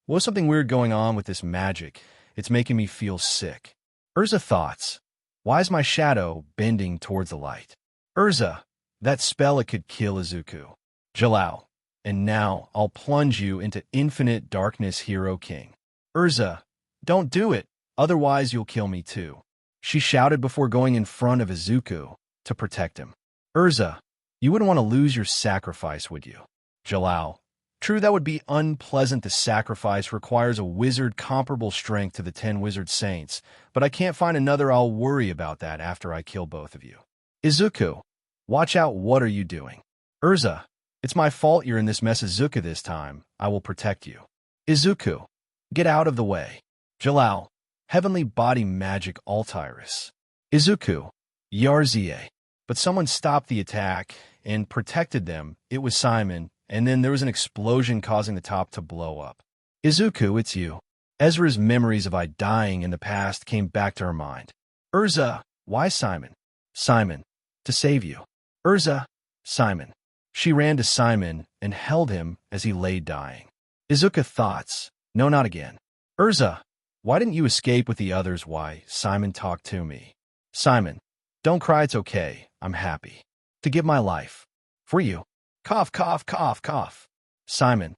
what's something weird going on with this magic? It's making me feel sick. Urza thoughts. Why is my shadow bending towards the light? Urza, that spell it could kill Izuku. Jalal, and now I'll plunge you into infinite darkness, Hero King. Urza, don't do it, otherwise you'll kill me too. She shouted before going in front of Izuku to protect him. Urza, you wouldn't want to lose your sacrifice, would you? Jalal, true, that would be unpleasant. The sacrifice requires a wizard comparable strength to the 10 wizard saints, but I can't find another. I'll worry about that after I kill both of you. Izuku, watch out, what are you doing? Urza, it's my fault you're in this mess. Izuku, this time, I will protect you. Izuku, get out of the way. Jalal, heavenly body magic Altiris. Izuku, Yarzie. But someone stopped the attack and protected them. It was Simon, and then there was an explosion causing the top to blow up. Izuku, it's you. Ezra's memories of I dying in the past came back to her mind. Urza, why Simon? Simon, to save you. Urza, Simon. She ran to Simon and held him as he lay dying. Izuku thoughts, no, not again. Urza, why didn't you escape with the others? Why? Simon, talk to me. Simon, don't cry, it's okay. I'm happy to give my life for you. Cough, cough, cough, cough. Simon,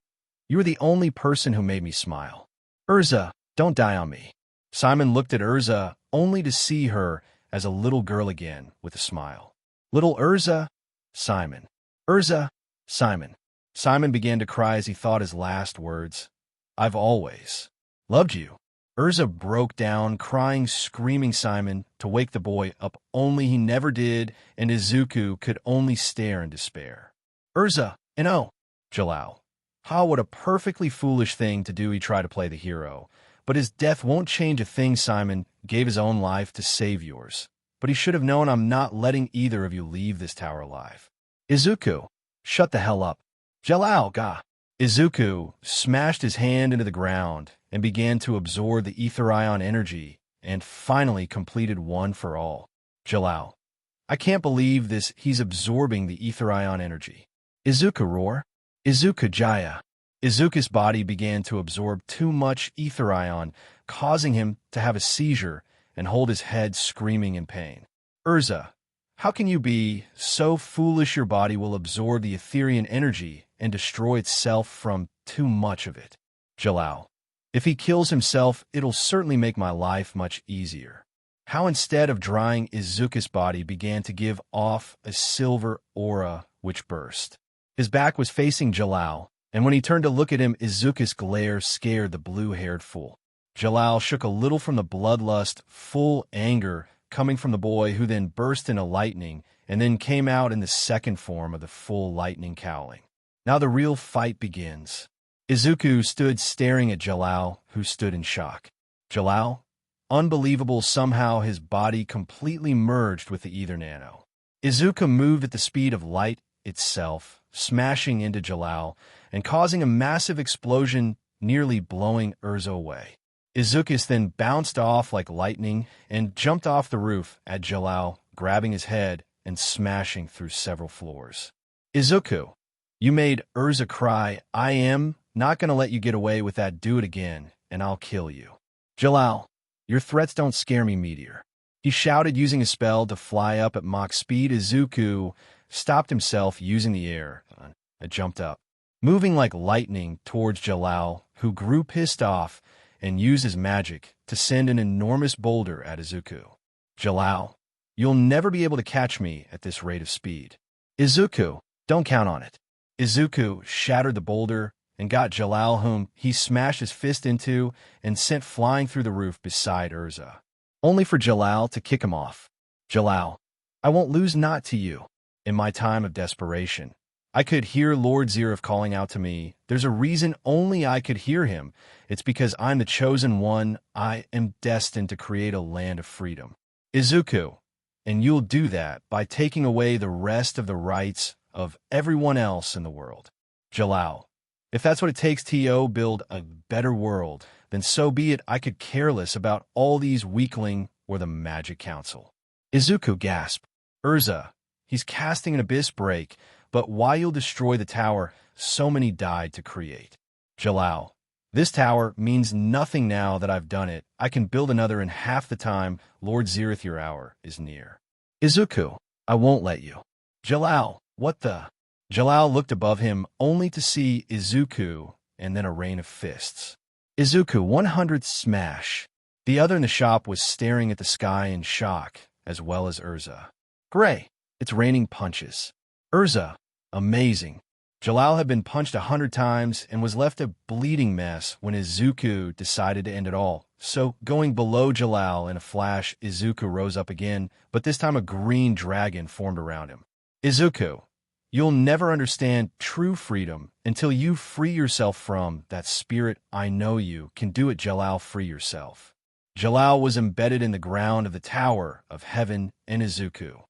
you were the only person who made me smile. Urza, don't die on me. Simon looked at Urza only to see her as a little girl again with a smile. Little Urza, Simon. Urza, Simon. Simon began to cry as he thought his last words. I've always loved you. Urza broke down, crying, screaming Simon to wake the boy up, only he never did, and Izuku could only stare in despair. Urza, and oh, Jalal. What a perfectly foolish thing to do. He tried to play the hero, but his death won't change a thing. Simon gave his own life to save yours, but he should have known I'm not letting either of you leave this tower alive. Izuku, shut the hell up. Jalal, gah. Izuku smashed his hand into the ground and began to absorb the ether ion energy and finally completed one for all. Jalal, I can't believe this. He's absorbing the ether ion energy. Izuku roar. Izuku Jaya. Izuku's body began to absorb too much ether ion, causing him to have a seizure and hold his head, screaming in pain. Urza, how can you be so foolish? Your body will absorb the Etherian energy and destroy itself from too much of it. Jalal, if he kills himself, it'll certainly make my life much easier. How instead of drying, Izuku's body began to give off a silver aura which burst. His back was facing Jalal, and when he turned to look at him, Izuku's glare scared the blue-haired fool. Jalal shook a little from the bloodlust, full anger coming from the boy, who then burst into lightning and then came out in the second form of the full lightning cowling. Now the real fight begins. Izuku stood staring at Jalal, who stood in shock. Jalal? Unbelievable, somehow his body completely merged with the ether nano. Izuku moved at the speed of light itself, smashing into Jalal and causing a massive explosion, nearly blowing Urza away. Izuku then bounced off like lightning and jumped off the roof at Jalal, grabbing his head and smashing through several floors. Izuku, you made Urza cry. I am not going to let you get away with that. Do it again, and I'll kill you. Jalal, your threats don't scare me, Meteor. He shouted, using a spell to fly up at Mach speed. Izuku stopped himself using the air and jumped up, moving like lightning towards Jalal, who grew pissed off and used his magic to send an enormous boulder at Izuku. Jalal, you'll never be able to catch me at this rate of speed. Izuku, don't count on it. Izuku shattered the boulder and got Jalal, whom he smashed his fist into and sent flying through the roof beside Urza, only for Jalal to kick him off. Jalal, I won't lose, not to you. In my time of desperation, I could hear Lord Zeref calling out to me. There's a reason only I could hear him. It's because I'm the chosen one. I am destined to create a land of freedom. Izuku, and you'll do that by taking away the rest of the rights of everyone else in the world. Jalal, if that's what it takes to build a better world, then so be it. I could care less about all these weakling or the Magic Council. Izuku gasped. Urza, he's casting an abyss break, but why you'll destroy the tower so many died to create. Jalal. This tower means nothing now that I've done it. I can build another in half the time. Lord Zirith, your hour is near. Izuku, I won't let you. Jalal, what the? Jalal looked above him only to see Izuku and then a rain of fists. Izuku 100 smash. The other in the shop was staring at the sky in shock, as well as Urza. Gray, it's raining punches. Urza, amazing. Jalal had been punched 100 times and was left a bleeding mess when Izuku decided to end it all. So, going below Jalal in a flash, Izuku rose up again, but this time a green dragon formed around him. Izuku, you'll never understand true freedom until you free yourself from that spirit. I know you can do it, Jalal. Free yourself. Jalal was embedded in the ground of the Tower of Heaven, and Izuku.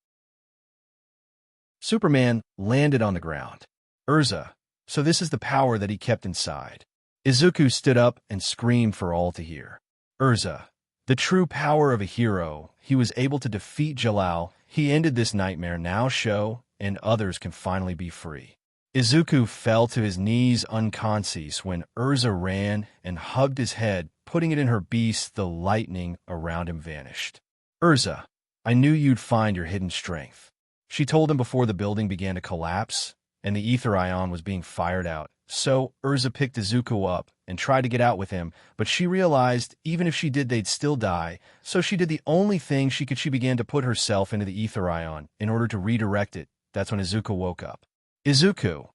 Superman landed on the ground. Urza, so this is the power that he kept inside. Izuku stood up and screamed for all to hear. Urza, the true power of a hero. He was able to defeat Jalal. He ended this nightmare. Now show, and others can finally be free. Izuku fell to his knees unconscious when Urza ran and hugged his head, putting it in her beast. The lightning around him vanished. Urza, I knew you'd find your hidden strength. She told him before the building began to collapse and the ether ion was being fired out. So Urza picked Izuku up and tried to get out with him, but she realized even if she did, they'd still die. So she did the only thing she could. She began to put herself into the ether ion in order to redirect it. That's when Izuku woke up. Izuku,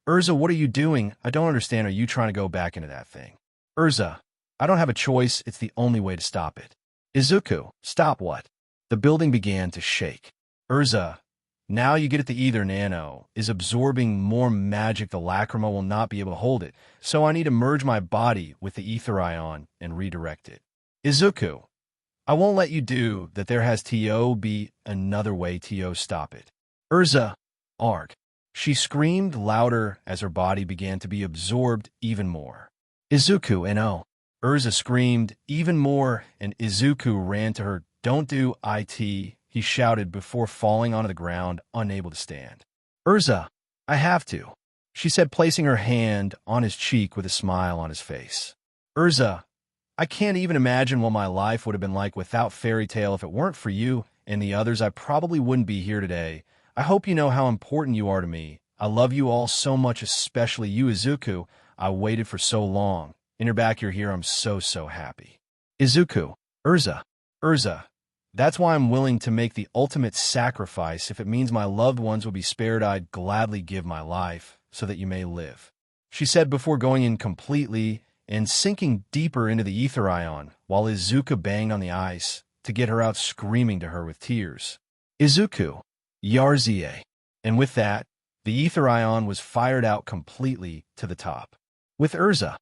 Urza, what are you doing? I don't understand. Are you trying to go back into that thing? Urza, I don't have a choice. It's the only way to stop it. Izuku, stop what? The building began to shake. Urza, now you get it. The ether nano is absorbing more magic. The lacrima will not be able to hold it, so I need to merge my body with the ether ion and redirect it. Izuku, I won't let you do that. There has to be another way. To stop it. Urza, arg. She screamed louder as her body began to be absorbed even more. Izuku, no. Urza screamed even more, and Izuku ran to her. Don't do it, he shouted before falling onto the ground, unable to stand. Urza, I have to, she said, placing her hand on his cheek with a smile on his face. Urza, I can't even imagine what my life would have been like without Fairy Tail. If it weren't for you and the others, I probably wouldn't be here today. I hope you know how important you are to me. I love you all so much, especially you, Izuku. I waited for so long. In your back, you're here. I'm so happy. Izuku, Urza, that's why I'm willing to make the ultimate sacrifice. If it means my loved ones will be spared, I'd gladly give my life so that you may live, she said before going in completely and sinking deeper into the ether ion, while Izuku banged on the ice to get her out, screaming to her with tears. Izuku, Yarzie. And with that, the ether ion was fired out completely to the top. With Urza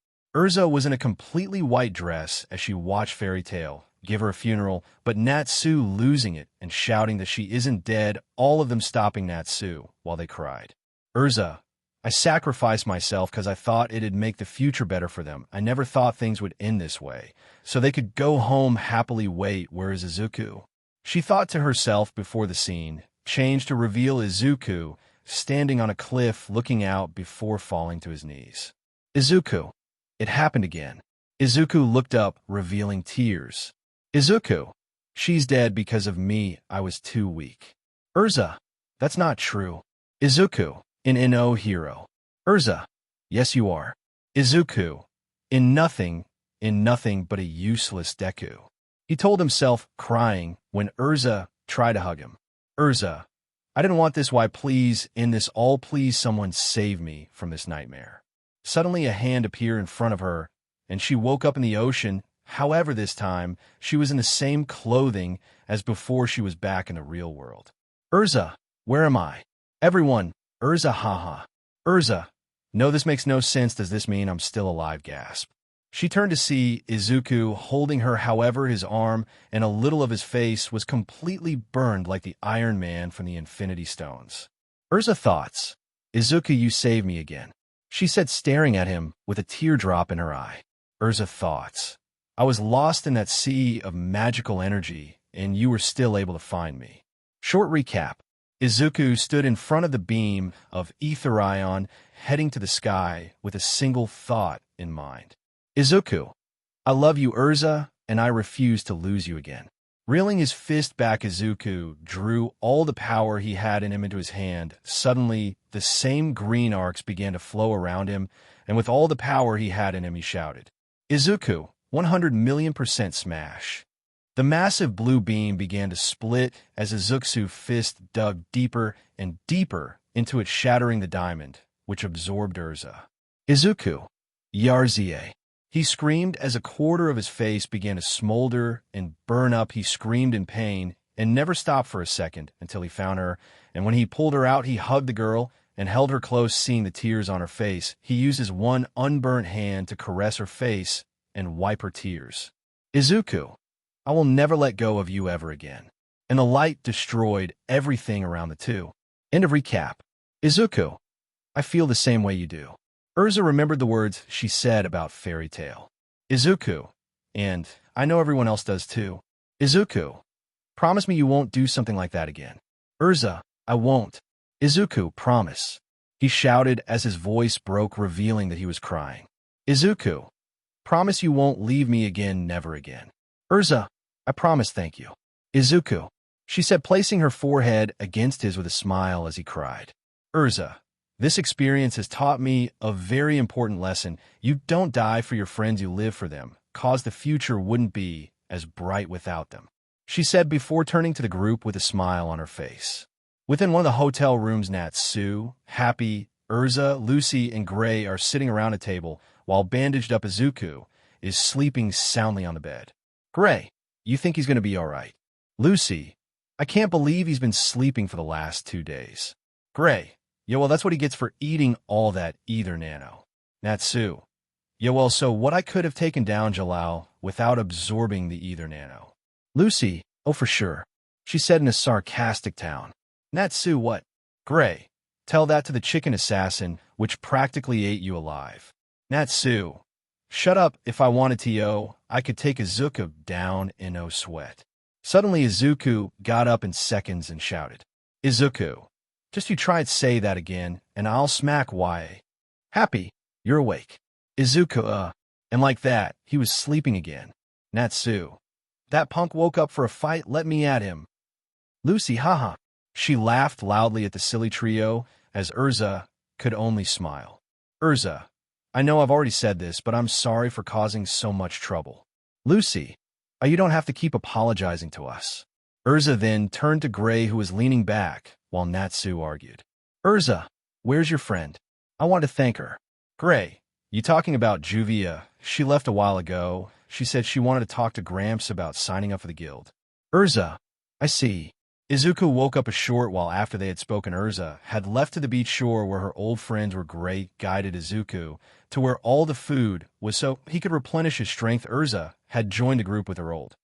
was in a completely white dress as she watched Fairy Tail give her a funeral, but Natsu losing it and shouting that she isn't dead, all of them stopping Natsu while they cried. Urza, I sacrificed myself because I thought it'd make the future better for them. I never thought things would end this way, so they could go home happily. Wait, where is Izuku? She thought to herself before the scene changed to reveal Izuku standing on a cliff looking out before falling to his knees. Izuku, it happened again. Izuku looked up, revealing tears. Izuku, she's dead because of me. I was too weak. Urza, that's not true. Izuku, an no hero. Urza, yes you are. Izuku, in nothing but a useless Deku. He told himself, crying, when Urza tried to hug him. Urza, I didn't want this. Why? Please, in this all, please someone save me from this nightmare. Suddenly a hand appeared in front of her, and she woke up in the ocean. However, this time, she was in the same clothing as before. She was back in the real world. Urza, where am I? Everyone, Urza, haha. Urza, no, this makes no sense. Does this mean I'm still alive? Gasp. She turned to see Izuku holding her. However, his arm and a little of his face was completely burned like the Iron Man from the Infinity Stones. Urza, thoughts. Izuku, you saved me again, she said, staring at him with a teardrop in her eye. Urza, thoughts. I was lost in that sea of magical energy, and you were still able to find me. Short recap. Izuku stood in front of the beam of ether ion heading to the sky with a single thought in mind. Izuku, I love you, Urza, and I refuse to lose you again. Reeling his fist back, Izuku drew all the power he had in him into his hand. Suddenly, the same green arcs began to flow around him, and with all the power he had in him, he shouted, Izuku, 100,000,000% smash. The massive blue beam began to split as Izuku's fist dug deeper and deeper into it, shattering the diamond, which absorbed Urza. Izuku, Yarzie. He screamed as a quarter of his face began to smolder and burn up. He screamed in pain and never stopped for a second until he found her, and when he pulled her out, he hugged the girl and held her close. Seeing the tears on her face, he used his one unburnt hand to caress her face and wipe her tears. Izuku, I will never let go of you ever again. And the light destroyed everything around the two. End of recap. Izuku, I feel the same way you do. Urza remembered the words she said about fairy tale. Izuku, and I know everyone else does too. Izuku, promise me you won't do something like that again. Urza, I won't. Izuku, promise. He shouted as his voice broke, revealing that he was crying. Izuku, promise you won't leave me again, never again. Urza, I promise, thank you. Izuku, she said, placing her forehead against his with a smile as he cried. Urza, this experience has taught me a very important lesson. You don't die for your friends, you live for them, cause the future wouldn't be as bright without them, she said before turning to the group with a smile on her face. Within one of the hotel rooms, Natsu, Happy, Urza, Lucy, and Gray are sitting around a table, while bandaged up Izuku is sleeping soundly on the bed. Gray, you think he's going to be all right? Lucy, I can't believe he's been sleeping for the last 2 days. Gray, yeah, well, that's what he gets for eating all that ether nano. Natsu, yeah, well, so what, I could have taken down Jalal without absorbing the ether nano. Lucy, oh, for sure, she said in a sarcastic tone. Natsu, what? Gray, tell that to the chicken assassin, which practically ate you alive. Natsu, shut up. If I wanted to, I could take Izuku down in no sweat. Suddenly, Izuku got up in seconds and shouted, Izuku, just you try and say that again, and I'll smack Y. Happy, you're awake. Izuku, and like that, he was sleeping again. Natsu, that punk woke up for a fight, let me at him. Lucy, haha. She laughed loudly at the silly trio, as Urza could only smile. Urza, I know I've already said this, but I'm sorry for causing so much trouble. Lucy, you don't have to keep apologizing to us. Urza then turned to Gray, who was leaning back, while Natsu argued. Urza, where's your friend? I want to thank her. Gray, you talking about Juvia? She left a while ago. She said she wanted to talk to Gramps about signing up for the guild. Urza, I see. Izuku woke up a short while after they had spoken. Urza had left to the beach shore where her old friends were. Gray guided Izuku to where all the food was so he could replenish his strength. Urza had joined a group with her old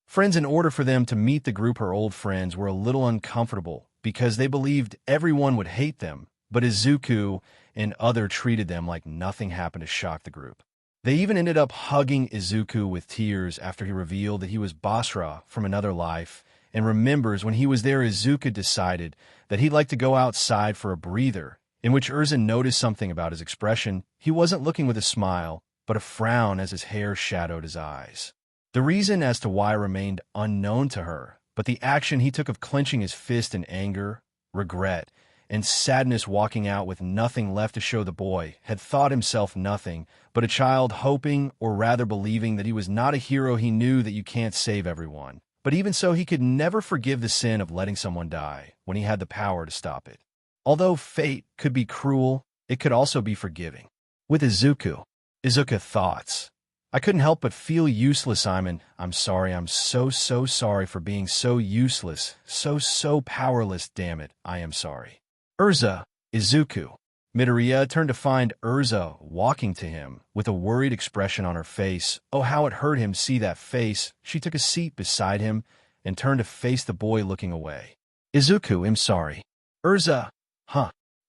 friends. In order for them to meet the group, her old friends were a little uncomfortable because they believed everyone would hate them, but Izuku and other treated them like nothing happened to shock the group. They even ended up hugging Izuku with tears after he revealed that he was Basra from another life, and remembers when he was there, Izuku decided that he'd like to go outside for a breather, in which Urza noticed something about his expression. He wasn't looking with a smile, but a frown as his hair shadowed his eyes. The reason as to why remained unknown to her, but the action he took of clenching his fist in anger, regret, and sadness, walking out with nothing left to show. The boy had thought himself nothing but a child, hoping, or rather believing, that he was not a hero. He knew that you can't save everyone, but even so, he could never forgive the sin of letting someone die when he had the power to stop it. Although fate could be cruel, it could also be forgiving. With Izuku thoughts. I couldn't help but feel useless. I'm sorry. I'm so sorry for being so useless, so powerless. Damn it, I am sorry. Urza, Izuku. Midoriya turned to find Urza walking to him with a worried expression on her face. Oh, how it hurt him see that face. She took a seat beside him and turned to face the boy, looking away. Izuku, I'm sorry. Urza,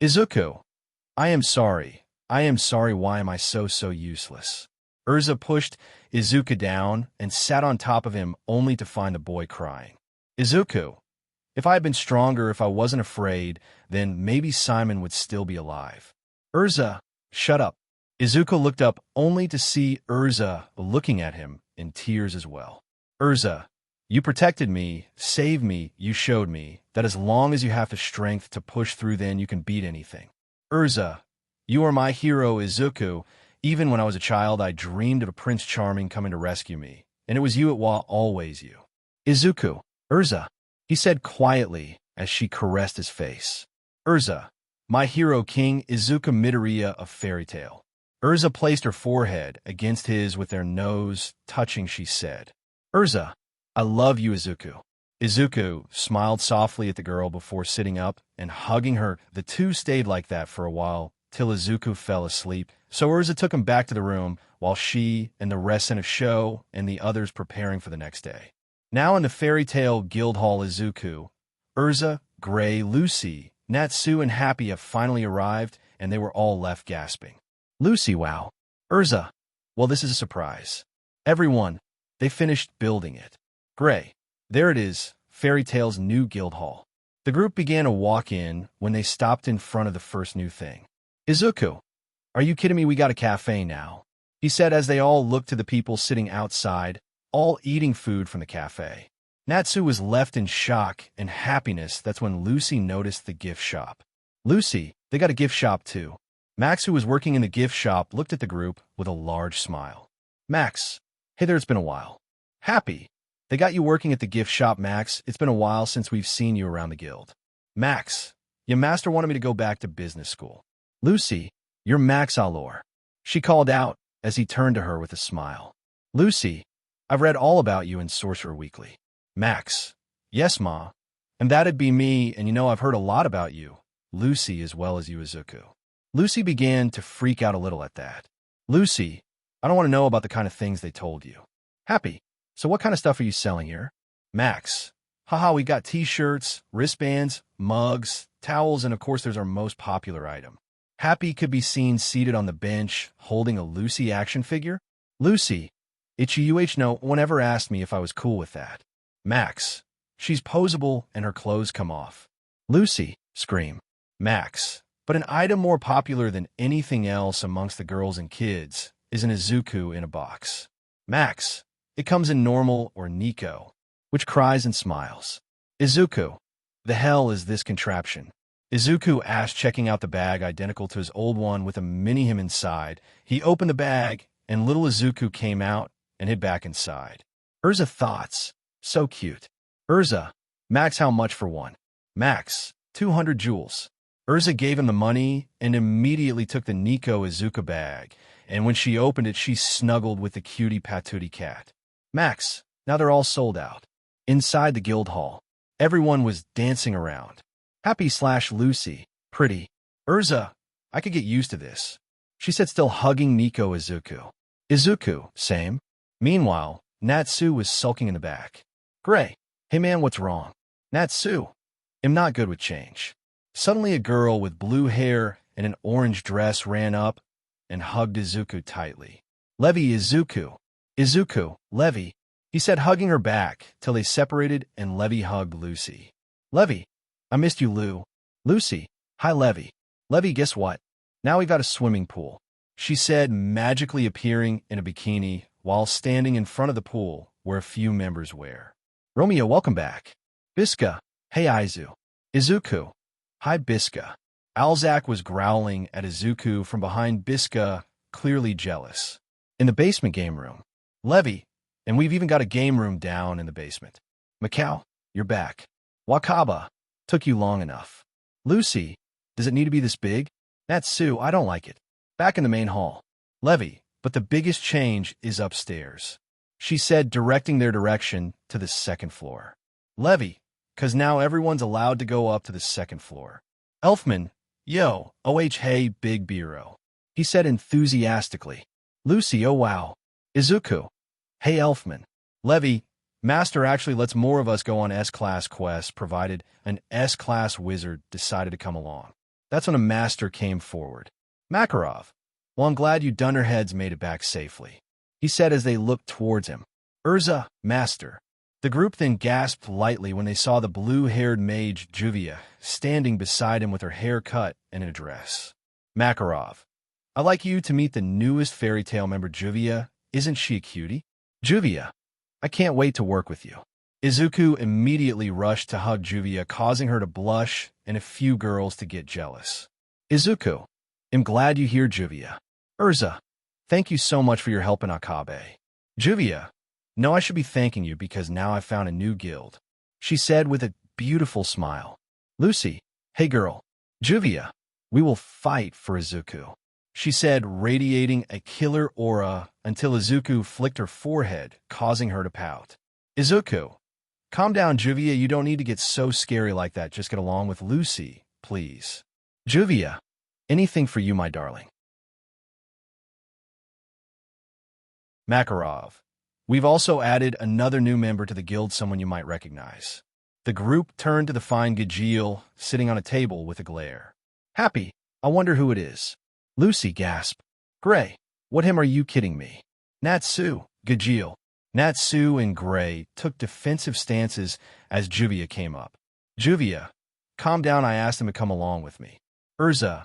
Izuku, I am sorry. Why am I so useless? Urza pushed Izuku down and sat on top of him, only to find the boy crying. Izuku, If I had been stronger, if I wasn't afraid, then maybe Simon would still be alive. Urza, shut up. Izuku looked up only to see Urza looking at him in tears as well. Urza, you protected me, saved me, you showed me that as long as you have the strength to push through, then you can beat anything. Urza, you are my hero, Izuku. Even when I was a child, I dreamed of a Prince Charming coming to rescue me, and it was you, it was always you. Izuku, Urza, he said quietly as she caressed his face. Urza, my hero, King Izuku Midoriya of Fairy Tail. Urza placed her forehead against his with their nose touching. She said, Urza, I love you, Izuku. Izuku smiled softly at the girl before sitting up and hugging her. The two stayed like that for a while, till Izuku fell asleep, so Urza took him back to the room while she and the rest sent a show and the others preparing for the next day. Now in the Fairy Tail Guild Hall, Izuku, Urza, Gray, Lucy, Natsu, and Happy have finally arrived, and they were all left gasping. Lucy, wow. Urza, well, this is a surprise. Everyone, they finished building it. Gray, there it is, Fairy Tail's new guild hall. The group began to walk in when they stopped in front of the first new thing. Izuku, are you kidding me? We got a cafe now, he said as they all looked to the people sitting outside, all eating food from the cafe. Natsu was left in shock and happiness. That's when Lucy noticed the gift shop. Lucy, they got a gift shop too. Max, who was working in the gift shop, looked at the group with a large smile. Max, hey there, it's been a while. Happy, they got you working at the gift shop, Max. It's been a while since we've seen you around the guild. Max, your master wanted me to go back to business school. Lucy, you're Max Allure, she called out as he turned to her with a smile. Lucy, I've read all about you in Sorcerer Weekly. Max, yes, Ma. And that'd be me, and you know I've heard a lot about you, Lucy, as well as you, Izuku. Lucy began to freak out a little at that. Lucy, I don't want to know about the kind of things they told you. Happy, so what kind of stuff are you selling here? Max, haha, we got t-shirts, wristbands, mugs, towels, and of course there's our most popular item. Happy could be seen seated on the bench, holding a Lucy action figure. Lucy, no one ever asked me if I was cool with that. Max, she's posable and her clothes come off. Lucy, scream. Max, but an item more popular than anything else amongst the girls and kids is an Izuku in a box. Max, it comes in normal or Nico, which cries and smiles. Izuku, the hell is this contraption? Izuku asked, checking out the bag identical to his old one with a mini-him inside. He opened the bag, and little Izuku came out and hid back inside. Urza, thoughts. So cute. Urza, Max, how much for one? Max, 200 jewels. Urza gave him the money and immediately took the Nico Izuku bag, and when she opened it, she snuggled with the cutie patootie cat. Max, now they're all sold out. Inside the guild hall, everyone was dancing around. Happy/Lucy, pretty. Urza, I could get used to this, she said, still hugging Nico Izuku. Izuku, same. Meanwhile, Natsu was sulking in the back. Gray, hey man, what's wrong? Natsu, I'm not good with change. Suddenly a girl with blue hair and an orange dress ran up and hugged Izuku tightly. Levi, Izuku. Izuku, Levi, he said, hugging her back till they separated and Levi hugged Lucy. Levi, I missed you, Lou. Lucy, hi Levi. Levi, guess what? Now we got a swimming pool, she said, magically appearing in a bikini while standing in front of the pool where a few members were. Romeo, welcome back. Biska, hey Izu. Izuku, hi Biska. Alzak was growling at Izuku from behind Biska, clearly jealous. In the basement game room. Levi, and we've even got a game room down in the basement. Macau, you're back. Wakaba, took you long enough. Lucy, does it need to be this big? Natsu, I don't like it. Back in the main hall. Levi, but the biggest change is upstairs, she said, directing their direction to the second floor. Levi, 'cause now everyone's allowed to go up to the second floor. Elfman, yo, hey, big bureau, he said enthusiastically. Lucy, oh wow. Izuku, hey Elfman. Levi, Master actually lets more of us go on S-Class quests provided an S-Class wizard decided to come along. That's when a master came forward. Makarov, well, I'm glad you Dunderheads made it back safely, he said as they looked towards him. Urza, Master. The group then gasped lightly when they saw the blue-haired mage Juvia standing beside him with her hair cut and in a dress. Makarov, I'd like you to meet the newest fairy tale member, Juvia. Isn't she a cutie? Juvia, I can't wait to work with you. Izuku immediately rushed to hug Juvia, causing her to blush and a few girls to get jealous. Izuku, I'm glad you're here, Juvia. Urza, thank you so much for your help in Akabe. Juvia, no, I should be thanking you because now I've found a new guild, she said with a beautiful smile. Lucy, hey girl. Juvia, we will fight for Izuku, she said, radiating a killer aura until Izuku flicked her forehead, causing her to pout. Izuku, calm down, Juvia. You don't need to get so scary like that. Just get along with Lucy, please. Juvia, anything for you, my darling. Makarov, we've also added another new member to the guild, someone you might recognize. The group turned to the fine Gajeel, sitting on a table with a glare. Happy, I wonder who it is. Lucy gasped. Gray, what him are you kidding me? Natsu, Gajeel. Natsu and Gray took defensive stances as Juvia came up. Juvia, calm down, I asked him to come along with me. Urza,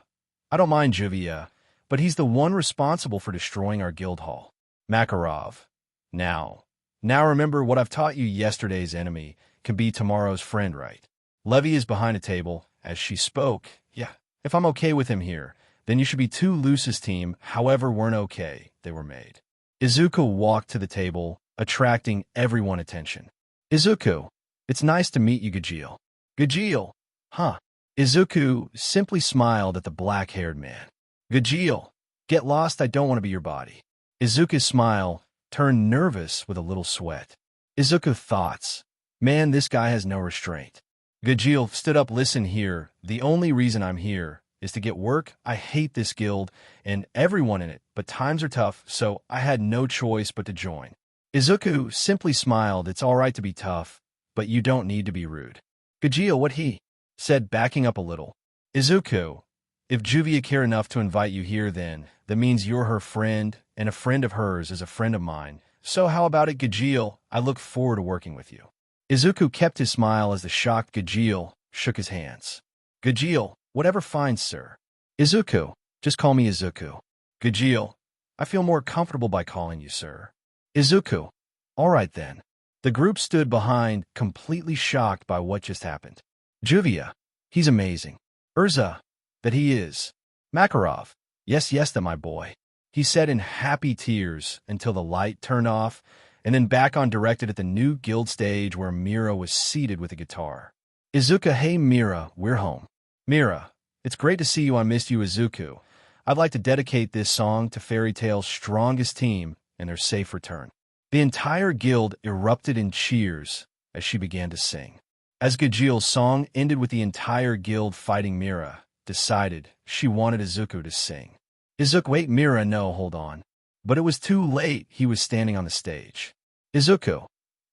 I don't mind Juvia, but he's the one responsible for destroying our guild hall. Makarov, now remember what I've taught you. Yesterday's enemy can be tomorrow's friend, right? Levy is behind a table as she spoke. Yeah, if I'm okay with him here, then you should be too. Luce's team, however, weren't okay. They were made. Izuku walked to the table, attracting everyone's attention. Izuku, it's nice to meet you, Gajeel. Gajeel, huh? Izuku simply smiled at the black-haired man. Gajeel, get lost, I don't want to be your body. Izuku's smile turned nervous with a little sweat. Izuku thoughts, man, this guy has no restraint. Gajeel stood up. Listen here, the only reason I'm here is to get work. I hate this guild and everyone in it, but times are tough, so I had no choice but to join. Izuku simply smiled. It's all right to be tough, but you don't need to be rude. Gajeel, what he said, backing up a little. Izuku, if Juvia care enough to invite you here, then that means you're her friend, and a friend of hers is a friend of mine. So how about it, Gajeel? I look forward to working with you. Izuku kept his smile as the shocked Gajeel shook his hands. Gajeel, whatever, fine, sir. Izuku, just call me Izuku. Gajeel, I feel more comfortable by calling you sir. Izuku, all right then. The group stood behind, completely shocked by what just happened. Juvia, he's amazing. Urza, that he is. Makarov, yes, that my boy, he said in happy tears until the light turned off, and then back on, directed at the new guild stage where Mira was seated with a guitar. Izuku, hey Mira, we're home. Mira, it's great to see you. I missed you. Izuku, I'd like to dedicate this song to Fairy Tail's strongest team and their safe return. The entire guild erupted in cheers as she began to sing. As Gajeel's song ended with the entire guild fighting, Mira decided she wanted Izuku to sing. Izuku, wait, Mira, no, hold on. But it was too late. He was standing on the stage. Izuku,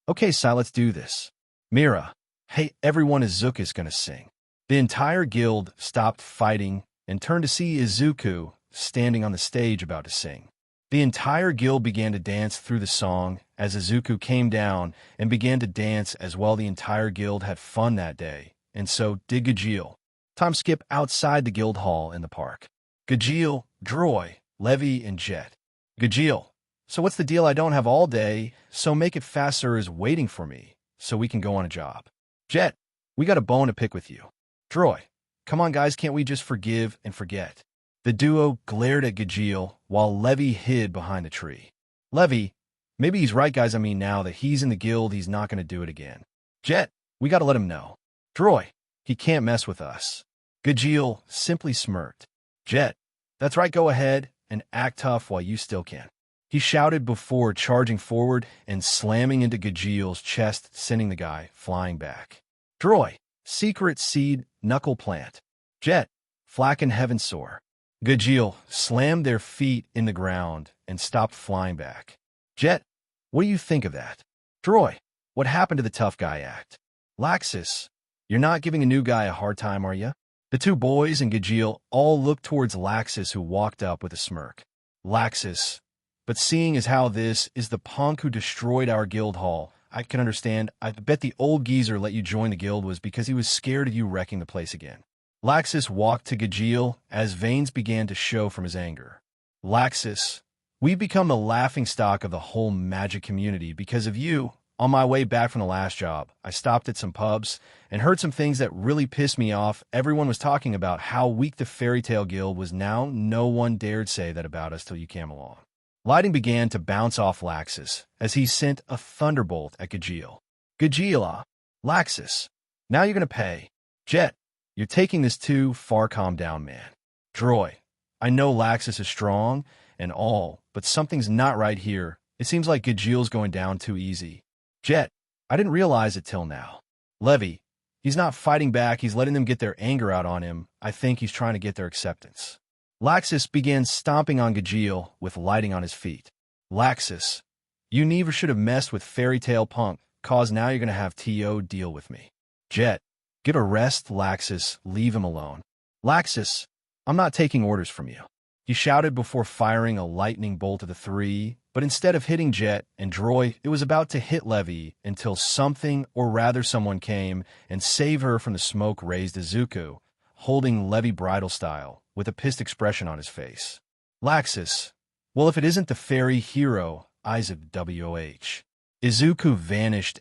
okay, Sai, let's do this. Mira, hey, everyone, Izuku's gonna sing. The entire guild stopped fighting and turned to see Izuku standing on the stage about to sing. The entire guild began to dance through the song as Izuku came down and began to dance as well. The entire guild had fun that day, and so did Gajeel. Time skip outside the guild hall in the park. Gajeel, Droy, Levy, and Jet. Gajeel, so what's the deal? I don't have all day, so make it fast. Sir is waiting for me, so we can go on a job. Jet, we got a bone to pick with you. Droy, come on guys, can't we just forgive and forget? The duo glared at Gajeel while Levy hid behind a tree. Levy, maybe he's right guys, I mean now that he's in the guild, he's not going to do it again. Jet, we got to let him know. Droy, he can't mess with us. Gajeel simply smirked. Jet, that's right, go ahead and act tough while you still can. He shouted before charging forward and slamming into Gajeel's chest, sending the guy flying back. Droy, secret seed, knuckle plant. Jet, flacken heaven soar. Gajeel slammed their feet in the ground and stopped flying back. Jet, what do you think of that? Droy, what happened to the tough guy act? Laxus, you're not giving a new guy a hard time, are you? The two boys and Gajeel all looked towards Laxus, who walked up with a smirk. Laxus, but seeing as how this is the punk who destroyed our guild hall, I can understand. I bet the old geezer let you join the guild was because he was scared of you wrecking the place again. Laxus walked to Gajeel as veins began to show from his anger. Laxus, we've become the laughingstock of the whole magic community because of you. On my way back from the last job, I stopped at some pubs and heard some things that really pissed me off. Everyone was talking about how weak the Fairy Tale Guild was now. No one dared say that about us till you came along. Lighting began to bounce off Laxus as he sent a thunderbolt at Gajeel. Gajeel, Laxus, now you're going to pay. Jet, you're taking this too far. Calm down, man. Droy, I know Laxus is strong and all, but something's not right here. It seems like Gajeel's going down too easy. Jet, I didn't realize it till now. Levy, he's not fighting back. He's letting them get their anger out on him. I think he's trying to get their acceptance. Laxus began stomping on Gajeel with lighting on his feet. Laxus, you never should have messed with Fairy Tale Punk, cause now you're going to have to deal with me. Jet, give a rest, Laxus. Leave him alone. Laxus, I'm not taking orders from you. He shouted before firing a lightning bolt of the three, but instead of hitting Jet and Droy, it was about to hit Levy until something, or rather someone, came and saved her from the smoke-raised Izuku, holding Levy bridal style, with a pissed expression on his face. Laxus, well, if it isn't the fairy hero, Isaac WOH. Izuku vanished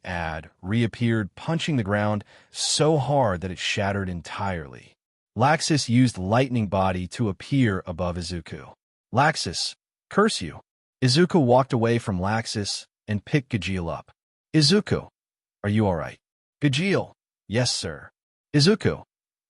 reappeared punching the ground so hard that it shattered entirely. Laxus used Lightning Body to appear above Izuku. Laxus, curse you. Izuku walked away from Laxus and picked Gajeel up. Izuku, are you all right? Gajeel, yes, sir. Izuku,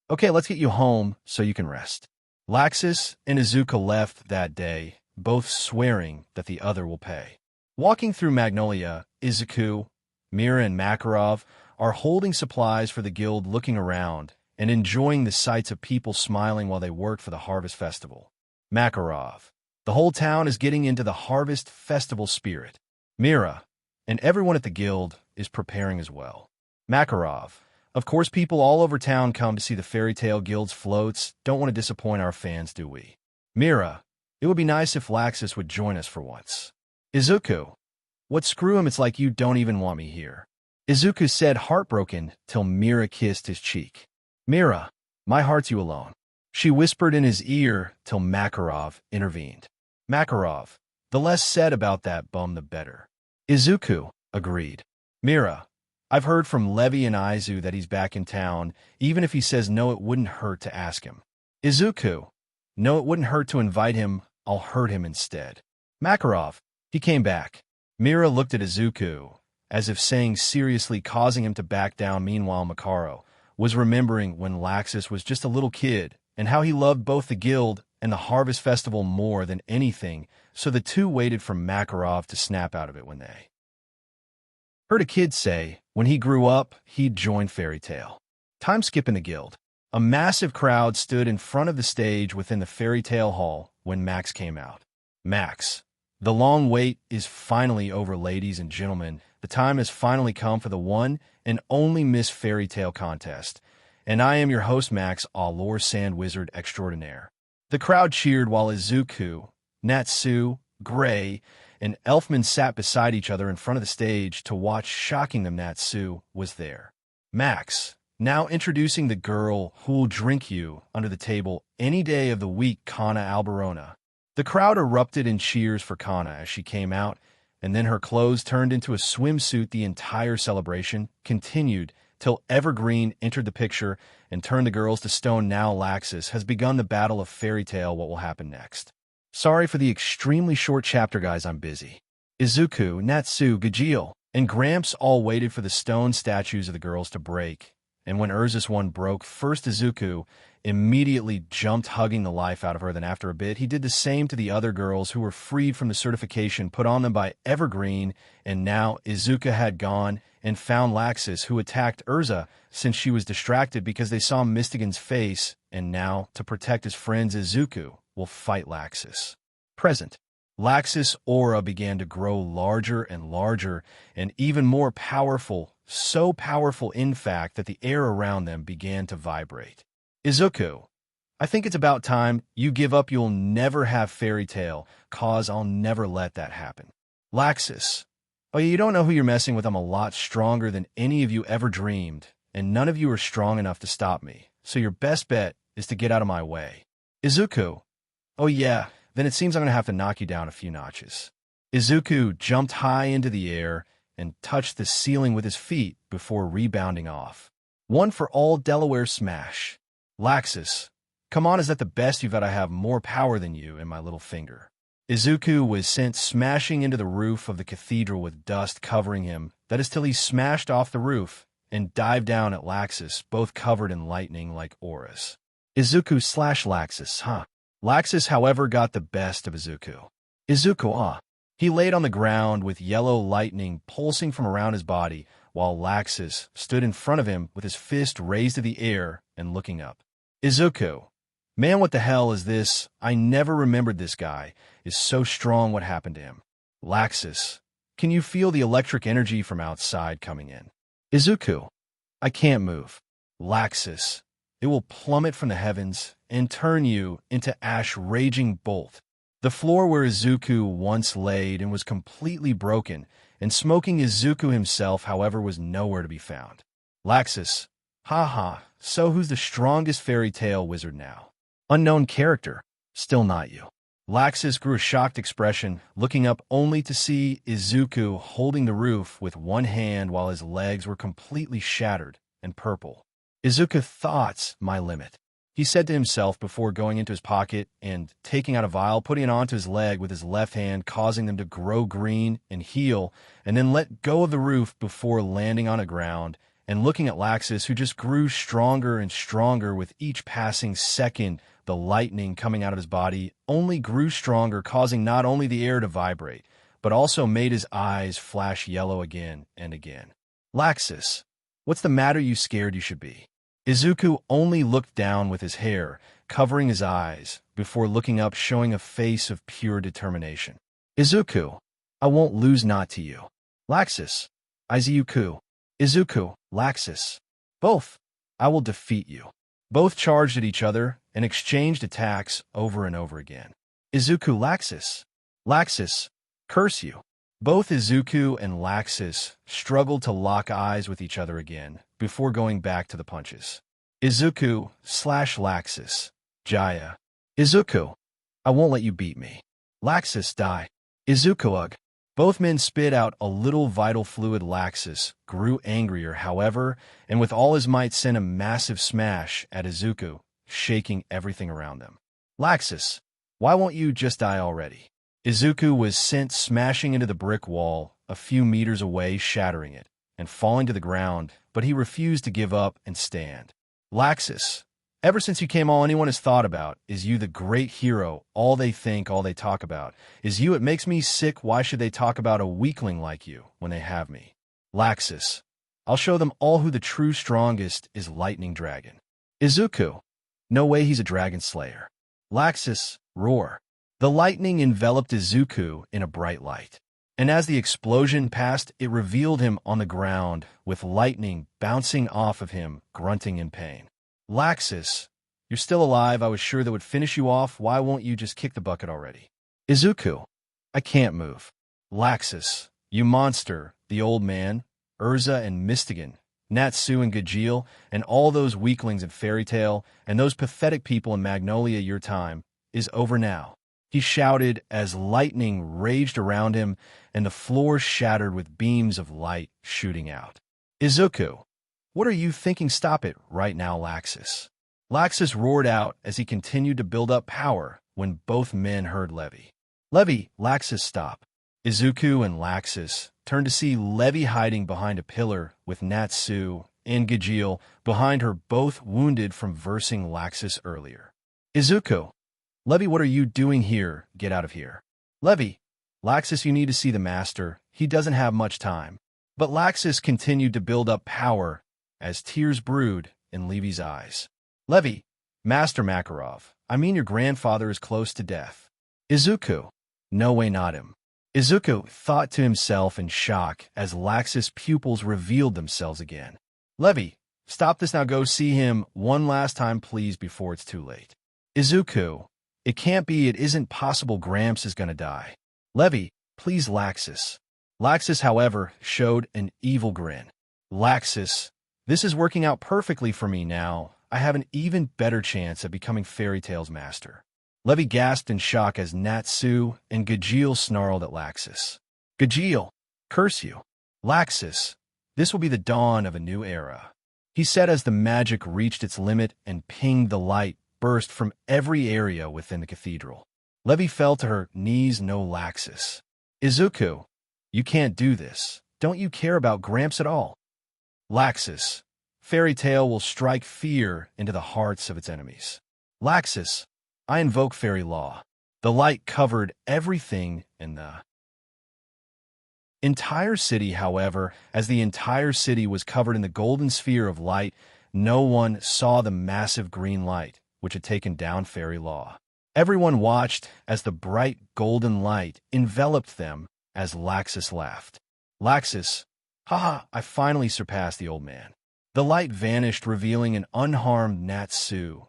okay, let's get you home so you can rest. Laxus and Izuku left that day, both swearing that the other will pay. Walking through Magnolia, Izuku, Mira, and Makarov are holding supplies for the guild, looking around and enjoying the sights of people smiling while they work for the Harvest Festival. Makarov, the whole town is getting into the Harvest Festival spirit. Mira, and everyone at the guild is preparing as well. Makarov, of course, people all over town come to see the Fairy Tale Guild's floats. Don't want to disappoint our fans, do we? Mira, it would be nice if Laxus would join us for once. Izuku, what, screw him, it's like you don't even want me here. Izuku said, heartbroken, till Mira kissed his cheek. Mira, my heart's you alone. She whispered in his ear till Makarov intervened. Makarov, the less said about that bum the better. Izuku agreed. Mira, I've heard from Levy and Izu that he's back in town. Even if he says no, it wouldn't hurt to ask him. Izuku, no, it wouldn't hurt to invite him. I'll hurt him instead. Makarov, he came back. Mira looked at Izuku, as if saying seriously, causing him to back down. Meanwhile, Makaro was remembering when Laxus was just a little kid and how he loved both the guild and the Harvest Festival more than anything, so the two waited for Makarov to snap out of it when they heard a kid say when he grew up, he'd join Fairy Tale. Time skip in the guild. A massive crowd stood in front of the stage within the Fairy Tale Hall when Max came out. Max, the long wait is finally over, ladies and gentlemen. The time has finally come for the one and only Miss Fairy Tale contest, and I am your host, Max, Allure Sand Wizard Extraordinaire. The crowd cheered while Izuku, Natsu, Gray, and Elfman sat beside each other in front of the stage to watch. Shocking them, Natsu was there. Max, now introducing the girl who'll drink you under the table any day of the week, Kana Alberona. The crowd erupted in cheers for Kana as she came out, and then her clothes turned into a swimsuit. The entire celebration continued till Evergreen entered the picture and turned the girls to stone. Now Laxus has begun the battle of Fairy Tale. What will happen next? Sorry for the extremely short chapter, guys, I'm busy. Izuku, Natsu, Gajeel, and Gramps all waited for the stone statues of the girls to break, and when Urzus one broke first, Izuku immediately jumped, hugging the life out of her. Then after a bit, he did the same to the other girls who were freed from the certification put on them by Evergreen, and now Izuku had gone and found Laxus, who attacked Urza since she was distracted because they saw Mystigan's face, and now, to protect his friends, Izuku will fight Laxus. Present. Laxus' aura began to grow larger and even more powerful, so powerful in fact that the air around them began to vibrate. Izuku, I think it's about time you give up. You'll never have Fairy Tale, cause I'll never let that happen. Laxus, Oh, you don't know who you're messing with. I'm a lot stronger than any of you ever dreamed, and none of you are strong enough to stop me, so your best bet is to get out of my way. Izuku. Oh yeah, then it seems I'm going to have to knock you down a few notches. Izuku jumped high into the air and touched the ceiling with his feet before rebounding off. One for all Delaware smash. Laxus. Come on, is that the best you've got? I have more power than you in my little finger. Izuku was sent smashing into the roof of the cathedral with dust covering him. That is till he smashed off the roof and dived down at Laxus, both covered in lightning like auras. Izuku/Laxus, huh? Laxus, however, got the best of Izuku. Izuku, He laid on the ground with yellow lightning pulsing from around his body, while Laxus stood in front of him with his fist raised to the air and looking up. Izuku. Man, what the hell is this? I never remembered this guy. Is so strong. What happened to him? Laxus. Can you feel the electric energy from outside coming in? Izuku. I can't move. Laxus. It will plummet from the heavens and turn you into ash raging bolt. The floor where Izuku once laid and was completely broken, and smoking Izuku himself, however, was nowhere to be found. Laxus. So who's the strongest fairy tale wizard now? Unknown character. Still not you. Laxus grew a shocked expression, looking up only to see Izuku holding the roof with one hand while his legs were completely shattered and purple. Izuku thoughts, my limit. He said to himself before going into his pocket and taking out a vial, putting it onto his leg with his left hand, causing them to grow green and heal, and then let go of the roof before landing on the ground and looking at Laxus, who just grew stronger and stronger with each passing second. The lightning coming out of his body only grew stronger, causing not only the air to vibrate, but also made his eyes flash yellow again and again. Laxus, what's the matter? You scared? You should be. Izuku only looked down with his hair covering his eyes before looking up, showing a face of pure determination. Izuku, I won't lose, not to you. Laxus, Izuku. Izuku, Laxus. Both. I will defeat you. Both charged at each other and exchanged attacks over and over again. Izuku, Laxus. Laxus, curse you. Both Izuku and Laxus struggled to lock eyes with each other again before going back to the punches. Izuku/Laxus. Jaya. Izuku, I won't let you beat me. Laxus, die. Izuku, ugh. Both men spit out a little vital fluid. Laxus grew angrier, however, and with all his might sent a massive smash at Izuku, shaking everything around them. Laxus, why won't you just die already? Izuku was sent smashing into the brick wall a few meters away, shattering it and falling to the ground, but he refused to give up and stand. Laxus, ever since you came, all anyone has thought about is you, the great hero. All they think, all they talk about is you. It makes me sick. Why should they talk about a weakling like you when they have me? Laxus, I'll show them all who the true strongest is. Lightning Dragon. Izuku, no way, he's a dragon slayer. Laxus, roar. The lightning enveloped Izuku in a bright light, and as the explosion passed, it revealed him on the ground with lightning bouncing off of him, grunting in pain. Laxus, you're still alive. I was sure that would finish you off. Why won't you just kick the bucket already? Izuku, I can't move. Laxus, you monster. The old man, Urza and Mystigan, Natsu and Gajeel, and all those weaklings in Fairy Tail, and those pathetic people in Magnolia, your time is over now. He shouted as lightning raged around him and the floor shattered with beams of light shooting out. Izuku, what are you thinking? Stop it right now, Laxus. Laxus roared out as he continued to build up power when both men heard Levi. Levi, Laxus, stop. Izuku and Laxus turned to see Levi hiding behind a pillar with Natsu and Gajeel behind her, both wounded from versing Laxus earlier. Izuku, Levi, what are you doing here? Get out of here. Levi, Laxus, you need to see the master. He doesn't have much time. But Laxus continued to build up power as tears brewed in Levi's eyes. Levi, Master Makarov, I mean your grandfather is close to death. Izuku, no way, not him. Izuku thought to himself in shock as Laxus' pupils revealed themselves again. Levi, stop this now. Go see him one last time, please, before it's too late. Izuku, it can't be. It isn't possible. Gramps is gonna die. Levi, please, Laxus. Laxus, however, showed an evil grin. Laxus, this is working out perfectly for me now. I have an even better chance at becoming Fairy Tail's master. Levi gasped in shock as Natsu and Gajeel snarled at Laxus. Gajeel, curse you. Laxus, this will be the dawn of a new era, he said as the magic reached its limit and pinged the light burst from every area within the cathedral. Levi fell to her knees. No, Laxus. Izuku, you can't do this. Don't you care about Gramps at all? Laxus, Fairy Tail will strike fear into the hearts of its enemies. Laxus, I invoke fairy law. The light covered everything in the entire city. However, as the entire city was covered in the golden sphere of light, no one saw the massive green light which had taken down fairy law. Everyone watched as the bright golden light enveloped them as Laxus laughed. Laxus, haha, I finally surpassed the old man. The light vanished, revealing an unharmed Natsu,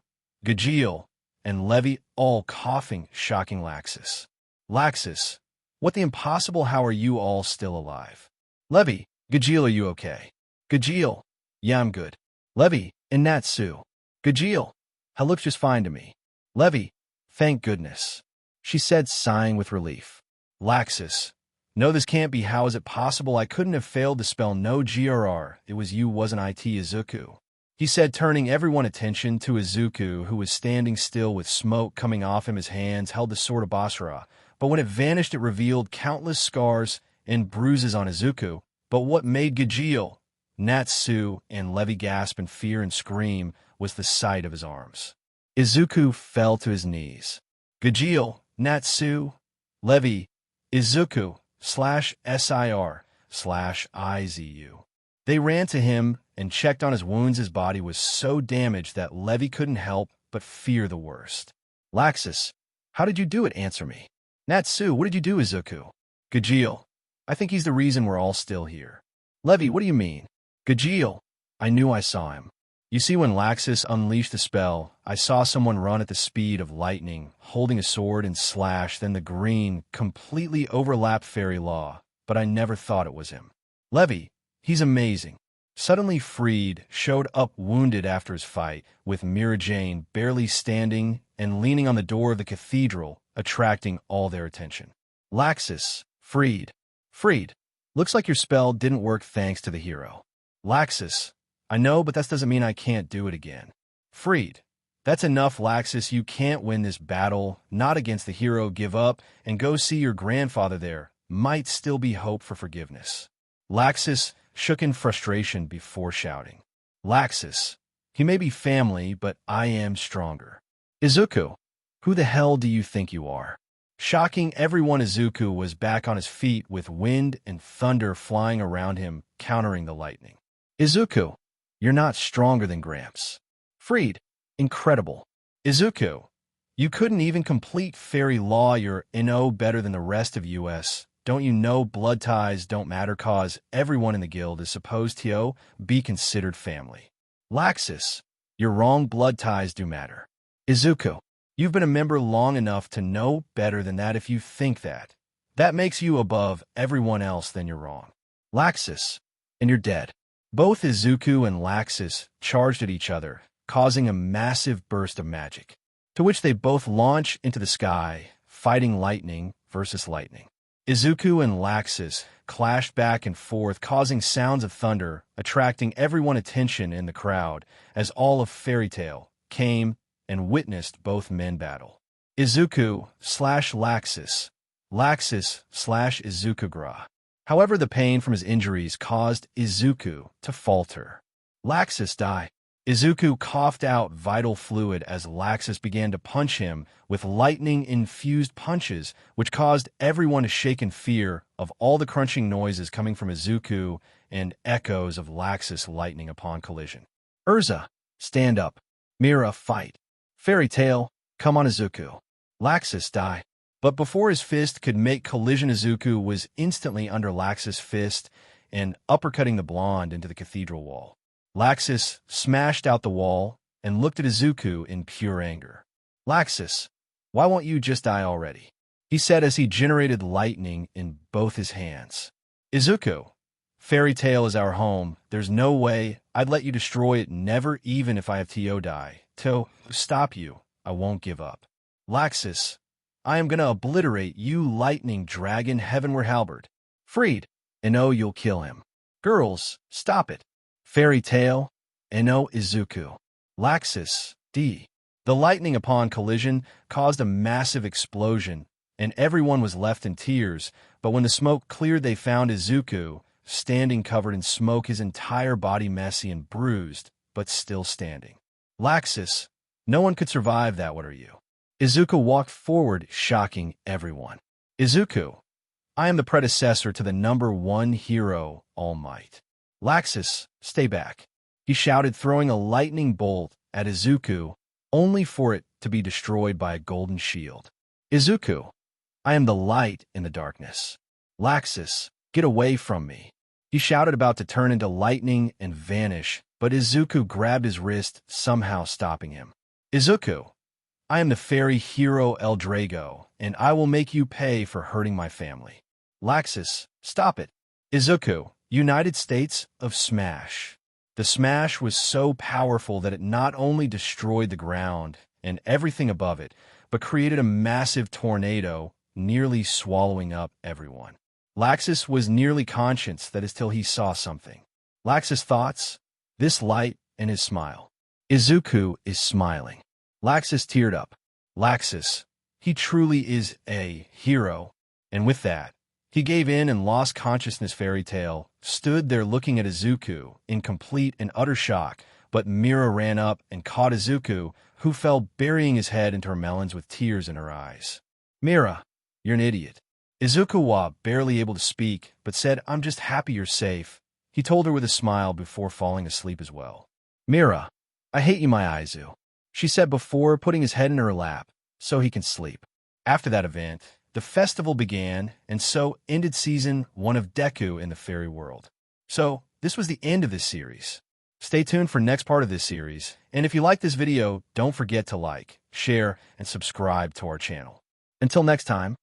Gajeel, and Levi, all coughing, shocking Laxus. Laxus, what the impossible? How are you all still alive? Levi, Gajeel, are you okay? Gajeel, yeah, I'm good. Levi, and Natsu. Gajeel, he looks just fine to me. Levi, thank goodness, she said, sighing with relief. Laxus, no, this can't be. How is it possible? I couldn't have failed to spell no GRR. It was you, wasn't it, Izuku? He said, turning everyone's attention to Izuku, who was standing still with smoke coming off him. His hands held the sword of Basara, but when it vanished, it revealed countless scars and bruises on Izuku. But what made Gajeel, Natsu, and Levi gasp in fear and scream was the sight of his arms. Izuku fell to his knees. Gajeel, Natsu, Levi, Izuku, /SIR/IZU. They ran to him and checked on his wounds. His body was so damaged that Levi couldn't help but fear the worst. Laxus, how did you do it? Answer me. Natsu, what did you do? Izuku. Gajeel, I think he's the reason we're all still here. Levi, what do you mean? Gajeel, I knew I saw him. You see, when Laxus unleashed the spell, I saw someone run at the speed of lightning, holding a sword and slash, then the green completely overlapped fairy law, but I never thought it was him. Levi, he's amazing. Suddenly Freed showed up wounded after his fight, with Mira Jane barely standing and leaning on the door of the cathedral, attracting all their attention. Laxus, Freed, looks like your spell didn't work thanks to the hero. Laxus, I know, but that doesn't mean I can't do it again. Freed, that's enough, Laxus. You can't win this battle, not against the hero. Give up and go see your grandfather. There might still be hope for forgiveness. Laxus shook in frustration before shouting. Laxus, he may be family, but I am stronger. Izuku, who the hell do you think you are? Shocking everyone, Izuku was back on his feet with wind and thunder flying around him, countering the lightning. Izuku, you're not stronger than Gramps. Freed, incredible. Izuku, you couldn't even complete fairy law. You're no better than the rest of us. Don't you know blood ties don't matter, cause everyone in the guild is supposed to be considered family. Laxus, you're wrong, blood ties do matter. Izuku, you've been a member long enough to know better than that. If you think that makes you above everyone else, then you're wrong. Laxus, and you're dead. Both Izuku and Laxus charged at each other, causing a massive burst of magic, to which they both launch into the sky, fighting lightning versus lightning. Izuku and Laxus clashed back and forth, causing sounds of thunder, attracting everyone's attention in the crowd, as all of Fairy Tail came and witnessed both men battle. Izuku/Laxus, Laxus/Izukugra. However, the pain from his injuries caused Izuku to falter. Laxus died. Izuku coughed out vital fluid as Laxus began to punch him with lightning-infused punches, which caused everyone to shake in fear of all the crunching noises coming from Izuku and echoes of Laxus lightning upon collision. Urza, stand up. Mira, fight. Fairy Tail, come on, Izuku. Laxus died. But before his fist could make collision, Izuku was instantly under Laxus' fist and uppercutting the blonde into the cathedral wall. Laxus smashed out the wall and looked at Izuku in pure anger. Laxus, why won't you just die already? He said as he generated lightning in both his hands. Izuku, fairy tale is our home. There's no way I'd let you destroy it, never, even if I have to die. To stop you, I won't give up. Laxus, I am gonna obliterate you, lightning dragon heavenward halberd. Freed, and oh, you'll kill him. Girls, stop it. Fairy tale, and oh, Izuku. Laxus, D. The lightning upon collision caused a massive explosion, and everyone was left in tears, but when the smoke cleared they found Izuku, standing covered in smoke, his entire body messy and bruised, but still standing. Laxus, no one could survive that, what are you? Izuku walked forward, shocking everyone. Izuku, I am the predecessor to the #1 hero, All Might. Laxus, stay back. He shouted, throwing a lightning bolt at Izuku, only for it to be destroyed by a golden shield. Izuku, I am the light in the darkness. Laxus, get away from me. He shouted, about to turn into lightning and vanish, but Izuku grabbed his wrist, somehow stopping him. Izuku, I am the fairy hero El Drago, and I will make you pay for hurting my family. Laxus, stop it. Izuku, United States of Smash. The smash was so powerful that it not only destroyed the ground and everything above it, but created a massive tornado, nearly swallowing up everyone. Laxus was nearly conscious, that is, till he saw something. Laxus' thoughts, this light and his smile. Izuku is smiling. Laxus teared up. Laxus, he truly is a hero. And with that, he gave in and lost consciousness. Fairy tale stood there looking at Izuku in complete and utter shock, but Mira ran up and caught Izuku, who fell, burying his head into her melons with tears in her eyes. Mira, you're an idiot. Izuku was barely able to speak, but said, I'm just happy you're safe. He told her with a smile before falling asleep as well. Mira, I hate you, my Aizu, she said before putting his head in her lap so he can sleep. After that event, the festival began, and so ended Season 1 of Deku in the Fairy World. So, this was the end of this series. Stay tuned for next part of this series, and if you like this video, don't forget to like, share, and subscribe to our channel. Until next time.